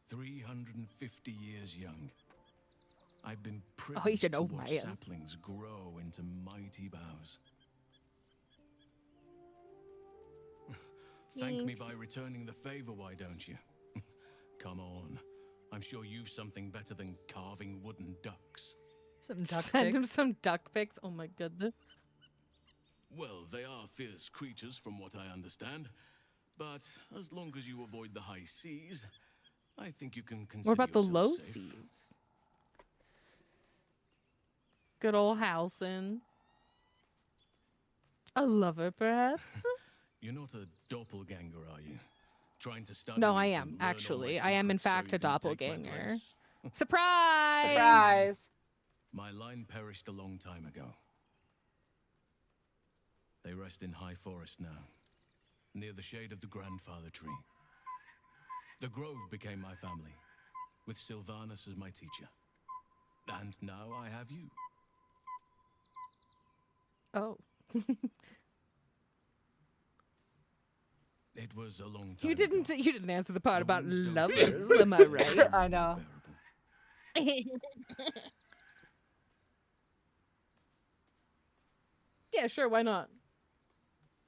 350 years young. I've been he's privileged an to old watch man. saplings grow into mighty boughs. Thank me by returning the favor, why don't you? Come on. I'm sure you've something better than carving wooden ducks. Some duck Send him pics. some duck pics. Oh my goodness. Well, they are fierce creatures from what I understand. But as long as you avoid the high seas, I think you can consider What about the yourself low safe. seas? Good old Halcyon. A lover, perhaps? You're not a doppelganger, are you? Trying to study No, me I to am, learn all actually. my I am, in secrets so fact, you a can take my doppelganger. place? Surprise! Surprise! My line perished a long time ago. They rest in high forest now, near the shade of the grandfather tree. The grove became my family, with Sylvanas as my teacher. And now I have you. Oh. It was a long time You didn't answer the part about winds don't lovers, change. am I right? I know. Yeah, sure, why not?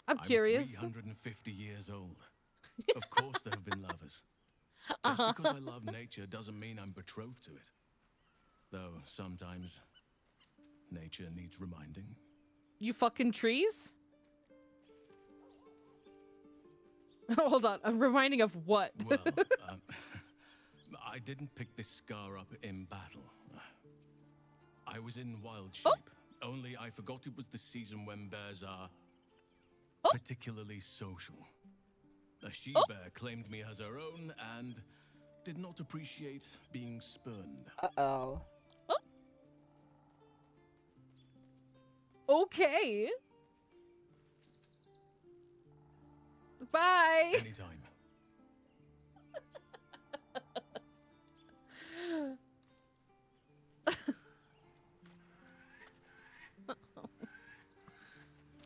I'm curious. 350 years old. Of course there have been lovers. Just because I love nature doesn't mean I'm betrothed to it. Though sometimes nature needs reminding. You fucking trees? Hold on, I'm reminding of what? Well, I didn't pick this scar up in battle. I was in wild shape. Only I forgot it was the season when bears are particularly social. A she-bear claimed me as her own and did not appreciate being spurned. Uh-oh. Okay. Bye. Anytime.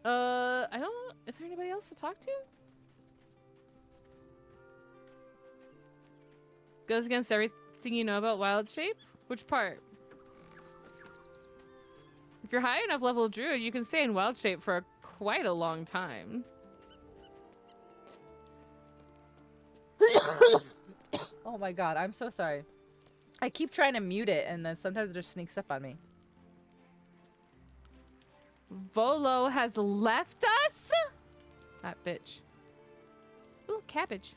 I don't know. Is there anybody else to talk to? Goes against everything you know about wild shape? Which part? If you're high enough level druid, you can stay in wild shape for quite a long time. Oh my god, I'm so sorry. I keep trying to mute it and then sometimes it just sneaks up on me. Volo has left us? That bitch. Ooh, cabbage.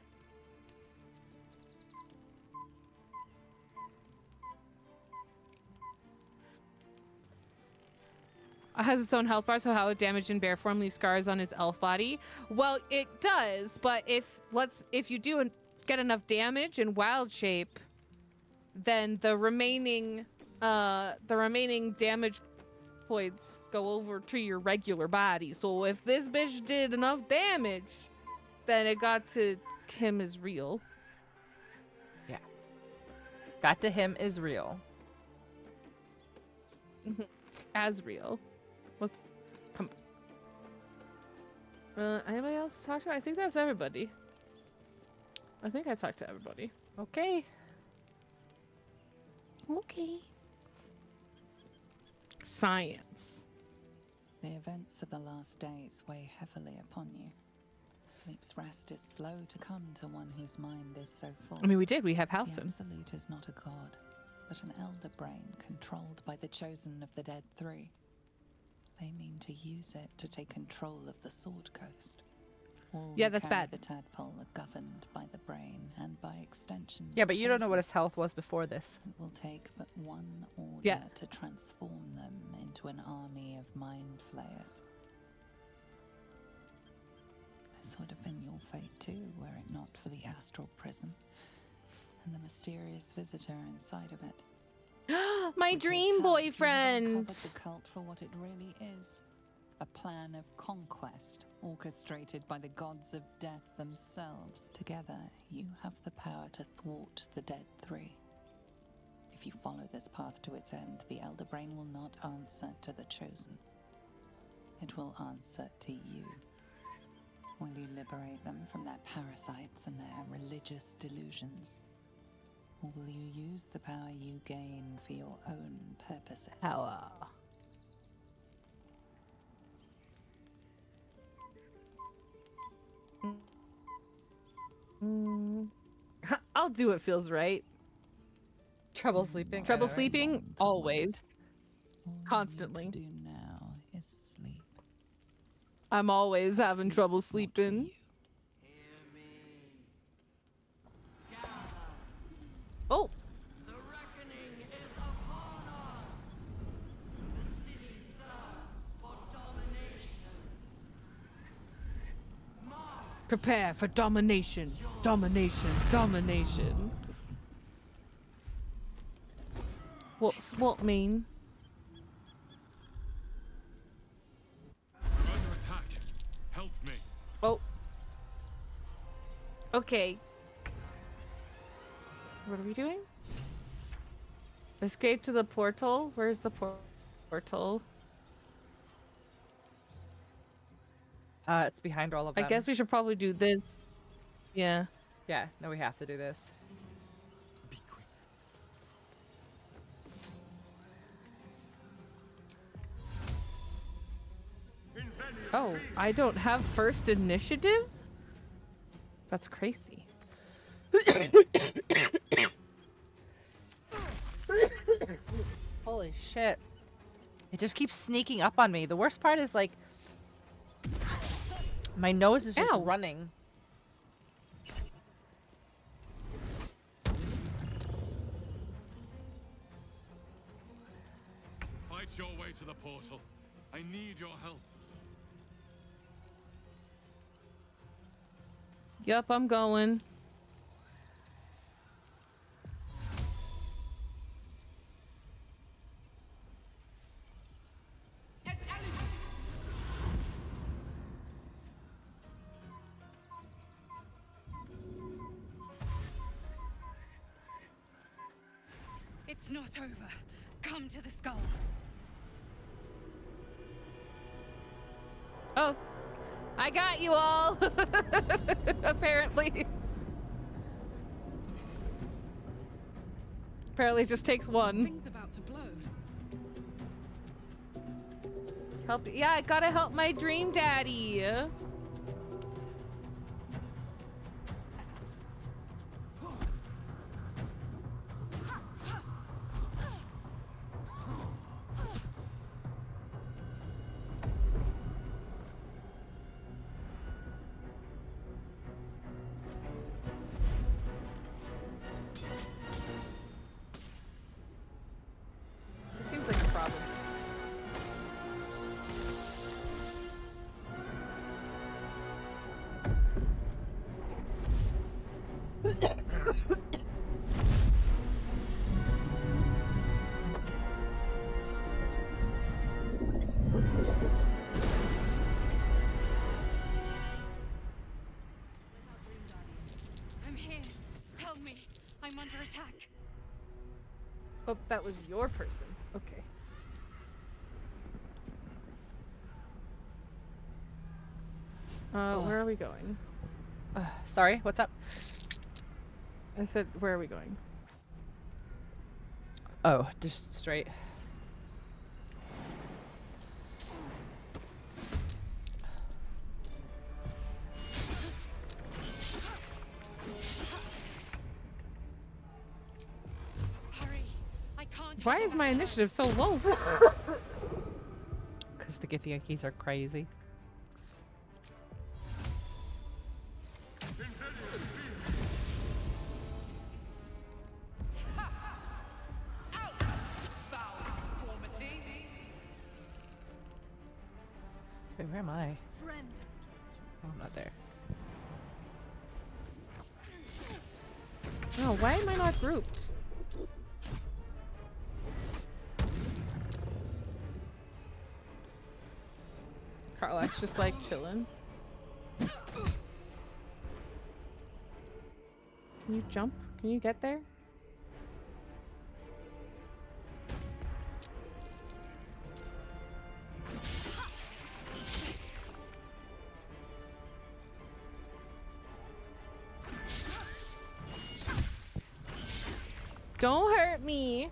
Has its own health bar, so how a damaged in bear form leaves scars on his elf body? Well, it does, but if you do get enough damage in wild shape, then the remaining damage points go over to your regular body. So if this bitch did enough damage, then it got to him as real. Yeah. Got to him is real. As real. Let's come. Anybody else to talk to? I think that's everybody. I think I talked to everybody. Okay. Okay. Science. The events of the last days weigh heavily upon you. Sleep's rest is slow to come to one whose mind is so full. I mean, we did. We have The Halcyon. Absolute is not a god, but an elder brain controlled by the chosen of the Dead Three. They mean to use it to take control of the Sword Coast. All Yeah, who that's carry bad. The tadpole are governed by the brain and by extension. Yeah, but you don't know what chosen. his health was before this. It will take but one order Yeah. to transform them into an army of mind flayers. This would have been your fate too, were it not for the Astral Prism and the mysterious visitor inside of it. My dream boyfriend. Uncovered the cult for what it really is. A plan of conquest orchestrated by the gods of death themselves. Together, you have the power to thwart the Dead Three. If you follow this path to its end, the Elder Brain will not answer to the Chosen. It will answer to you. Will you liberate them from their parasites and their religious delusions? Or will you use the power you gain for your own purposes? Hello. I'll do what feels right. Trouble sleeping. Trouble sleeping? Always. Constantly. Do now is sleep. I'm always having trouble sleeping. Oh. Prepare for domination. Domination. Domination. What's what mean? Under attack. Help me. Oh. Okay. What are we doing? Escape to the portal? Where's the portal? It's behind all of I them. guess we should probably do this. Yeah. Yeah, no, we have to do this. Be quick. Oh, I don't have first initiative? That's crazy. Holy shit. It just keeps sneaking up on me. The worst part is like my nose is just running. Fight your way to the portal. I need your help. Yup, I'm going. It's not over. Come to the skull. Oh, I got you all. Apparently. Apparently it just takes one. Things about to blow. Help! Yeah, I gotta help my dream daddy. This seems like a problem. I'm here. Help me. I'm under attack. Oh, that was your person. Okay. Where are we going? Sorry, what's up? I said, where are we going? Oh, just straight. Hurry. I can't. Why is my initiative so low? Because the Githyankies are crazy. Wait, where am I? Friend. Oh, I'm not there. No, why am I not grouped? Karlach's just like chilling. Can you jump? Can you get there? Don't hurt me.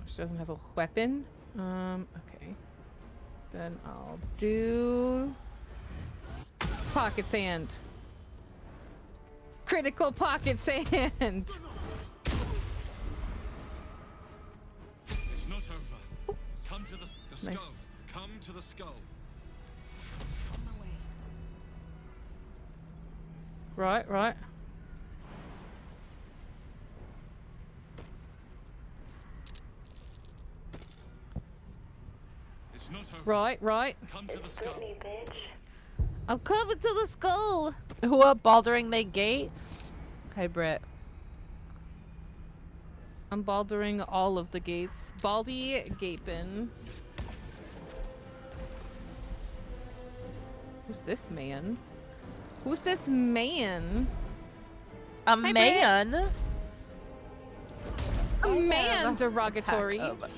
She doesn't have a weapon. Okay. Then I'll do pocket sand. Critical pocket sand. It's not over. Come to the Nice. skull. Come to the skull. Right, right. It's not over. Right, right. Come to the skull. I'm coming to the skull. Who up Baldering the gate? Hey, Britt. I'm baldering all of the gates. Baldy gaping. Who's this man? Who's this man? A Hi, man? Britt. A man derogatory. Oh, but-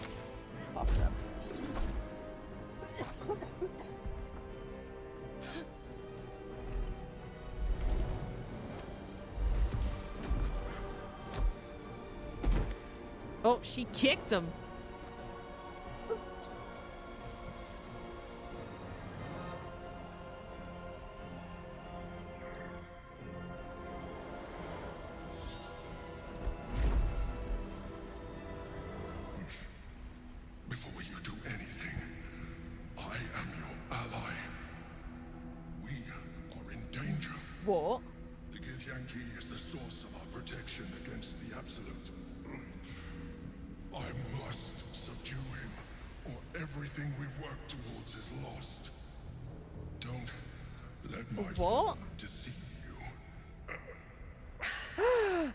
Oh, she kicked him. Before you do anything, I am your ally. We are in danger. What? The Githyanki is the source of our protection against the Absolute. I must subdue him, or everything we've worked towards is lost. Don't let my What? deceive you.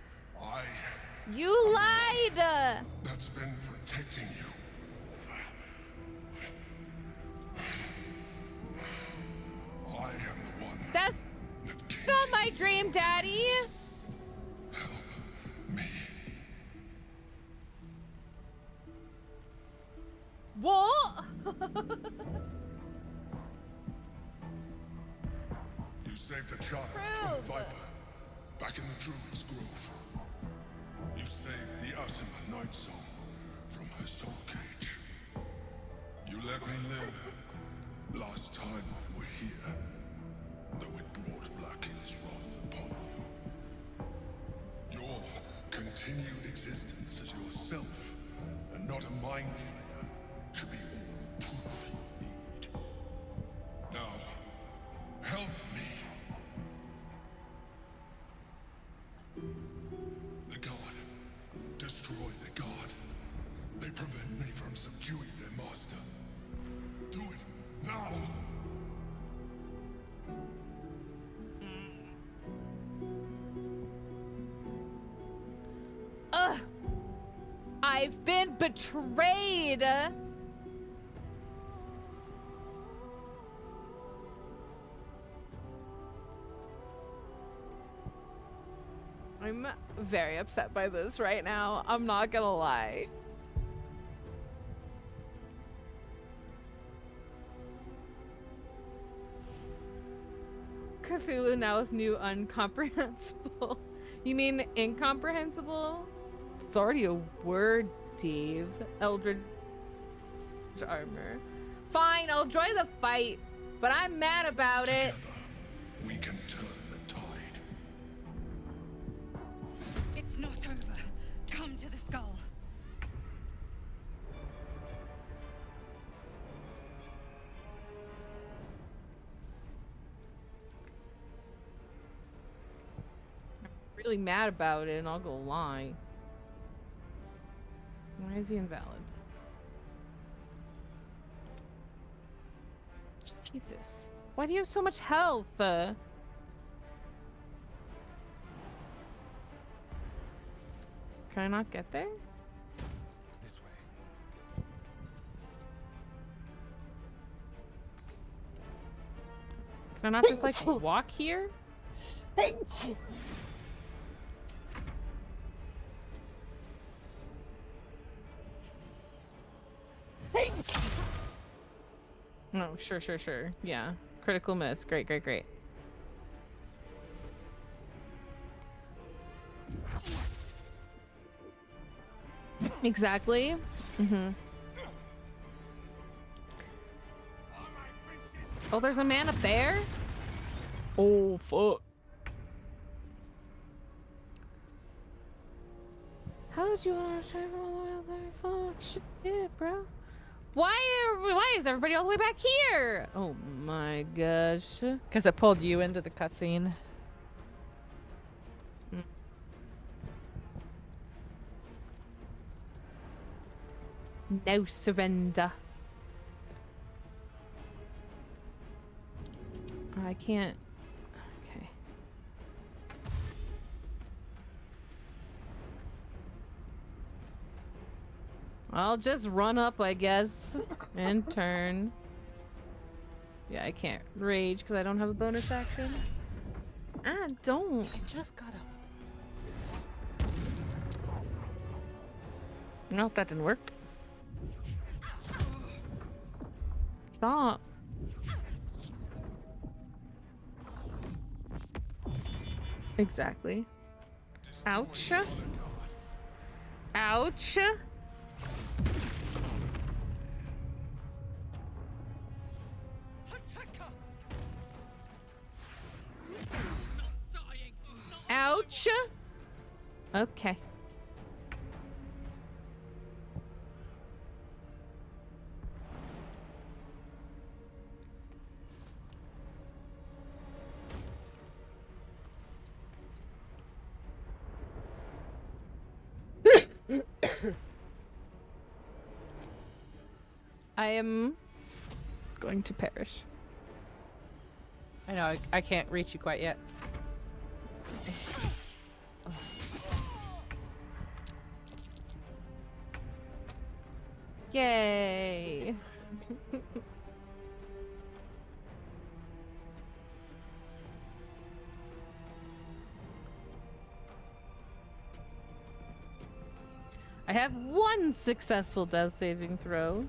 You lied! That's been protecting you. I am the one. That's not my dream, Daddy! What? You saved a child from a viper back in the Druid's Grove. You saved the Asima Nightsong from her soul cage. You let me live last time we were here, though it brought Blackheath's wrath upon you. Your continued existence as yourself, and not a Mind Flayer, should be all the proof you need. Now, help me. The God. Destroy the God. They prevent me from subduing their master. Do it now. Ugh! I've been betrayed! I'm very upset by this right now. I'm not gonna lie. Cthulhu now is new incomprehensible. You mean incomprehensible? It's already a word, Dave. Eldritch armor. Fine, I'll join the fight, but I'm mad about it. We can turn the tide. It's not over. Come to the skull. Really mad about it, and I'll go lie. Why is he invalid? Jesus. Why do you have so much health? Can I not get there? This way. Can I not just like walk here? No, sure. Yeah. Critical miss. Great. Exactly. Oh, there's a man up there? Oh, fuck. How did you want to travel all the way out there? Fuck shit, bro. Why is everybody all the way back here? Oh my gosh. Because it pulled you into the cutscene. No surrender. I can't. Okay. I'll just run up, I guess, and turn. Yeah, I can't rage because I don't have a bonus action. I don't. I just got up. No, that didn't work. Stop. Exactly. Ouch. Ow. Ouch. Ouch. Okay. I am going to perish. I know, I can't reach you quite yet. Yay. I have one successful death saving throw.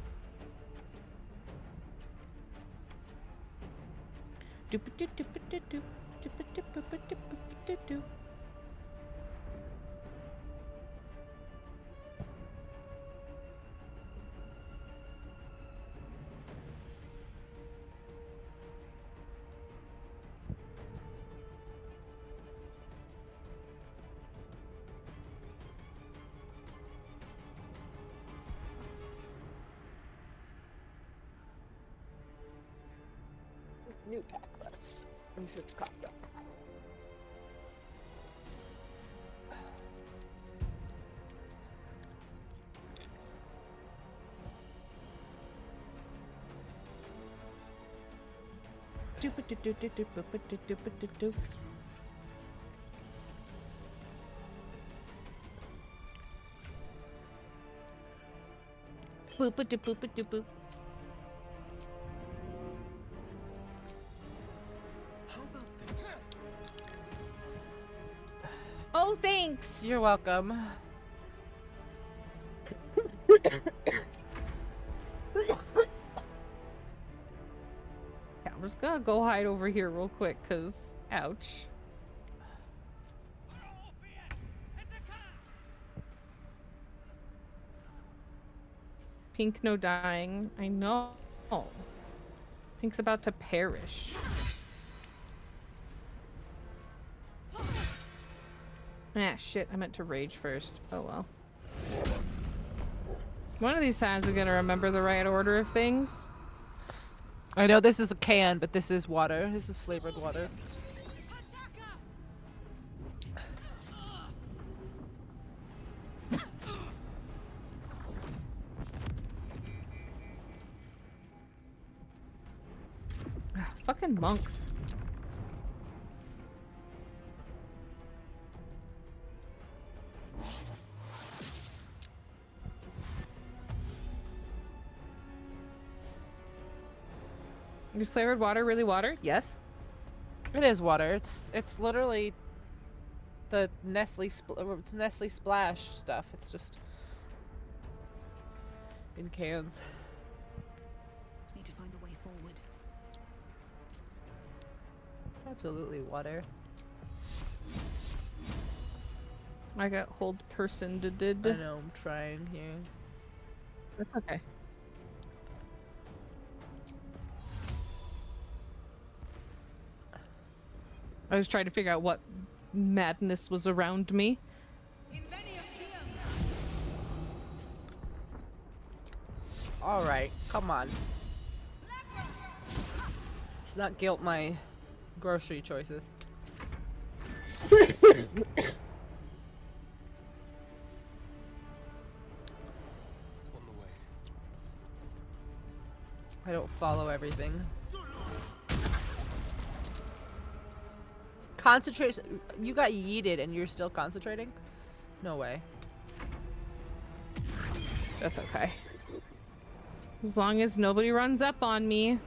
New pack let's. And this is cocked up. Boop-a-doop-boop-a-doop-boop. Oh, thanks. You're welcome. Yeah, I'm just gonna go hide over here real quick, cause ouch. Pink, no dying. I know. Pink's about to perish. Ah, shit. I meant to rage first. Oh, well. One of these times we're gonna remember the right order of things. I know this is a can, but this is water. This is flavored water. Fucking monks. Is flavored water really water? Yes. It is water. It's literally the Nestle Splash stuff. It's just in cans. Need to find a way forward. It's absolutely water. I got hold person to did. I know, I'm trying here. That's okay. I was trying to figure out what madness was around me. All right, come on. Let's not guilt my grocery choices. I don't follow everything. Concentrate. You got yeeted and you're still concentrating? No way. That's okay. As long as nobody runs up on me.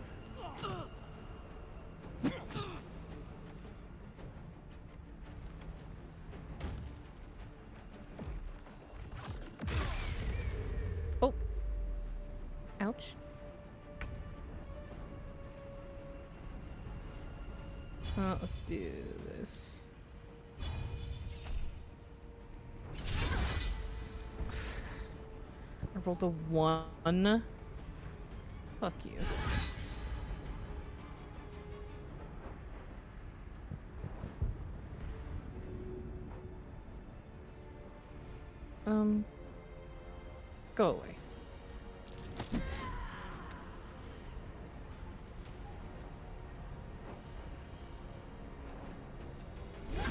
Oh. Ouch. Let's do this. rolled a 1. Fuck you. Go away.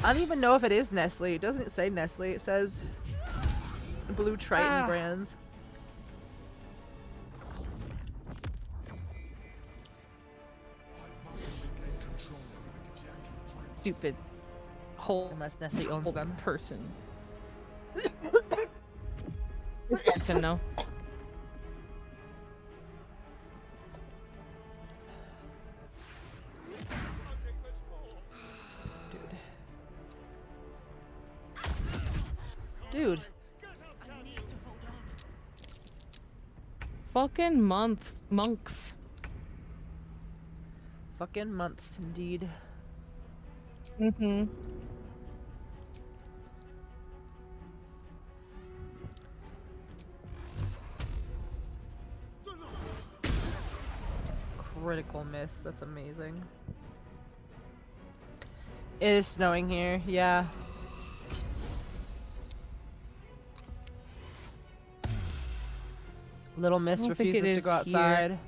I don't even know if it is Nestle. It doesn't say Nestle. It says Blue Triton brands. Stupid whole unless Nestle owns them. Person. To know. Dude. Fucking monks. Fucking months, indeed. Mm-hmm. Critical miss. That's amazing. It is snowing here. Yeah. Little Miss refuses to go outside.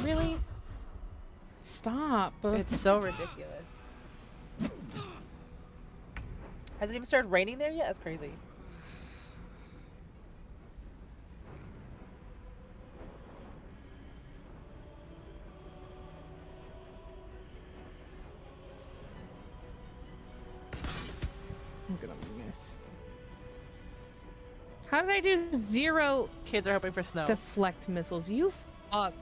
Really? Stop. It's so ridiculous. Has it even started raining there yet? That's crazy. I'm gonna miss. How did I do 0? Kids are hoping for snow. Deflect missiles. You fuck.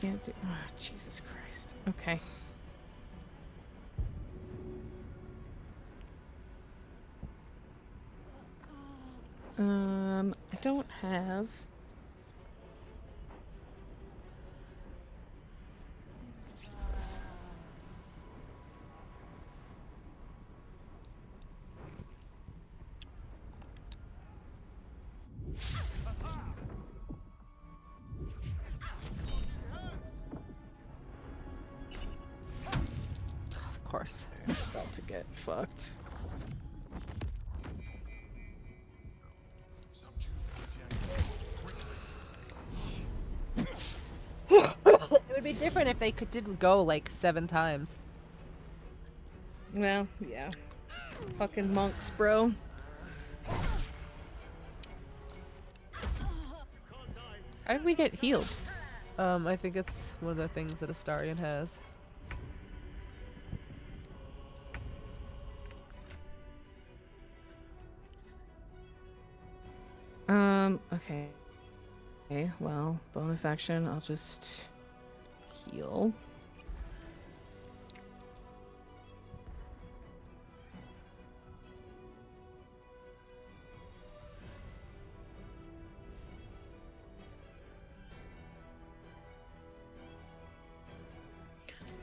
Can't do. Oh, Jesus Christ. Okay. I don't have. Of course. About to get fucked. It would be different if they didn't go like 7 times. Well, yeah. Fucking monks, bro. How did we get healed? I think it's one of the things that Astarion has. Okay. Okay, well, bonus action, I'll just heal.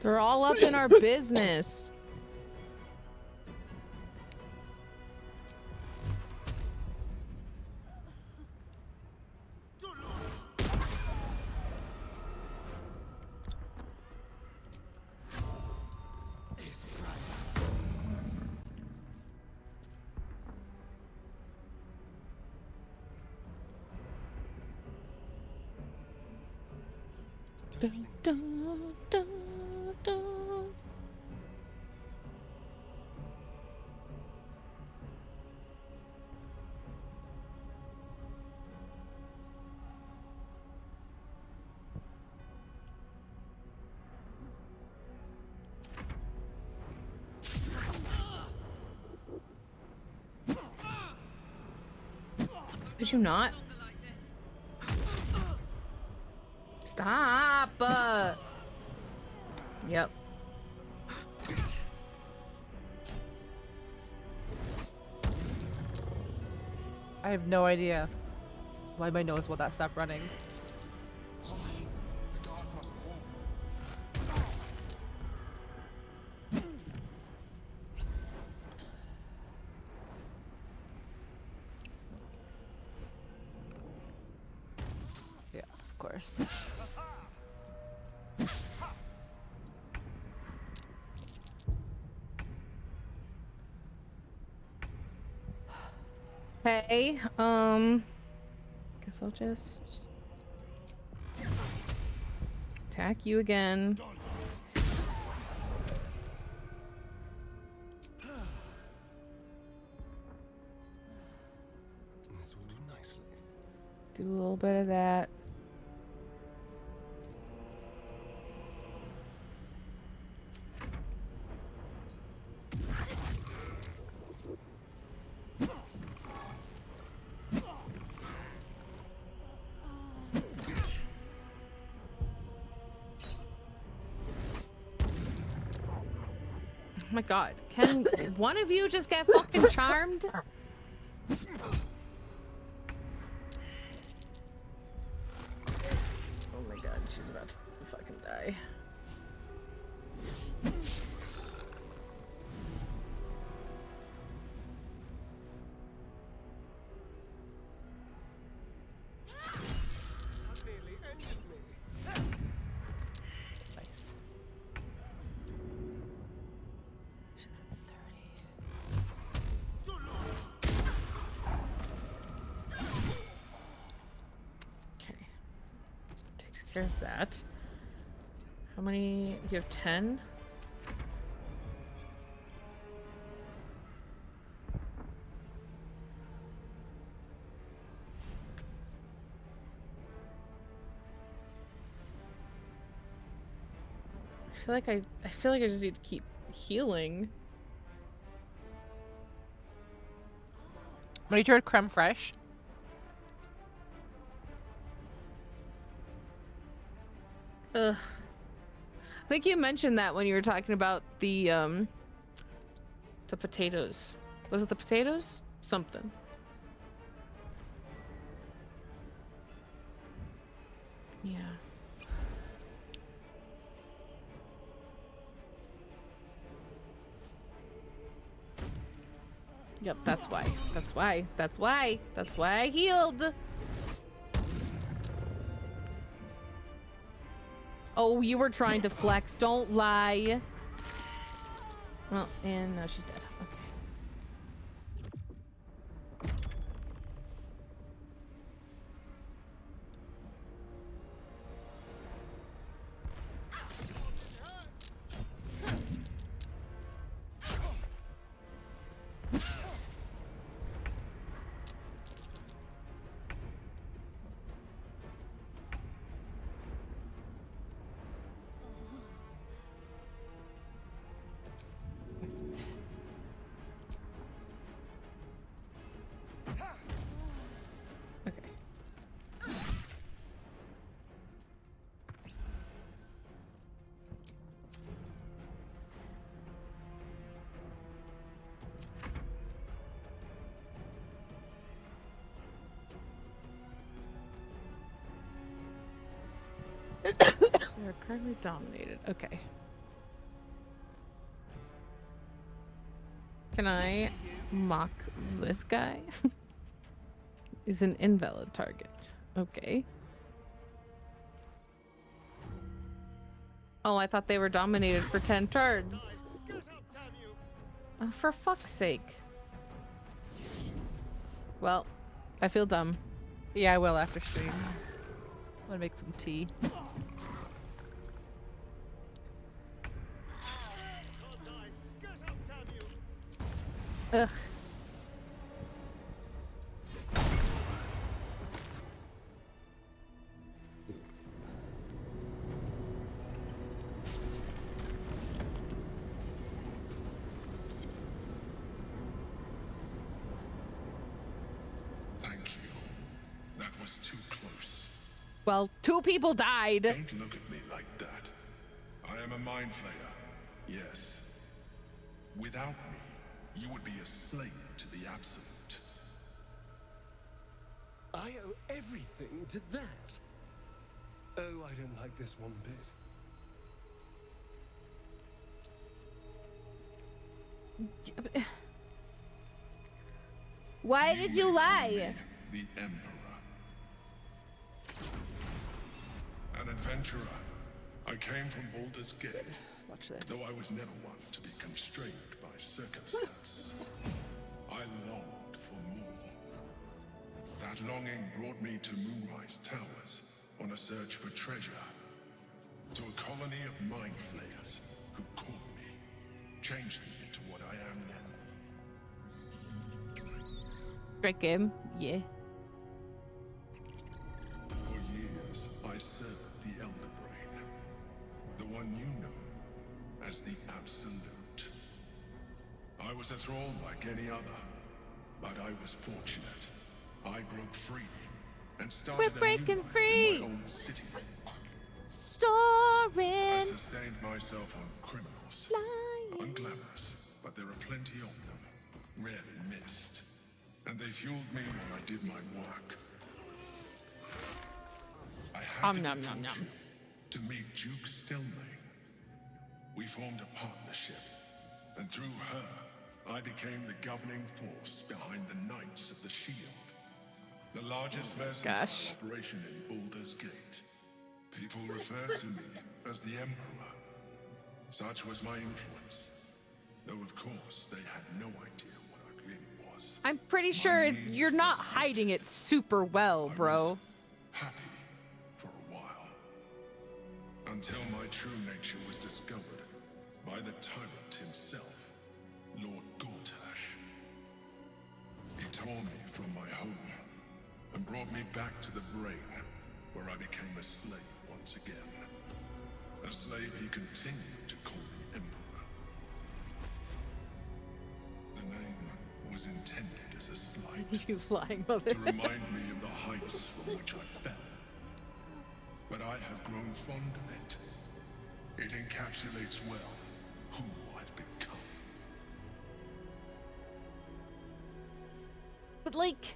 They're all up in our business. Dun, dun, dun, dun. Did you not? Stop! Yep. I have no idea why my nose will not stop running. course. Hey, guess I'll just attack you again. This will do nicely. Do a little bit of that. Oh my god, can one of you just get fucking charmed? Oh my god, she's about to fucking die. Nice. She's at 30. Okay. Takes care of that. How many? You have 10? I feel like I just need to keep healing. What you heard creme fraiche? Ugh. I think you mentioned that when you were talking about the potatoes. Was it the potatoes? Something. Yeah. Yep, that's why. That's why. That's why. That's why I healed. Oh, you were trying to flex. Don't lie. Well, and no, she's dead. Okay. They're currently dominated. Okay. Can I mock this guy? Is an invalid target. Okay. Oh, I thought they were dominated for 10 turns. Oh, for fuck's sake. Well, I feel dumb. Yeah, I will after stream. I'm gonna make some tea. Ugh. Thank you. That was too close. Well, 2 people died. Don't look at me like that. I am a Mind Flayer. Yes. Without me, you would be a slave to the Absolute. I owe everything to that. Oh, I don't like this one bit. Why did you lie? The Emperor. adventurer. I came from Baldur's Gate, Watch this. though I was never one to be constrained by circumstance. I longed for more. That longing brought me to Moonrise Towers on a search for treasure. To a colony of Mind Flayers who caught me, changed me into what I am now. Great game. Yeah. For years, I served the Elder Brain, the one you know as the Absolute. I was a thrall like any other, but I was fortunate. I broke free and started We're breaking a new life free! in my own city. Soaring! I sustained myself on criminals. Unglamorous, but there are plenty of them. Rarely missed. And they fueled me while I did my work. I had the good fortune to meet Duke Stelmane. We formed a partnership, and through her, I became the governing force behind the Knights of the Shield. The largest mercantile operation in Baldur's Gate. People refer to me as the Emperor. Such was my influence. Though of course, they had no idea what I really was. I'm pretty sure you're not hiding it super well, bro. Happy for a while. Until my true nature was discovered by the tyrant himself, Lord Gortash. He tore me from my home and brought me back to the Brain, where I became a slave once again. A slave he continued to call the Emperor. The name was intended as a slight. You lying mother. To remind me of the heights from which I fell. But I have grown fond of it. It encapsulates well who I've become. But like...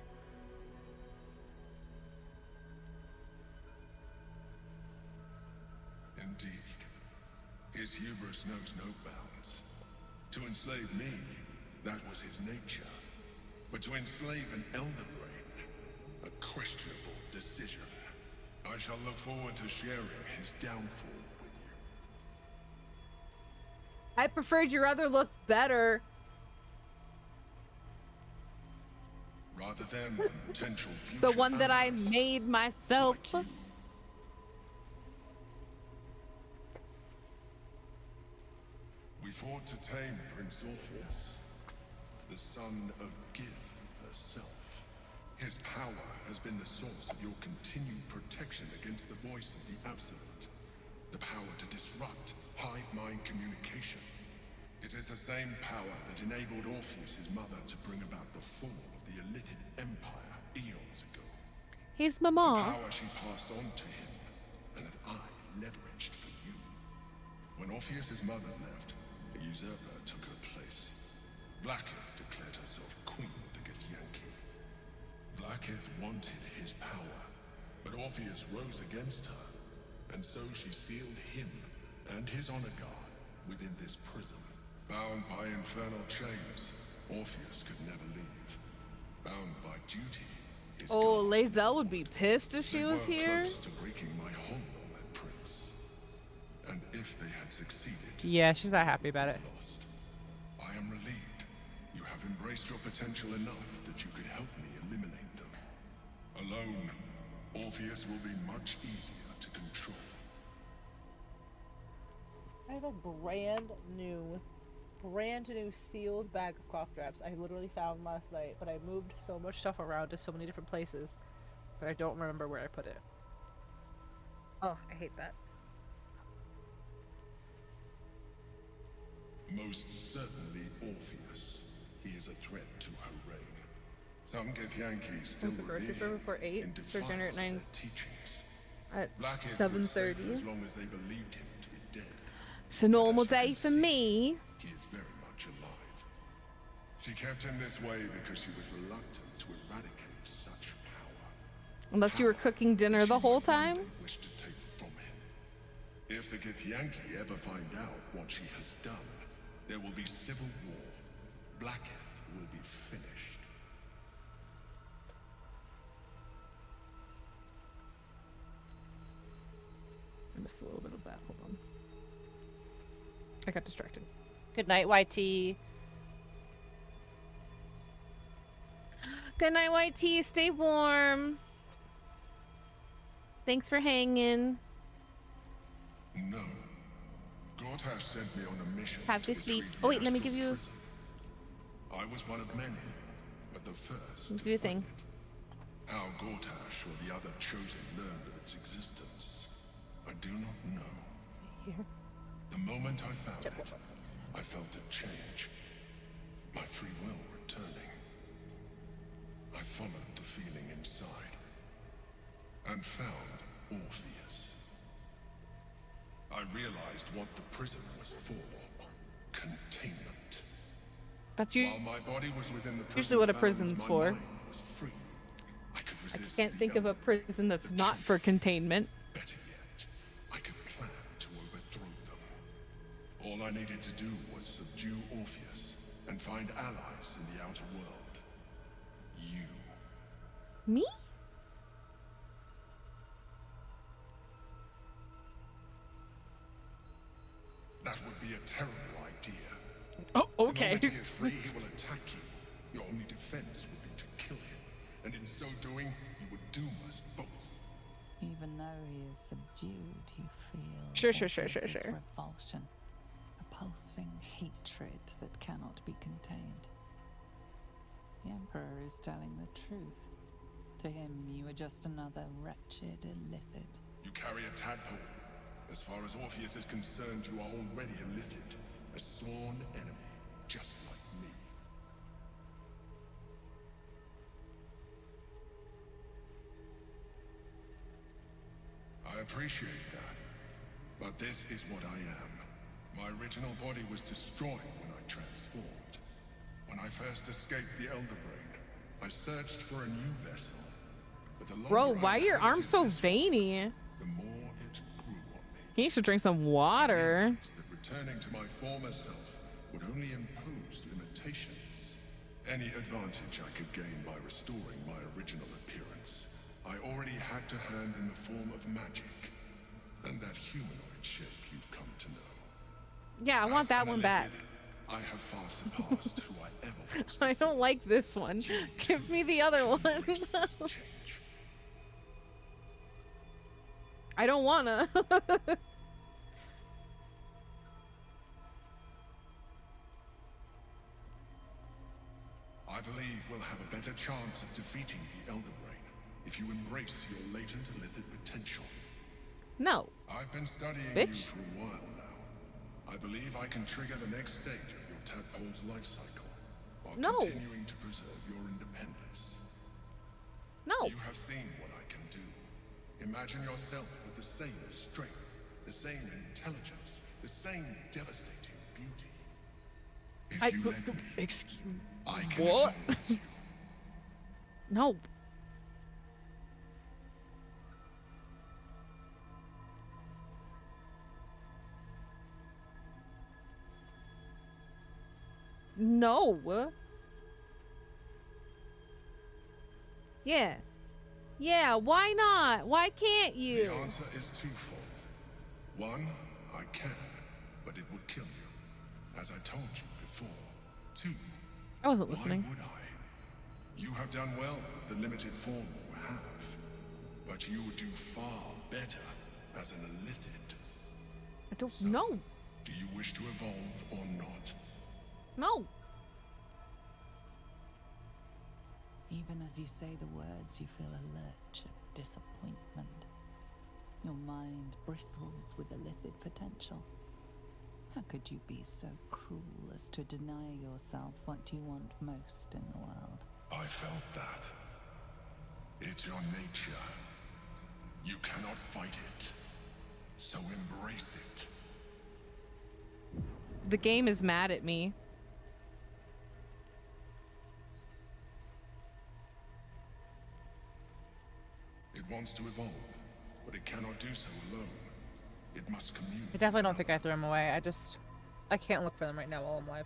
Indeed. His hubris knows no bounds. To enslave me, that was his nature. But to enslave an Elder Brain, a questionable decision. I shall look forward to sharing his downfall with you. I preferred your other look better. Rather than the potential future The one that I made myself. We fought to tame Prince Orpheus, the son of Give herself. His power has been the source of your continued protection against the voice of the Absolute. The power to disrupt hive mind communication. It is the same power that enabled Orpheus' mother to bring about the fall of the Illithid Empire eons ago. He's my mom. The power she passed on to him, and that I leveraged for you. When Orpheus' mother left, a usurper took her place. Vlaakith declared herself queen of the Githyanki. Vlaakith wanted his power, but Orpheus rose against her, and so she sealed him and his honor guard within this prison. Bound by infernal chains, Orpheus could never leave. Bound by duty, his Oh, Lae'zel would be pissed if she was here. close to breaking my hold on that prince. And if they had succeeded, Yeah, she's not happy about it. I am relieved. You have embraced your potential enough that you could help me eliminate them. Alone, Orpheus will be much easier to control. I have a brand new sealed bag of cough drops I literally found last night, but I moved so much stuff around to so many different places that I don't remember where I put it. Oh, I hate that. Most certainly Orpheus. He is a threat to her reign. Some Githyanki still Went to the grocery revere store him before 8. and Start dinner at defies 9. their teachings. At Vlaakith was safe 7:30. as long as they believed him to be dead. It's a normal day for me. He is very much alive. She kept him this way because she was reluctant to eradicate such power. Unless you were cooking dinner the whole time. Wished to take from him. If the Githyanki ever find out what she has done, there will be civil war. Vlaakith will be finished. I missed a little bit of that. Hold on. I got distracted. Good night, YT. Good night, YT. Stay warm. Thanks for hanging. No. Gortash sent me on a mission. Have to good sleep. retrieve Oh the wait, let me Astral give you. Prism. I was one of many, but the first. Do your thing. How Gortash or the other chosen learned of its existence, I do not know. Here. The moment I found it, I felt it change. My free will returning. I followed the feeling inside and found Orpheus. I realized what the prison was for. Containment. That's you. While my body was within the Usually what a prison's prison's bounds, for. my mind was free. I could resist. I can't think of a prison that's not for containment. Better yet, I could plan to overthrow them. All I needed to do was subdue Orpheus and find allies in the outer world. You. Me? That would be a terrible idea. Oh, okay. The moment he is free, he will attack you. Your only defense would be to kill him. And in so doing, he would doom us both. Even though he is subdued, you feel Sure. Orpheus's revulsion, a pulsing hatred that cannot be contained. The Emperor is telling the truth. To him, you are just another wretched illithid. You carry a tadpole. As far as Orpheus is concerned, you are already a illithid, a sworn enemy, just like me. I appreciate that, but this is what I am. My original body was destroyed when I transformed. When I first escaped the Elder Brain, I searched for a new vessel. But the Bro, longer why I are your arms inhabited so this veiny? the more it grew on me. He should drink some water. That returning to my former self would only impose limitations. Any advantage I could gain by restoring my original appearance, I already had to hand in the form of magic, and that humanoid shape you've come to know. Yeah, I want that one back. I have far surpassed who I ever was. I don't like this one. Give me the other one. I don't wanna. I believe we'll have a better chance of defeating the Elder Brain if you embrace your latent illithid potential. No. I've been studying Bitch. you for a while now. I believe I can trigger the next stage of your tadpole's life cycle while No. continuing to preserve your independence. No. You have seen what I can do. Imagine yourself with the same strength, the same intelligence, the same devastating beauty. If you let me, excuse I can what? evolve you. No. No. Yeah. Yeah, why not? Why can't you? The answer is twofold. One, I can, but it would kill you, as I told you before. Two, I wasn't listening. why would I? You have done well with the limited form you have, but you would do far better as an illithid. I don't know. Do you wish to evolve or not? No. Even as you say the words, you feel a lurch of disappointment. Your mind bristles with illithid potential. How could you be so cruel as to deny yourself what you want most in the world? I felt that. It's your nature. You cannot fight it. So embrace it. The game is mad at me. It wants to evolve, but it cannot do so alone. It must commune. I definitely don't think I threw them away. I can't look for them right now while I'm live.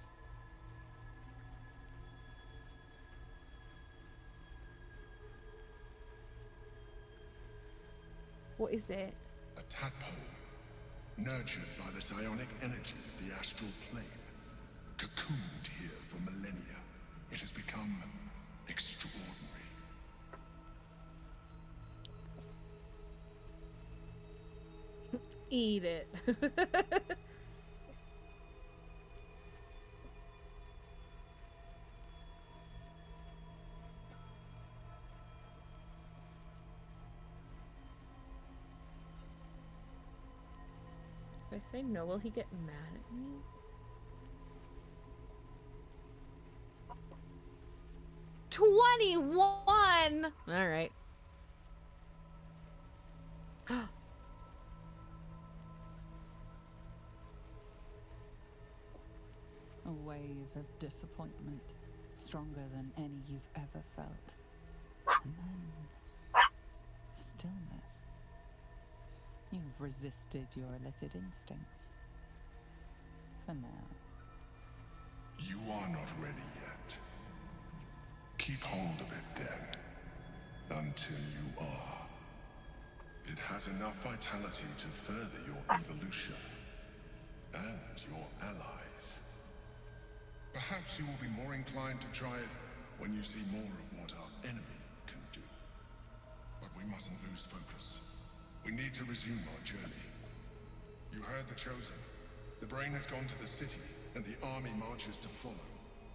What is it? A tadpole nurtured by the psionic energy of the astral plane. Cocooned here for millennia, it has become extraordinary. Eat it. If I say no, will he get mad at me? $21! Alright. A wave of disappointment, stronger than any you've ever felt. And then stillness. You've resisted your illithid instincts. For now. You are not ready yet. Keep hold of it then, until you are. It has enough vitality to further your evolution, and your allies. Perhaps you will be more inclined to try it when you see more of what our enemy can do. But we mustn't lose focus. We need to resume our journey. You heard the Chosen. The brain has gone to the city, and the army marches to follow.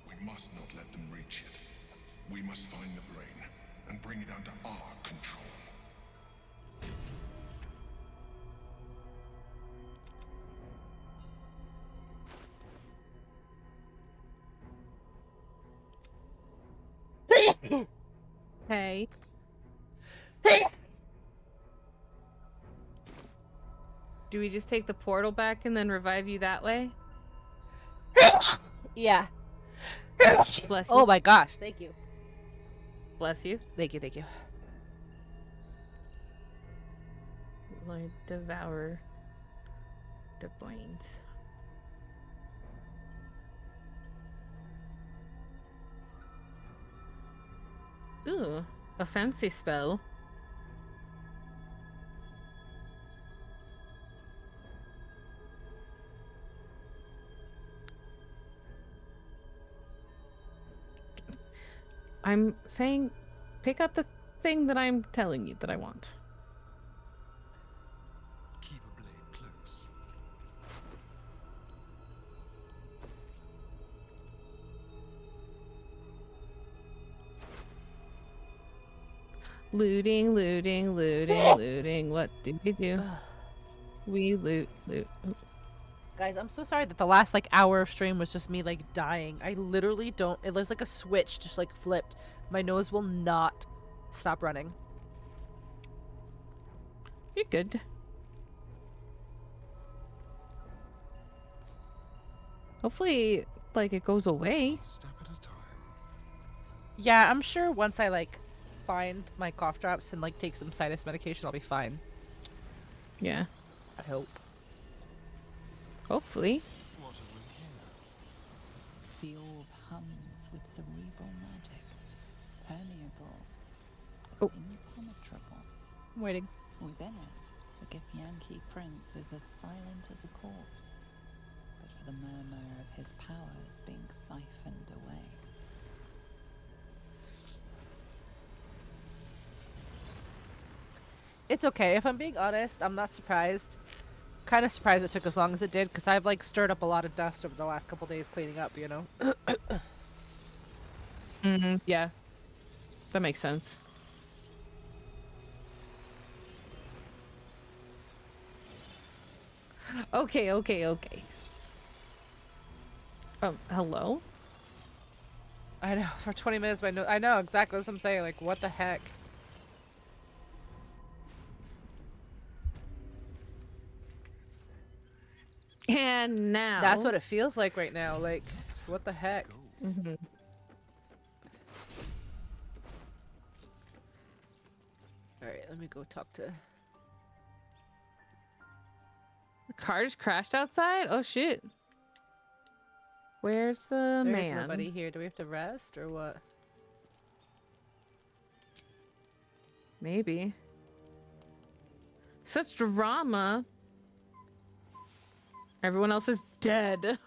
We must not let them reach it. We must find the brain, and bring it under our control. Hey. Do we just take the portal back and then revive you that way? Yeah. Bless you. Oh my gosh, thank you. Bless you. Thank you, thank you. Like, devour the brains. Ooh, a fancy spell. I'm saying pick up the thing that I'm telling you that I want. Keep a blade close. Looting, looting, looting, looting. What do we do? We loot, loot. Ooh. Guys, I'm so sorry that the last like hour of stream was just me like dying. I literally don't. It looks like a switch just like flipped. My nose will not stop running. You're good. Hopefully, like, it goes away. Step at a time. Yeah, I'm sure once I like find my cough drops and like take some sinus medication, I'll be fine. Yeah. I hope. Hopefully. What have we here? The orb hums with cerebral magic. Permeable. Oh. Impenetrable. I'm waiting. Within it, the Githyanki prince is as silent as a corpse, but for the murmur of his powers being siphoned away. It's okay. If I'm being honest, I'm not surprised. Kind of surprised it took as long as it did, because I've like stirred up a lot of dust over the last couple days cleaning up, you know? Yeah. That makes sense. Okay, okay, okay. Hello? I know, for 20 minutes my nose... I know, exactly what I'm saying. Like, what the heck? And now... That's what it feels like right now. Like, what the heck? Mm-hmm. Alright, let me go talk to... The car just crashed outside? Oh, shit. Where's the There's man? nobody here. Do we have to rest, or what? Maybe. Such drama. Everyone else is dead.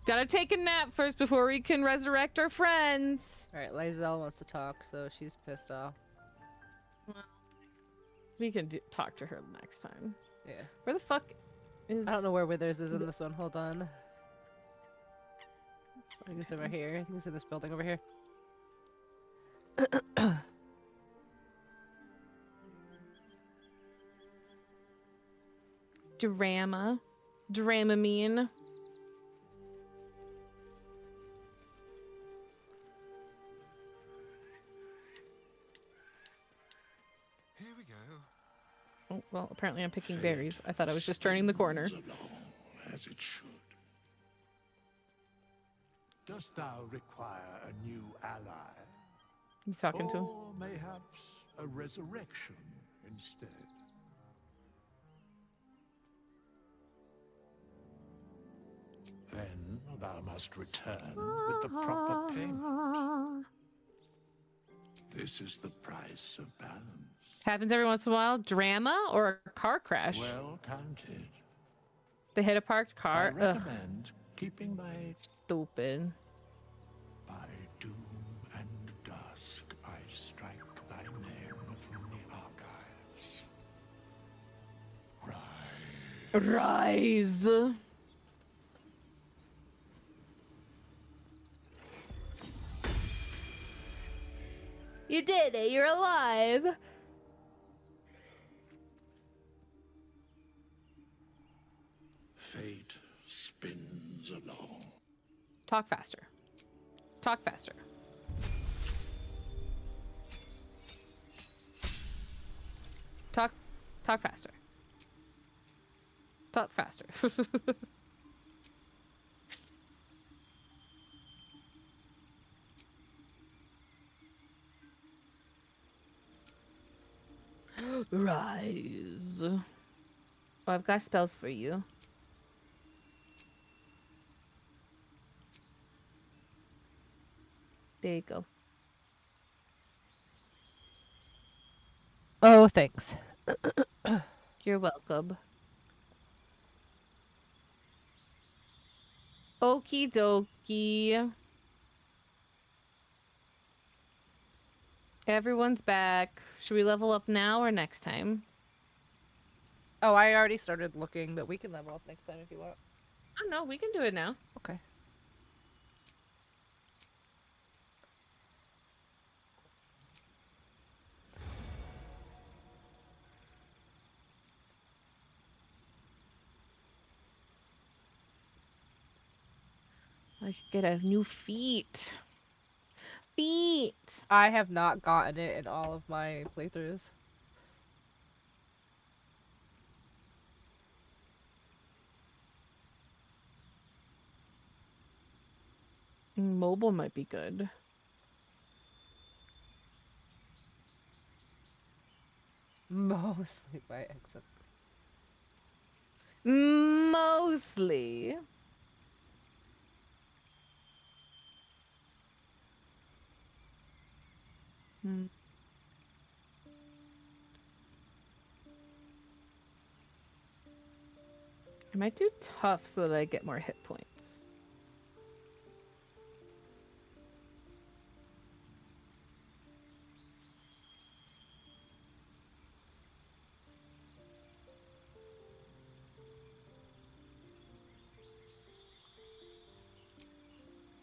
Gotta take a nap first before we can resurrect our friends. Alright, Lizelle wants to talk, so she's pissed off. Well, we can talk to her next time. Yeah. Where the fuck is... I don't know where Withers is in this one. Hold on. I think it's over here. I think it's in this building over here. Drama. Dramamine. Here we go. Oh, well, apparently I'm picking berries. I thought I was just turning the corner. As it should. Dost thou require a new ally? You talking to him? Or mayhaps a resurrection instead? Then thou must return with the proper payment. This is the price of balance. Happens every once in a while. Drama or a car crash? Well counted. They hit a parked car. I recommend keeping thy... Stupid. By doom and dusk I strike thy name from the archives. Rise. You did it. You're alive. Fate spins along. Talk faster. Talk faster. Talk faster. Talk faster. Rise. Oh, I've got spells for you. There you go. Oh, thanks. You're welcome. Okie dokie. Everyone's back. Should we level up now or next time? Oh, I already started looking, but we can level up next time if you want. Oh, no, we can do it now. Okay. I should get a new feat. Feet! I have not gotten it in all of my playthroughs. Mobile might be good. Mostly by exit. Mostly. I might do tough so that I get more hit points.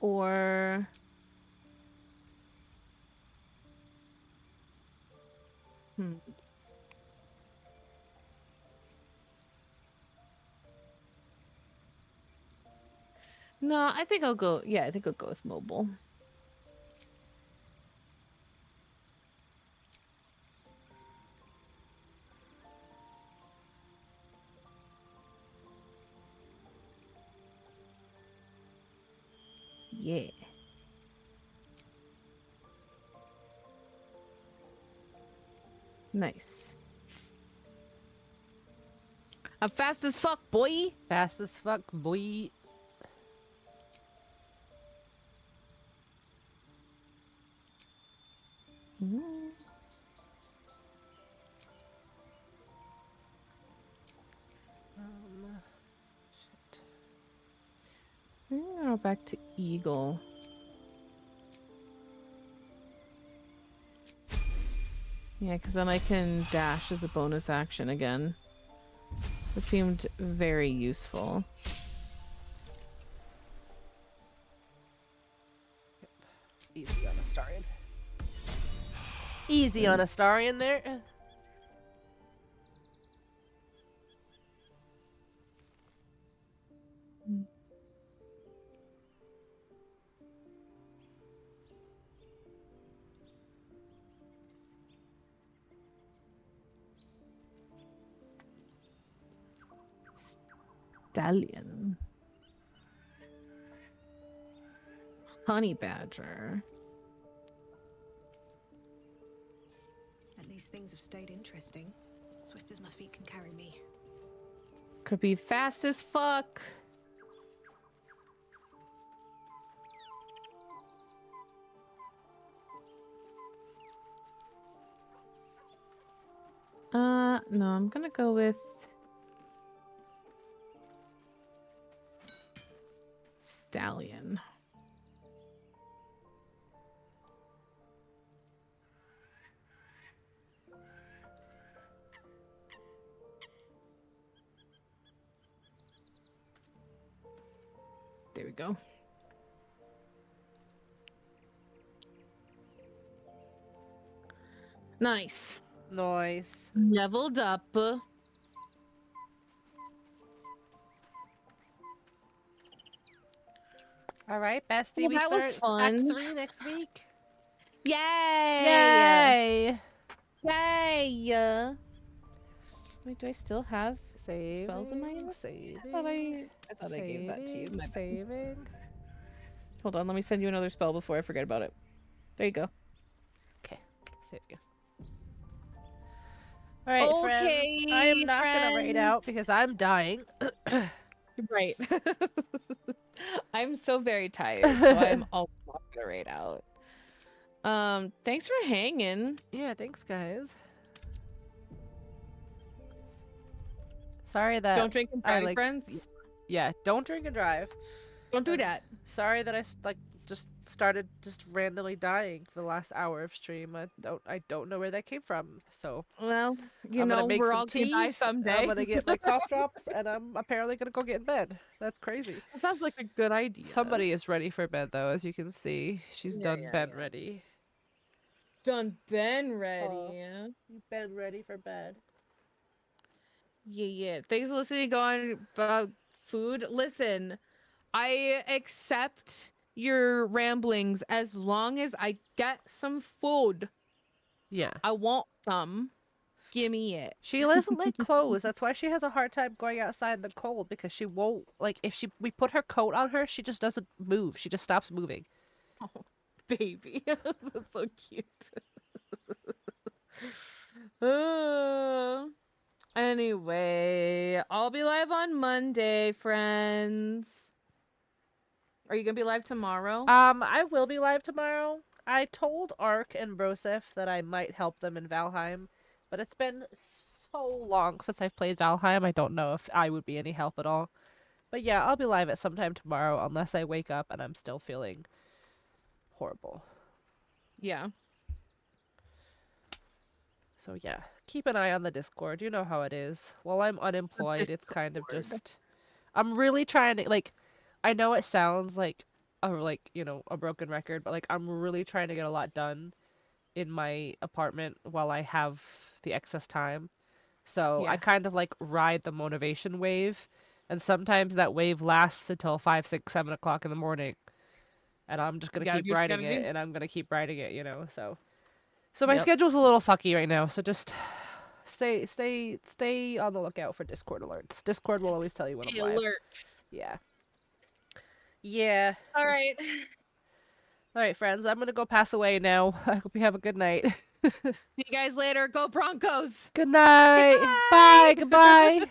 Or no, I think I'll go. Yeah, I think I'll go with mobile. Yeah. Nice. I'm fast as fuck, boy. Fast as fuck, boy. back to Eagle. Yeah, because then I can dash as a bonus action again. It seemed very useful. Easy on Astarian. Easy on Astarian there. Stallion. Honey badger. At least things have stayed interesting. Swift as my feet can carry me. Could be fast as fuck. No, I'm gonna go with Stallion. There we go. Nice. Nice. Leveled up. All right, bestie. Well, we that was start fun. Act 3 next week. Yay! Yay! Yay! Wait, do I still have Saving, spells in my saving, I thought I gave that to you. My bad. Saving. Hold on, let me send you another spell before I forget about it. There you go. Okay, save you. All right, friends. I am not gonna raid out because I'm dying. Right. I'm so very tired, so I'm also not gonna raid out. Thanks for hanging. Yeah, thanks, guys. Sorry that Don't drink and drive, friends. Yeah, don't drink and drive. Don't do that. Sorry that I just started just randomly dying for the last hour of stream. I don't know where that came from. So well, I'm gonna make we're some all tea, gonna die someday. I'm gonna get my cough drops, and I'm apparently gonna go get in bed. That's crazy. That sounds like a good idea. Somebody is ready for bed though, as you can see. She's done bed ready. Done been ready. Been ready for bed. Yeah. Thanks for listening. Going about food. Listen, I accept your ramblings as long as I get some food. Yeah. I want some. Give me it. She doesn't like clothes. That's why she has a hard time going outside in the cold, because she won't, like, if we put her coat on her, she just doesn't move. She just stops moving. Oh, baby. That's so cute. Anyway, I'll be live on Monday, friends. Are you gonna be live tomorrow? I will be live tomorrow. I told Ark and Broseph that I might help them in Valheim, but it's been so long since I've played Valheim, I don't know if I would be any help at all. But yeah, I'll be live at some time tomorrow, unless I wake up and I'm still feeling horrible. Yeah. So yeah, keep an eye on the Discord. You know how it is. While I'm unemployed, it's kind of just... I'm really trying to, like... I know it sounds like a broken record, but like I'm really trying to get a lot done in my apartment while I have the excess time. So I kind of like ride the motivation wave, and sometimes that wave lasts until 5, 6, 7 o'clock in the morning, and I'm just gonna keep riding it, and I'm gonna keep riding it, So my schedule's a little fucky right now. So just stay on the lookout for Discord alerts. Discord will always tell you when I'm live. Alert. Yeah. Yeah. All right. All right, friends. I'm going to go pass away now. I hope you have a good night. See you guys later. Go Broncos. Good night. Bye. Goodbye.